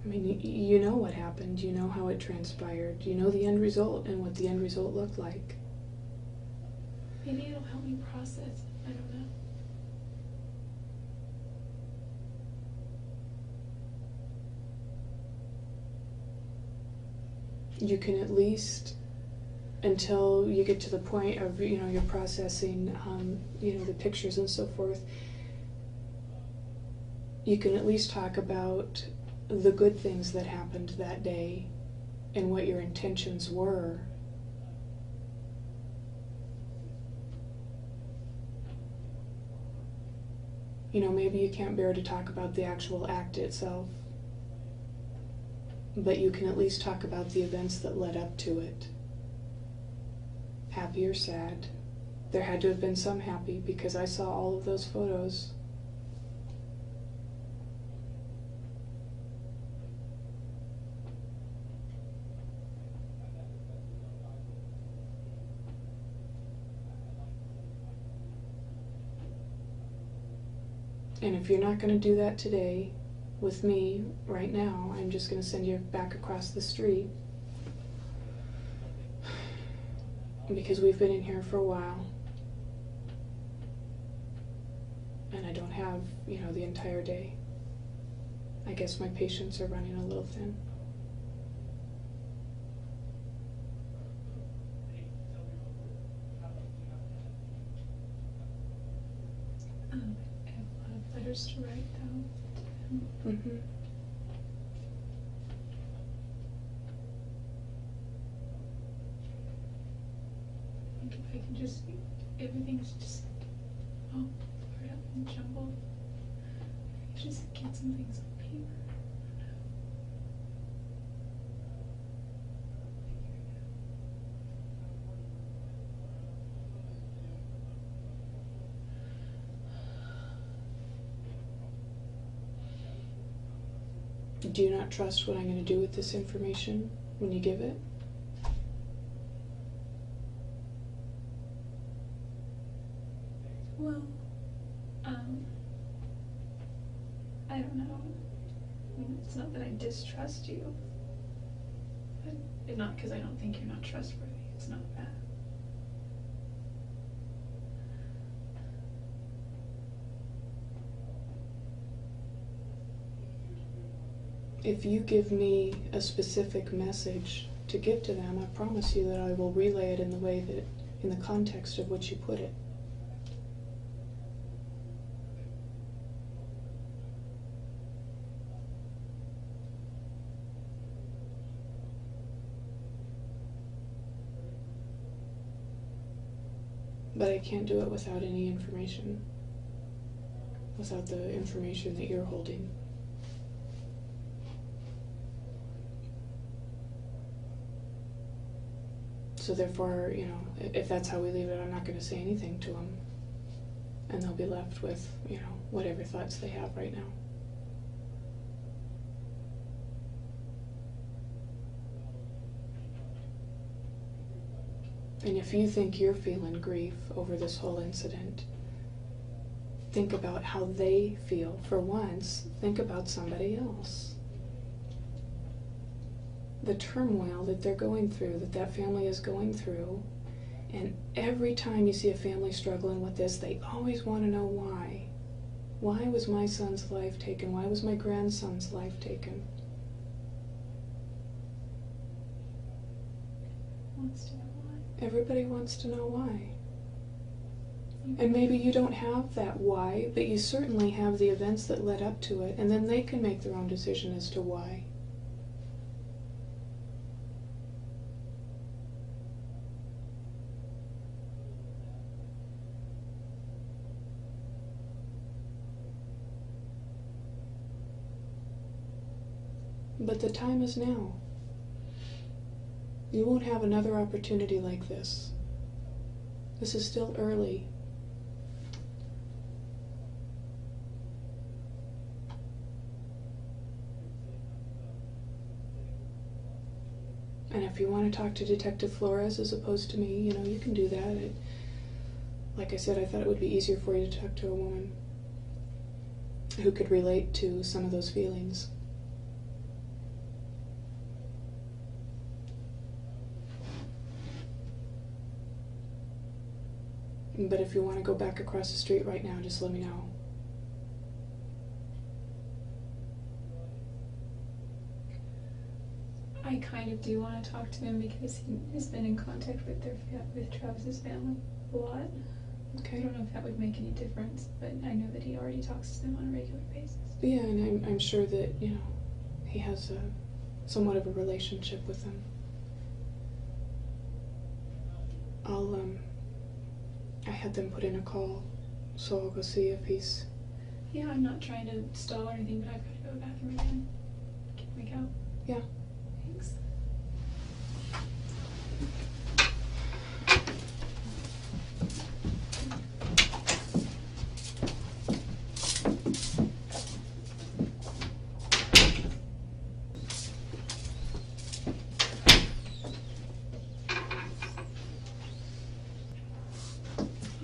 I mean, you know what happened, you know how it transpired, you know the end result and what the end result looked like. Maybe it'll help me process it. I don't know. You can at least, until you get to the point of, you're processing, the pictures and so forth, you can at least talk about the good things that happened that day and what your intentions were. Maybe you can't bear to talk about the actual act itself, but you can at least talk about the events that led up to it. Happy or sad. There had to have been some happy, because I saw all of those photos. And if you're not going to do that today with me right now, I'm just going to send you back across the street. Because we've been in here for a while. And I don't have, the entire day. I guess my patience are running a little thin. I have a lot of letters to write, though. Mm-hmm. like if I can just, everything's just all blurred up and jumbled. If I could just get some things on paper. Do you not trust what I'm going to do with this information when you give it? Well, I don't know. I mean, it's not that I distrust you. But not because I don't think you're not trustworthy. It's not that. If you give me a specific message to give to them, I promise you that I will relay it in the way that, in the context of which you put it. But I can't do it without any information, without the information that you're holding. So therefore, you know, if that's how we leave it, I'm not going to say anything to them. And they'll be left with, you know, whatever thoughts they have right now. And if you think you're feeling grief over this whole incident, think about how they feel. For once, think about somebody else. The turmoil that they're going through, that family is going through, and every time you see a family struggling with this, they always want to know why. Why was my son's life taken? Why was my grandson's life taken? Wants to know why. Everybody wants to know why. And maybe you don't have that why, but you certainly have the events that led up to it, and then they can make their own decision as to why. But the time is now. You won't have another opportunity like this. This is still early. And if you want to talk to Detective Flores as opposed to me, you know, you can do that. Like I said, I thought it would be easier for you to talk to a woman who could relate to some of those feelings. But if you want to go back across the street right now, just let me know. I kind of do want to talk to him because he has been in contact with with Travis's family a lot. I Okay. don't know if that would make any difference, but I know that he already talks to them on a regular basis. Yeah, and I'm sure that, you know, he has somewhat of a relationship with them. I had them put in a call, so I'll go see if he's... Yeah, I'm not trying to stall or anything, but I've got to go to the bathroom again. Can we go? Yeah. Thanks.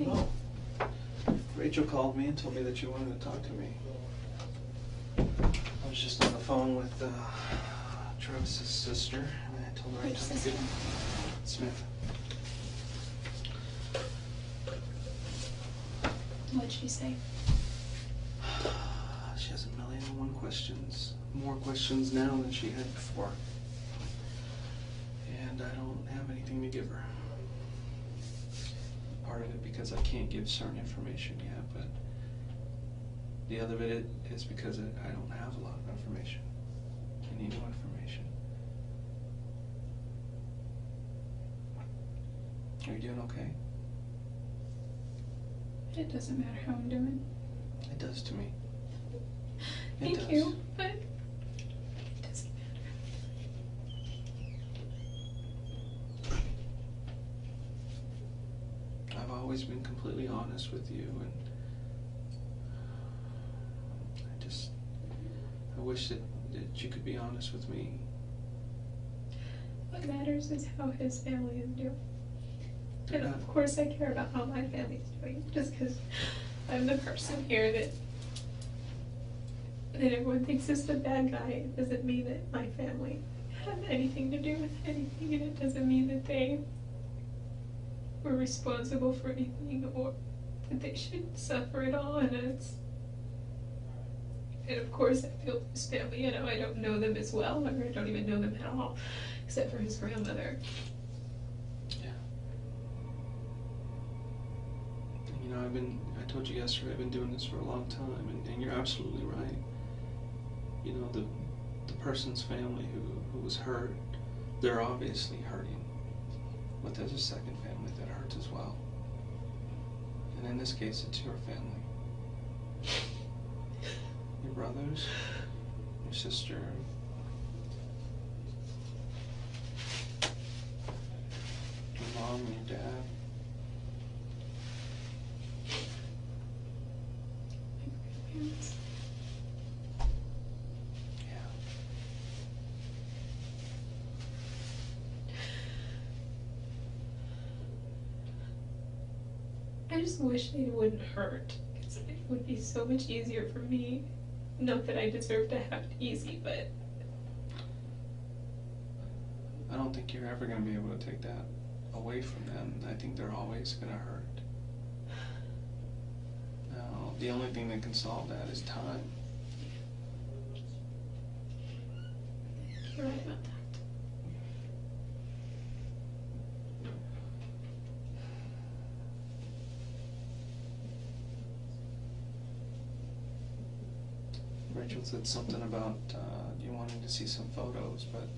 Oh. Rachel called me and told me that you wanted to talk to me. I was just on the phone with Travis's sister, and I told her I Which took sister? Smith. What'd she say? She has a million and one questions. More questions now than she had before. And I don't have anything to give her. Part of it because I can't give certain information yet, but the other bit is because I don't have a lot of information. I need more information. Are you doing okay? It doesn't matter how I'm doing. It does to me. It Thank does. you, but it doesn't matter. I've always been completely honest with you, and I wish that you could be honest with me. What matters is how his family is doing. They're And not- of course I care about how my family's doing, just because I'm the person here that everyone thinks is the bad guy. It doesn't mean that my family had anything to do with anything, and it doesn't mean that they were responsible for anything or that they should suffer at all. And of course I feel for his family. You know, I don't know them as well, or I don't even know them at all, except for his grandmother. Yeah. You know, I told you yesterday, I've been doing this for a long time, and you're absolutely right. You know, the person's family who was hurt, they're obviously hurting. But there's a second family that hurts as well. And in this case, it's your family. Your brothers, your sister, your mom and your dad. My grandparents. Yeah. I just wish they wouldn't hurt, because it would be so much easier for me. Not that I deserve to have it easy, but I don't think you're ever going to be able to take that away from them. I think they're always going to hurt. Now, the only thing that can solve that is time. you're right about that. Rachel said something about you wanting to see some photos, but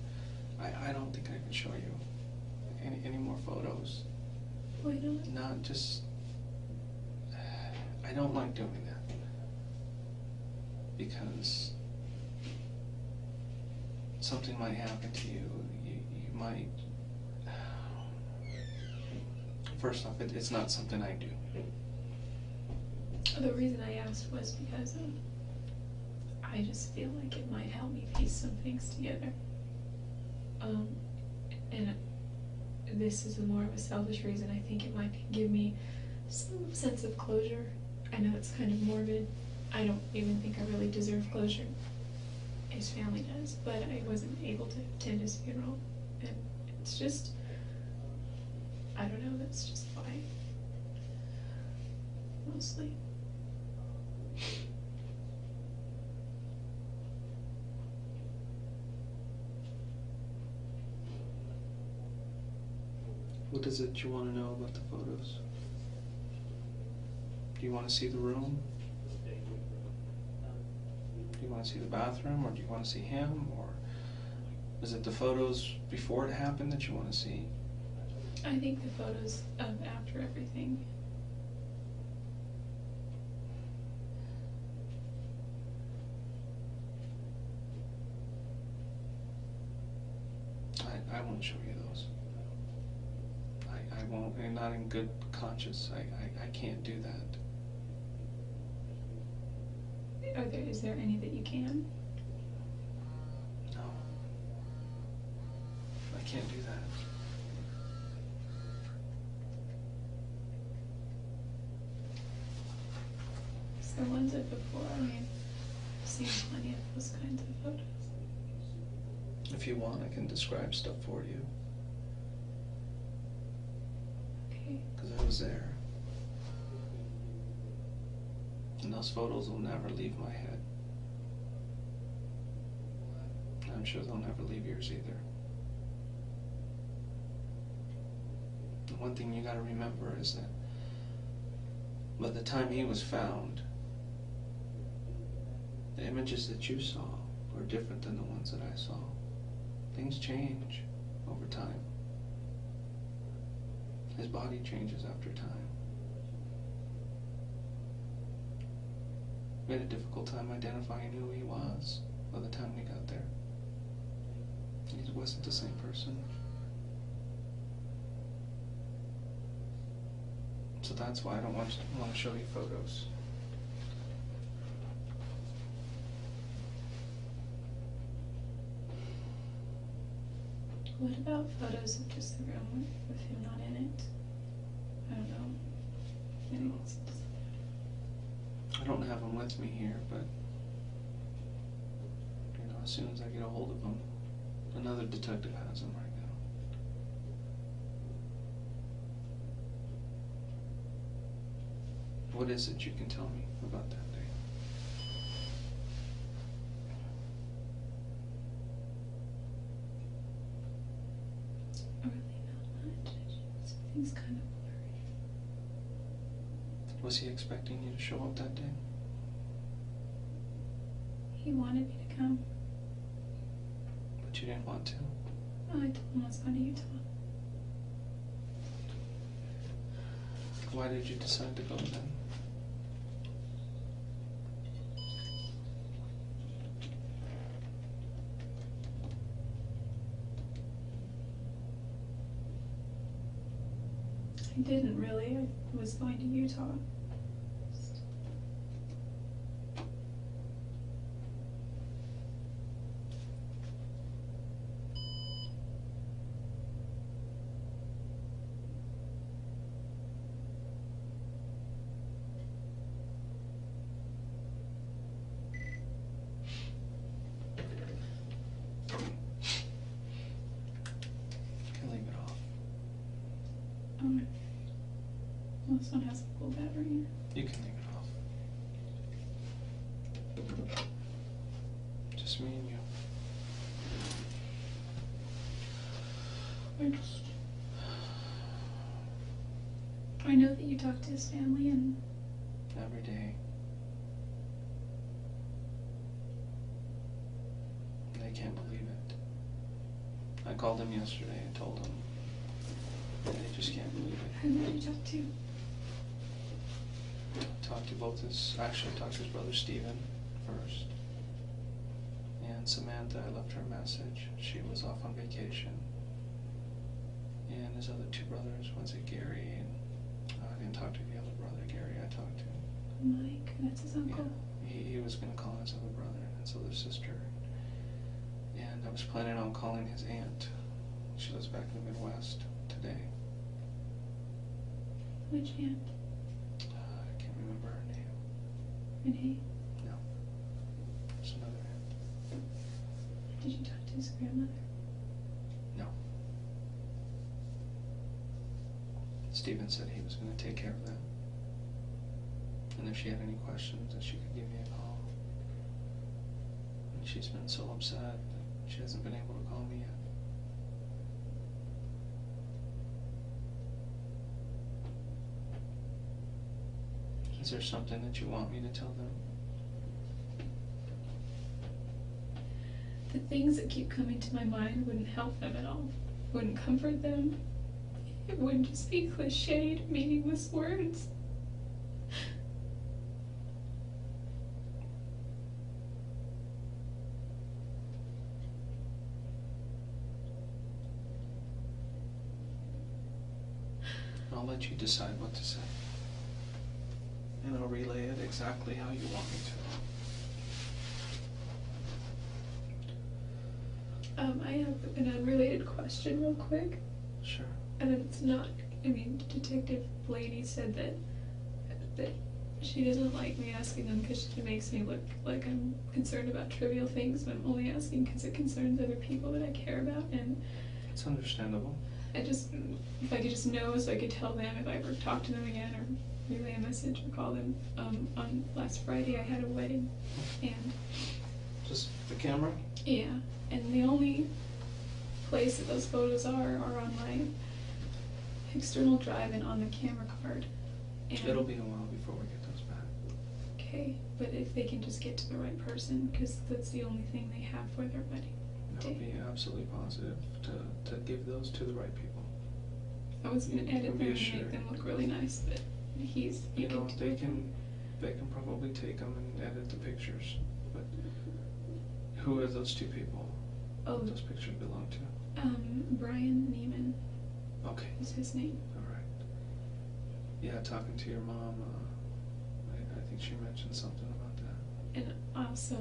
I don't think I can show you any more photos. Why not? Not just... I don't like doing that. Because something might happen to you. You might... First off, it's not something I do. The reason I asked was because I just feel like it might help me piece some things together. And this is more of a selfish reason. I think it might give me some sense of closure. I know it's kind of morbid. I don't even think I really deserve closure. His family does, but I wasn't able to attend his funeral. And it's just, I don't know, that's just why. Mostly. What is it you want to know about the photos? Do you want to see the room? Do you want to see the bathroom, or do you want to see him, or is it the photos before it happened that you want to see? I think the photos of after everything. I won't show you those. I won't, and not in good conscience. I can't do that. Is there any that you can? No. I can't do that. It's the ones of before. I mean, I've seen plenty of those kinds of photos. If you want, I can describe stuff for you, Okay. because I was there. And those photos will never leave my head. I'm sure they'll never leave yours either. The one thing you gotta remember is that by the time he was found, the images that you saw were different than the ones that I saw. Things change over time. His body changes after time. We had a difficult time identifying who he was by the time we got there. He wasn't the same person. So that's why I don't want to show you photos. What about photos of just the room with him not in it? I don't know. Maybe it's just... I don't have them with me here, but as soon as I get a hold of them, another detective has them right now. What is it you can tell me about that day? Really not much. Something's kind of blurry. Was he expecting you to show up that day? He wanted me to come. But you didn't want to? I told him I was going to Utah. Why did you decide to go then? I didn't really. I was going to Utah. Alright. Well, this one has a full battery. You can leave it off. Just me and you. I know that you talk to his family and... Every day. They can't believe it. I called him yesterday and told him. They just can't believe it. Who did you talk to? Talked to both actually talked to his brother Stephen first. And Samantha, I left her a message. She was off on vacation. And his other two brothers, one's at Gary, and I didn't talk to the other brother, Gary, I talked to. Mike, that's his uncle. Yeah, he was going to call his other brother and his other sister. And I was planning on calling his aunt. She lives back in the Midwest today. Which aunt? I can't remember her name. Renee? No. It's another aunt. Did you talk to his grandmother? No. Stephen said he was going to take care of that. And if she had any questions, that she could give me a call. And she's been so upset that she hasn't been able to call me yet. Is there something that you want me to tell them? The things that keep coming to my mind wouldn't help them at all. Wouldn't comfort them. It wouldn't just be cliched, meaningless words. I'll let you decide what to say. And I'll relay it exactly how you want me to. I have an unrelated question real quick. Sure. And it's not, Detective Blaney said that she doesn't like me asking them because it makes me look like I'm concerned about trivial things, but I'm only asking because it concerns other people that I care about. And It's understandable. if I could just know so I could tell them if I ever talk to them again or relay a message or call them. On last Friday I had a wedding, and Just the camera? yeah, and the only place that those photos are on my external drive and on the camera card. And It'll be a while before we get those back. okay, but if they can just get to the right person, because that's the only thing they have for their wedding I'll day. be absolutely positive to give those to the right people. I was going to edit them be and assured. make them look really nice, but You know, they can probably take them and edit the pictures, but who are those two people those pictures belong to? Brian Neiman Okay, is his name. all right. Yeah, talking to your mom, I think she mentioned something about that. And also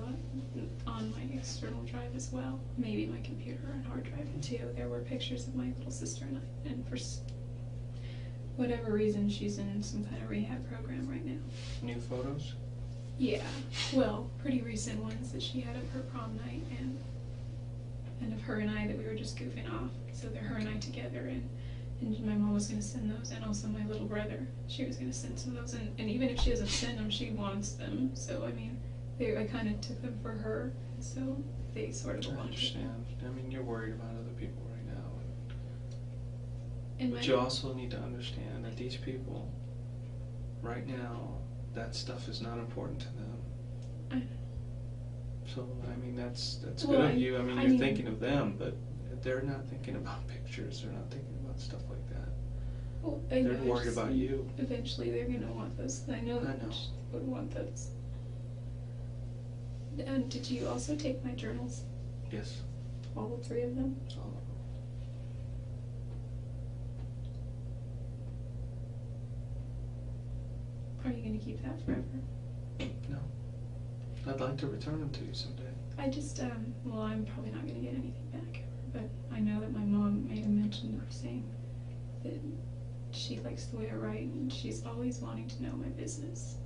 on my external drive as well, maybe my computer and hard drive too, there were pictures of my little sister and I, and for whatever reason she's in some kind of rehab program right now. New photos? Yeah, well, pretty recent ones that she had of her prom night and of her and I that we were just goofing off. So they're her and I together, and my mom was going to send those, and also my little brother. She was going to send some of those, and even if she doesn't send them, she wants them. So I mean, I kind of took them for her, so they sort of belong I understand. I mean, you're worried about other people right now. But you also need to understand that these people, right now, that stuff is not important to them. I know. So, I mean, that's Well, good of you. I mean, you're thinking of them, but they're not thinking about pictures. They're not thinking about stuff like that. Well, They're worried about you. Eventually they're going to want those. I know that she would want those. And did you also take my journals? Yes, All 3 of them? all of them. Are you going to keep that forever? No. I'd like to return them to you someday. I just, well, I'm probably not going to get anything back ever, but I know that my mom made a mention of saying that she likes the way I write and she's always wanting to know my business.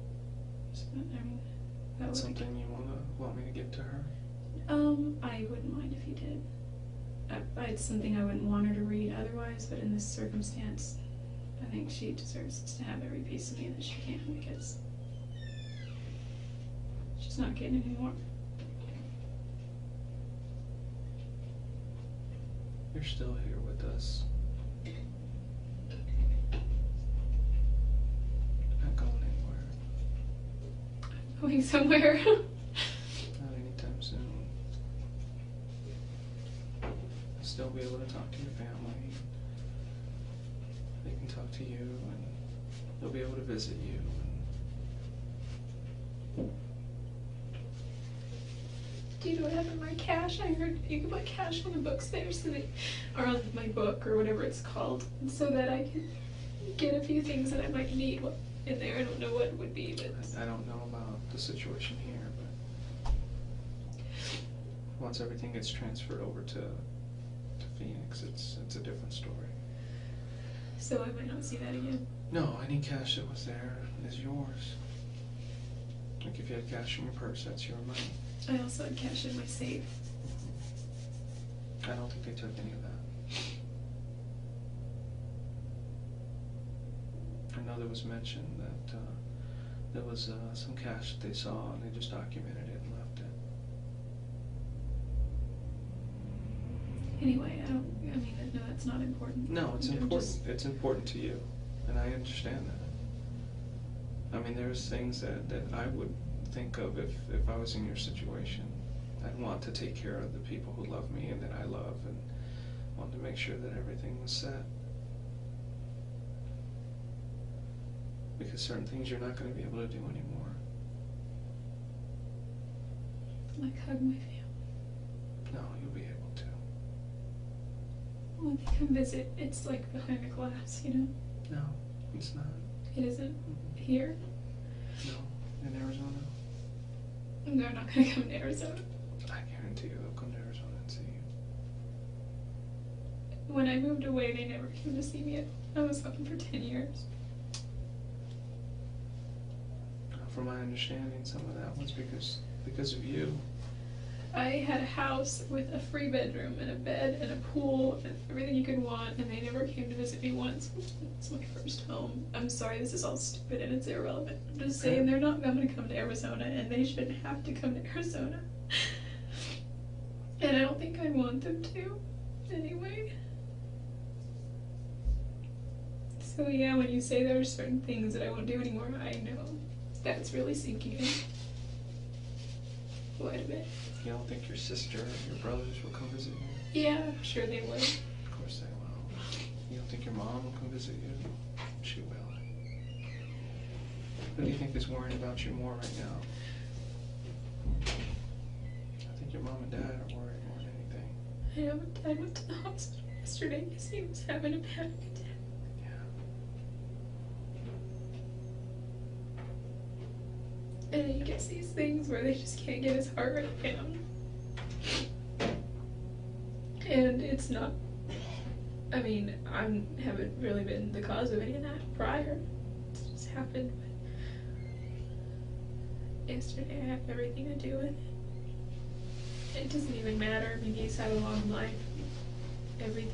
So, I mean, that That's would something you want me to give to her? I wouldn't mind if you did. It's something I wouldn't want her to read otherwise, but in this circumstance, I think she deserves to have every piece of me that she can, because she's not getting any more. You're still here with us. Not going anywhere. I'm going somewhere. Not anytime soon. I'll still be able to talk to your family. They can talk to you, and they'll be able to visit you. Do you know what happened to my cash? I heard you can put cash on the books there, so that, or on my book, or whatever it's called, so that I can get a few things that I might need in there. I don't know what it would be, but I don't know about the situation here, but once everything gets transferred over to Phoenix, it's a different story. so I might not see that again. No, any cash that was there is yours. Like if you had cash in your purse, that's your money. I also had cash in my safe. I don't think they took any of that. I know there was mention that there was some cash that they saw and they just documented it and left it. Anyway, no, that's not important. No, it's I'm important. just- It's important to you, and I understand that. I mean, there's things that I would think of if I was in your situation. I'd want to take care of the people who love me and that I love, and want to make sure that everything was set. Because certain things you're not going to be able to do anymore. Like hug my family. No, you'll be able to. When they come visit, it's like behind a glass, you know? No, it's not. It isn't Mhm. here. No, in Arizona. They're not gonna come to Arizona. I guarantee you they'll come to Arizona and see you. When I moved away, they never came to see me. I was gone for 10 years. From my understanding, some of that was because of you. I had a house with a free bedroom and a bed and a pool and everything you could want, and they never came to visit me once. It's my first home. I'm sorry, this is all stupid and it's irrelevant. I'm just saying they're not going to come to Arizona, and they shouldn't have to come to Arizona. And I don't think I'd want them to, anyway. So yeah, when you say there are certain things that I won't do anymore, I know that's really sinking in quite a bit. You don't think your sister or your brothers will come visit you? Yeah, I'm sure they would. Of course they will. You don't think your mom will come visit you? She will. Who do you think is worrying about you more right now? I think your mom and dad are worried more than anything. I know Dad went to the hospital yesterday because he was having a panic attack. Yeah. And he gets these things where they just can't get his heart rate down. And it's not, I mean, I haven't really been the cause of any of that prior. It's just happened. But yesterday I had everything to do with it. It doesn't even matter. I mean, he's had a long life. Every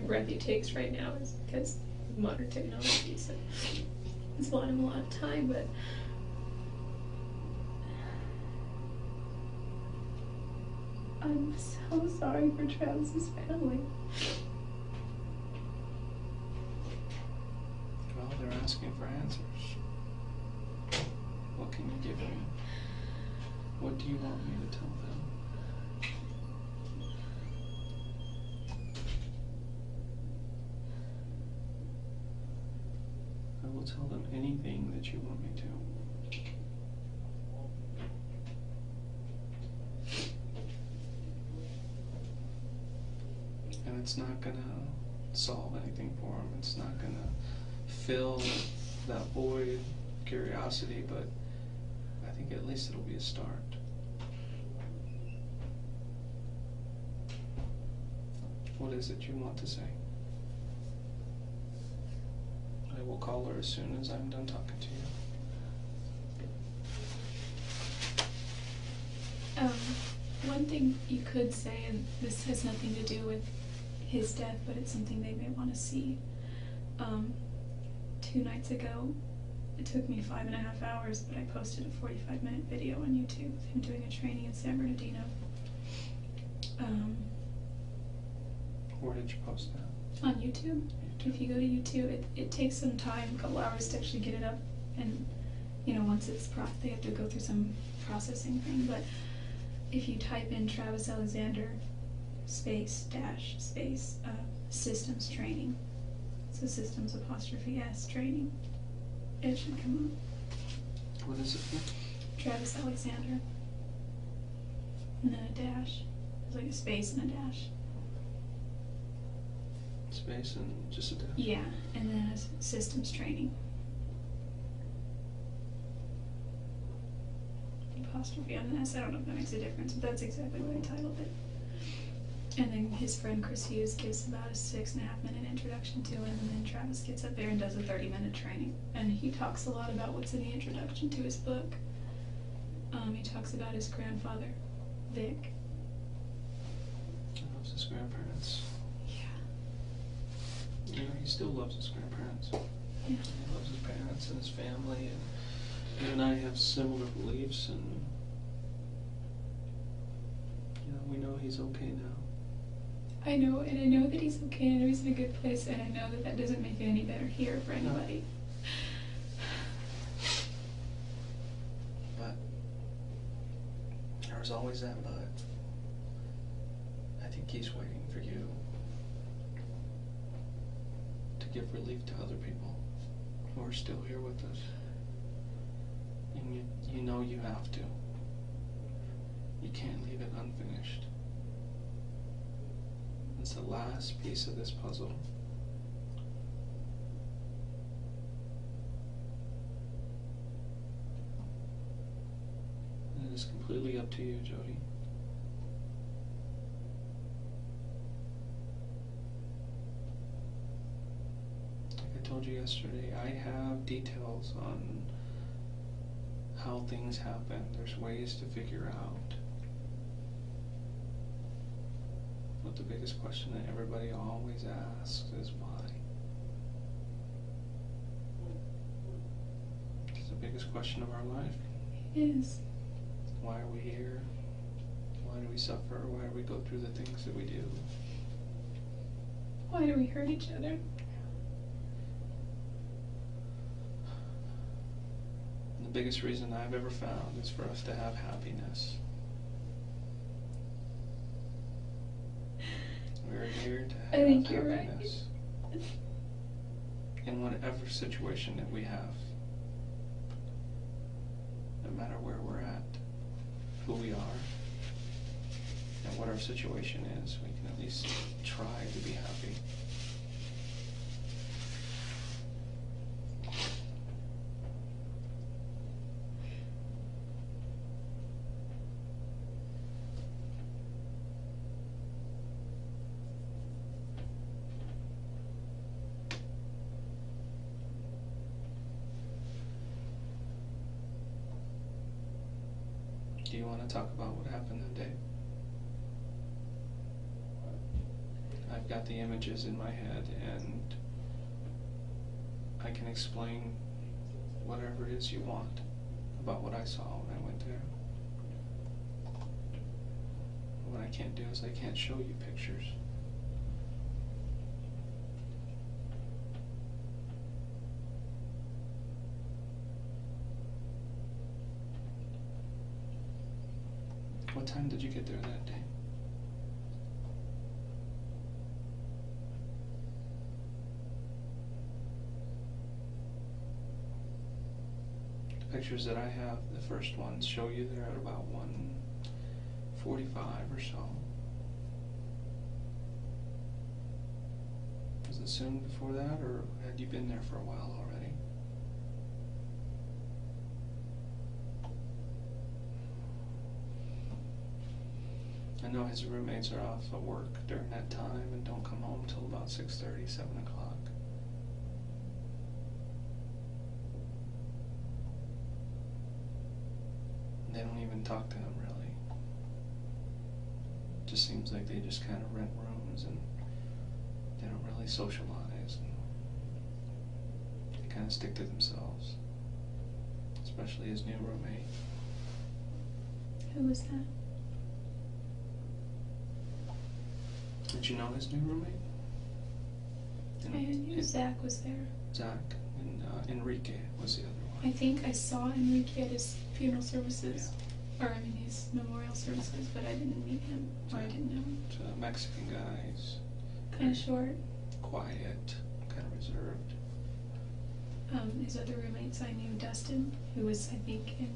breath he takes right now is because of modern technology. So it's bought him a lot of time, but I'm so sorry for Travis's family. Well, they're asking for answers. What can you give me? What do you want me to tell them? I will tell them anything that you want me to. And it's not gonna solve anything for them. It's not gonna fill that void, curiosity, but I think at least it'll be a start. What is it you want to say? I will call her as soon as I'm done talking to you. One thing you could say, and this has nothing to do with his death, but it's something they may want to see. 2 nights ago, it took me 5.5 hours, but I posted a 45-minute video on YouTube of him doing a training in San Bernardino. Where did you post that? On YouTube. If you go to YouTube, it takes some time, a couple hours to actually get it up, and once it's they have to go through some processing thing. But if you type in Travis Alexander space systems training, so systems '(S) training, it should come up. What is it? Travis Alexander, and then a dash. It's like a space and a dash. Space and just a dash? Yeah, and then a systems training. Apostrophe on an S. I don't know if that makes a difference, but that's exactly what I titled it. And then his friend Chris Hughes gives about a 6.5-minute introduction to him, and then Travis gets up there and does a 30-minute training. And he talks a lot about what's in the introduction to his book. He talks about his grandfather, Vic. He loves his grandparents. Yeah. He still loves his grandparents. Yeah. He loves his parents and his family, and you and I have similar beliefs, and we know he's okay now. I know, and I know that he's okay, and I know he's in a good place, and I know that that doesn't make it any better here for anybody. But there's always that but. I think he's waiting for you to give relief to other people who are still here with us. And you know you have to. You can't leave it unfinished. It's the last piece of this puzzle. And it is completely up to you, Jodi. Like I told you yesterday, I have details on how things happen. There's ways to figure out. But the biggest question that everybody always asks is why. It's the biggest question of our life. It is. Why are we here? Why do we suffer? Why do we go through the things that we do? Why do we hurt each other? And the biggest reason I've ever found is for us to have happiness. We're here to have I think you're happiness. right. in whatever situation that we have, no matter where we're at, who we are, and what our situation is, we can at least try to be happy. Do you want to talk about what happened that day? I've got the images in my head, and I can explain whatever it is you want about what I saw when I went there. What I can't do is I can't show you pictures. What time did you get there that day? The pictures that I have, the first ones, show you there at about 1:45 or so. Was it soon before that, or had you been there for a while already? I know his roommates are off at work during that time and don't come home till about 6:30, 7 o'clock. They don't even talk to him, really. Just seems like they just kind of rent rooms and they don't really socialize. And they kind of stick to themselves, especially his new roommate. Who was that? Did you know his new roommate? I knew Zach was there. Zach and Enrique was the other one. I think I saw Enrique at his funeral services, or I mean his memorial services, but I didn't meet him, or I didn't know him. It's a Mexican guy. He's Kind of short. quiet, kind of reserved. His other roommates, I knew Dustin, who was, I think, in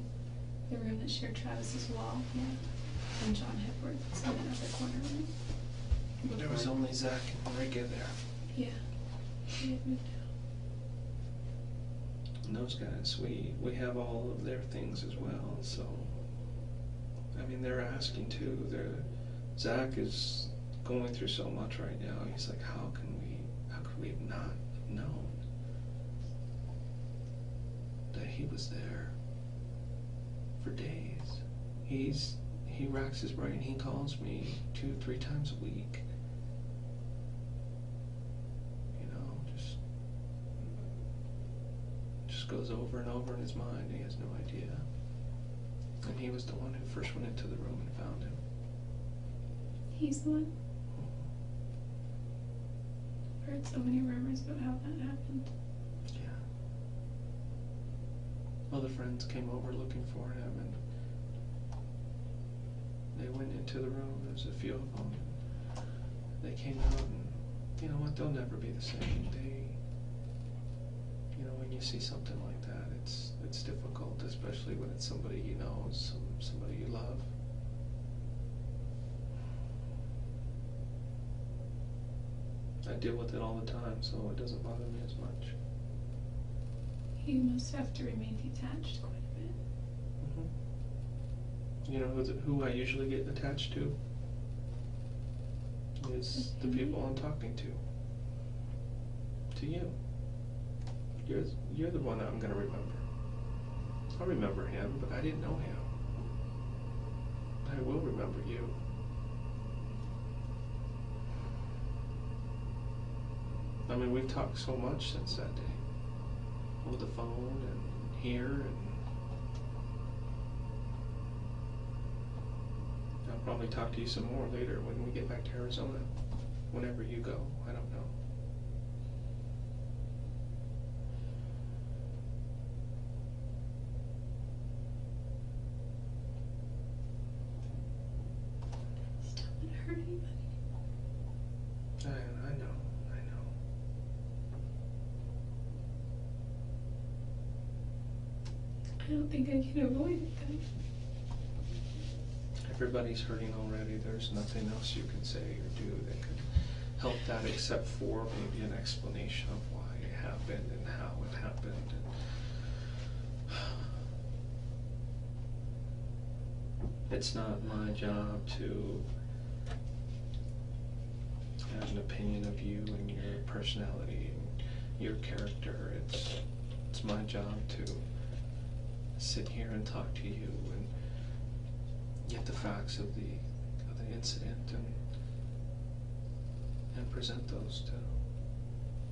the room that shared Travis's wall, yeah, and John Hepworth was in another corner room. But there was only Zach and Enrique there. Yeah, he had moved out. And those guys, we have all of their things as well, so I mean they're asking too. Zach is going through so much right now. He's like, how could we have not known that he was there for days? He racks his brain. He calls me 2-3 times a week. You know, just goes over and over in his mind. He has no idea. And he was the one who first went into the room and found him. He's the one. I've heard so many rumors about how that happened. Yeah. Other friends came over looking for him, and they went into the room. There's a few of them. They came out, and you know what? They'll never be the same. You know, when you see something like that, it's difficult, especially when it's somebody you know, somebody you love. I deal with it all the time, so it doesn't bother me as much. You must have to remain detached quite a bit. Mm-hmm. You know who I usually get attached to? Is the people I'm talking to. To you. You're the one I'm going to remember. I'll remember him, but I didn't know him. I will remember you. I mean, we've talked so much since that day. Over the phone and here, and I'll probably talk to you some more later when we get back to Arizona. Whenever you go, I don't know. Just don't want to hurt anybody. I know. I don't think I can avoid it though. Everybody's hurting already. There's nothing else you can say or do that could help that except for maybe an explanation of why it happened and how it happened. It's not my job to have an opinion of you and your personality and your character. It's my job to sit here and talk to you and get the facts of the incident and present those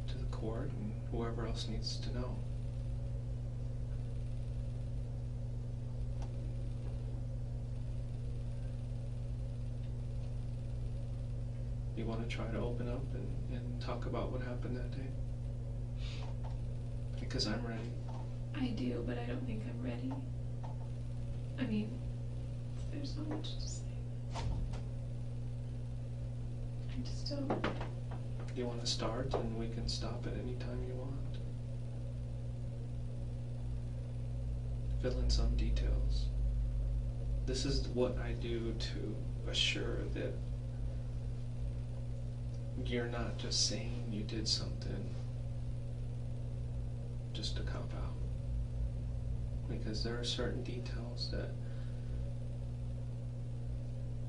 to the court and whoever else needs to know. You want to try to open up and talk about what happened that day? Because I'm ready. I do, but I don't think I'm ready. I mean, there's not much to say. I just don't. You want to start and we can stop at any time you want. Fill in some details. This is what I do to assure that you're not just saying you did something just to cop out. Because there are certain details that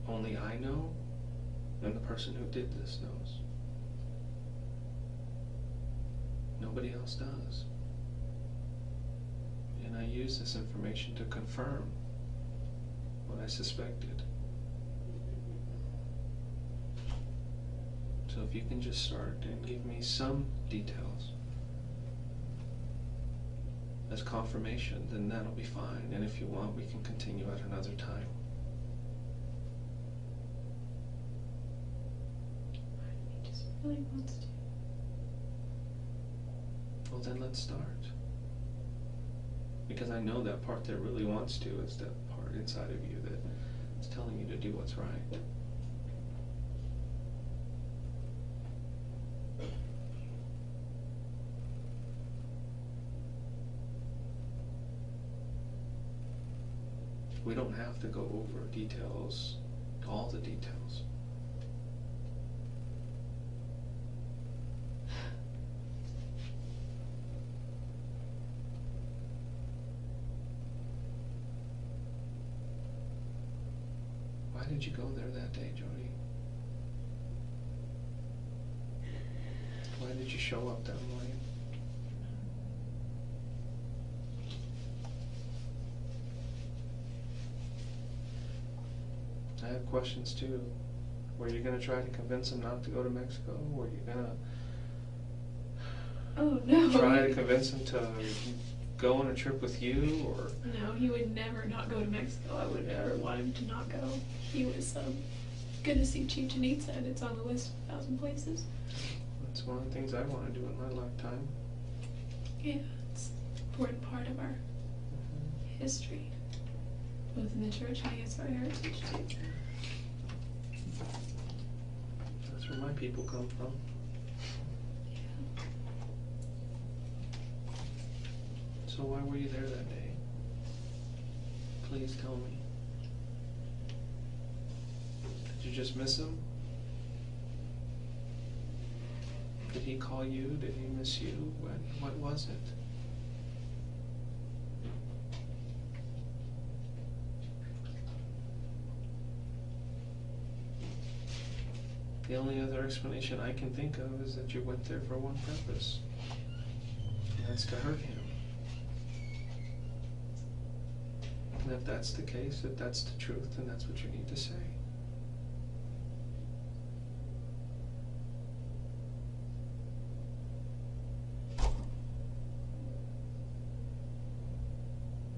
only I know and the person who did this knows. Nobody else does. And I use this information to confirm what I suspected. So if you can just start and give me some details as confirmation, then that'll be fine. And if you want, we can continue at another time. He just really wants to. Well, then let's start. Because I know that part that really wants to is that part inside of you that is telling you to do what's right. We don't have to go over details, all the details. Why did you go there that day, Jodi? Why did you show up that morning? I have questions too. Were you going to try to convince him not to go to Mexico? Were you going Oh no. to try to convince him to go on a trip with you? Or No, he would never not go to Mexico. I would never want him to not go. He was gonna see Chichen Itza, and it's on the list of 1,000 places. That's one of the things I want to do in my lifetime. Yeah, it's an important part of our history, both in the church and I guess our heritage too. That's where my people come from. Yeah. So why were you there that day? Please tell me. Did you just miss him? Did he call you? Did he miss you? What was it? The only other explanation I can think of is that you went there for one purpose, and that's to hurt him. And if that's the case, if that's the truth, then that's what you need to say.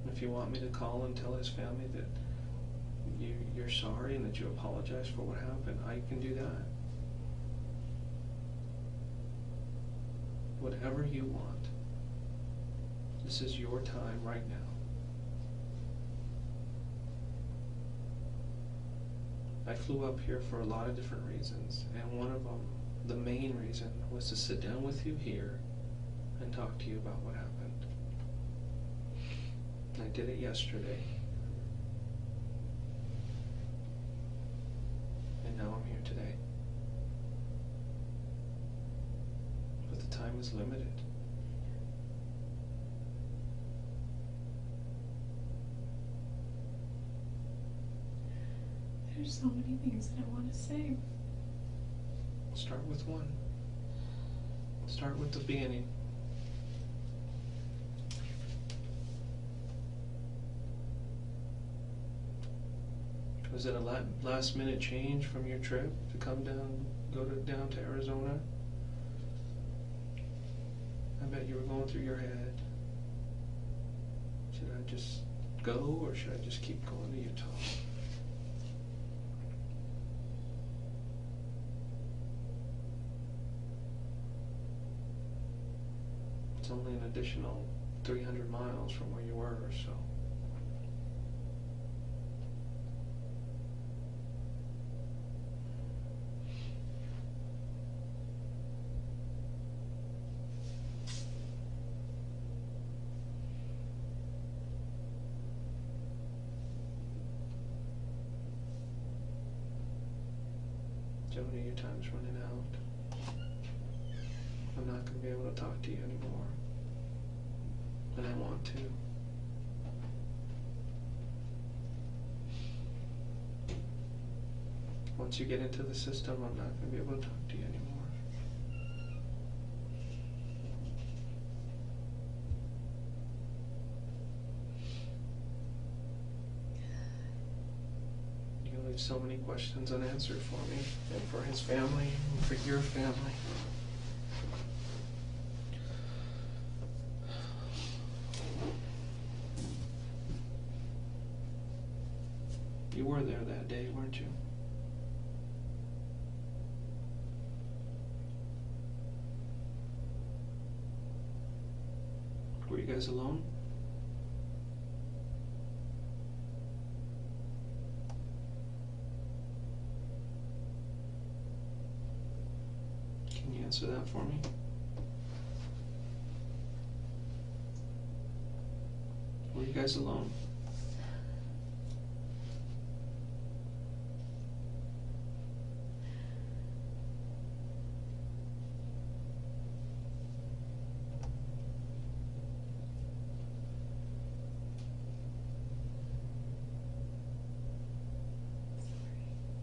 If you want me to call and tell his family that you're sorry and that you apologize for what happened, I can do that. Whatever you want. This is your time right now. I flew up here for a lot of different reasons, and one of them, the main reason, was to sit down with you here and talk to you about what happened. I did it yesterday. And now I'm here today. But the time is limited. There's so many things that I want to say. Start with one. Start with the beginning. Was it a last minute change from your trip to come down, down to Arizona? I bet you were going through your head. Should I just go, or should I just keep going to Utah? It's only an additional 300 miles from where you were, so. Jodi, your time's running out. I'm not going to be able to talk to you anymore. And I want to. Once you get into the system, I'm not going to be able to talk to you anymore. You leave so many questions unanswered for me, and for his family, and for your family. You were there that day, weren't you? Were you guys alone? Can you answer that for me? Were you guys alone?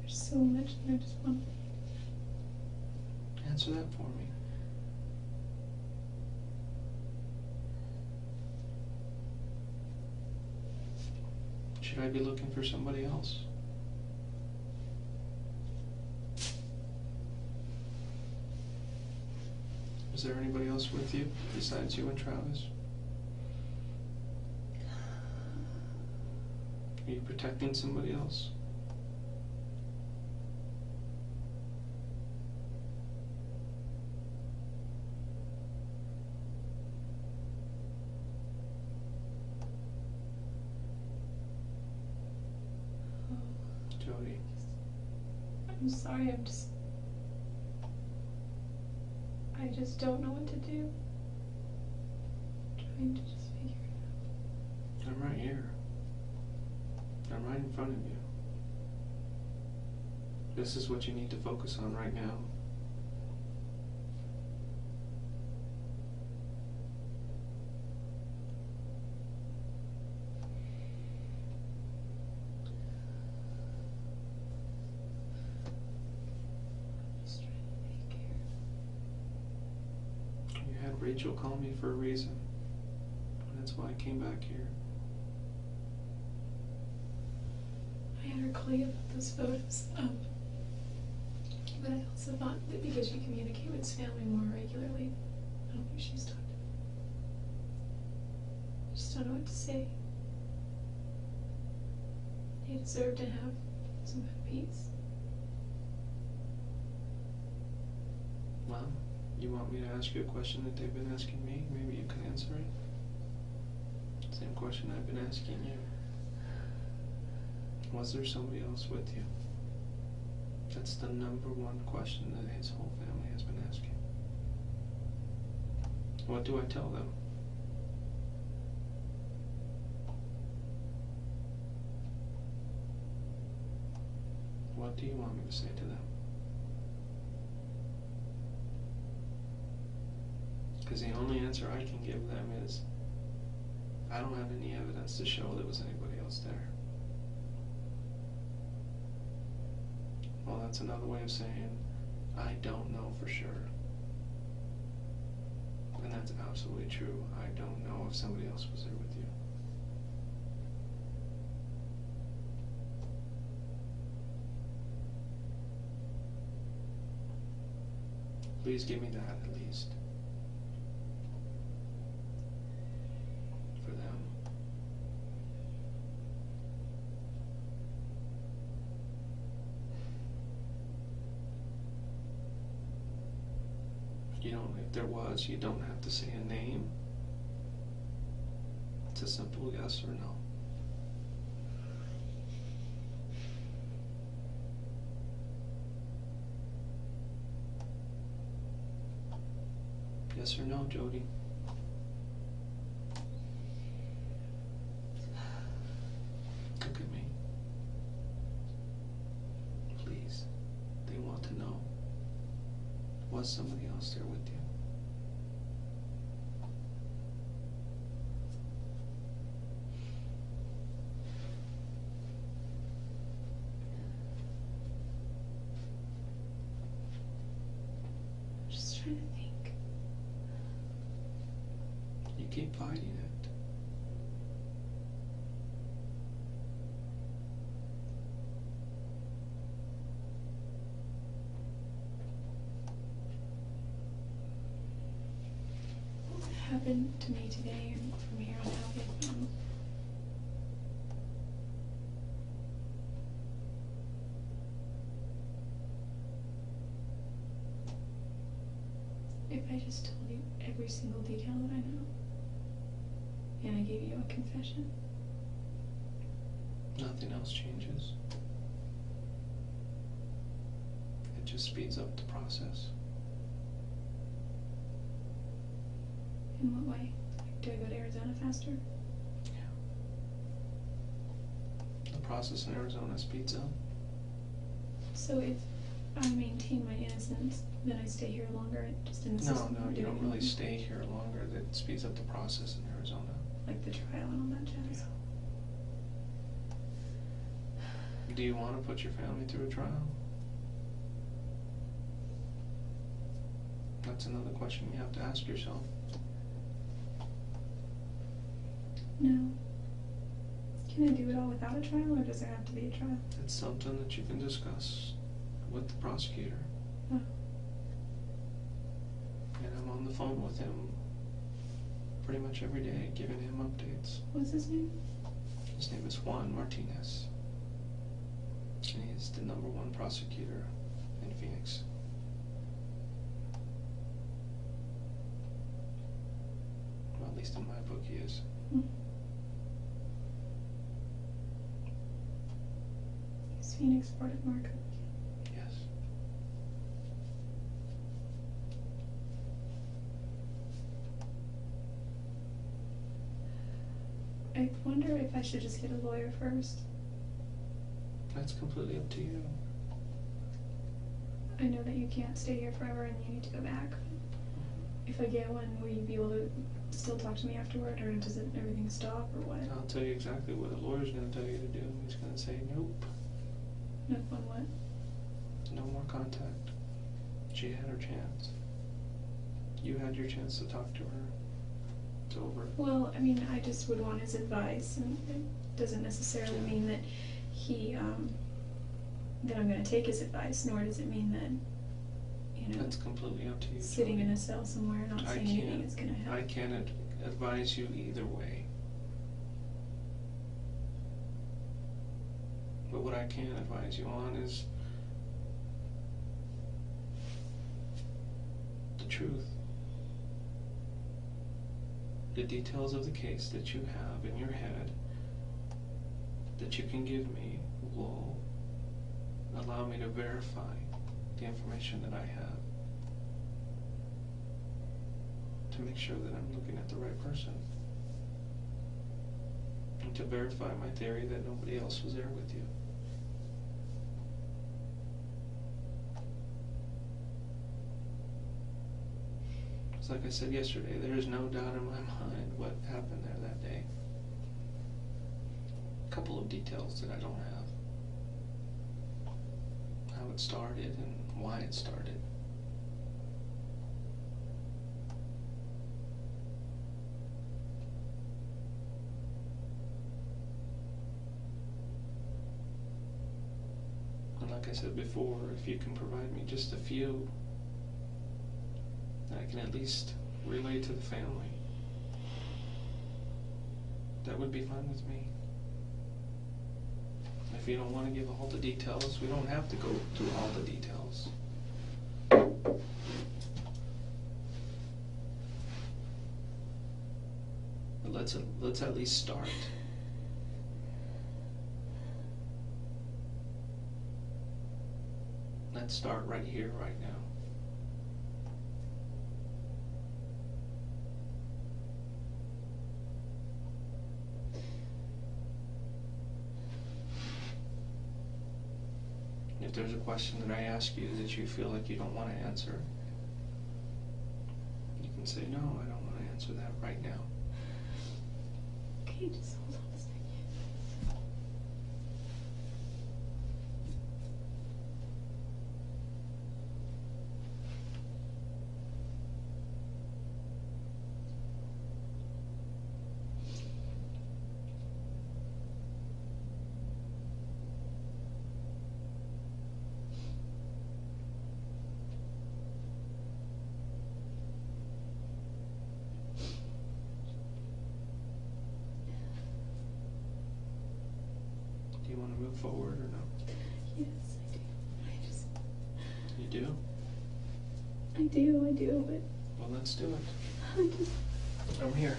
There's so much, and I just want to. Answer that for me. Should I be looking for somebody else? Is there anybody else with you besides you and Travis? Are you protecting somebody else? Jodi. I'm sorry, I just don't know what to do. I'm trying to just figure it I'm right here. I'm right in front of you. This is what you need to focus on right now. out. Just trying to think here. You had Rachel call me for a reason. And that's why I came back here. I had her call you about those photos. But I also thought that because you communicate with his family more regularly, I don't think she's talked to me. I just don't know what to say. They deserve to have some kind of peace. Well, you want me to ask you a question that they've been asking me? Maybe you can answer it? Same question I've been asking you. Was there somebody else with you? That's the number one question that his whole family has been asking. What do I tell them? What do you want me to say to them? Because the only answer I can give them is, I don't have any evidence to show there was anybody else there. Well, that's another way of saying, I don't know for sure. And that's absolutely true. I don't know if somebody else was there with you. Please give me that at least. For them. You don't, if there was, you don't have to say a name. It's a simple yes or no. Yes or no, Jodi? Look at me. Please. They want to know. Was somebody else there with you? I'm just trying to think. You keep fighting it. What happened to me today and from here on out if I just told you every single detail that I know and I gave you a confession? Nothing else changes. It just speeds up the process. In what way? Like, do I go to Arizona faster? The process in Arizona speeds up. So if I maintain my innocence, then I stay here longer, just in the system? No, or you do I don't go really home? stay here longer. That speeds up the process in Arizona. Like the trial and all that jazz? Do you want to put your family through a trial? That's another question you have to ask yourself. No. Can I do it all without a trial, or does there have to be a trial? It's something that you can discuss with the prosecutor. Oh. And I'm on the phone with him pretty much every day, giving him updates. What's his name? His name is Juan Martinez. And he's the #1 prosecutor in Phoenix. Well, at least in my book he is. Is Phoenix part of Marco? Yes. I wonder if I should just get a lawyer first. That's completely up to you. I know that you can't stay here forever and you need to go back. If I get one, will you be able to still talk to me afterward, or does everything stop, or what? I'll tell you exactly what a lawyer's going to tell you to do. He's going to say, nope, No fun, what? no more contact. She had her chance. You had your chance to talk to her. It's over. Well, I mean, I just would want his advice, and it doesn't necessarily mean that that I'm going to take his advice, nor does it mean that, That's completely up to you. sitting Jodi. in a cell somewhere not I saying anything can't- is going to help. I can't advise you either way. But what I can advise you on is the truth. The details of the case that you have in your head that you can give me will allow me to verify the information that I have to make sure that I'm looking at the right person, and to verify my theory that nobody else was there with you. It's like I said yesterday, there is no doubt in my mind what happened there that day. A couple of details that I don't have. How it started and why it started. And like I said before, if you can provide me just a few that I can at least relay to the family, that would be fine with me. If you don't want to give all the details, we don't have to go through all the details. But let's at least start. Let's start right here, right now. If there's a question that I ask you that you feel like you don't want to answer, you can say, no, I don't want to answer that right now. Okay, just hold on a second. Do you want to move forward or no? Yes, I do. You do? I do, but Well, let's do it. I just, I'm here.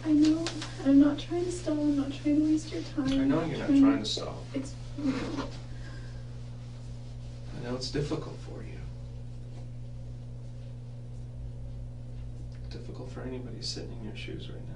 I know, I'm not trying to stall, I'm not trying to waste your time. I know you're not trying to stall. It's, I know it's difficult for you. Difficult for anybody sitting in your shoes right now.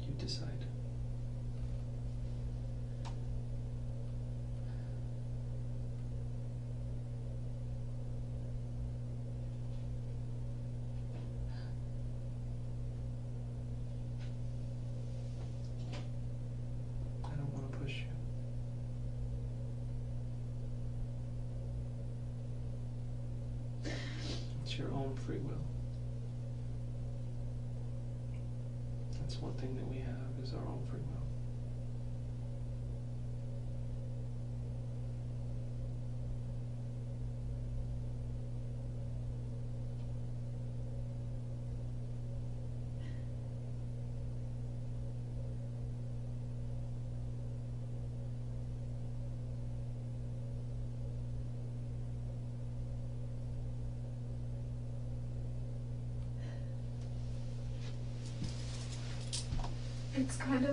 You decide. I don't want to push you. It's your own free will. That's one thing that we have, is our own free will.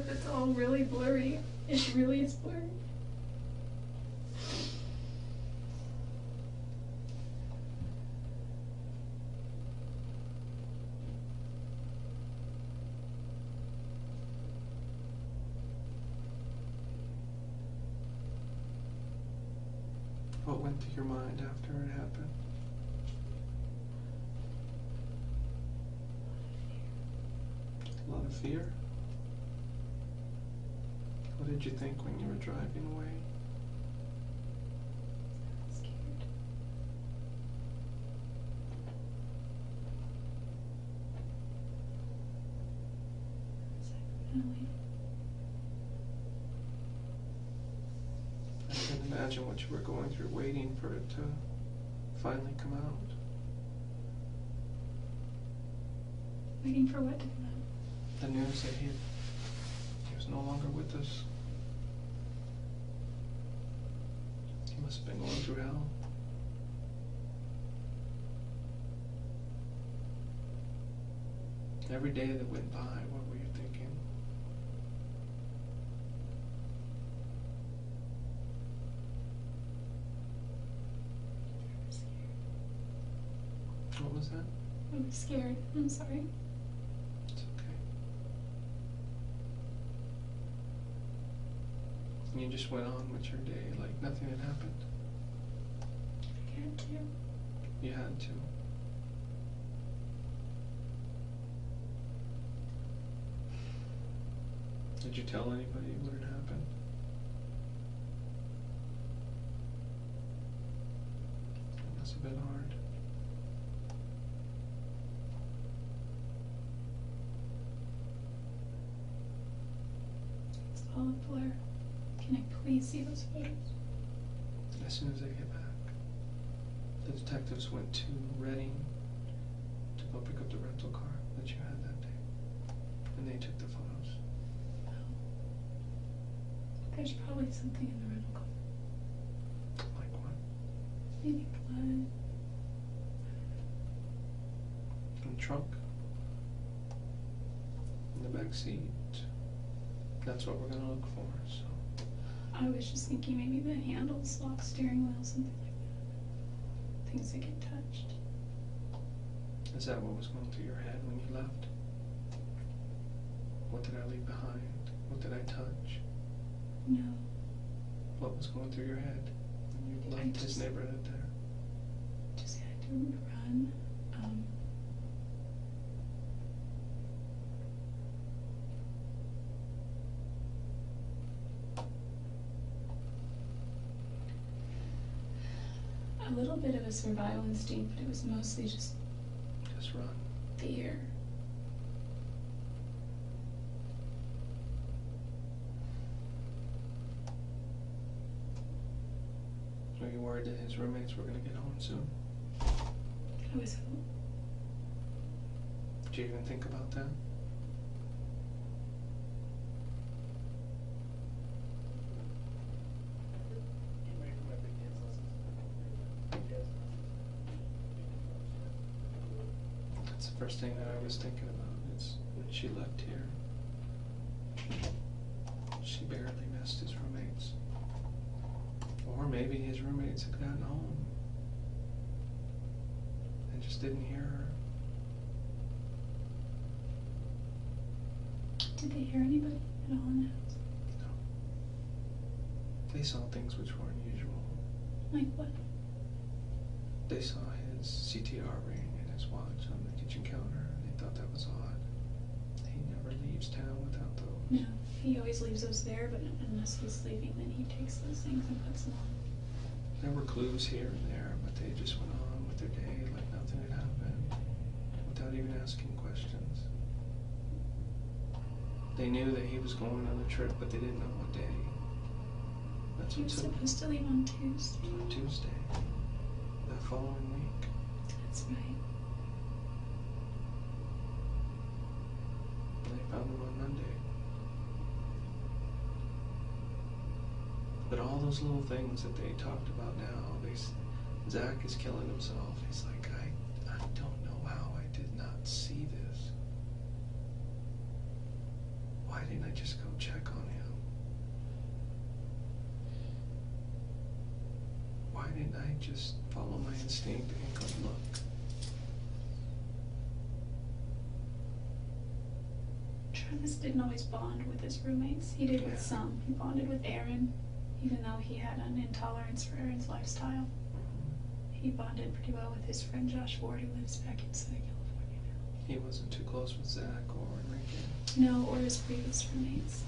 it's all really blurry. It really is blurry. What went through your mind after it happened? A lot of fear? What did you think when you were driving away? Scared. Finally. I can't imagine what you were going through waiting for it to finally come out. Waiting for what to come out? The news that he was no longer with us. He must have been going through hell. Every day that went by, what were you thinking? What was that? I was scared. I'm sorry. It's okay. And you just went on with your day like nothing had happened. I had to. You had to. Did you tell anybody what had happened? It must have been hard. It's all a blur. Can I please see those photos? As soon as I get back, the detectives went to Reading to go pick up the rental car that you had that day. And they took the photos. There's probably something in the rental car. Like what? Maybe blood. In the trunk? In the back seat? That's what we're gonna look for, so. I was just thinking maybe the handles, lock, steering wheel, something like that. Things that get touched. Is that what was going through your head when you left? What did I leave behind? What did I touch? No. What was going through your head when you left his neighborhood there? Just had to run. A little bit of a survival instinct, but it was mostly just run. fear. Were you worried that his roommates were gonna get home soon? I was Did you even think about that? That's the first thing that I was thinking about is when she left here. She barely missed his roommates. Or maybe his roommates had gotten home and just didn't hear her. Did they hear anybody at all in the house? No. They saw things which were unusual. Like what? They saw his CTR ring and his watch on the kitchen counter, and they thought that was odd. He never leaves town without those. No, he always leaves those there, but unless he's leaving, then he takes those things and puts them on. There were clues here and there, but they just went on with their day like nothing had happened, without even asking questions. They knew that he was going on a trip, but they didn't know what day. That's He what was took supposed to leave on Tuesday. on Tuesday, that following week. That's right. And they found him on Monday. But all those little things that they talked about now, Zach is killing himself. He's like, I don't know how I did not see this. Why didn't I just go check on him? Why didn't I just follow my instinct and go look? Travis didn't always bond with his roommates. He did Yeah. with some. He bonded with Aaron, even though he had an intolerance for Aaron's lifestyle. He bonded pretty well with his friend Josh Ward, who lives back in Southern California now. He wasn't too close with Zach or Enrique. No, or his previous roommates.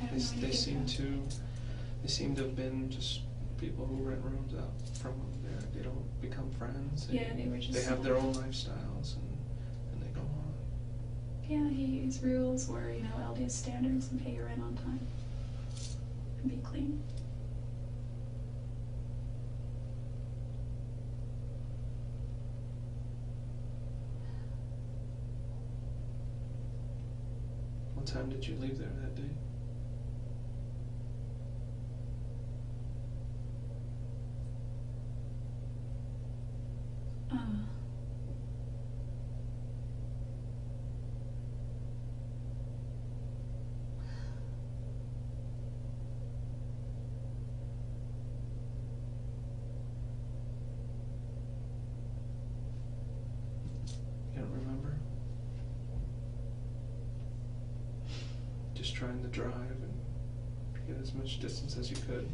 I don't know They anything seem about they seem to have been just people who rent rooms out from them. They don't become friends. Yeah, they were just They have their own lifestyles and they go on. Yeah, his rules were, LDS standards and pay your rent on time. And be clean. What time did you leave there that day? You don't remember? Just trying to drive and get as much distance as you could.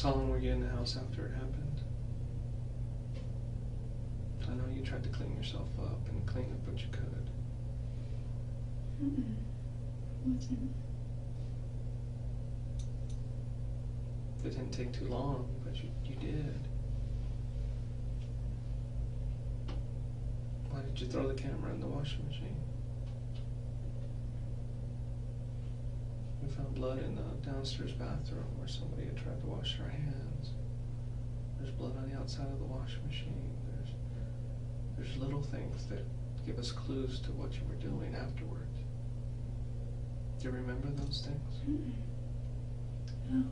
How long were you in the house after it happened? I know you tried to clean yourself up and clean up what you could. Wasn't. It didn't take too long, but you did. Why did you throw the camera in the washing machine? We found blood in the downstairs bathroom where somebody had tried to wash their hands. There's blood on the outside of the washing machine. There's little things that give us clues to what you were doing afterwards. Do you remember those things? No.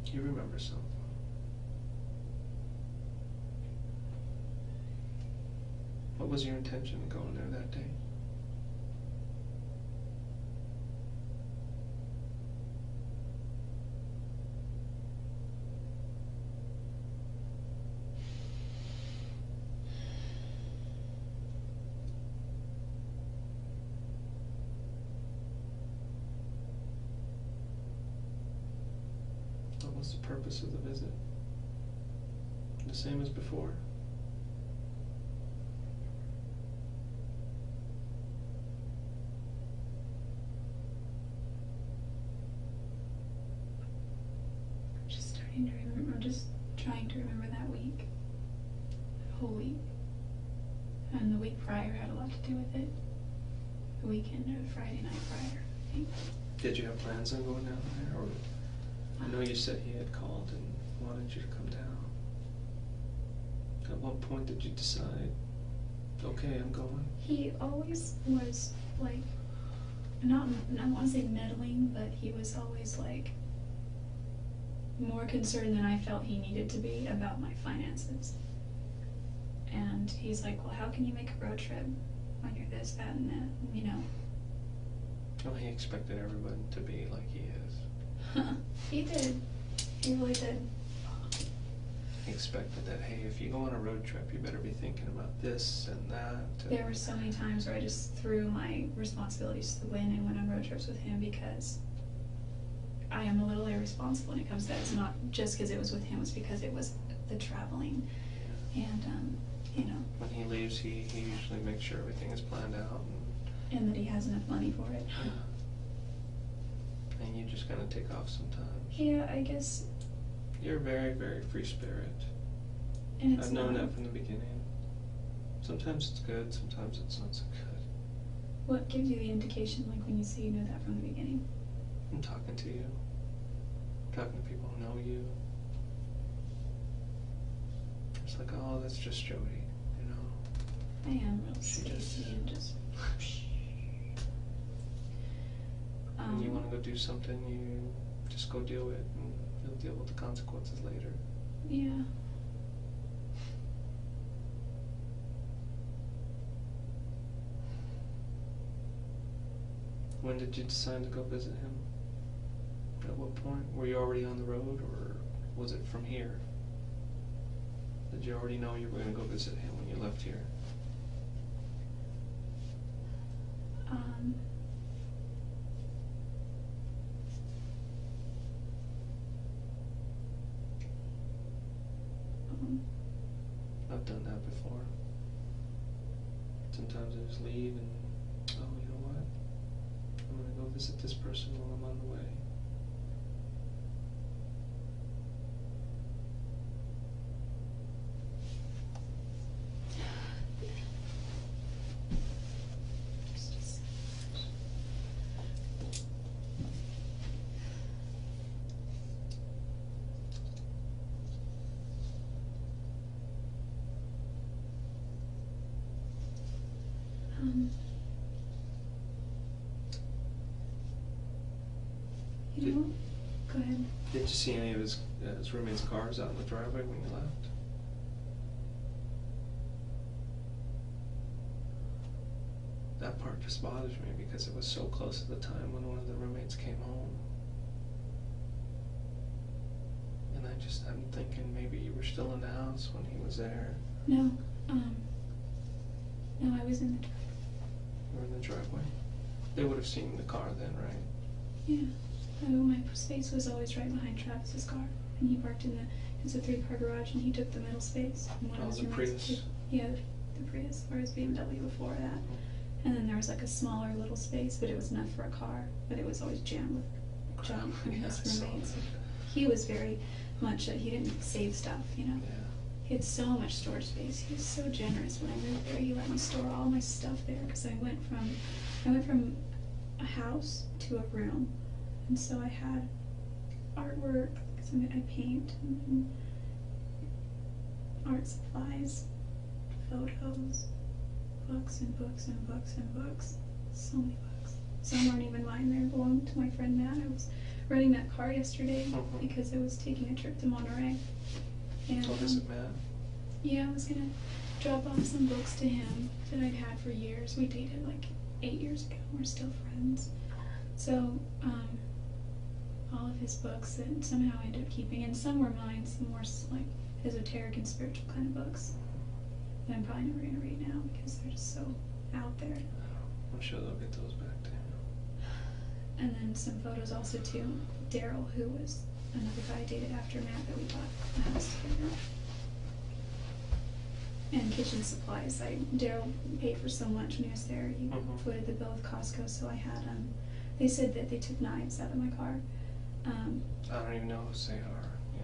You remember something. What was your intention in going there that day? What was the purpose of the visit? The same as before? I'm just starting to remember. I'm just trying to remember that week. That whole week. And the week prior had a lot to do with it. The weekend or the Friday night prior, I think. Did you have plans on going down there? Or I know you said he had called and wanted you to come down. At what point did you decide, okay, I'm going? He always was like, not, I want to say meddling, but he was always like more concerned than I felt he needed to be about my finances. And he's like, well, how can you make a road trip when you're this, that, and that, you know? Well, he expected everyone to be like he is. He did. He really did. He expected that, hey, if you go on a road trip, you better be thinking about this and that. And There were so many times where I just threw my responsibilities to the wind and went on road trips with him because I am a little irresponsible when it comes to that. It's not just because it was with him, it's because it was the traveling. And, you know. When he leaves, he usually makes sure everything is planned out. And that he has enough money for it. Yeah. And you just kind of take off sometimes. Yeah, I guess. You're a very, very free spirit. And it's I've known not. that from the beginning. Sometimes it's good, sometimes it's not so good. What gives you the indication, like when you say you know that from the beginning? I'm talking to you. I'm talking to people who know you. It's like, oh, that's just Jodi, you know. I am real She spacey just- and just. When you want to go do something, you just go do it, and you'll deal with the consequences later. Yeah. When did you decide to go visit him? At what point? Were you already on the road, or was it from here? Did you already know you were going to go visit him when you left here? I've done that before. Sometimes I just leave and, oh, you know what? I'm going to go visit this person while I'm on the way. No? Go ahead. Did you see any of his roommates' cars out in the driveway when you left? That part just bothers me because it was so close at the time when one of the roommates came home. And I'm thinking maybe you were still in the house when he was there. No, no, I was in the driveway. You were in the driveway. They would have seen the car then, right? Yeah. My space was always right behind Travis's car, and he parked in it's a 3-car garage, and he took the middle space. And one of his the roommates Prius? Yeah, the Prius, or his BMW before that. And then there was like a smaller little space, but it was enough for a car, but it was always jammed with junk from his roommates. He was very much he didn't save stuff, you know. Yeah. He had so much storage space. He was so generous. When I moved there, he let me store all my stuff there because I went from a house to a room, and so I had artwork. Because I paint and art supplies, photos, books and books and books and books. So many books. Some aren't even mine. They belong to my friend Matt. I was renting that car yesterday because I was taking a trip to Monterey. And, Oh, is it Matt? Yeah, I was gonna drop off some books to him that I'd had for years. We dated like 8 years ago. We're still friends. So, all of his books that somehow I ended up keeping, and some were mine, some more like esoteric and spiritual kind of books that I'm probably never gonna read now because they're just so out there. I'm sure they'll get those back to him. And then some photos also too. Daryl, who was another guy I dated after Matt that we bought a house together. And kitchen supplies. Daryl paid for so much when he was there. He footed the bill with Costco, so I had they said that they took knives out of my car. I don't even know who they are, you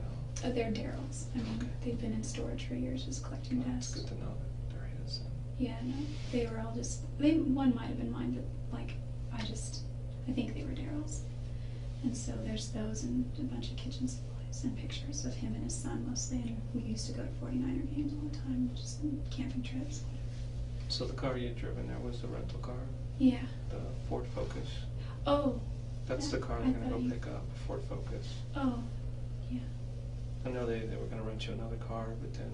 know. They're Daryl's. I mean, they've been in storage for years just collecting Well, dust. it's good to know that there is. Yeah, no, they were all just, one might have been mine, but like, I think they were Daryl's. And so there's those and a bunch of kitchen supplies and pictures of him and his son mostly, and we used to go to 49er games all the time, just camping trips, whatever. So the car you had driven there was the rental car? Yeah. The Ford Focus? Oh. That's the car I they're going to thought go pick up, a Ford Focus. Oh, yeah. I know they were going to rent you another car, but then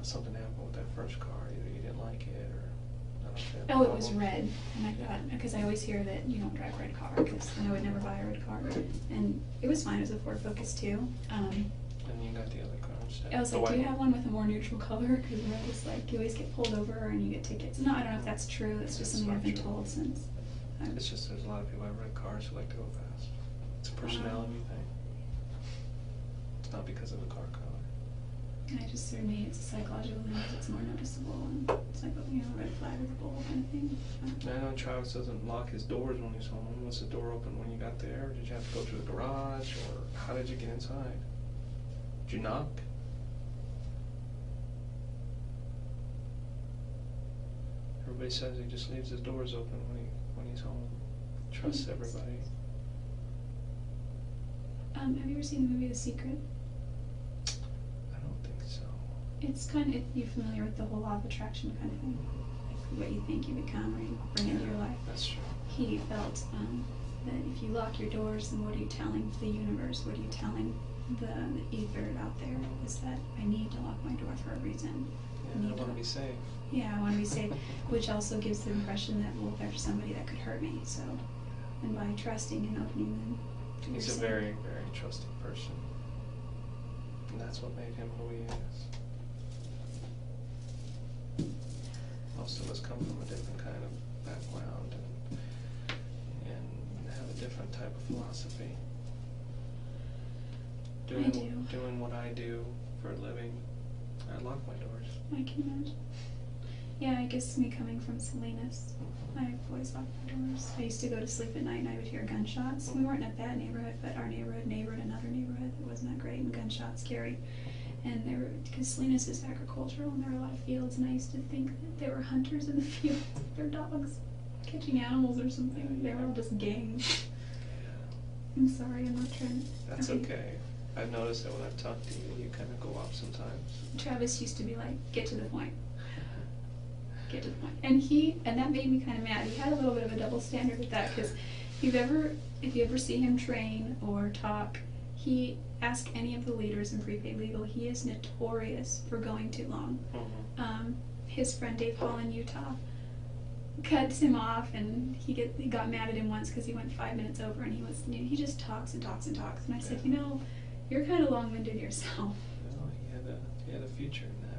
something happened with that first car. Either you didn't like it or I don't know if they had Oh, it was problems. red, and I thought, because I always hear that you don't drive a red car, and I would never buy a red car. And it was fine, it was a Ford Focus too. And you got the other car instead. I was The like, do you white have one with a more neutral color? Because red is like, you always get pulled over and you get tickets. No, I don't know if that's true, it's just It's something I've not been true. told since. It's just there's a lot of people who have red cars who like to go fast. It's a personality thing. It's not because of the car color. I just, for me, it's a psychological thing, 'cause it's more noticeable, and it's like, you know, a red flag with a bull kind of thing. I know Travis doesn't lock his doors when he's home. Was the door open when you got there? Or did you have to go through the garage? Or how did you get inside? Did you knock? Everybody says he just leaves his doors open when he's home. Trusts everybody. Have you ever seen the movie The Secret? I don't think so. It's kind of, you're familiar with the whole law of attraction kind of thing? Like what you think you become or you bring into your life. That's true. He felt that if you lock your doors, then what are you telling the universe? What are you telling the ether out there? Is that I need to lock my door for a reason. Yeah, I want to be safe. Yeah, I want to be safe, which also gives the impression that, well, there's somebody that could hurt me, so, and by trusting and opening them, He's a very, very trusting person. And that's what made him who he is. Most of us come from a different kind of background and have a different type of philosophy. Doing what I do for a living, I lock my doors. I can imagine. Yeah, I guess me coming from Salinas, I've always locked my doors. I used to go to sleep at night and I would hear gunshots. We weren't in a bad neighborhood, but our neighborhood neighbored another neighborhood that wasn't that great, and gunshots scary. And there were, because Salinas is agricultural and there were a lot of fields, and I used to think that there were hunters in the field, their dogs catching animals or something. They were all just gangs. I'm sorry, I'm not trying to. That's okay. I've noticed that when I've talked to you, you kind of go off sometimes. Travis used to be like, get to the point. Get to the point. And that made me kind of mad. He had a little bit of a double standard with that, because If you ever see him train or talk, ask any of the leaders in prepaid legal, he is notorious for going too long. His friend Dave Hall in Utah cuts him off, and he got mad at him once because he went 5 minutes over, and he just talks and talks and talks. And I said, you're kind of long-winded yourself. Well, he had a future in that.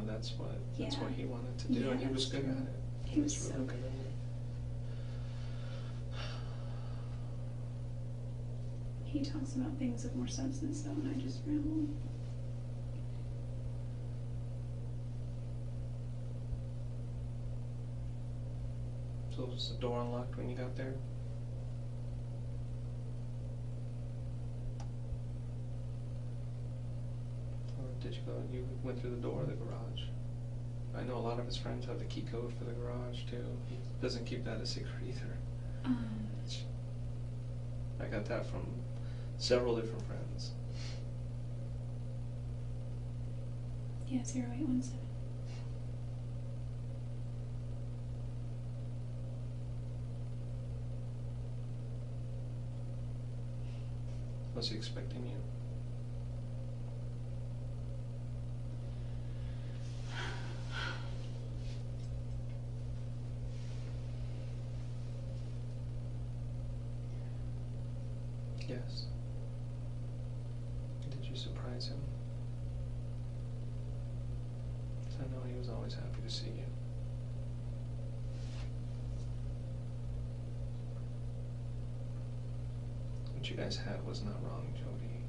That's what he wanted to do, Yeah, and he was good true. at it. He was so really good. at it. He talks about things of more substance, though, and I just ramble. So was the door unlocked when you got there? Or did you went through the door of the garage? I know a lot of his friends have the key code for the garage too. He doesn't keep that a secret either. I got that from several different friends. Yeah, 0817. Was he expecting you? Yes. Did you surprise him? I know he was always happy to see you. What you guys had was not wrong, Jodi.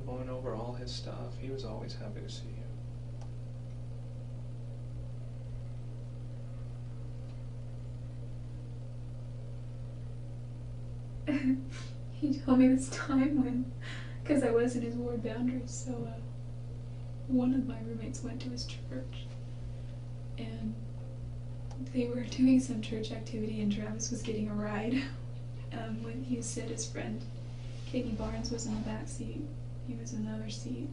Going over all his stuff, he was always happy to see you. He told me this time when, because I was in his ward boundaries, so one of my roommates went to his church, and they were doing some church activity, and Travis was getting a ride. When he said his friend Katie Barnes was in the back seat, he was in the other seat,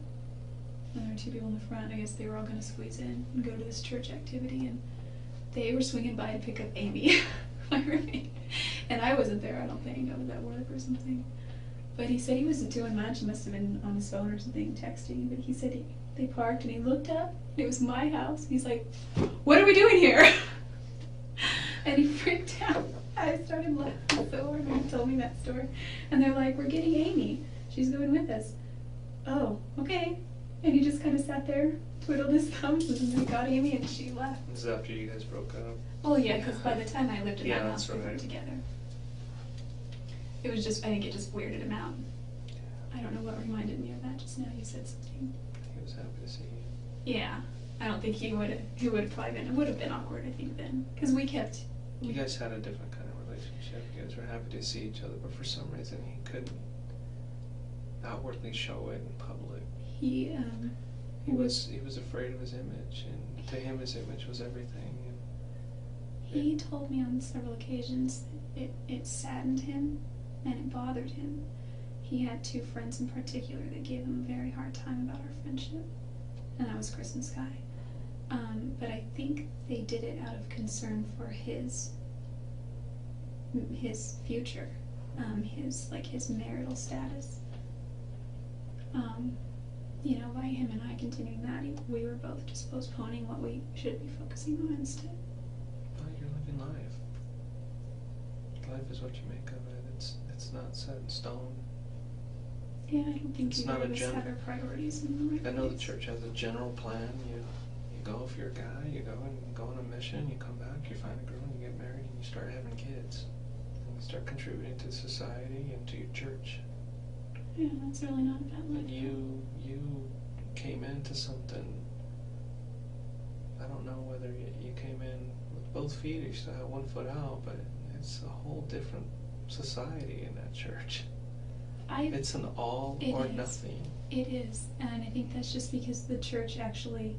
and there were two people in the front. I guess they were all going to squeeze in and go to this church activity, and they were swinging by to pick up Amy, my roommate. And I wasn't there, I don't think. I was at work or something. But he said he wasn't doing much. He must have been on his phone or something, texting. But he said they parked, and he looked up, and it was my house. He's like, "What are we doing here?" And he freaked out. I started laughing so hard when he told me that story. And they're like, "We're getting Amy. She's going with us." "Oh, okay." And he just kind of sat there, twiddled his thumbs, and then they got Amy, and she left. This is after you guys broke up. Well, yeah, because by the time I lived in Yeah, that house, that's we were right. together. It was just, I think it just weirded him out. I don't know what reminded me of that just now. You said something. He was happy to see you. Yeah, I don't think he would have probably been. It would have been awkward, I think, then, because You guys had a different kind of relationship. You guys were happy to see each other, but for some reason he couldn't outwardly show it in public. He was afraid of his image, and to him his image was everything. And he told me on several occasions that it saddened him and it bothered him. He had two friends in particular that gave him a very hard time about our friendship, and that was Chris and Sky. But I think they did it out of concern for his future, his marital status. By him and I continuing that, we were both just postponing what we should be focusing on instead. Well, you're living life. Life is what you make of it. It's not set in stone. Yeah, I don't think It's either not a of us gen- had our priorities in the right I know the place. church has a general plan. You go if you're a guy, you go on a mission, you come back, you find a girl, and you get married, and you start having kids. And you start contributing to society and to your church. Yeah, that's really not a bad life. And you came into something, I don't know whether you came in with both feet or you still had one foot out, but it's a whole different society in that church. It's an all It or is. nothing. It is, and I think that's just because the church actually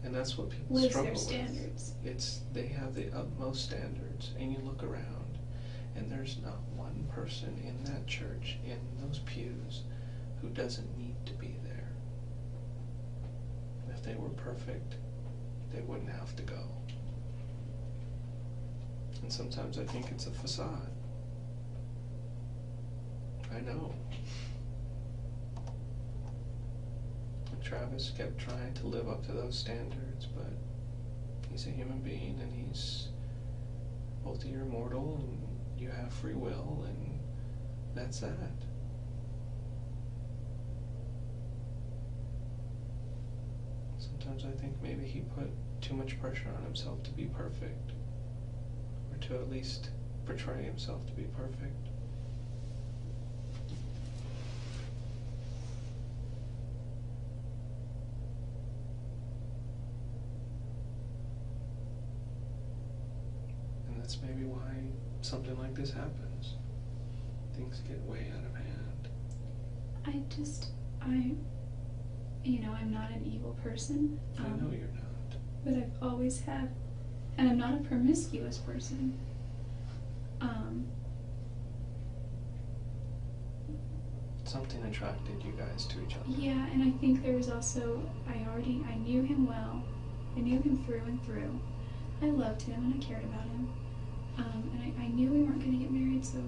And that's what people lives struggle their with. standards. They have the utmost standards, and you look around, and there's not one person in that church, in those pews, who doesn't need to be there. If they were perfect, they wouldn't have to go. And sometimes I think it's a facade. I know. And Travis kept trying to live up to those standards, but he's a human being, and both of you are mortal, and you have free will, and that's that. Sometimes I think maybe he put too much pressure on himself to be perfect, or to at least portray himself to be perfect. And that's maybe why something like this happens. Things get way out of hand. I'm not an evil person. I know you're not. But I've always have. And I'm not a promiscuous person. Something attracted you guys to each other. Yeah, and I think there was also, I knew him well. I knew him through and through. I loved him and I cared about him. And I knew we weren't going to get married, so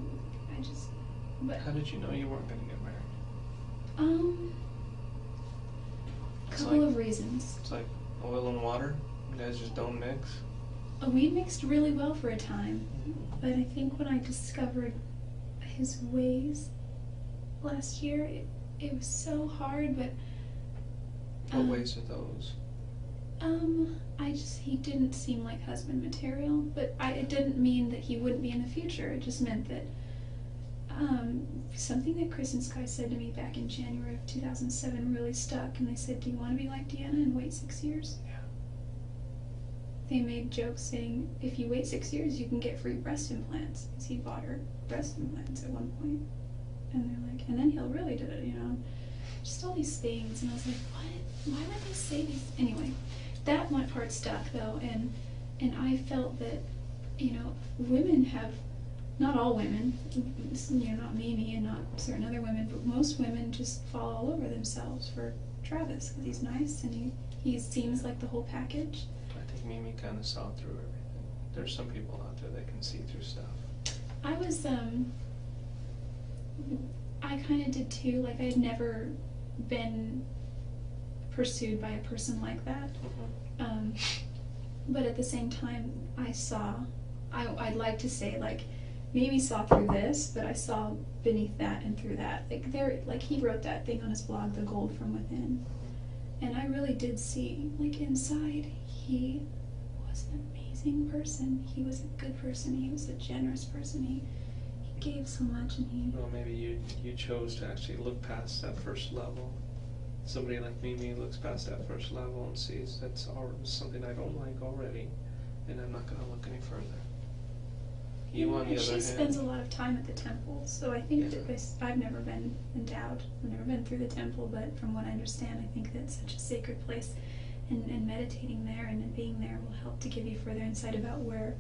but... How did you know you weren't going to get married? Couple of reasons. It's like oil and water? You guys just don't mix? We mixed really well for a time, but I think when I discovered his ways last year, it was so hard, but... What ways are those? He didn't seem like husband material, but it didn't mean that he wouldn't be in the future. It just meant that, something that Chris and Sky said to me back in January of 2007 really stuck, and they said, do you want to be like Deanna and wait 6 years? Yeah. They made jokes saying, if you wait 6 years, you can get free breast implants, because he bought her breast implants at one point. And they're like, and then he'll really do it, just all these things, and I was like, what? Why would they say these? Anyway, that one part stuck though, and I felt that, women have, not all women, not Mimi and not certain other women, but most women just fall all over themselves for Travis, because he's nice and he seems like the whole package. I think Mimi kind of saw through everything. There's some people out there that can see through stuff. I kind of did too. Like, I had never been pursued by a person like that. Mm-hmm. But at the same time, I'd like to say, like, Mimi saw through this, but I saw beneath that and through that. Like he wrote that thing on his blog, The Gold from Within. And I really did see, like, inside, he was an amazing person. He was a good person. He was a generous person. He gave so much, and Well, maybe you chose to actually look past that first level. Somebody like Mimi looks past that first level and sees that's something I don't like already, and I'm not going to look any further. You, on the other hand, she spends a lot of time at the temple, so I think that I've never been endowed. I've never been through the temple, but from what I understand, I think that's such a sacred place, and meditating there and being there will help to give you further insight about where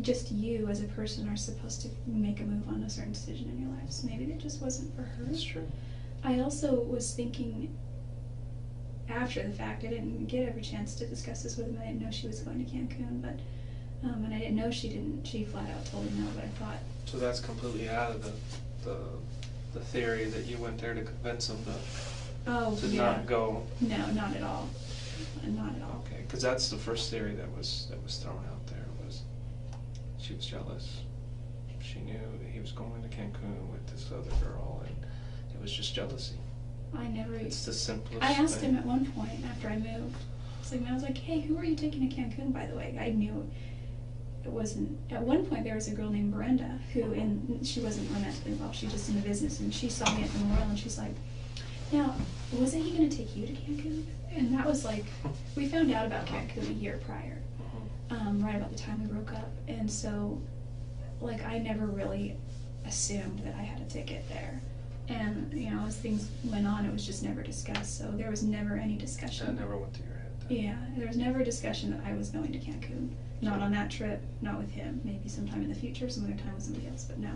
just you as a person are supposed to make a move on a certain decision in your life. So maybe that just wasn't for her. That's true. I also was thinking, after the fact, I didn't get every chance to discuss this with him. I didn't know she was going to Cancun, but and I didn't know she didn't. She flat out told him no, but I thought. So that's completely out of the theory that you went there to convince him to not go. No, not at all. Not at all. Okay, because that's the first theory that was thrown out there. Was she was jealous. She knew that he was going to Cancun with this other girl, and it was just jealousy. It's the simplest. I asked him at one point after I moved. I was like, hey, who are you taking to Cancun, by the way? I knew it wasn't. At one point, there was a girl named Brenda and she wasn't romantically involved. She was just in the business, and she saw me at the memorial, and she's like, now, wasn't he going to take you to Cancun? And that was like, we found out about Cancun a year prior, right about the time we broke up, and so, like, I never really assumed that I had a ticket there. And, as things went on, it was just never discussed, so there was never any discussion. That never went through your head then. Yeah, there was never a discussion that I was going to Cancun. Not on that trip, not with him. Maybe sometime in the future, some other time with somebody else, but no.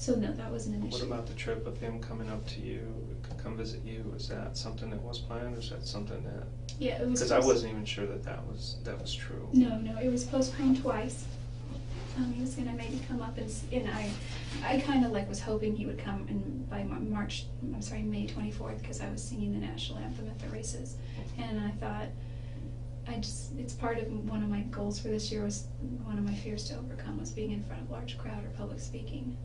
So no, that wasn't an issue. What about the trip of him coming up to you, come visit you? Was that something that was planned, or was that something that? Yeah, it was. Because I wasn't even sure that was true. No, it was postponed twice. He was gonna maybe come up and I kind of like was hoping he would come by May 24th, because I was singing the national anthem at the races, and I thought, it's part of one of my goals for this year, was one of my fears to overcome was being in front of a large crowd or public speaking.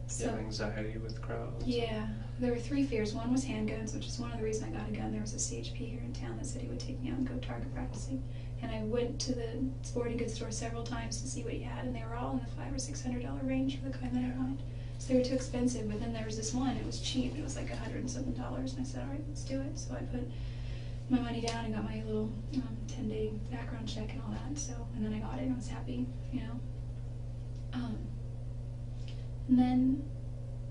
So anxiety with crowds. Yeah, there were 3 fears. One was handguns, which is one of the reasons I got a gun. There was a CHP here in town that said he would take me out and go target practicing. And I went to the sporting goods store several times to see what he had, and they were all in the $500 or $600 range for the kind that I wanted. So they were too expensive, but then there was this one, it was cheap, it was like $100 and something, and I said, all right, let's do it. So I put my money down and got my little 10-day background check and all that, and then I got it and I was happy, you know.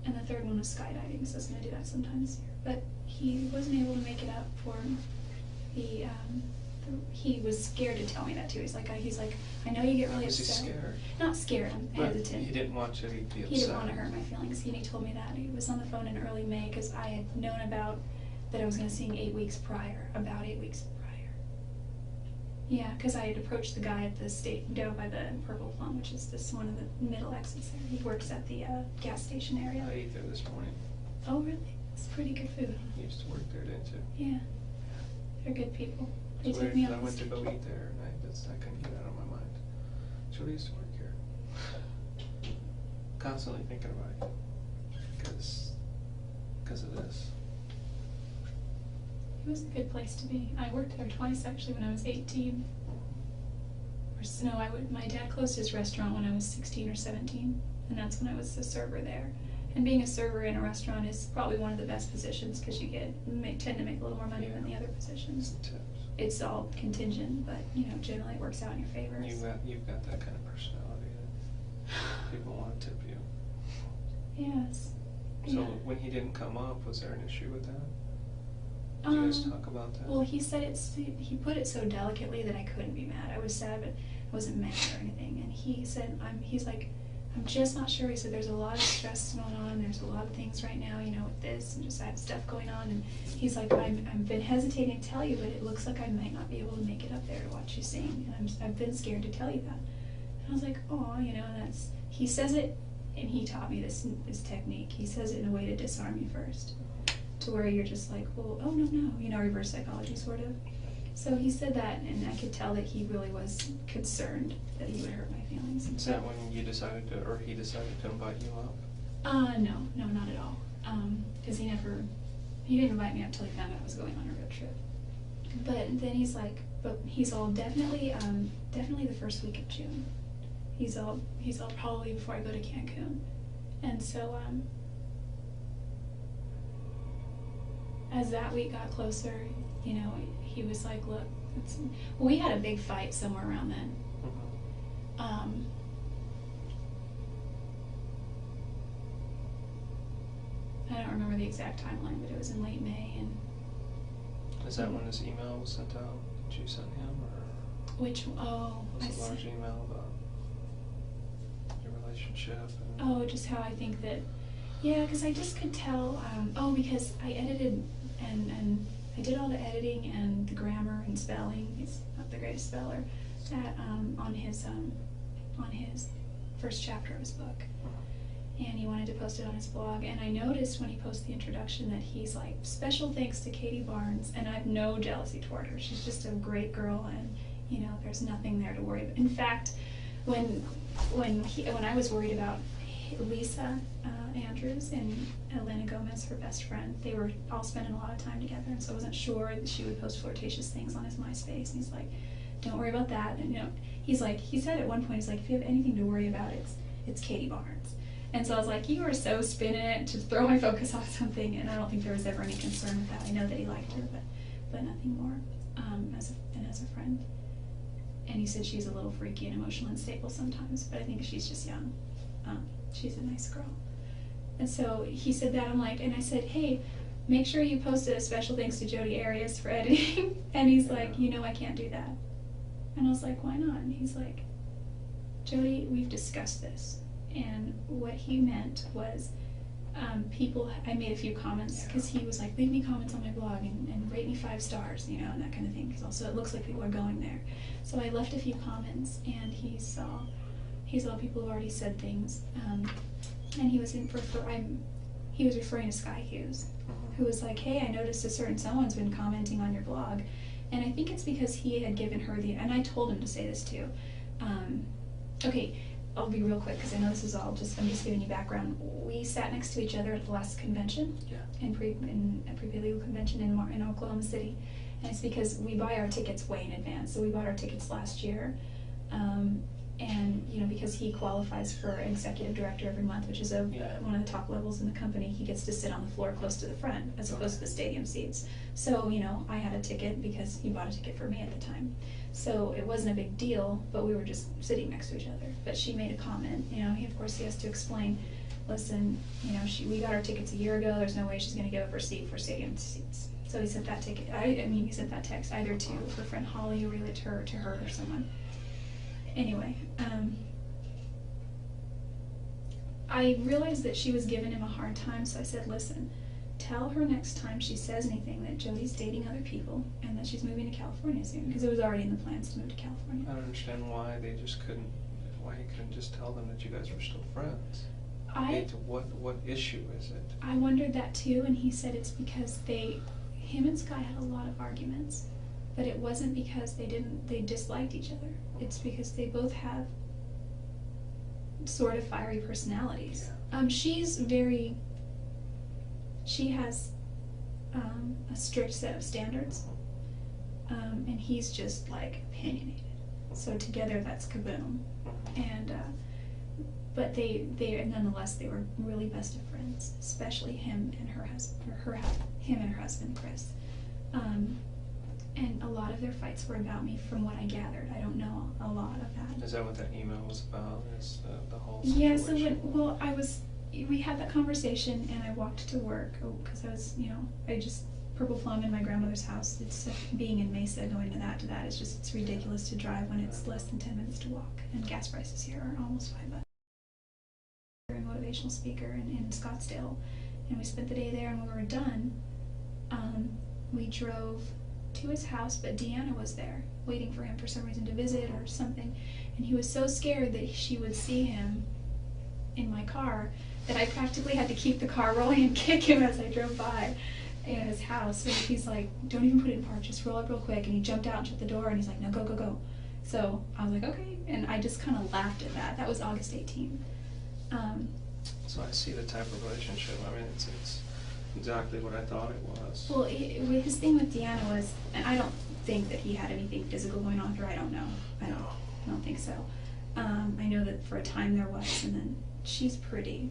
And the third one was skydiving, so I was going to do that sometime this year. But he wasn't able to make it up for he was scared to tell me that too. He's like, I know you get really upset. Was he scared? Not scared, I'm hesitant. He didn't want you to be upset. He didn't want to hurt my feelings. He told me that. He was on the phone in early May, because I had known about that I was going to sing 8 weeks prior, about 8 weeks prior. Yeah, because I had approached the guy at the state down by the Purple Plum, which is this one of the middle exits there. He works at the gas station area. I ate there this morning. Oh, really? It's pretty good food. You used to work there, didn't you? Yeah. They're good people. They It's took weird, me 'cause up I went to go eat there, and I couldn't get it out of my mind. Jodi used to work here. Constantly thinking about you, because of this. It was a good place to be. I worked there twice actually when I was 18. My dad closed his restaurant when I was 16 or 17, and that's when I was a server there. And being a server in a restaurant is probably one of the best positions, because you tend to make a little more money than the other positions. Some tips. It's all contingent, but generally it works out in your favor. You've got that kind of personality that people want to tip you. Yes. So Yeah. when he didn't come up, was there an issue with that? Did you guys talk about that? Well, he said he put it so delicately that I couldn't be mad. I was sad, but I wasn't mad or anything. And he said, he's like, I'm just not sure. He said, there's a lot of stress going on. There's a lot of things right now, with this, and just I have stuff going on. And he's like, I've been hesitating to tell you, but it looks like I might not be able to make it up there to watch you sing. And I've been scared to tell you that. And I was like, oh, he says it, and he taught me this technique. He says it in a way to disarm you first, to where you're just like, well, oh, no, reverse psychology sort of. So he said that, and I could tell that he really was concerned that he would hurt my feelings. Is that when you decided to, or he decided to invite you up? No, not at all. Because he didn't invite me up till he found out I was going on a road trip. But then he's like, he's all definitely the first week of June. He's all probably before I go to Cancun. And so, as that week got closer, he was like, look, we had a big fight somewhere around then. Mm-hmm. I don't remember the exact timeline, but it was in late May. And is that when his email was sent out? Did you send him, or was it a large email about your relationship? Just how I think that, because I just could tell. Because I edited and I did all the editing and the grammar and spelling. He's not the greatest speller. On his first chapter of his book. And he wanted to post it on his blog, and I noticed when he posted the introduction that he's like, special thanks to Katie Barnes, and I have no jealousy toward her. She's just a great girl, and there's nothing there to worry about. In fact, when I was worried about Lisa Andrews and Elena Gomez, her best friend, they were all spending a lot of time together, and so I wasn't sure that she would post flirtatious things on his MySpace, and he's like, don't worry about that. And he's like, he said at one point, he's like, if you have anything to worry about, it's Katie Barnes. And so I was like, you were so spinning it to throw my focus off something, and I don't think there was ever any concern with that. I know that he liked her, but nothing more, as a friend. And he said she's a little freaky and emotional and unstable sometimes, but I think she's just young. She's a nice girl. And so he said that, and I said, hey, make sure you posted a special thanks to Jodi Arias for editing. And he's like, I can't do that. And I was like, why not? And he's like, Jodi, we've discussed this. And what he meant was people, I made a few comments because he was like, leave me comments on my blog and rate me 5 stars, you know, and that kind of thing, because also it looks like people are going there. So I left a few comments, and he saw people who already said things, and he was he was referring to Sky Hughes, who was like, hey, I noticed a certain someone's been commenting on your blog, and I think it's because he had given her and I told him to say this too. Okay, I'll be real quick because I know this is all I'm just giving you background. We sat next to each other at the last convention, in a pre-legal convention in Oklahoma City, and it's because we buy our tickets way in advance. So we bought our tickets last year, and you know, because he qualifies for executive director every month, which is one of the top levels in the company, he gets to sit on the floor close to the front as opposed to the stadium seats. So you know, I had a ticket because he bought a ticket for me at the time. So it wasn't a big deal, but we were just sitting next to each other. But she made a comment, you know, of course he has to explain, listen, you know, we got our tickets a year ago, there's no way she's going to give up her seat for stadium seats. So he sent that ticket, he sent that text either to her friend Holly or relayed to her or someone. Anyway, I realized that she was giving him a hard time, so I said, listen, tell her next time she says anything that Jodi's dating other people and that she's moving to California soon, because it was already in the plans to move to California. I don't understand why he couldn't just tell them that you guys were still friends. What issue is it? I wondered that too, and he said it's because him and Sky had a lot of arguments, but it wasn't because they disliked each other. It's because they both have sort of fiery personalities. Yeah. She has a strict set of standards, and he's just like opinionated. So together that's kaboom. And but they nonetheless they were really best of friends, especially him and her husband Chris. And a lot of their fights were about me, from what I gathered. I don't know a lot of that. Is that what that email was about? Is the whole situation? Yeah. So we had that conversation, and I walked to work because I was, you know, I just Purple Plum in my grandmother's house. It's being in Mesa, going to that. It's ridiculous to drive when it's less than 10 minutes to walk, and gas prices here are almost $5. A motivational speaker in Scottsdale, and we spent the day there. And when we were done, we drove to his house, but Deanna was there waiting for him for some reason to visit or something, and he was so scared that she would see him in my car that I practically had to keep the car rolling and kick him as I drove by his house. So he's like, don't even put it in park, just roll up real quick. And he jumped out and shut the door, and he's like, no, go. So I was like, okay, and I just kind of laughed at that. That was August 18th. So I see the type of relationship. I mean, it's exactly what I thought it was. Well, his thing with Deanna was, and I don't think that he had anything physical going on with her. I don't know. I don't think so. I know that for a time there was, and then she's pretty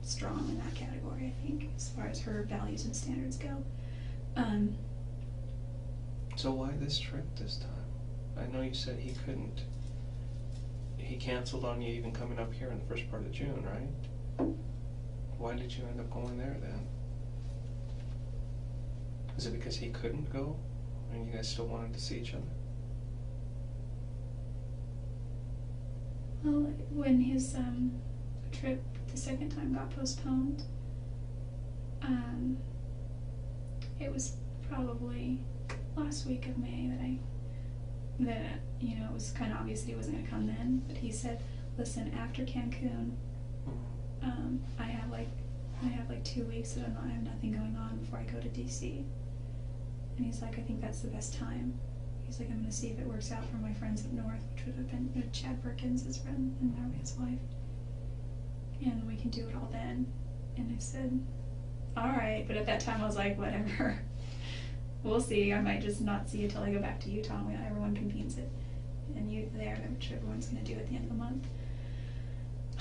strong in that category, I think, as far as her values and standards go. So why this trip this time? I know you said he couldn't. He canceled on you even coming up here in the first part of June, right? Why did you end up going there then? Is it because he couldn't go and you guys still wanted to see each other? Well, when his trip the second time got postponed, it was probably last week of May that you know, it was kind of obvious that he wasn't going to come then. But he said, "Listen, after Cancun, I have like 2 weeks that I have nothing going on before I go to DC." And he's like, "I think that's the best time." He's like, "I'm going to see if it works out for my friends up north," which would have been Chad Perkins, his friend, and now his wife. "And we can do it all then." And I said, "All right," but at that time I was like, whatever. We'll see. I might just not see you till I go back to Utah when everyone convenes it. And which everyone's going to do at the end of the month.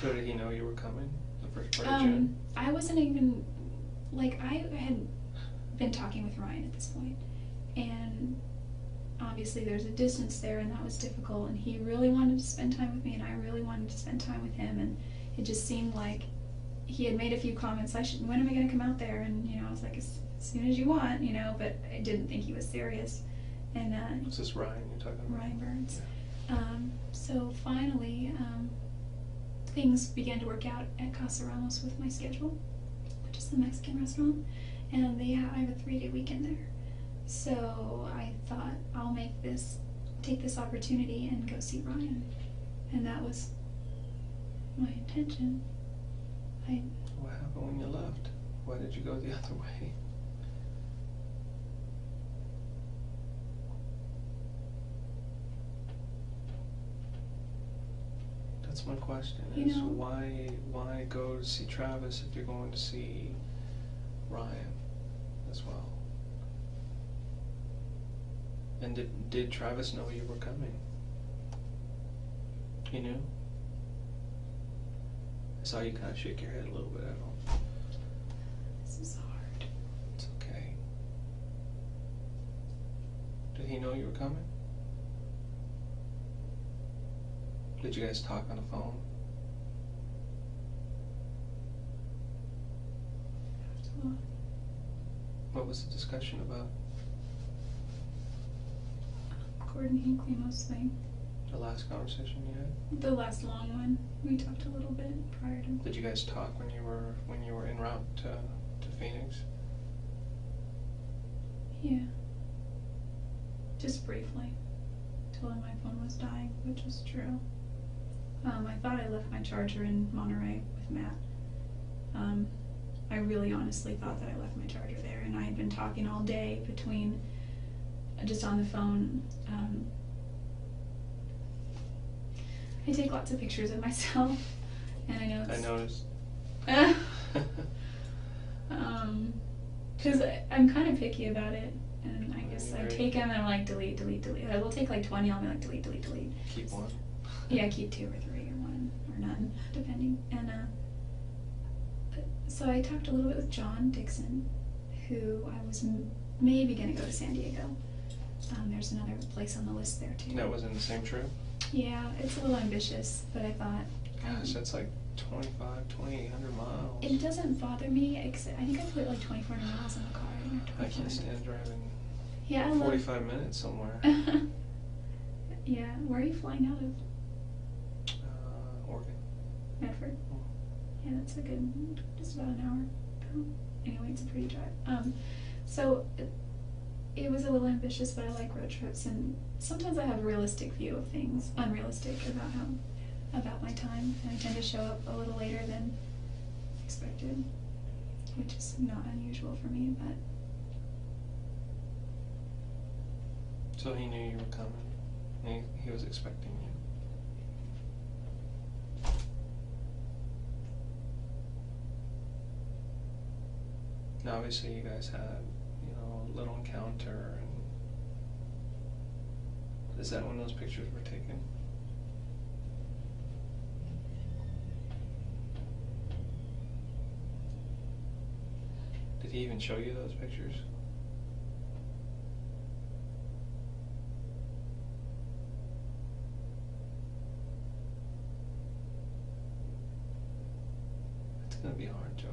So did he know you were coming the first part of June? I wasn't even, like, I had been talking with Ryan at this point. And obviously there's a distance there, and that was difficult. And he really wanted to spend time with me, and I really wanted to spend time with him. And it just seemed like he had made a few comments, when am I going to come out there? And, you know, I was like, as soon as you want, you know, but I didn't think he was serious. And is this Ryan you're talking about? Ryan Burns. Yeah. So finally, things began to work out at Casa Ramos with my schedule, which is the Mexican restaurant, and I have a 3-day weekend there. So I thought I'll take this opportunity and go see Ryan, and that was my intention. What happened when you left? Why did you go the other way? That's my question, is why go to see Travis if you're going to see Ryan as well? And did Travis know you were coming? He knew? I saw you kind of shake your head a little bit at him. This is hard. It's okay. Did he know you were coming? Did you guys talk on the phone? What was the discussion about? Gordon Hinckley's thing. The last conversation you had? The last long one. We talked a little bit prior to. Did you guys talk when you were en route to Phoenix? Yeah. Just briefly. Told him my phone was dying, which was true. I thought I left my charger in Monterey with Matt. I really honestly thought that I left my charger there, and I had been talking all day between just on the phone. I take lots of pictures of myself, and I know it's... I noticed. Because I'm kind of picky about it, and I guess I take them and I'm like, delete. I will take like 20, I'll be like, delete. Keep one? Yeah, keep 2 or 3 or 1 or none, depending. And so I talked a little bit with John Dixon, who I was maybe going to go to San Diego. There's another place on the list there too. That was in the same trip? Yeah, it's a little ambitious, but I thought... Gosh, that's like 2,800 miles. It doesn't bother me, except I think I put like 2,400 miles in the car. I can't stand driving 45 minutes somewhere. Yeah, where are you flying out of? Oregon. Medford? Yeah, that's just about an hour. Anyway, it's a pretty drive. So it was a little ambitious, but I like road trips, and sometimes I have a realistic view of things, unrealistic about my time, and I tend to show up a little later than expected, which is not unusual for me, but... So he knew you were coming. He was expecting you. Now, obviously, you guys had, a little encounter, and is that when those pictures were taken? Did he even show you those pictures? It's gonna be hard, Jodi.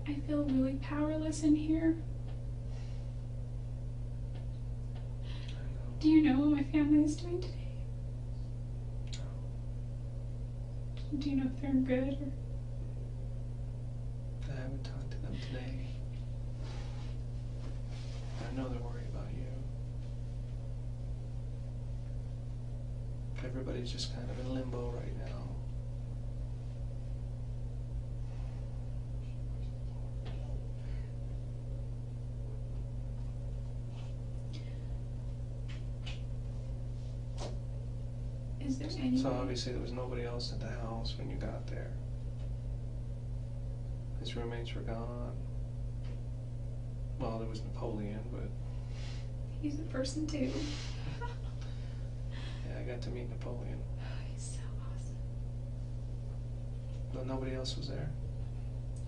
I feel really powerless in here. Do you know what my family is doing today? No. Do you know if they're good or... I haven't talked to them today. I know they're worried about you. Everybody's just kind of in limbo right now. Is there any... So obviously there was nobody else at the house when you got there. His roommates were gone. Well, there was Napoleon, but... He's a person too. Yeah, I got to meet Napoleon. He's so awesome. But nobody else was there.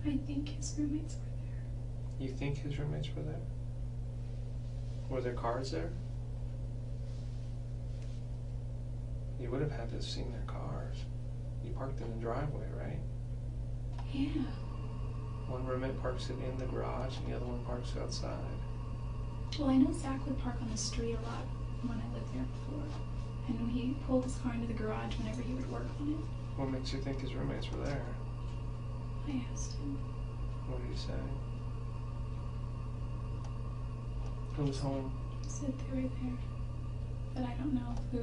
I think his roommates were there. You think his roommates were there? Were there cars there? You would have had to have seen their cars. You parked in the driveway, right? Yeah. One roommate parks it in the garage and the other one parks outside. Well, I know Zach would park on the street a lot when I lived there before. And he pulled his car into the garage whenever he would work on it. What makes you think his roommates were there? I asked him. What did he say? Who was home? He said they were there. But I don't know who.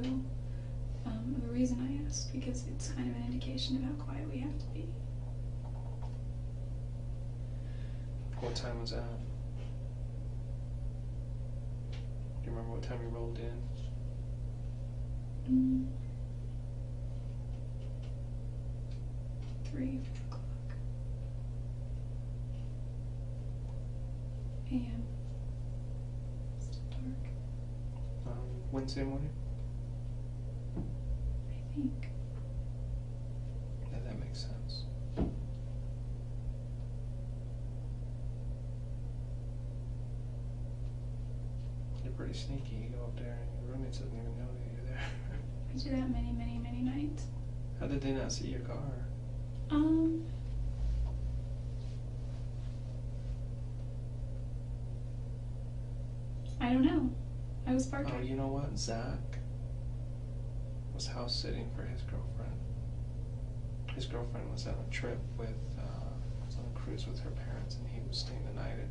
The reason I asked, because it's kind of an indication of how quiet we have to be. What time was that? Do you remember what time you rolled in? 3 o'clock a.m. Still dark, Wednesday morning? I think. Yeah, that makes sense. You're pretty sneaky. You go up there and your roommate doesn't even know that you're there. I do that many, many, many nights. How did they not see your car? I don't know. I was parked. Oh, you know what? Zach was house sitting for his girlfriend. His girlfriend was on a trip with, was on a cruise with her parents, and he was staying the night at,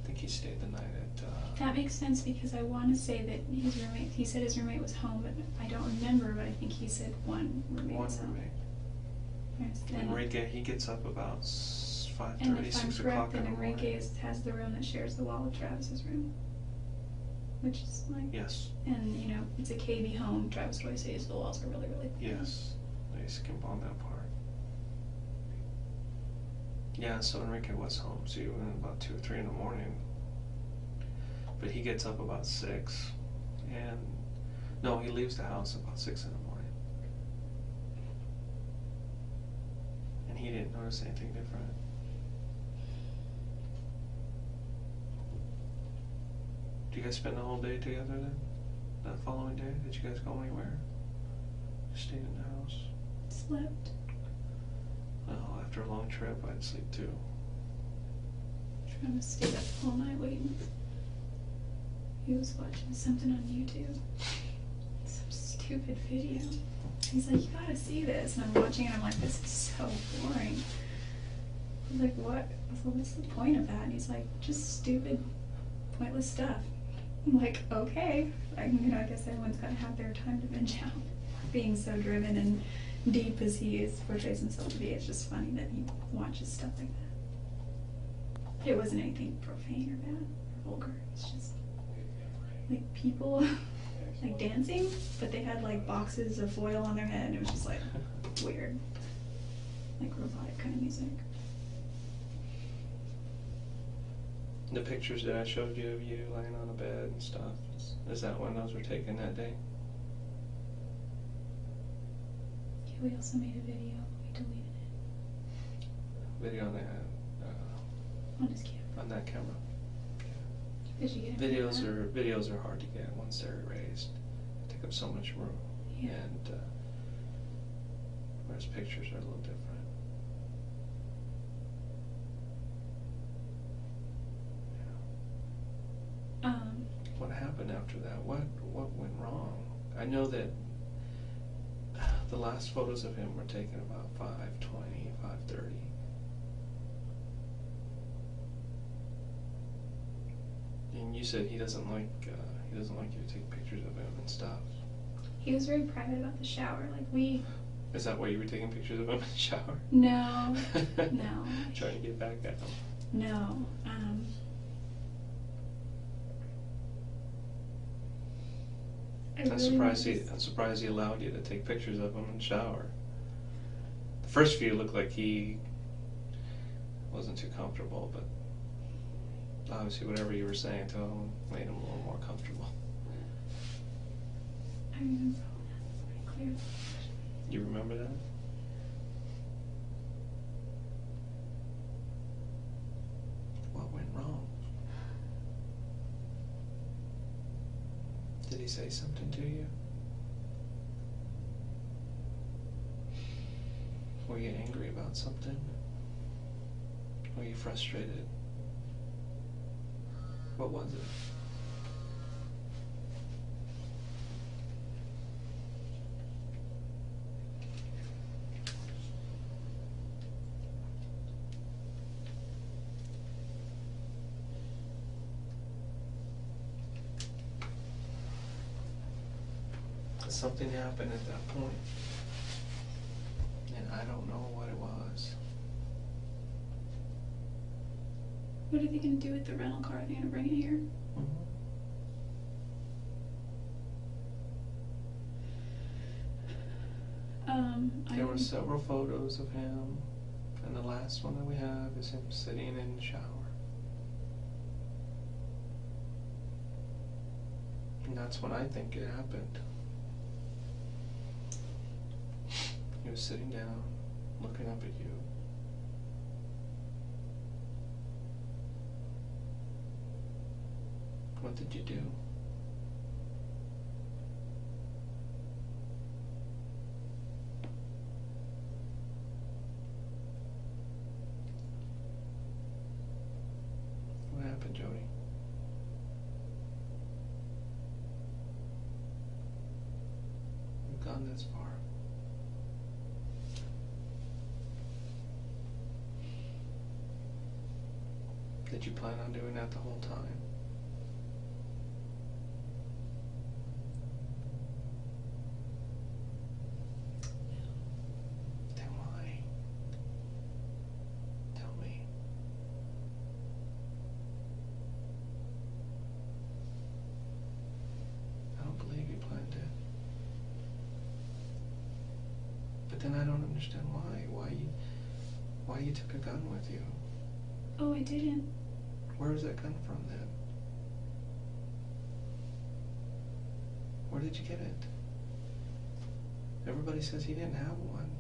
I think he stayed the night at, That makes sense because I want to say that his roommate, he said his roommate was home, but I don't remember, but I think he said one roommate was home. Enrique, he gets up about 5:30, and if 6 I'm o'clock correct, in then the morning. Enrique has the room that shares the wall with Travis's room. Which is like... Yes. And, you know, it's a KB home. Travis always says the walls are really, really thin. Yes. They skimp on that part. Yeah, so Enrique was home, so he went about 2 or 3 in the morning. But he gets up about 6, and no, he leaves the house about 6 in the morning. And he didn't notice anything different. Did you guys spend the whole day together then? That following day? Did you guys go anywhere? Just stayed in the house? Slept. Well, after a long trip, I'd sleep too. Travis stayed up all night waiting. He was watching something on YouTube. Some stupid video. He's like, you gotta see this. And I'm watching it, I'm like, this is so boring. I was like, what? I was like, what's the point of that? And he's like, just stupid, pointless stuff. I'm like, okay. I guess everyone's gotta have their time to binge out. Being so driven and deep as he is, portrays himself to be, it's just funny that he watches stuff like that. It wasn't anything profane or bad or vulgar. It's just like people like dancing, but they had like boxes of foil on their head, and it was just like weird, like robotic kind of music. The pictures that I showed you of you laying on a bed and stuff, is that when those were taken that day? Yeah, we also made a video, we deleted it. Video on that, On his camera. on that camera. Did you get it? Videos are hard to get once they're erased. They take up so much room. Yeah. And whereas pictures are a little different. What happened after that? What went wrong? I know that the last photos of him were taken about 5:20, 5:30. And you said he doesn't like you to take pictures of him and stuff. He was very private about the shower. Like we. Is that why you were taking pictures of him in the shower? No. No. Trying to get back at him. No. I'm surprised he allowed you to take pictures of him in the shower. The first few looked like he wasn't too comfortable, but obviously whatever you were saying to him made him a little more comfortable. I remember all that pretty clearly. You remember that? What went wrong? Did he say something to you? Were you angry about something? Were you frustrated? What was it? Something happened at that point, and I don't know what it was. What are they going to do with the rental car? Are they going to bring it here? There were several photos of him, and the last one that we have is him sitting in the shower. And that's when I think it happened. He was sitting down, looking up at you. What did you do? What happened, Jodi? You've gone this far. Did you plan on doing that the whole time? Then why? Tell me. I don't believe you planned it. But then I don't understand why. Why you took a gun with you? Oh, I didn't. Where does that come from then? Where did you get it? Everybody says he didn't have one.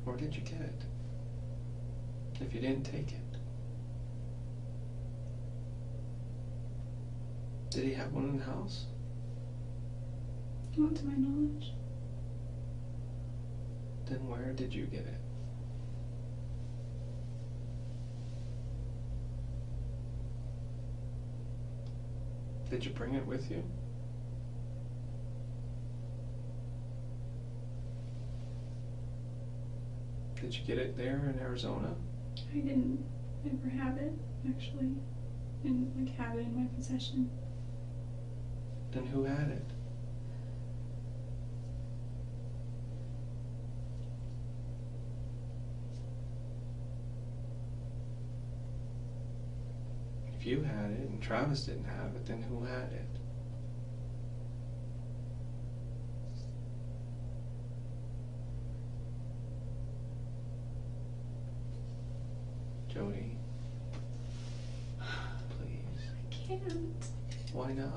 Where did you get it? If you didn't take it. Did he have one in the house? Not to my knowledge. Then where did you get it? Did you bring it with you? Did you get it there in Arizona? I didn't ever have it, actually. Didn't have it in my possession. Then who had it? If you had it and Travis didn't have it, then who had it? Jodi, please. I can't. Why not?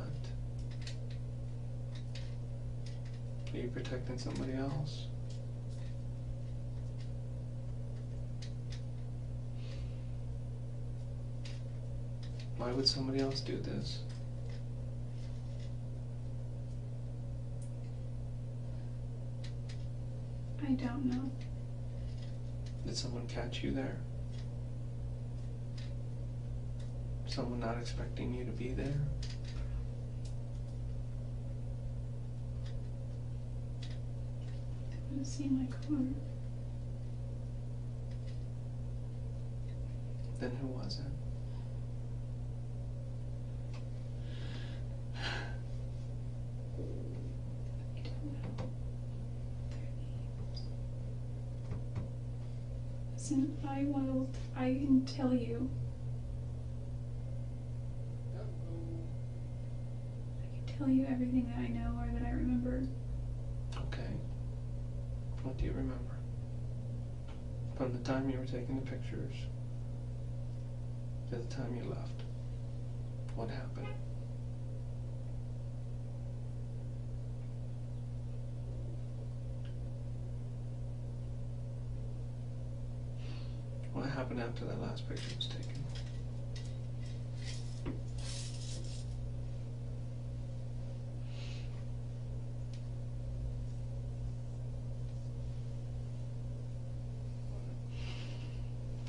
Are you protecting somebody else? Why would somebody else do this? I don't know. Did someone catch you there? Someone not expecting you to be there? They would have seen my car. Then who was it? I don't know their names. Listen, I can tell you. I can tell you everything that I know or that I remember. Okay. What do you remember? From the time you were taking the pictures to the time you left. What happened? What happened after that last picture was taken?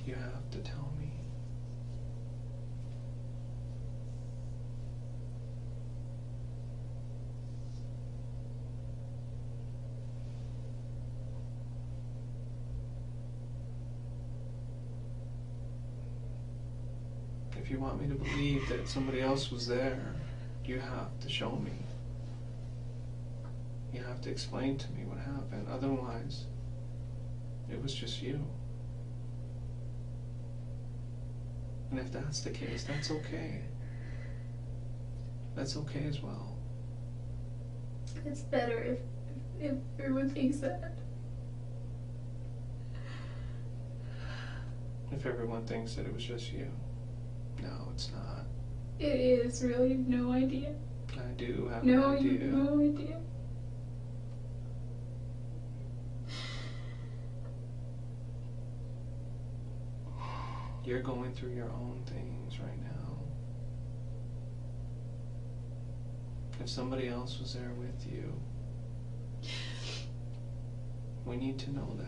You have to tell me. If you want me to believe that somebody else was there, you have to show me. You have to explain to me what happened. Otherwise, it was just you. And if that's the case, that's okay. That's okay as well. It's better if everyone thinks that. If everyone thinks that it was just you. No, it's not. It is really no idea. I do have No, an idea. you have no idea. You're going through your own things right now. If somebody else was there with you, we need to know that.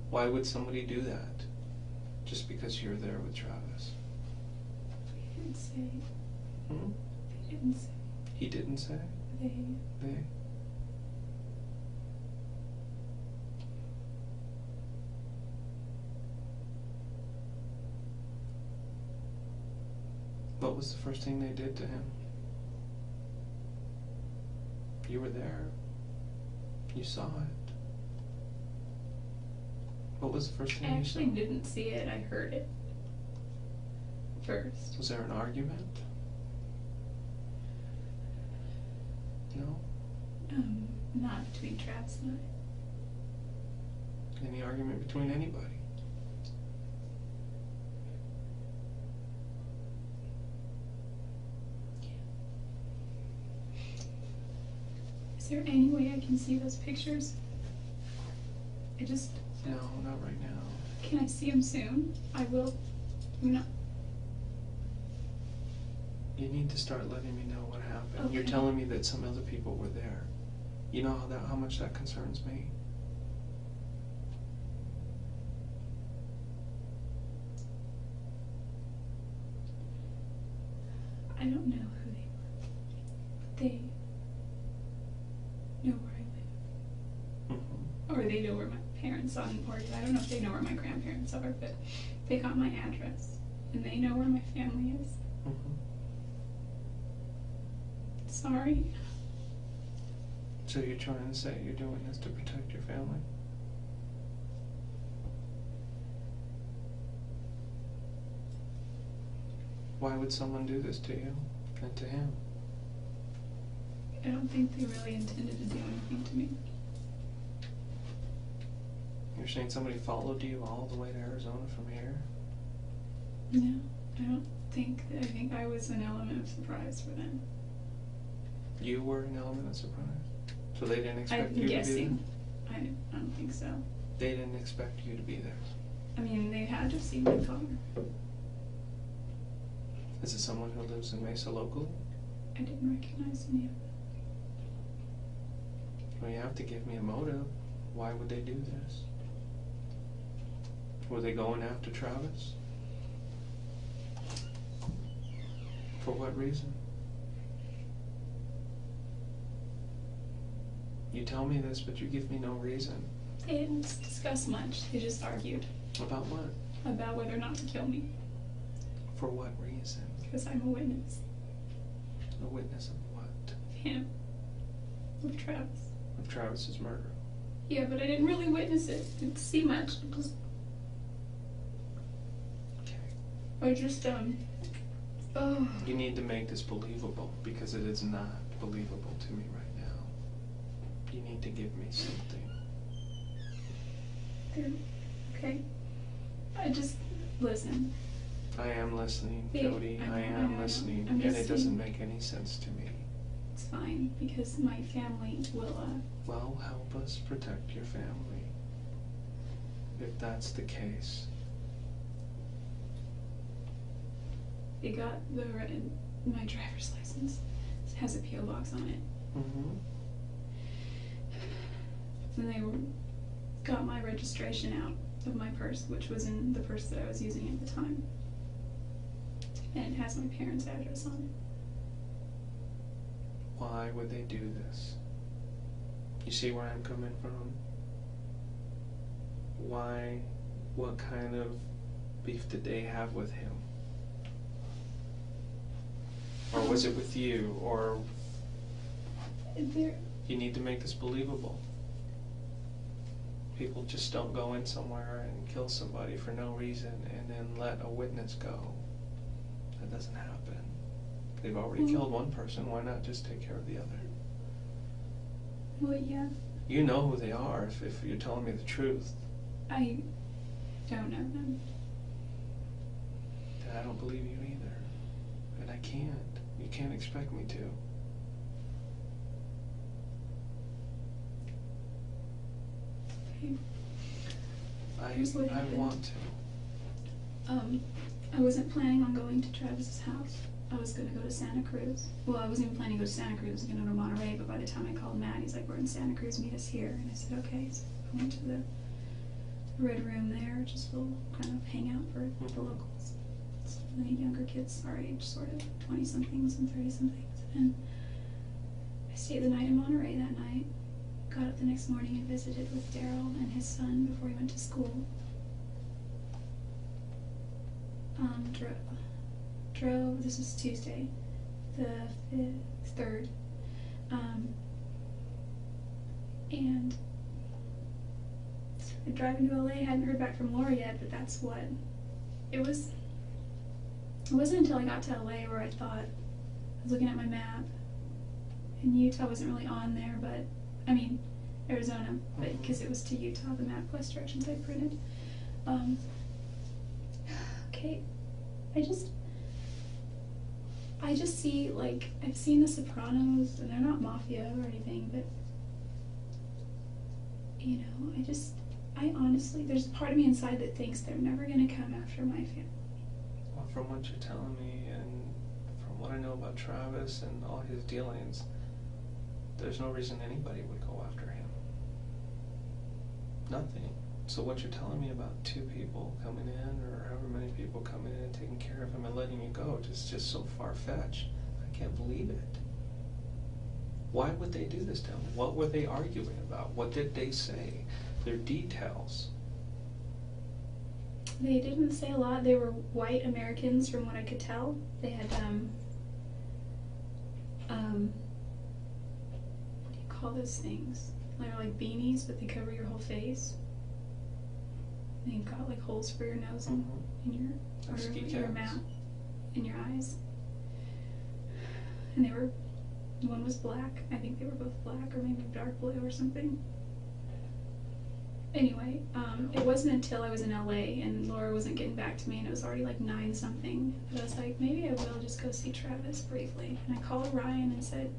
Why would somebody do that? Just because you're there with Travis? They didn't say. Hmm? They didn't say. He didn't say? They? What was the first thing they did to him? You were there. You saw it. What was the first thing I you actually saw? didn't see it, I heard it first. Was there an argument? No? Not between Travis and I. Any argument between anybody? Is there any way I can see those pictures? No, not right now. Can I see them soon? I will. No. You need to start letting me know what happened. You're Okay. telling me that some other people were there. You know how much that concerns me. I don't know who they were. They know where I live. Mm-hmm. Or they know where my parents are, or I don't know if they know where my grandparents are, but they got my address. And they know where my family is. Mm-hmm. Sorry. So you're trying to say you're doing this to protect your family? Why would someone do this to you and to him? I don't think they really intended to do anything to me. You're saying somebody followed you all the way to Arizona from here? No, I don't think. I think I was an element of surprise for them. You were an element of surprise? So they didn't expect I'm you guessing. to be I don't think so. there? They didn't expect you to be there. I mean, they had to see my car. Is it someone who lives in Mesa locally? I didn't recognize any of them. Well, you have to give me a motive. Why would they do this? Were they going after Travis? For what reason? You tell me this, but you give me no reason. They didn't discuss much. They just argued About what? about whether or not to kill me. For what reason? Because I'm a witness A witness of what? of him. Of Travis. Of Travis's murder. Yeah, but I didn't really witness it. Didn't see much. Okay. I just, oh. You need to make this believable, because it is not believable to me right now. You need to give me something. Okay. I just, listen. I am listening, Yeah, Jodi. I I know, am listening, I'm and just it doesn't saying- make any sense to me. It's fine, because my family will, Well, help us protect your family. If that's the case. they got my driver's license. It has a P.O. box on it. Mm-hmm. And they were got my registration out of my purse, which was in the purse that I was using at the time. And it has my parents' address on it. Why would they do this? You see where I'm coming from? Why? What kind of beef did they have with him? Or was it with you? Or you need to make this believable. People just don't go in somewhere and kill somebody for no reason and then let a witness go. That doesn't happen. They've already killed one person, why not just take care of the other? Well, yeah. You know who they are if you're telling me the truth. I don't know them. Then I don't believe you either. And I can't. You can't expect me to. Here's what I happened. want to. I wasn't planning on going to Travis's house. I was going to go to Santa Cruz. Well, I wasn't even planning to go to Santa Cruz. I was going to go to Monterey, but by the time I called Matt, he's like, we're in Santa Cruz, meet us here. And I said, okay. So I went to the Red Room there, just to kind of hang out for the locals. So many younger kids our age, sort of 20-somethings and 30-somethings. And I stayed the night in Monterey that night. Got up the next morning and visited with Daryl and his son before he went to school. Drove, this was Tuesday, the 3rd, and started driving to LA. Hadn't heard back from Laura yet, but that's what it was. It wasn't until I got to LA where I thought, I was looking at my map, and Utah wasn't really on there, but, I mean, Arizona, but because it was to Utah, the MapQuest directions I printed. Okay, I just see, like, I've seen The Sopranos, and they're not mafia or anything, but, you know, I honestly, there's a part of me inside that thinks they're never going to come after my family. Well, from what you're telling me, and from what I know about Travis and all his dealings, there's no reason anybody would go after him. Nothing. So what you're telling me about 2 people coming in, or however many people coming in and taking care of him and letting you go, just so far-fetched. I can't believe it. Why would they do this to him? What were they arguing about? What did they say? Their details. They didn't say a lot. They were white Americans from what I could tell. They had, what do you call those things? They're like beanies, but they cover your whole face. And you've got like holes for your nose and in your mouth, in your eyes. And one was black. I think they were both black, or maybe dark blue or something. Anyway, it wasn't until I was in LA and Laura wasn't getting back to me, and it was already like 9-something, that I was like, maybe I will just go see Travis briefly. And I called Ryan and said,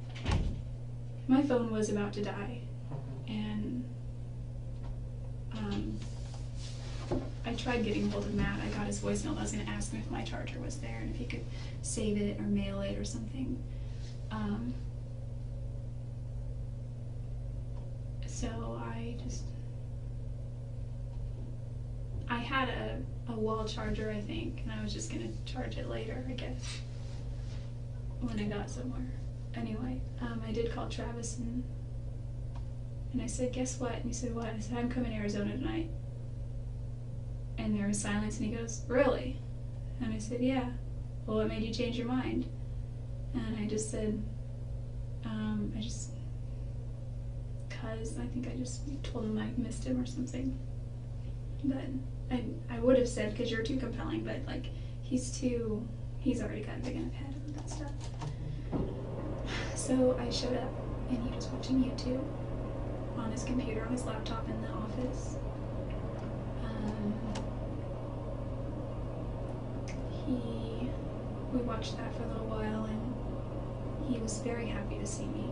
my phone was about to die. And I tried getting hold of Matt. I got his voicemail. I was going to ask him if my charger was there and if he could save it or mail it or something. So I had a wall charger, I think, and I was just going to charge it later, I guess, when I got somewhere. Anyway, I did call Travis and I said, guess what? And he said, what? I said, I'm coming to Arizona tonight. And there was silence, and he goes, really? And I said, yeah. Well, what made you change your mind? And I just said, because I think I just told him I missed him or something. But I would have said, because you're too compelling, but like, he's already got a big enough head with that stuff. So I showed up, and he was watching YouTube on his computer, on his laptop in the office. We watched that for a little while, and he was very happy to see me.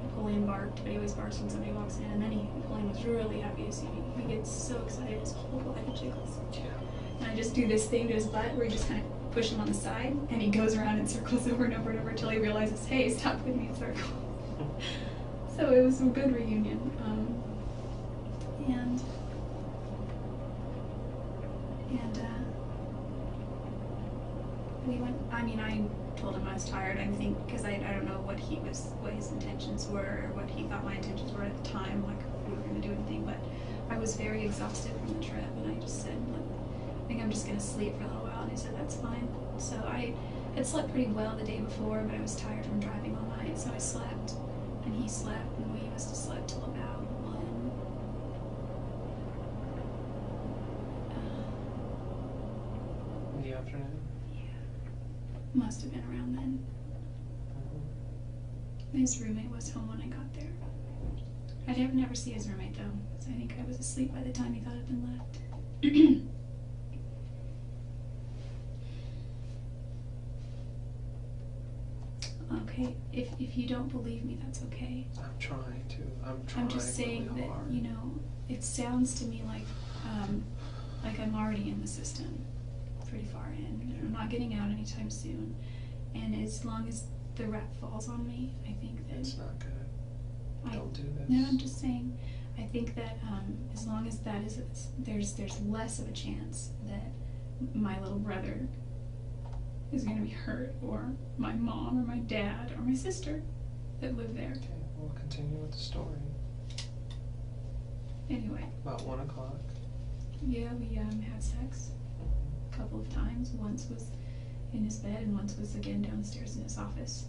Napoleon barked, but he always barks when somebody walks in, and then Napoleon was really happy to see me. He gets so excited, his whole body jiggles. Yeah. And I just do this thing to his butt where you just kind of push him on the side, and he goes around in circles over and over and over until he realizes, hey, stop putting me in circles. So it was a good reunion. And And we went, I mean, I told him I was tired, I think, because I don't know what his intentions were, or what he thought my intentions were at the time, like if we were going to do anything, but I was very exhausted from the trip, and I just said, look, I think I'm just going to sleep for a little while, and he said, that's fine. So I had slept pretty well the day before, but I was tired from driving all night, so I slept, and he slept, and we must have slept till about 1. In the afternoon? Must have been around then. His roommate was home when I got there. I did never see his roommate though, so I think I was asleep by the time he thought I'd been left. Okay, if you don't believe me, that's okay. I'm trying to. I'm just saying really that, hard. you know, it sounds to me like I'm already in the system, pretty far in. Yeah. I'm not getting out anytime soon, and as long as the rap falls on me, I think that It's not good. Don't do this. No, I'm just saying. I think that as long as that is, there's less of a chance that my little brother is going to be hurt, or my mom, or my dad, or my sister that live there. Okay, we'll continue with the story. Anyway. About 1 o'clock. Yeah, we had sex a couple of times. Once was in his bed, and once was again downstairs in his office.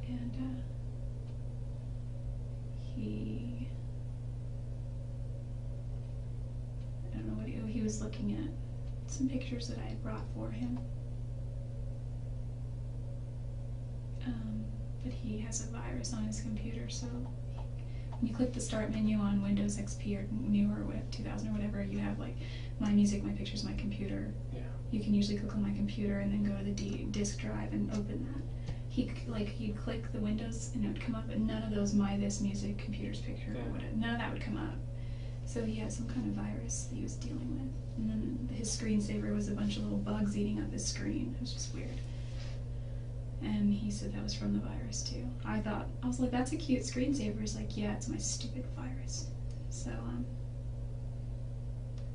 And I don't know what he was looking at some pictures that I had brought for him. But he has a virus on his computer, so when you click the start menu on Windows XP or newer, 2000 or whatever, you have like my music, my pictures, my computer. Yeah. You can usually click on my computer and then go to the disk drive and open that. You'd click the Windows and it would come up, but none of those this music, computers, picture, or whatever, none of that would come up. So he had some kind of virus that he was dealing with. And then his screensaver was a bunch of little bugs eating up his screen. It was just weird. And he said that was from the virus too. I was like, that's a cute screensaver. He's like, yeah, it's my stupid virus. So,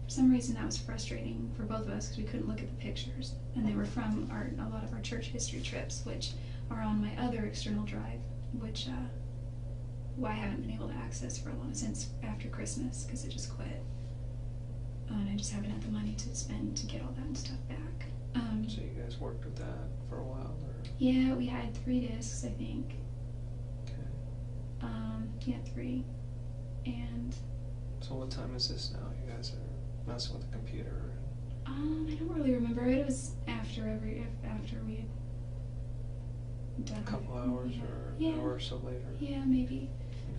for some reason that was frustrating for both of us because we couldn't look at the pictures. And they were from a lot of our church history trips, which are on my other external drive, which I haven't been able to access for a long since after Christmas because it just quit. And I just haven't had the money to spend to get all that stuff back. So you guys worked with that for a while, or? Yeah, we had 3 discs, I think. Okay. Yeah, 3. And So what time is this now? You guys are messing with the computer. I don't really remember. It was after we had done A couple hours or yeah. an hour or so later? Yeah, maybe.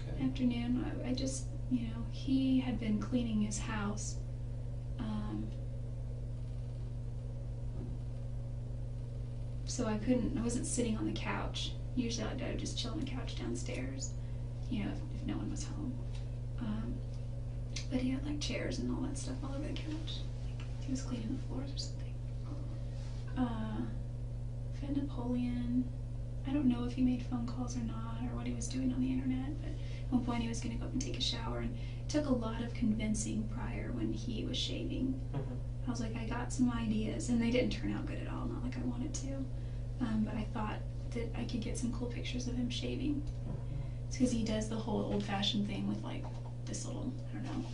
Okay. Afternoon. I just, he had been cleaning his house. So I wasn't sitting on the couch. Usually I would just chill on the couch downstairs, if no one was home. But he had like chairs and all that stuff all over the couch. Like he was cleaning the floors or something. Fed Napoleon. I don't know if he made phone calls or not, or what he was doing on the internet, but at one point he was going to go up and take a shower, and it took a lot of convincing prior when he was shaving. Mm-hmm. I was like, I got some ideas, and they didn't turn out good at all, not like I wanted to. But I thought that I could get some cool pictures of him shaving. It's because he does the whole old-fashioned thing with like this little, I don't know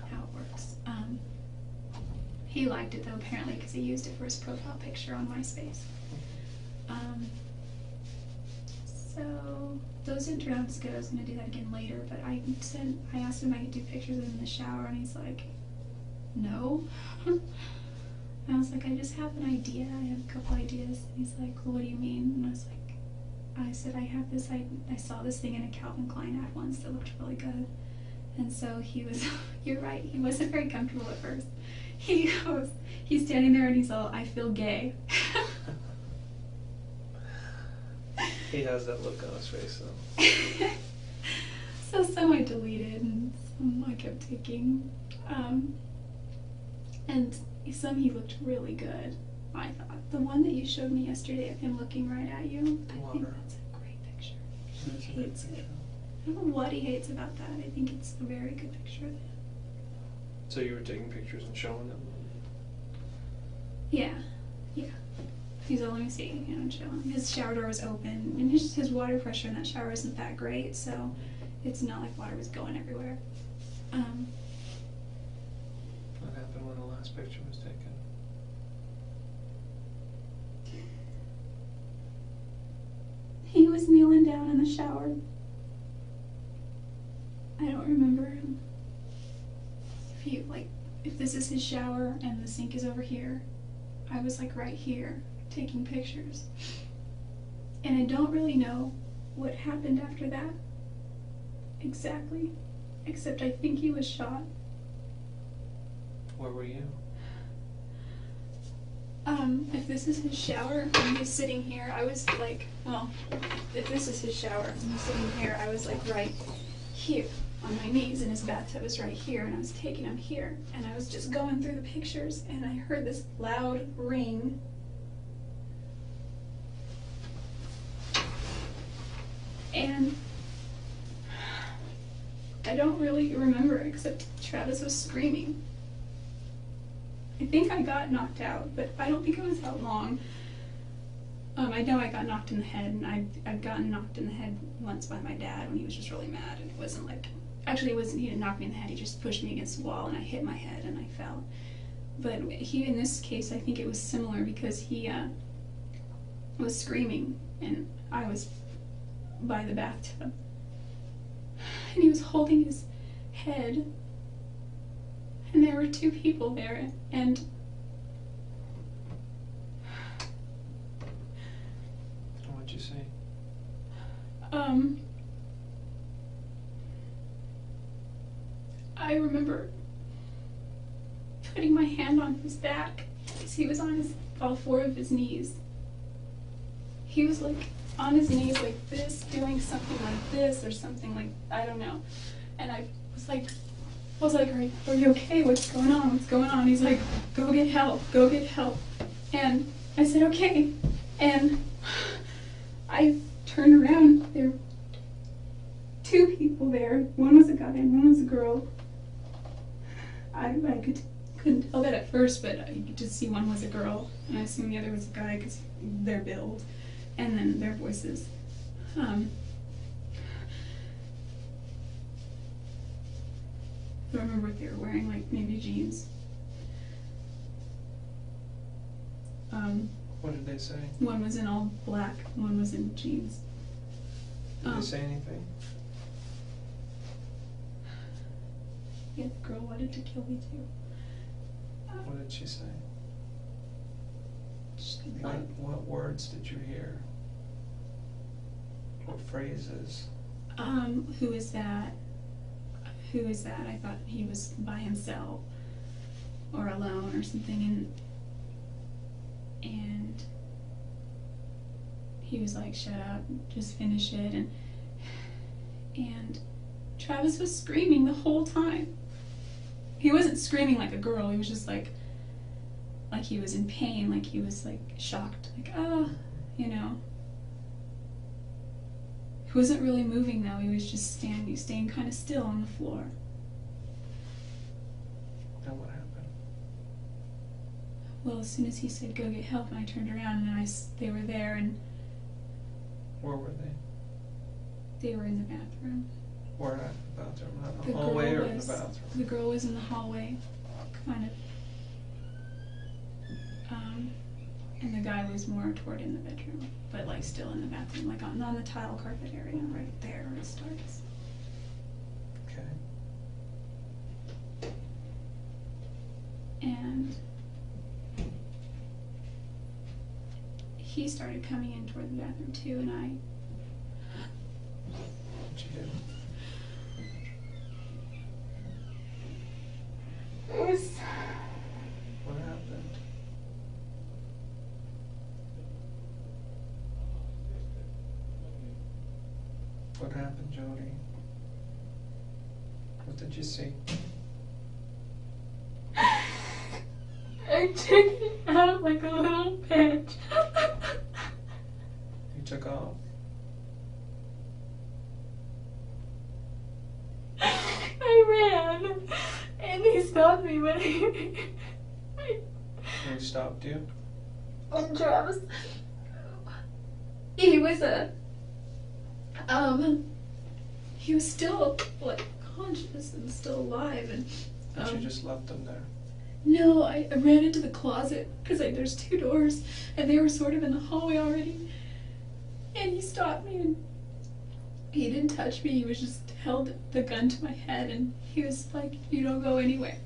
how it works. He liked it though, apparently, because he used it for his profile picture on MySpace. So those didn't turn out as good. I was going to do that again later, but I asked him if I could do pictures of him in the shower, and he's like, no. And I was like, I just have an idea. I have a couple ideas. And he's like, well, what do you mean? And I said, I have this, I saw this thing in a Calvin Klein ad once that looked really good. And so he was, you're right, he wasn't very comfortable at first. He's standing there and he's all, I feel gay. He has that look on his face though. So some I deleted and some I kept taking. And some he looked really good, I thought. The one that you showed me yesterday of him looking right at you, I think that's a great picture. He hates it. I don't know what he hates about that. I think it's a very good picture of him. So you were taking pictures and showing them? Yeah. He's all, let me see, chilling. His shower door was open, and his water pressure in that shower isn't that great, so it's not like water was going everywhere. What happened when the last picture was taken? He was kneeling down in the shower. I don't remember him. If this is his shower and the sink is over here, I was like right here taking pictures. And I don't really know what happened after that exactly, except I think he was shot. Where were you? If this is his shower and he's sitting here, I was like, well, if this is his shower and he's sitting here, I was like right here on my knees, and his bathtub is right here, and I was taking him here, and I was just going through the pictures, and I heard this loud ring. And I don't really remember except Travis was screaming. I think I got knocked out, but I don't think it was that long. I know I got knocked in the head, and I'd gotten knocked in the head once by my dad when he was just really mad, and it wasn't like, actually he didn't knock me in the head, he just pushed me against the wall, and I hit my head, and I fell. But in this case, I think it was similar because he was screaming, and I was by the bathtub. And he was holding his head, and there were two people there, and What'd you say? I remember putting my hand on his back because he was on all four of his knees. He was like on his knees like this, doing something like this or something like, I don't know. And I was like, are you okay? What's going on? What's going on? He's like, go get help, go get help. And I said, okay. And I turned around. There were two people there. One was a guy and one was a girl. I couldn't tell that at first, but I could just see one was a girl, and I assumed the other was a guy because their build, and then their voices. I don't remember what they were wearing, like maybe jeans. What did they say? One was in all black, one was in jeans. Did they say anything? Yeah, the girl wanted to kill me too. What did she say? Like, What words did you hear? What phrases? who is that? Who is that? I thought he was by himself or alone or something, and he was like, shut up, just finish it, and Travis was screaming the whole time. He wasn't screaming like a girl, he was just like he was in pain, like he was like shocked, like, oh, you know. He wasn't really moving though, he was just staying kind of still on the floor. And what happened? Well, as soon as he said go get help, and I turned around and they were there, and Where were they? they were in the bathroom. Where at the bathroom? Not in The the hallway girl or in the was- bathroom? The girl was in the hallway, kind of. And the guy was more toward in the bedroom, but like still in the bathroom, like on the tile carpet area, right there where it starts. Okay. And he started coming in toward the bathroom too, and What'd you do? What happened? What happened, Jodi? What did you see? I took it out like a little bitch. You took off? I ran, and And he stopped me, but He stopped you? and Travis, he was he was still like conscious and still alive, and But you just left him there. no, I ran into the closet because there's 2 doors and they were sort of in the hallway already, and he stopped me and he didn't touch me. He was just held the gun to my head and he was like, "You don't go anywhere,"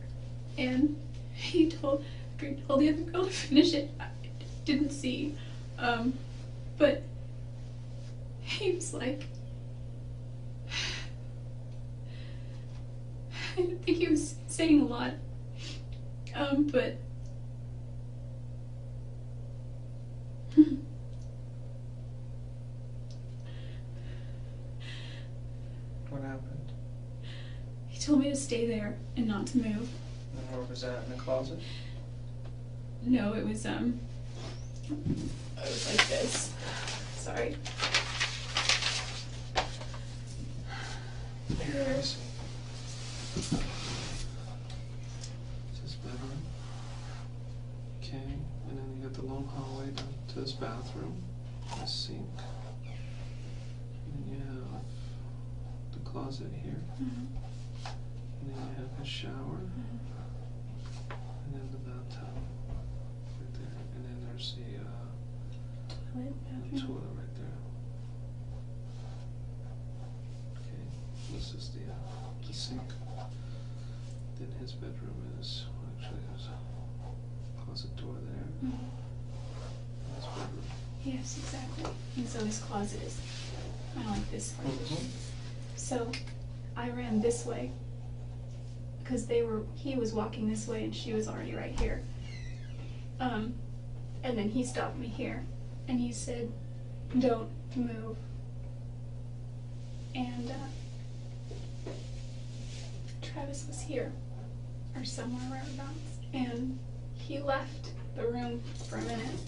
and he told the other girl to finish it. I didn't see, but he was like, I don't think he was saying a lot, but What happened? he told me to stay there and not to move. And where was that, in the closet? No, it was like this. Sorry. Here, let me see. This is bedroom. Okay, and then you got the long hallway down to this bathroom, this sink. And then you have the closet here. Mhm. And then you have his shower. And then the bathtub right there. And then there's the Toilet, bathroom. toilet right there. Okay, this is the sink. Then his bedroom is, actually there's a closet door there. Mhm. His bedroom. Yes, exactly. And so his closet is kind of like this partition. So I ran this way because he was walking this way and she was already right here. And then he stopped me here and he said, "Don't move." And Travis was here or somewhere whereabouts, and he left the room for a minute.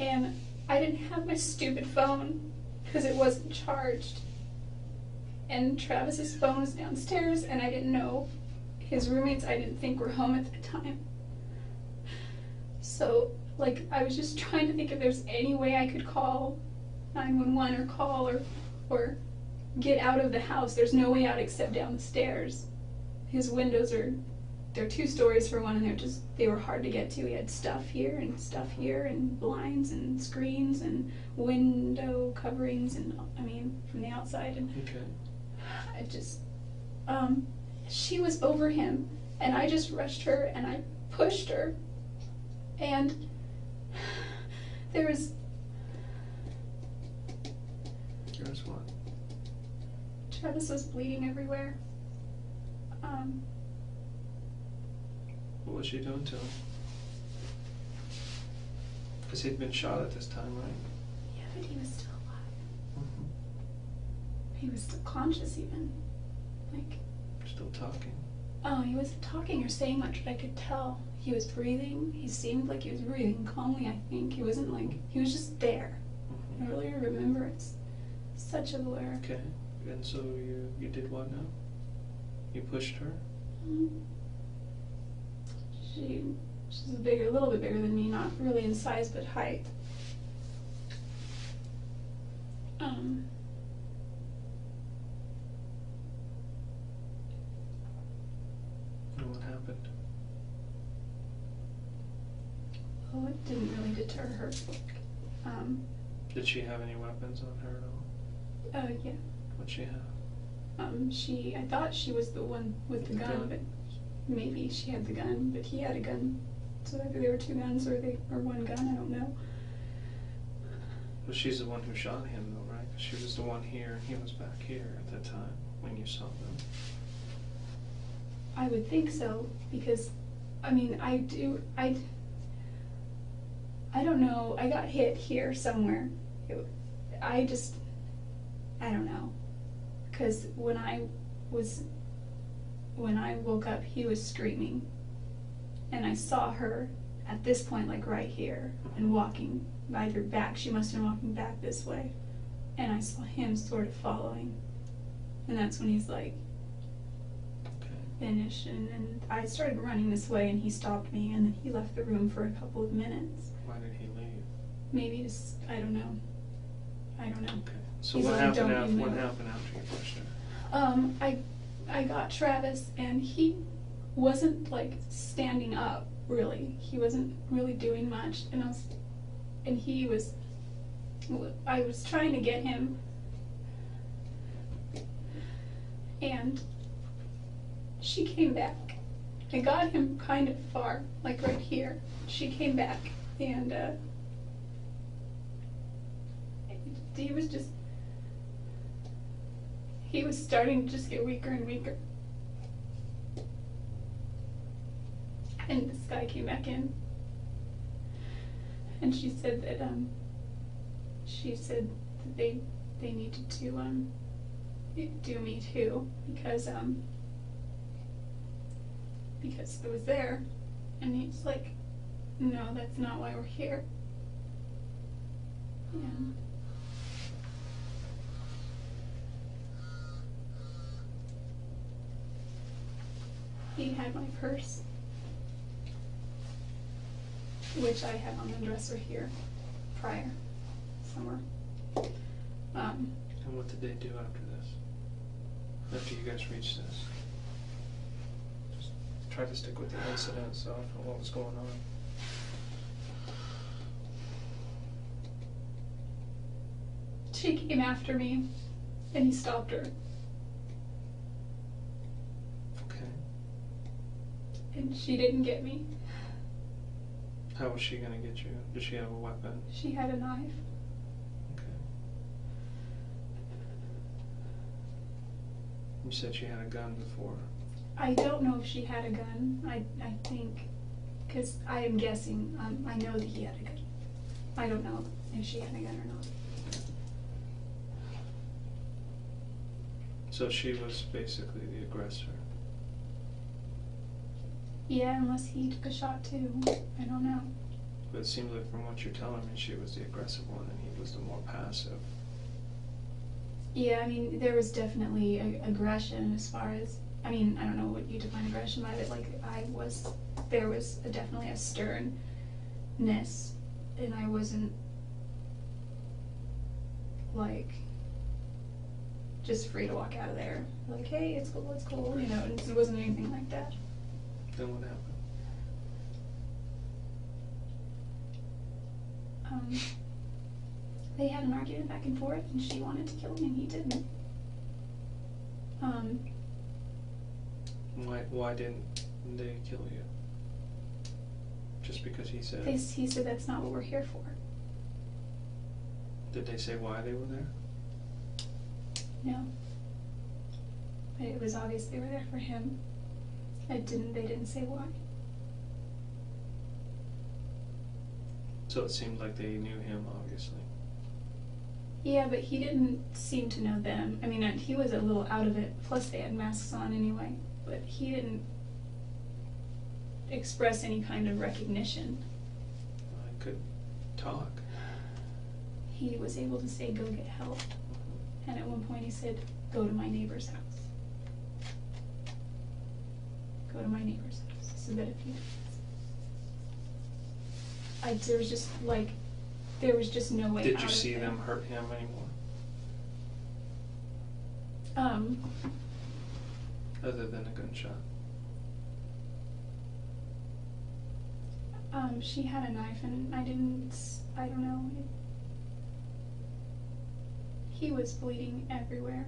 And I didn't have my stupid phone because it wasn't charged. And Travis's phone was downstairs, and I didn't know his roommates, I didn't think, were home at the time. So, like, I was just trying to think if there's any way I could call 911 or call or get out of the house. There's no way out except down the stairs. His windows they're 2 stories for one, and they were hard to get to. He had stuff here and blinds and screens and window coverings and, from the outside. And Okay. I just, she was over him, and I just rushed her and I pushed her, and There's what? Travis was bleeding everywhere. What was she doing to him? Because he'd been shot at this time, right? Yeah, but he was still alive. Mm-hmm. He was still conscious even. Like, Still talking. he wasn't talking or saying much, but I could tell. He was breathing. He seemed like he was breathing calmly, I think. He wasn't like, he was just there. I Mm-hmm. really remember. It's such a blur. Okay. And so you did what now? You pushed her? She's a little bit bigger than me, not really in size, but height. And what happened? Well, it didn't really deter her. Did she have any weapons on her at all? Yeah. What'd she have? I thought she was the one with the gun, but maybe she had the gun, but he had a gun. So either there were 2 guns or one gun, I don't know. Well, she's the one who shot him, though, right? She was the one here, and he was back here at that time when you saw them. I would think so, because, I don't know, I got hit here somewhere. I don't know. Because when I woke up, he was screaming. And I saw her at this point, like right here, and walking either back. She must have been walking back this way. And I saw him sort of following. And that's when he's like, Okay. finish, and I started running this way, and he stopped me, and then he left the room for a couple of minutes. Why did he leave? Maybe just, I don't know. Okay. So He's what like, happened "Don't after? you What know?" happened after you pushed her? I got Travis, and he wasn't like standing up really. He wasn't really doing much, and I was trying to get him, and she came back. I got him kind of far, like right here. She came back, and he was starting to just get weaker and weaker. And this guy came back in, and she said that they needed to do me too, because it was there. And he's like, no, that's not why we're here. And he had my purse, which I had on the dresser here prior, somewhere. And what did they do after this? After you guys reached this? Just try to stick with the incident, so I don't know what was going on. She came after me, and he stopped her. Okay. And she didn't get me. How was she gonna get you? Did she have a weapon? She had a knife. Okay. You said she had a gun before. I don't know if she had a gun. I think, because I am guessing, I know that he had a gun. I don't know if she had a gun or not. So she was basically the aggressor. Yeah, unless he took a shot too. I don't know. But it seems like from what you're telling me, she was the aggressive one and he was the more passive. Yeah, I mean, there was definitely aggression as far as, I mean, I don't know what you define aggression by, but like there was definitely a sternness, and I wasn't like just free to walk out of there. Like, hey, it's cool, you know, it wasn't anything like that. Then what happened? They had an argument back and forth, and she wanted to kill me, and he didn't. Why didn't they kill you? Just because he said? He said that's not what we're here for. Did they say why they were there? No. But it was obvious they were there for him. They didn't say why. So it seemed like they knew him, obviously. Yeah, but he didn't seem to know them. I mean, he was a little out of it. Plus, they had masks on anyway. But he didn't express any kind of recognition. I could talk. He was able to say, go get help. And at one point he said, go to my neighbor's house. Go to my neighbor's house. So that if you... there was just no way out. Did you of see it. them hurt him anymore? Other than a gunshot? She had a knife, and I don't know. He was bleeding everywhere.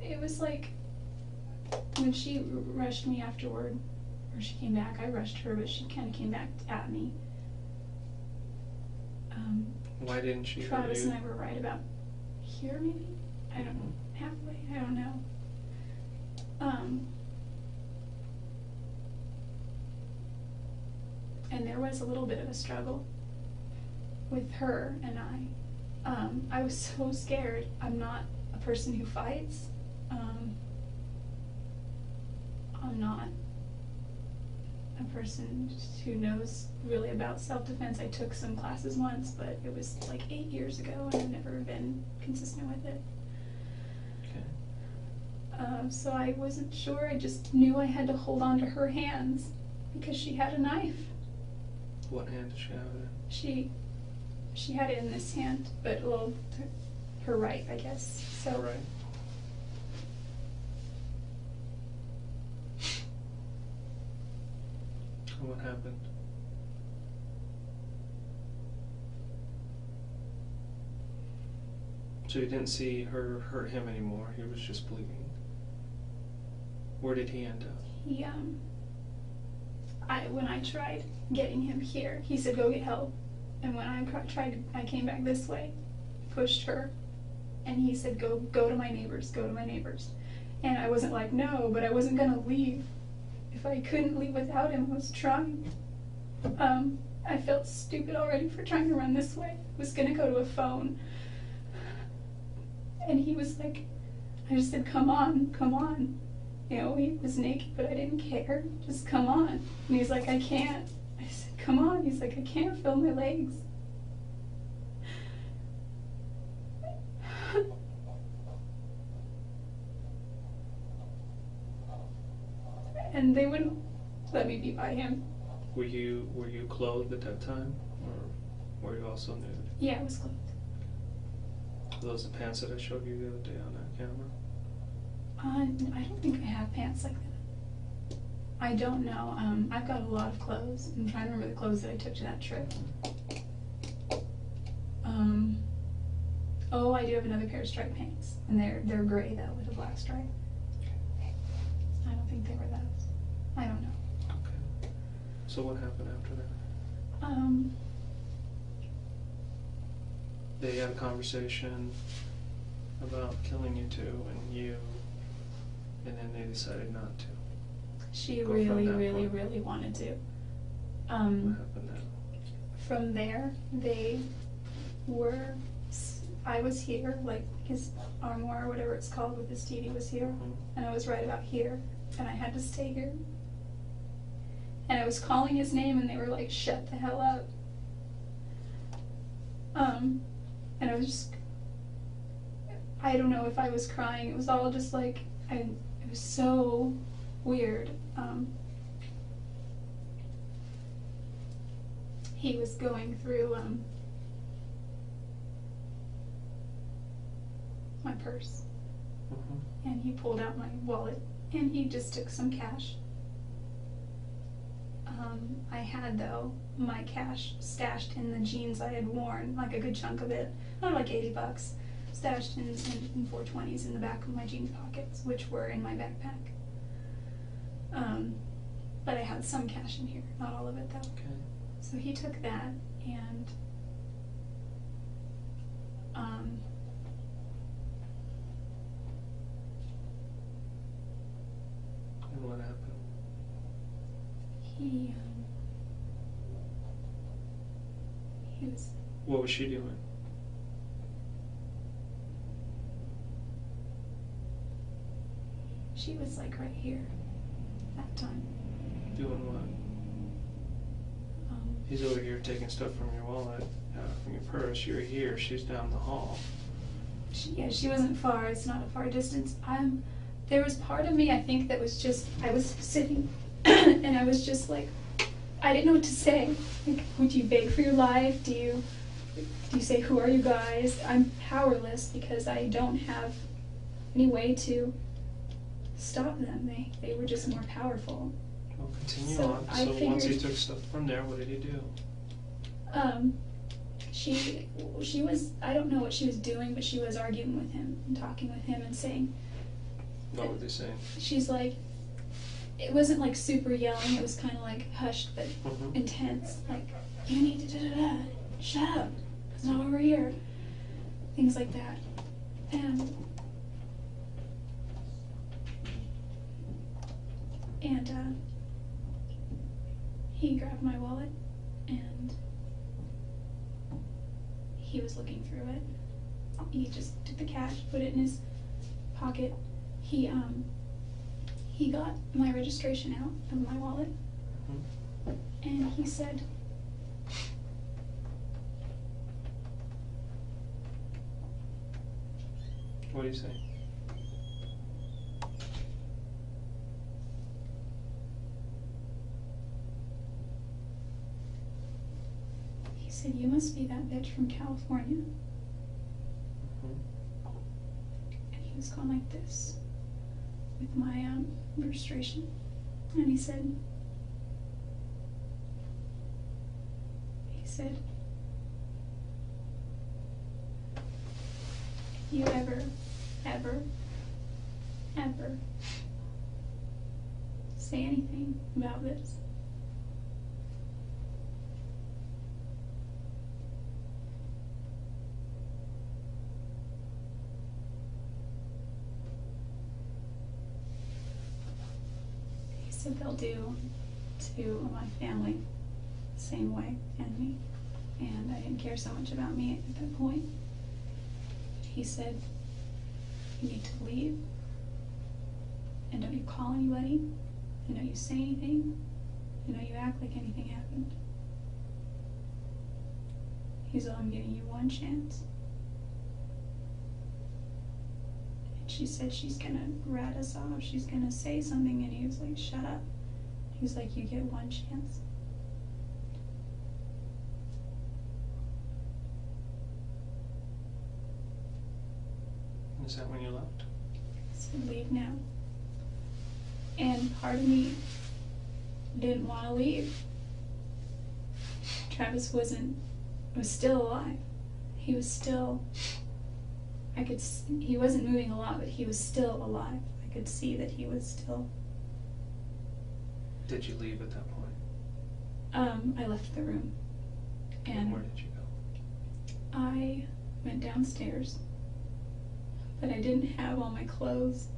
It was like, when she rushed me afterward, or she came back, I rushed her, but she kind of came back at me. Why didn't she hurt Travis you? and I were right about here, maybe? I don't know. Halfway? I don't know. And there was a little bit of a struggle with her and I. I was so scared. I'm not a person who fights. I'm not a person who knows really about self-defense. I took some classes once, but it was like 8 years ago, and I've never been consistent with it. Okay. So I wasn't sure. I just knew I had to hold on to her hands because she had a knife. What hand does she have it in? She had it in this hand, but well, her right, I guess. So Right. And what happened? So you didn't see her hurt him anymore. He was just bleeding. Where did he end up? he when I tried getting him here, he said go get help, and when I came back this way, pushed her, and he said go to my neighbors, and I wasn't like no, but I wasn't gonna leave. If I couldn't leave without him, I was trying. I felt stupid already for trying to run this way. I was gonna go to a phone, and he was like, I just said come on. You know, he was naked, but I didn't care. Just come on. And he's like, I can't. I said, come on. He's like, I can't feel my legs. And they wouldn't let me be by him. Were you clothed at that time, or were you also nude? Yeah, I was clothed. Are those the pants that I showed you the other day on that camera? I don't think I have pants like that. I don't know. I've got a lot of clothes. I'm trying to remember the clothes that I took to that trip. Oh, I do have another pair of striped pants, and they're gray though with a black stripe. I don't think they were those. I don't know. Okay. So what happened after that? They had a conversation about killing you two, and then they decided not to. She Go from really, that really, point. really wanted to. What happened then? From there, I was here, like his armoire or whatever it's called with his TV was here, and I was right about here, and I had to stay here. And I was calling his name, and they were like, shut the hell up. And I was just, I don't know if I was crying. It was all just like, it was so weird. He was going through my purse, and he pulled out my wallet, and he just took some cash. I had, though, my cash stashed in the jeans I had worn, like a good chunk of it, not like $80, stashed in 420s in the back of my jeans pockets, which were in my backpack. But I had some cash in here, not all of it, though. Okay. So he took that, and And what happened? he was, What was she doing? she was like right here that time. Doing what? He's over here taking stuff from your wallet, from your purse. You're here. She's down the hall. She wasn't far. It's not a far distance. There was part of me, I think, that was just, I was sitting and I was just like, I didn't know what to say. Like, would you beg for your life? Do you say, who are you guys? I'm powerless because I don't have any way to stop them. They were just more powerful. Well, continue So on. I So once he figured- took stuff from there, what did he do? She was, I don't know what she was doing, but she was arguing with him and talking with him and saying, What were they saying? she's like, it wasn't like super yelling, it was kind of like hushed but Mhm. intense, like, you need to da-da-da, shut up, it's not over here, things like that. And he grabbed my wallet and he was looking through it. He just took the cash, put it in his pocket. He got my registration out of my wallet, and he said, What do you say? said, "You must be that bitch from California." And he was going like this with my registration. And he said, "If you ever say anything about this, he said they'll do to my family the same way and me." And I didn't care so much about me at that point. He said, "You need to leave, and don't you call anybody, and don't you say anything, and don't you act like anything happened." He said, "I'm giving you one chance." And she said she's gonna rat us off, she's gonna say something, and he was like, "Shut up." He was like, "You get one chance." Is that when you left? I said, "Leave now." And part of me didn't want to leave. Travis was still alive. He was still, he wasn't moving a lot, but he was still alive. I could see that he was still. Did you leave at that point? I left the room. And where did you go? I went downstairs, but I didn't have all my clothes.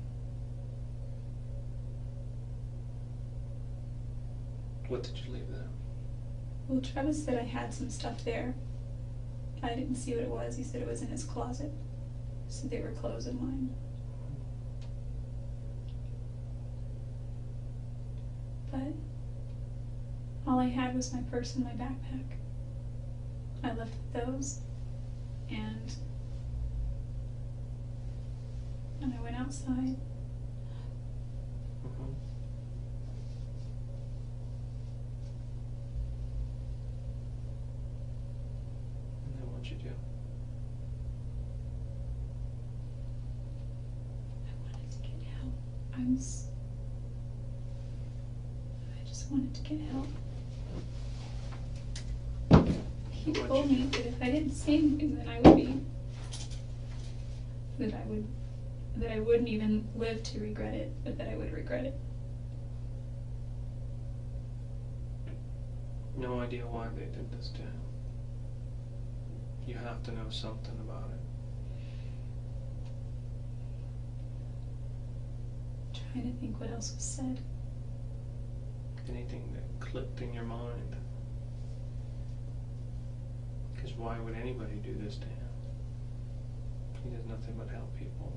What did you leave there? Well, Travis said I had some stuff there. I didn't see what it was. He said it was in his closet. So they were clothes of mine. But all I had was my purse and my backpack. I left those, and I went outside. And then what'd you do? I wanted to get help. I just wanted to get help. He told me that if I didn't say anything, then I would be, that I wouldn't even live to regret it, but that I would regret it. No idea why they did this to him. You have to know something about it. Trying to think what else was said. Anything that clicked in your mind. Because why would anybody do this to him? He does nothing but help people.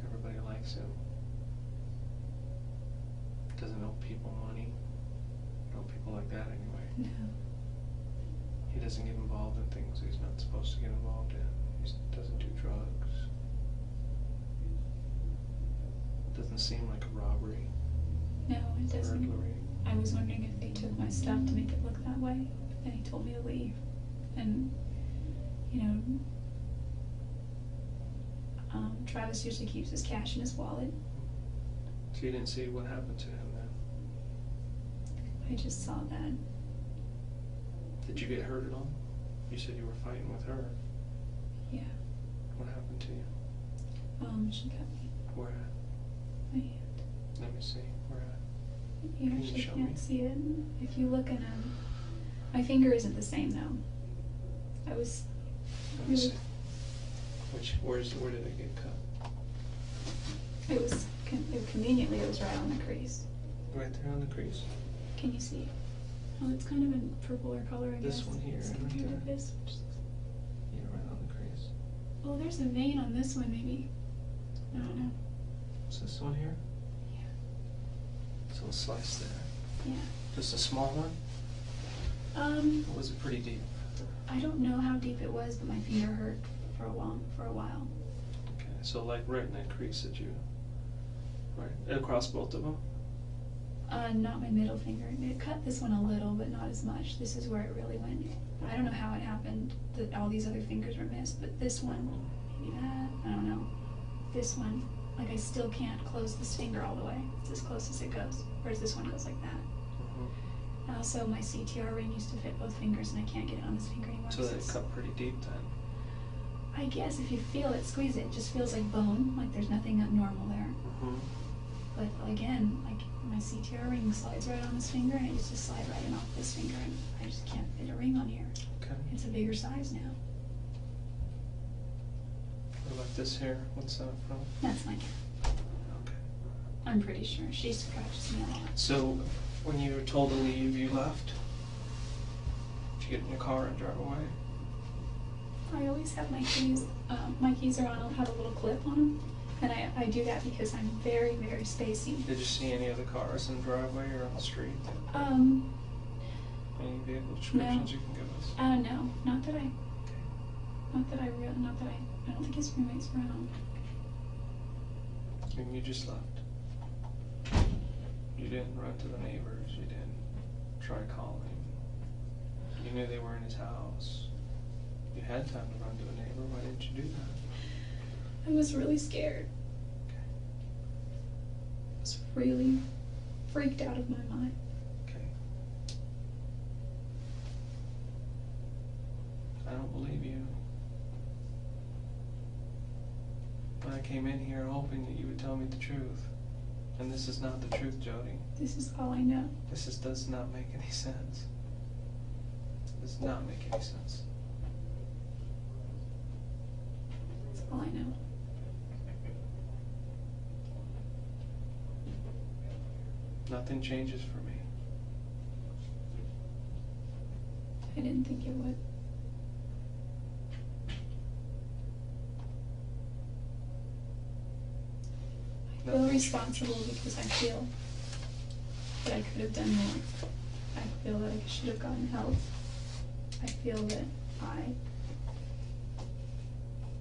Everybody likes him. Doesn't owe people money. Don't people like that anyway. No. He doesn't get involved in things he's not supposed to get involved in. He doesn't do drugs. Doesn't seem like a robbery. No, it doesn't. Burglary. I was wondering if they took my stuff to make it look that way, but then he told me to leave. And, Travis usually keeps his cash in his wallet. So you didn't see what happened to him then? I just saw that. Did you get hurt at all? You said you were fighting with her. Yeah. What happened to you? She cut me. Where at? My hand. Let me see. Where at? You Can you actually show can't me? see it. If you look at my finger isn't the same though. I was Let me see. Where did it get cut? It was conveniently. It was right on the crease. Right there on the crease? Can you see? Oh, it's kind of in purpler color, I guess. This one here, as right compared to there. this. Yeah, right on the crease. Oh, there's a vein on this one, maybe. I don't know. Is this one here? Yeah. So a slice there. Yeah. Just a small one? Or was it pretty deep? I don't know how deep it was, but my finger hurt for a while. Okay, so like right in that crease that you, right across both of them? Not my middle finger. It cut this one a little, but not as much. This is where it really went. I don't know how it happened that all these other fingers were missed, but this one, maybe that, I don't know. This one, like I still can't close this finger all the way. It's as close as it goes. Whereas this one goes like that. And also my CTR ring used to fit both fingers and I can't get it on this finger anymore. So they cut pretty deep then? I guess if you feel it, squeeze it, it just feels like bone, like there's nothing abnormal there. But again, like my CTR ring slides right on this finger and it used to slide right in off this finger and I just can't fit a ring on here. Okay. It's a bigger size now. What about this here? What's that from? That's my cat. Okay. I'm pretty sure. She scratches me a lot. So, when you were told to leave, you left? Did you get in your car and drive away? I always have my keys. My keys are on. I'll have a little clip on them. And I do that because I'm very, very spacey. Did you see any other cars in the driveway or on the street? Any vehicle descriptions you can give us? No. Not that I don't think his roommate's around. And you just left? You didn't run to the neighbors, you didn't try calling. You knew they were in his house. You had time to run to a neighbor, why didn't you do that? I was really scared. Okay. I was really freaked out of my mind. Okay. I don't believe you. I came in here hoping that you would tell me the truth. And this is not the truth, Jodi. This is all I know. Does not make any sense. Does not make any sense. That's all I know. Nothing changes for me. I didn't think it would. I feel responsible because I feel that I could have done more. I feel that I should have gotten help. I feel that I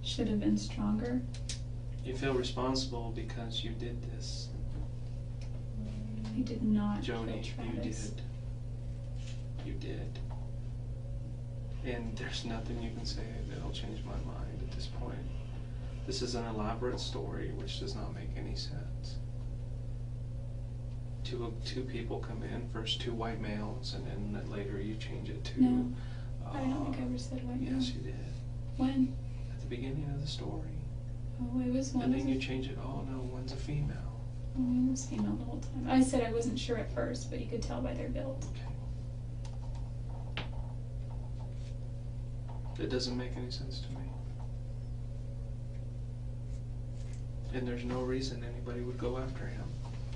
should have been stronger. You feel responsible because you did this. I did not kill Jodi, Travis. You did. And there's nothing you can say that'll change my mind at this point. This is an elaborate story which does not make any sense. Two people come in, first two white males, and then later you change it to... No, I don't think I ever said white male. Yes, you did. When? At the beginning of the story. Oh, it was one. And then you change it, oh no, one's a female. Oh, it was female the whole time. I said I wasn't sure at first, but you could tell by their build. Okay. It doesn't make any sense to me. And there's no reason anybody would go after him.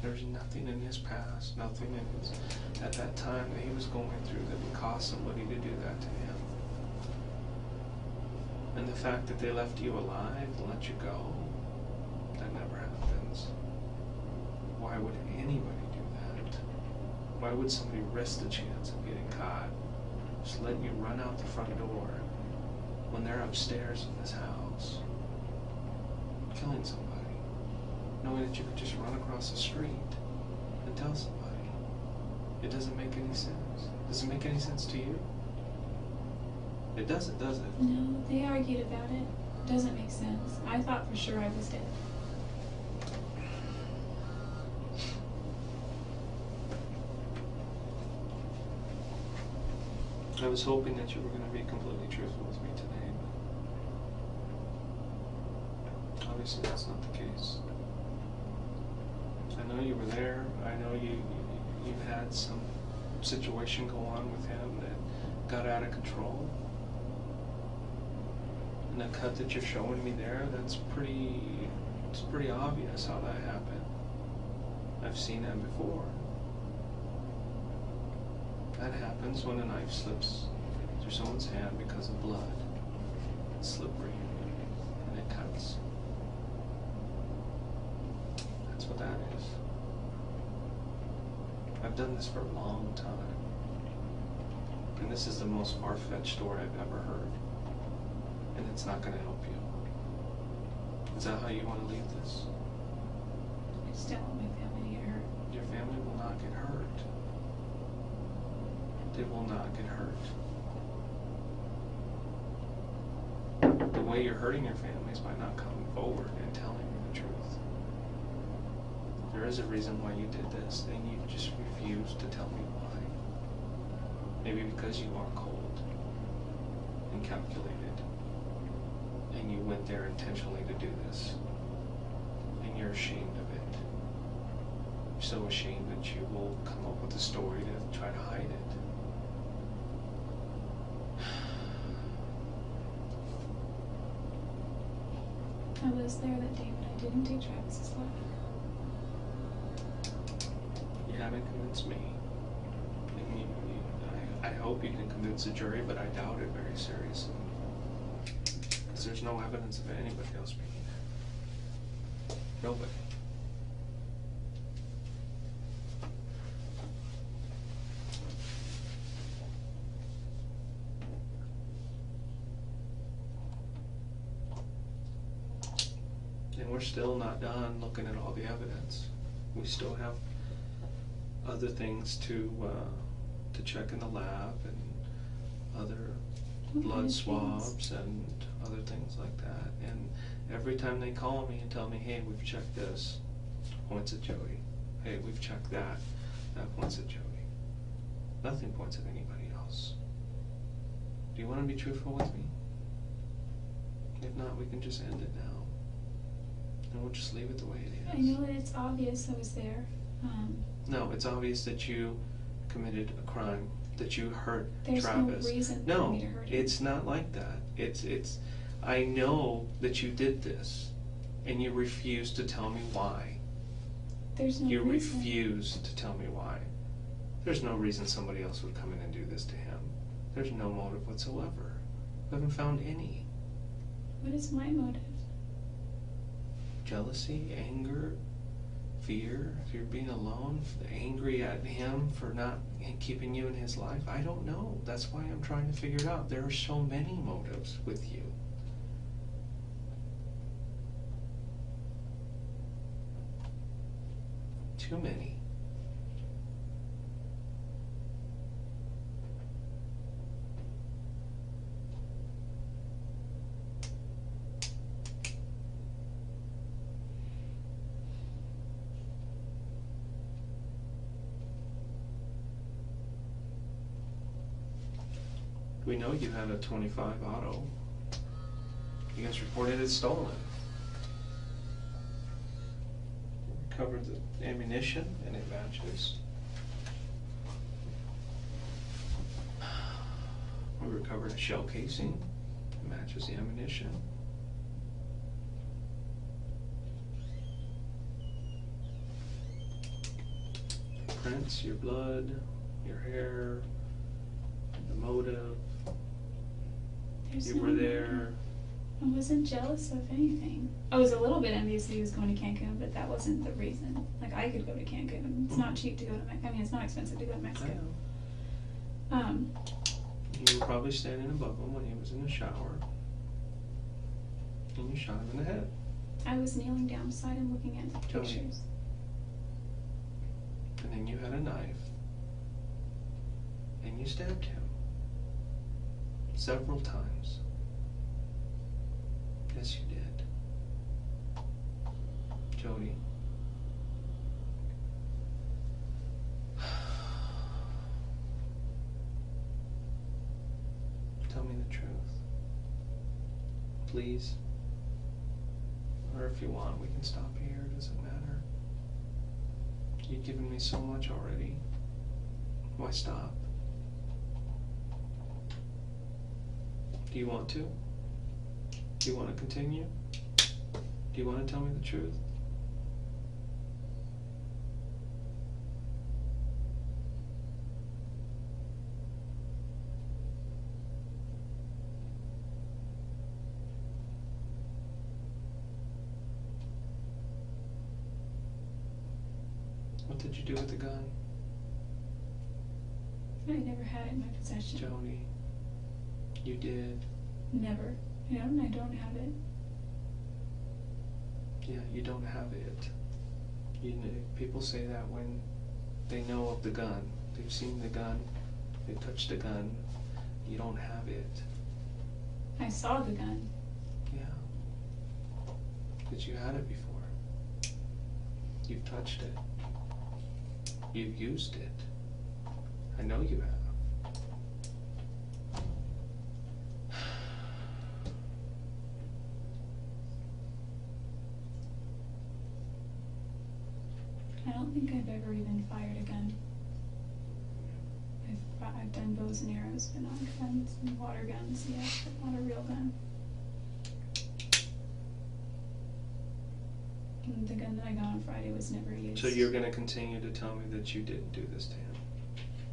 There's nothing in his past, nothing in his, at that time that he was going through that would cause somebody to do that to him. And the fact that they left you alive and let you go, that never happens. Why would anybody do that? Why would somebody risk the chance of getting caught, just letting you run out the front door when they're upstairs in this house, killing somebody? Knowing that you could just run across the street and tell somebody. It doesn't make any sense. Does it make any sense to you? It doesn't, does it? No, they argued about it. It doesn't make sense. I thought for sure I was dead. I was hoping that you were going to be completely truthful with me today, but obviously that's not the case. I know you were there. I know you had some situation go on with him that got out of control. And the cut that you're showing me there, it's pretty obvious how that happened. I've seen that before. That happens when a knife slips through someone's hand because of blood. It's slippery and it cuts. That's what that is. I've done this for a long time. And this is the most far-fetched story I've ever heard. And it's not going to help you. Is that how you want to leave this? I just don't want my family to get hurt. Your family will not get hurt. They will not get hurt. The way you're hurting your family is by not coming forward and telling me the truth. There is a reason why you did this, and you just refused to tell me why. Maybe because you are cold and calculated, and you went there intentionally to do this, and you're ashamed of it. You're so ashamed that you will come up with a story to try to hide it. I was there that day, but I didn't take Travis's life. You haven't convinced me. I hope you can convince the jury, but I doubt it very seriously. Because there's no evidence of anybody else being there. Nobody. And we're still not done looking at all the evidence. We still have other things to check in the lab, and other blood swabs and other things like that. And every time they call me and tell me, hey, we've checked this, points at Jodi. Hey, we've checked that, that points at Jodi. Nothing points at anybody else. Do you want to be truthful with me? If not, we can just end it now. And we'll just leave it the way it is. I know that it's obvious I was there. No, it's obvious that you committed a crime, that you hurt There's Travis. no reason No, for me to hurt him. it's not like that. It's I know that you did this, and you refused to tell me why. There's no You reason. refused to tell me why. There's no reason somebody else would come in and do this to him. There's no motive whatsoever. We haven't found any. What is my motive? Jealousy, anger, fear, if you're being alone, angry at him for not keeping you in his life. I don't know. That's why I'm trying to figure it out. There are so many motives with you. Too many. We know you had a 25 auto. You guys reported it stolen. Recovered the ammunition, and it matches. We recovered a shell casing. It matches the ammunition. Prints, your blood, your hair, the motive. There's You no were there. motive. I wasn't jealous of anything. I was a little bit envious that he was going to Cancun, but that wasn't the reason. Like, I could go to Cancun. It's not cheap to go to Mexico. I mean, it's not expensive to go to I Mexico. know. You were probably standing above him when he was in the shower, and you shot him in the head. I was kneeling down beside him looking at the Jodi. pictures. And then you had a knife, and you stabbed him several times. Yes, you did. Jodi. Tell me the truth. Please. Or if you want, we can stop here. It doesn't matter. You've given me so much already. Why stop? Do you want to? Do you want to continue? Do you want to tell me the truth? What did you do with the gun? I never had it in my possession. Jodi, you did. Never. I don't have it. Yeah, you don't have it. You know, people say that when They know of the gun. They've seen the gun. They've touched the gun. You don't have it. I saw the gun. Yeah. But you had it before. You've touched it. You've used it. I know you have. I don't think I've ever even fired a gun. I've done bows and arrows, but not guns and water guns, yes, but not a real gun. And the gun that I got on Friday was never used. So you're going to continue to tell me that you didn't do this to him?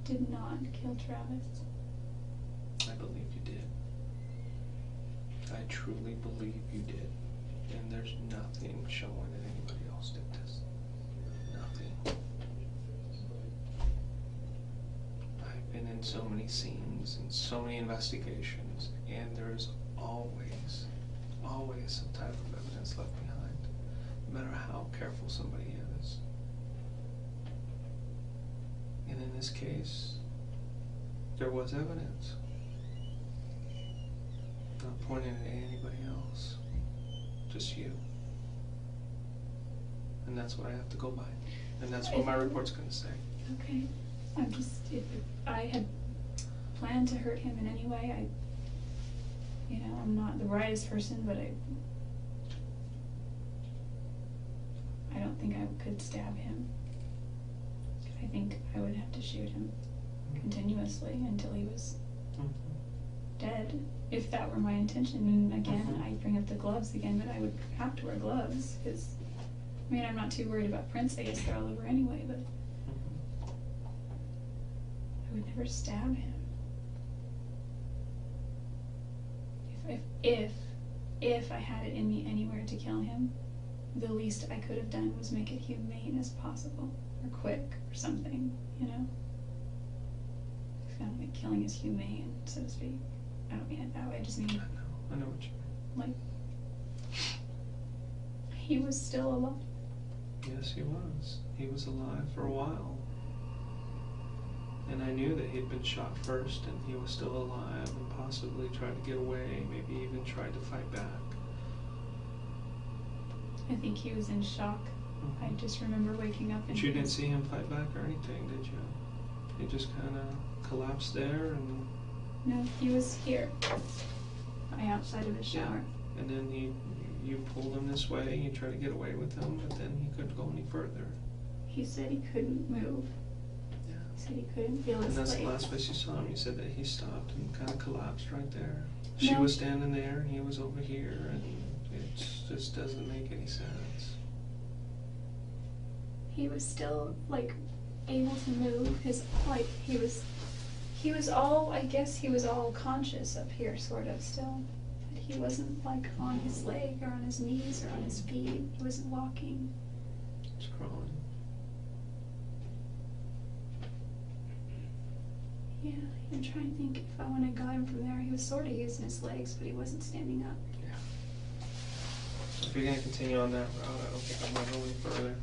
Did not kill Travis. I believe you did. I truly believe you did. And there's nothing showing that anybody else did this. Nothing. I've been in so many scenes and so many investigations, and there's always some type of evidence left behind, no matter how careful somebody is. And in this case, there was evidence. Not pointing at anybody else, just you. And that's what I have to go by. And that's what my report's going to say. Okay. I'm just, if I had planned to hurt him in any way, I'm not the brightest person, but I don't think I could stab him. I think I would have to shoot him continuously until he was dead, if that were my intention. And again, I bring up the gloves again, but I would have to wear gloves, because, I'm not too worried about prints. I guess they're all over anyway, but I would never stab him. If I had it in me anywhere to kill him, the least I could have done was make it humane as possible, or quick, or something, I feel like killing is humane, so to speak. I don't mean it that way, I just mean... I know what you mean. He was still alive. Yes, he was. He was alive for a while. And I knew that he'd been shot first, and he was still alive, and possibly tried to get away, maybe even tried to fight back. I think he was in shock. I just remember waking up and... But you didn't see him fight back or anything, did you? He just kind of collapsed there and... No, he was here, outside of his shower. Yeah. And then you pulled him this way, and you tried to get away with him, but then he couldn't go any further. He said he couldn't move. Yeah. He said he couldn't feel his And that's legs. the last place you saw him. You said that he stopped and kind of collapsed right there. She was standing there, and he was over here, and it just doesn't make any sense. He was still, able to move. He was all, I guess he was all conscious up here, sort of, still. But he wasn't, on his leg, or on his knees, or on his feet. He wasn't walking. It's crawling. Yeah, I'm trying to think if I went and got him from there. He was sort of using his legs, but he wasn't standing up. Yeah. If you're going to continue on that route, I don't think I'm going to go any further.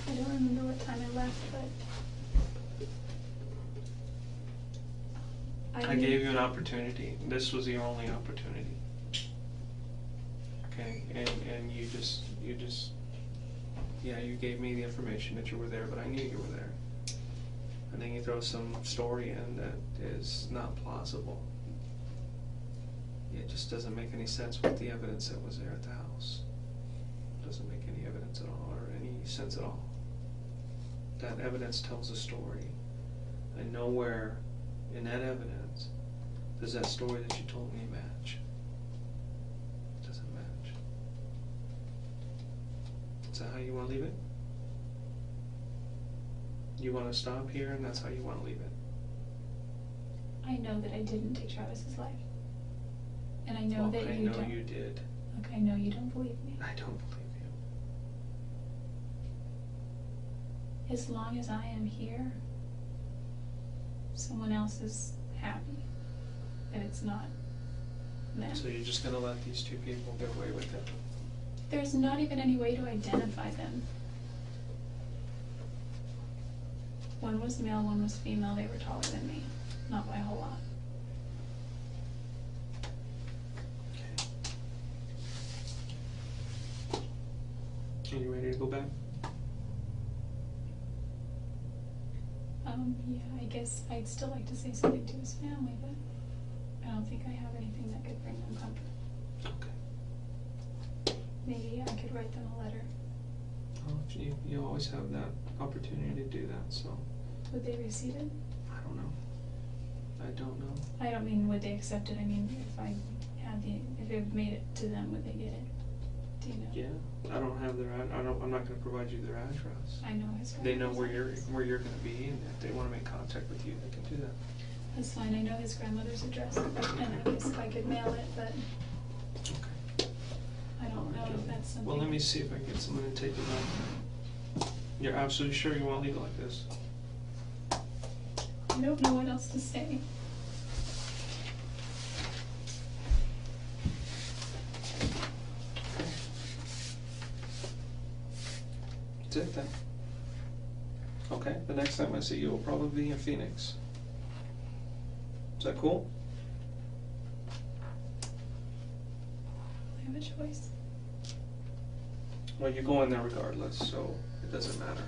I don't remember what time I left, but... I gave you an opportunity. This was your only opportunity. Okay, and you just, yeah, you gave me the information that you were there, but I knew you were there. And then you throw some story in that is not plausible. It just doesn't make any sense with the evidence that was there at the house. It doesn't make any evidence at all, or any sense at all. That evidence tells a story. And nowhere in that evidence does that story that you told me match. It doesn't match. Is that how you want to leave it? You want to stop here, and that's how you want to leave it? I know that I didn't take Travis's life. And I know that you don't. I know you did. Look, I know you don't believe me. I don't believe you. As long as I am here, someone else is happy that it's not them. So you're just going to let these two people get away with it? There's not even any way to identify them. One was male, one was female. They were taller than me. Not by a whole lot. Are you ready to go back? Yeah, I guess I'd still like to say something to his family, but I don't think I have anything that could bring them comfort. Okay. Maybe I could write them a letter. Well, if you always have that opportunity to do that, so Would they receive it? I don't know. I don't know. I don't mean would they accept it, I mean if it made it to them, would they get it? Do you know? Yeah, I don't have their I'm not going to provide you their address. I know his They know grandmother's where address. you're going to be, and if they want to make contact with you, they can do that. That's fine, I know his grandmother's address, and I guess if I could mail it, but Okay. I don't know if that's something. Well, let me see if I can get someone to take it back. You're absolutely sure you want to leave it like this? I don't know what else to say. That's it then. Okay, the next time I see you will probably be in Phoenix. Is that cool? I have a choice. Well, you're going there regardless, so it doesn't matter.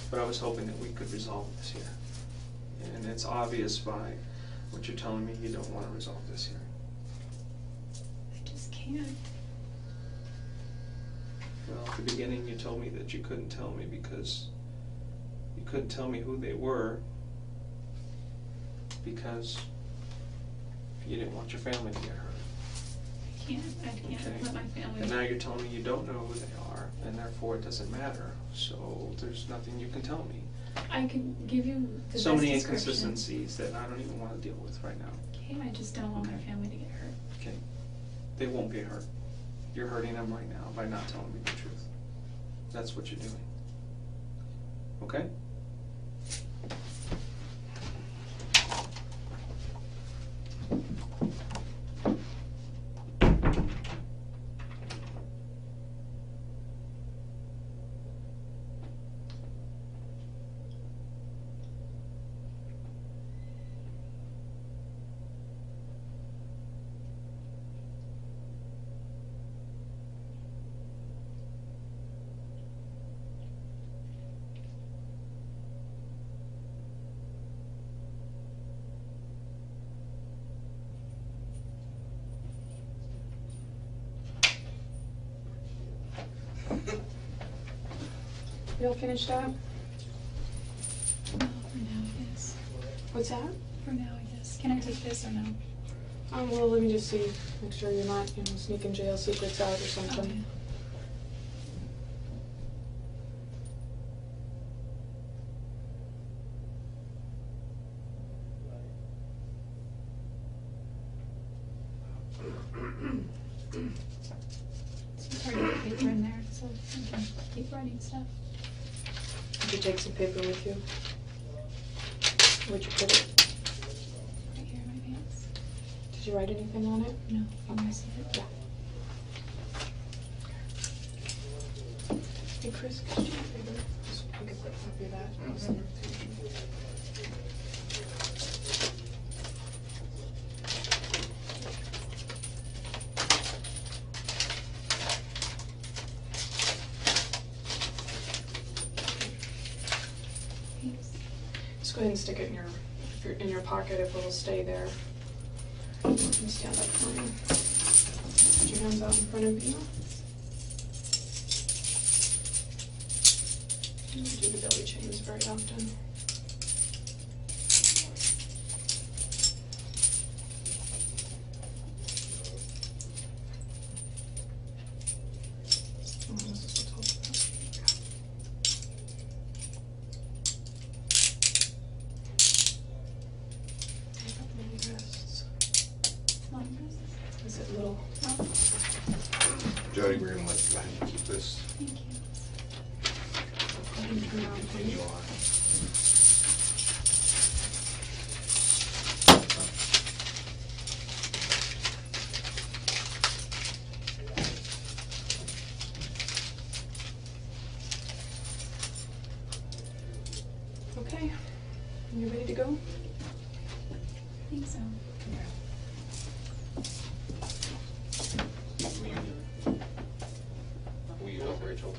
But I was hoping that we could resolve this here. And it's obvious by what you're telling me, you don't want to resolve this here. I just can't. Well, at the beginning you told me that you couldn't tell me because you couldn't tell me who they were because you didn't want your family to get hurt. I can't Okay. let my family. And now you're telling me you don't know who they are, and therefore it doesn't matter. So there's nothing you can tell me. I can give you the So best many description. inconsistencies that I don't even want to deal with right now. Okay, I just don't want my Okay. family to get hurt. Okay? They won't get hurt. You're hurting them right now by not telling me the truth. That's what you're doing. Okay? You all finished up? For now, yes. What's that? For now, I guess. Can I take this or no? Well, let me just see. Make sure you're not, sneaking jail secrets out or something. Okay. It's hard to get paper in there, so I can keep writing stuff. Did you take some paper with you? Where'd you put it? Right here in my pants. Did you write anything on it? No, I'm gonna see it. Yeah. Hey, Chris, could you do me a favor? Just make a quick copy of that. I'll send it to you. Thanks. Just go ahead and stick it in your pocket if it'll stay there. You can stand up for me. Put your hands out in front of you. I don't do the belly chains very often. Oh, this is what's holding it. Take up little wrists. Long wrists. Is it little? Oh, Jodi, we're gonna let you go ahead and keep this. thank you. Go ahead and turn around for Continue me. on. Okay. You ready to go? I think so. Will you help Rachel?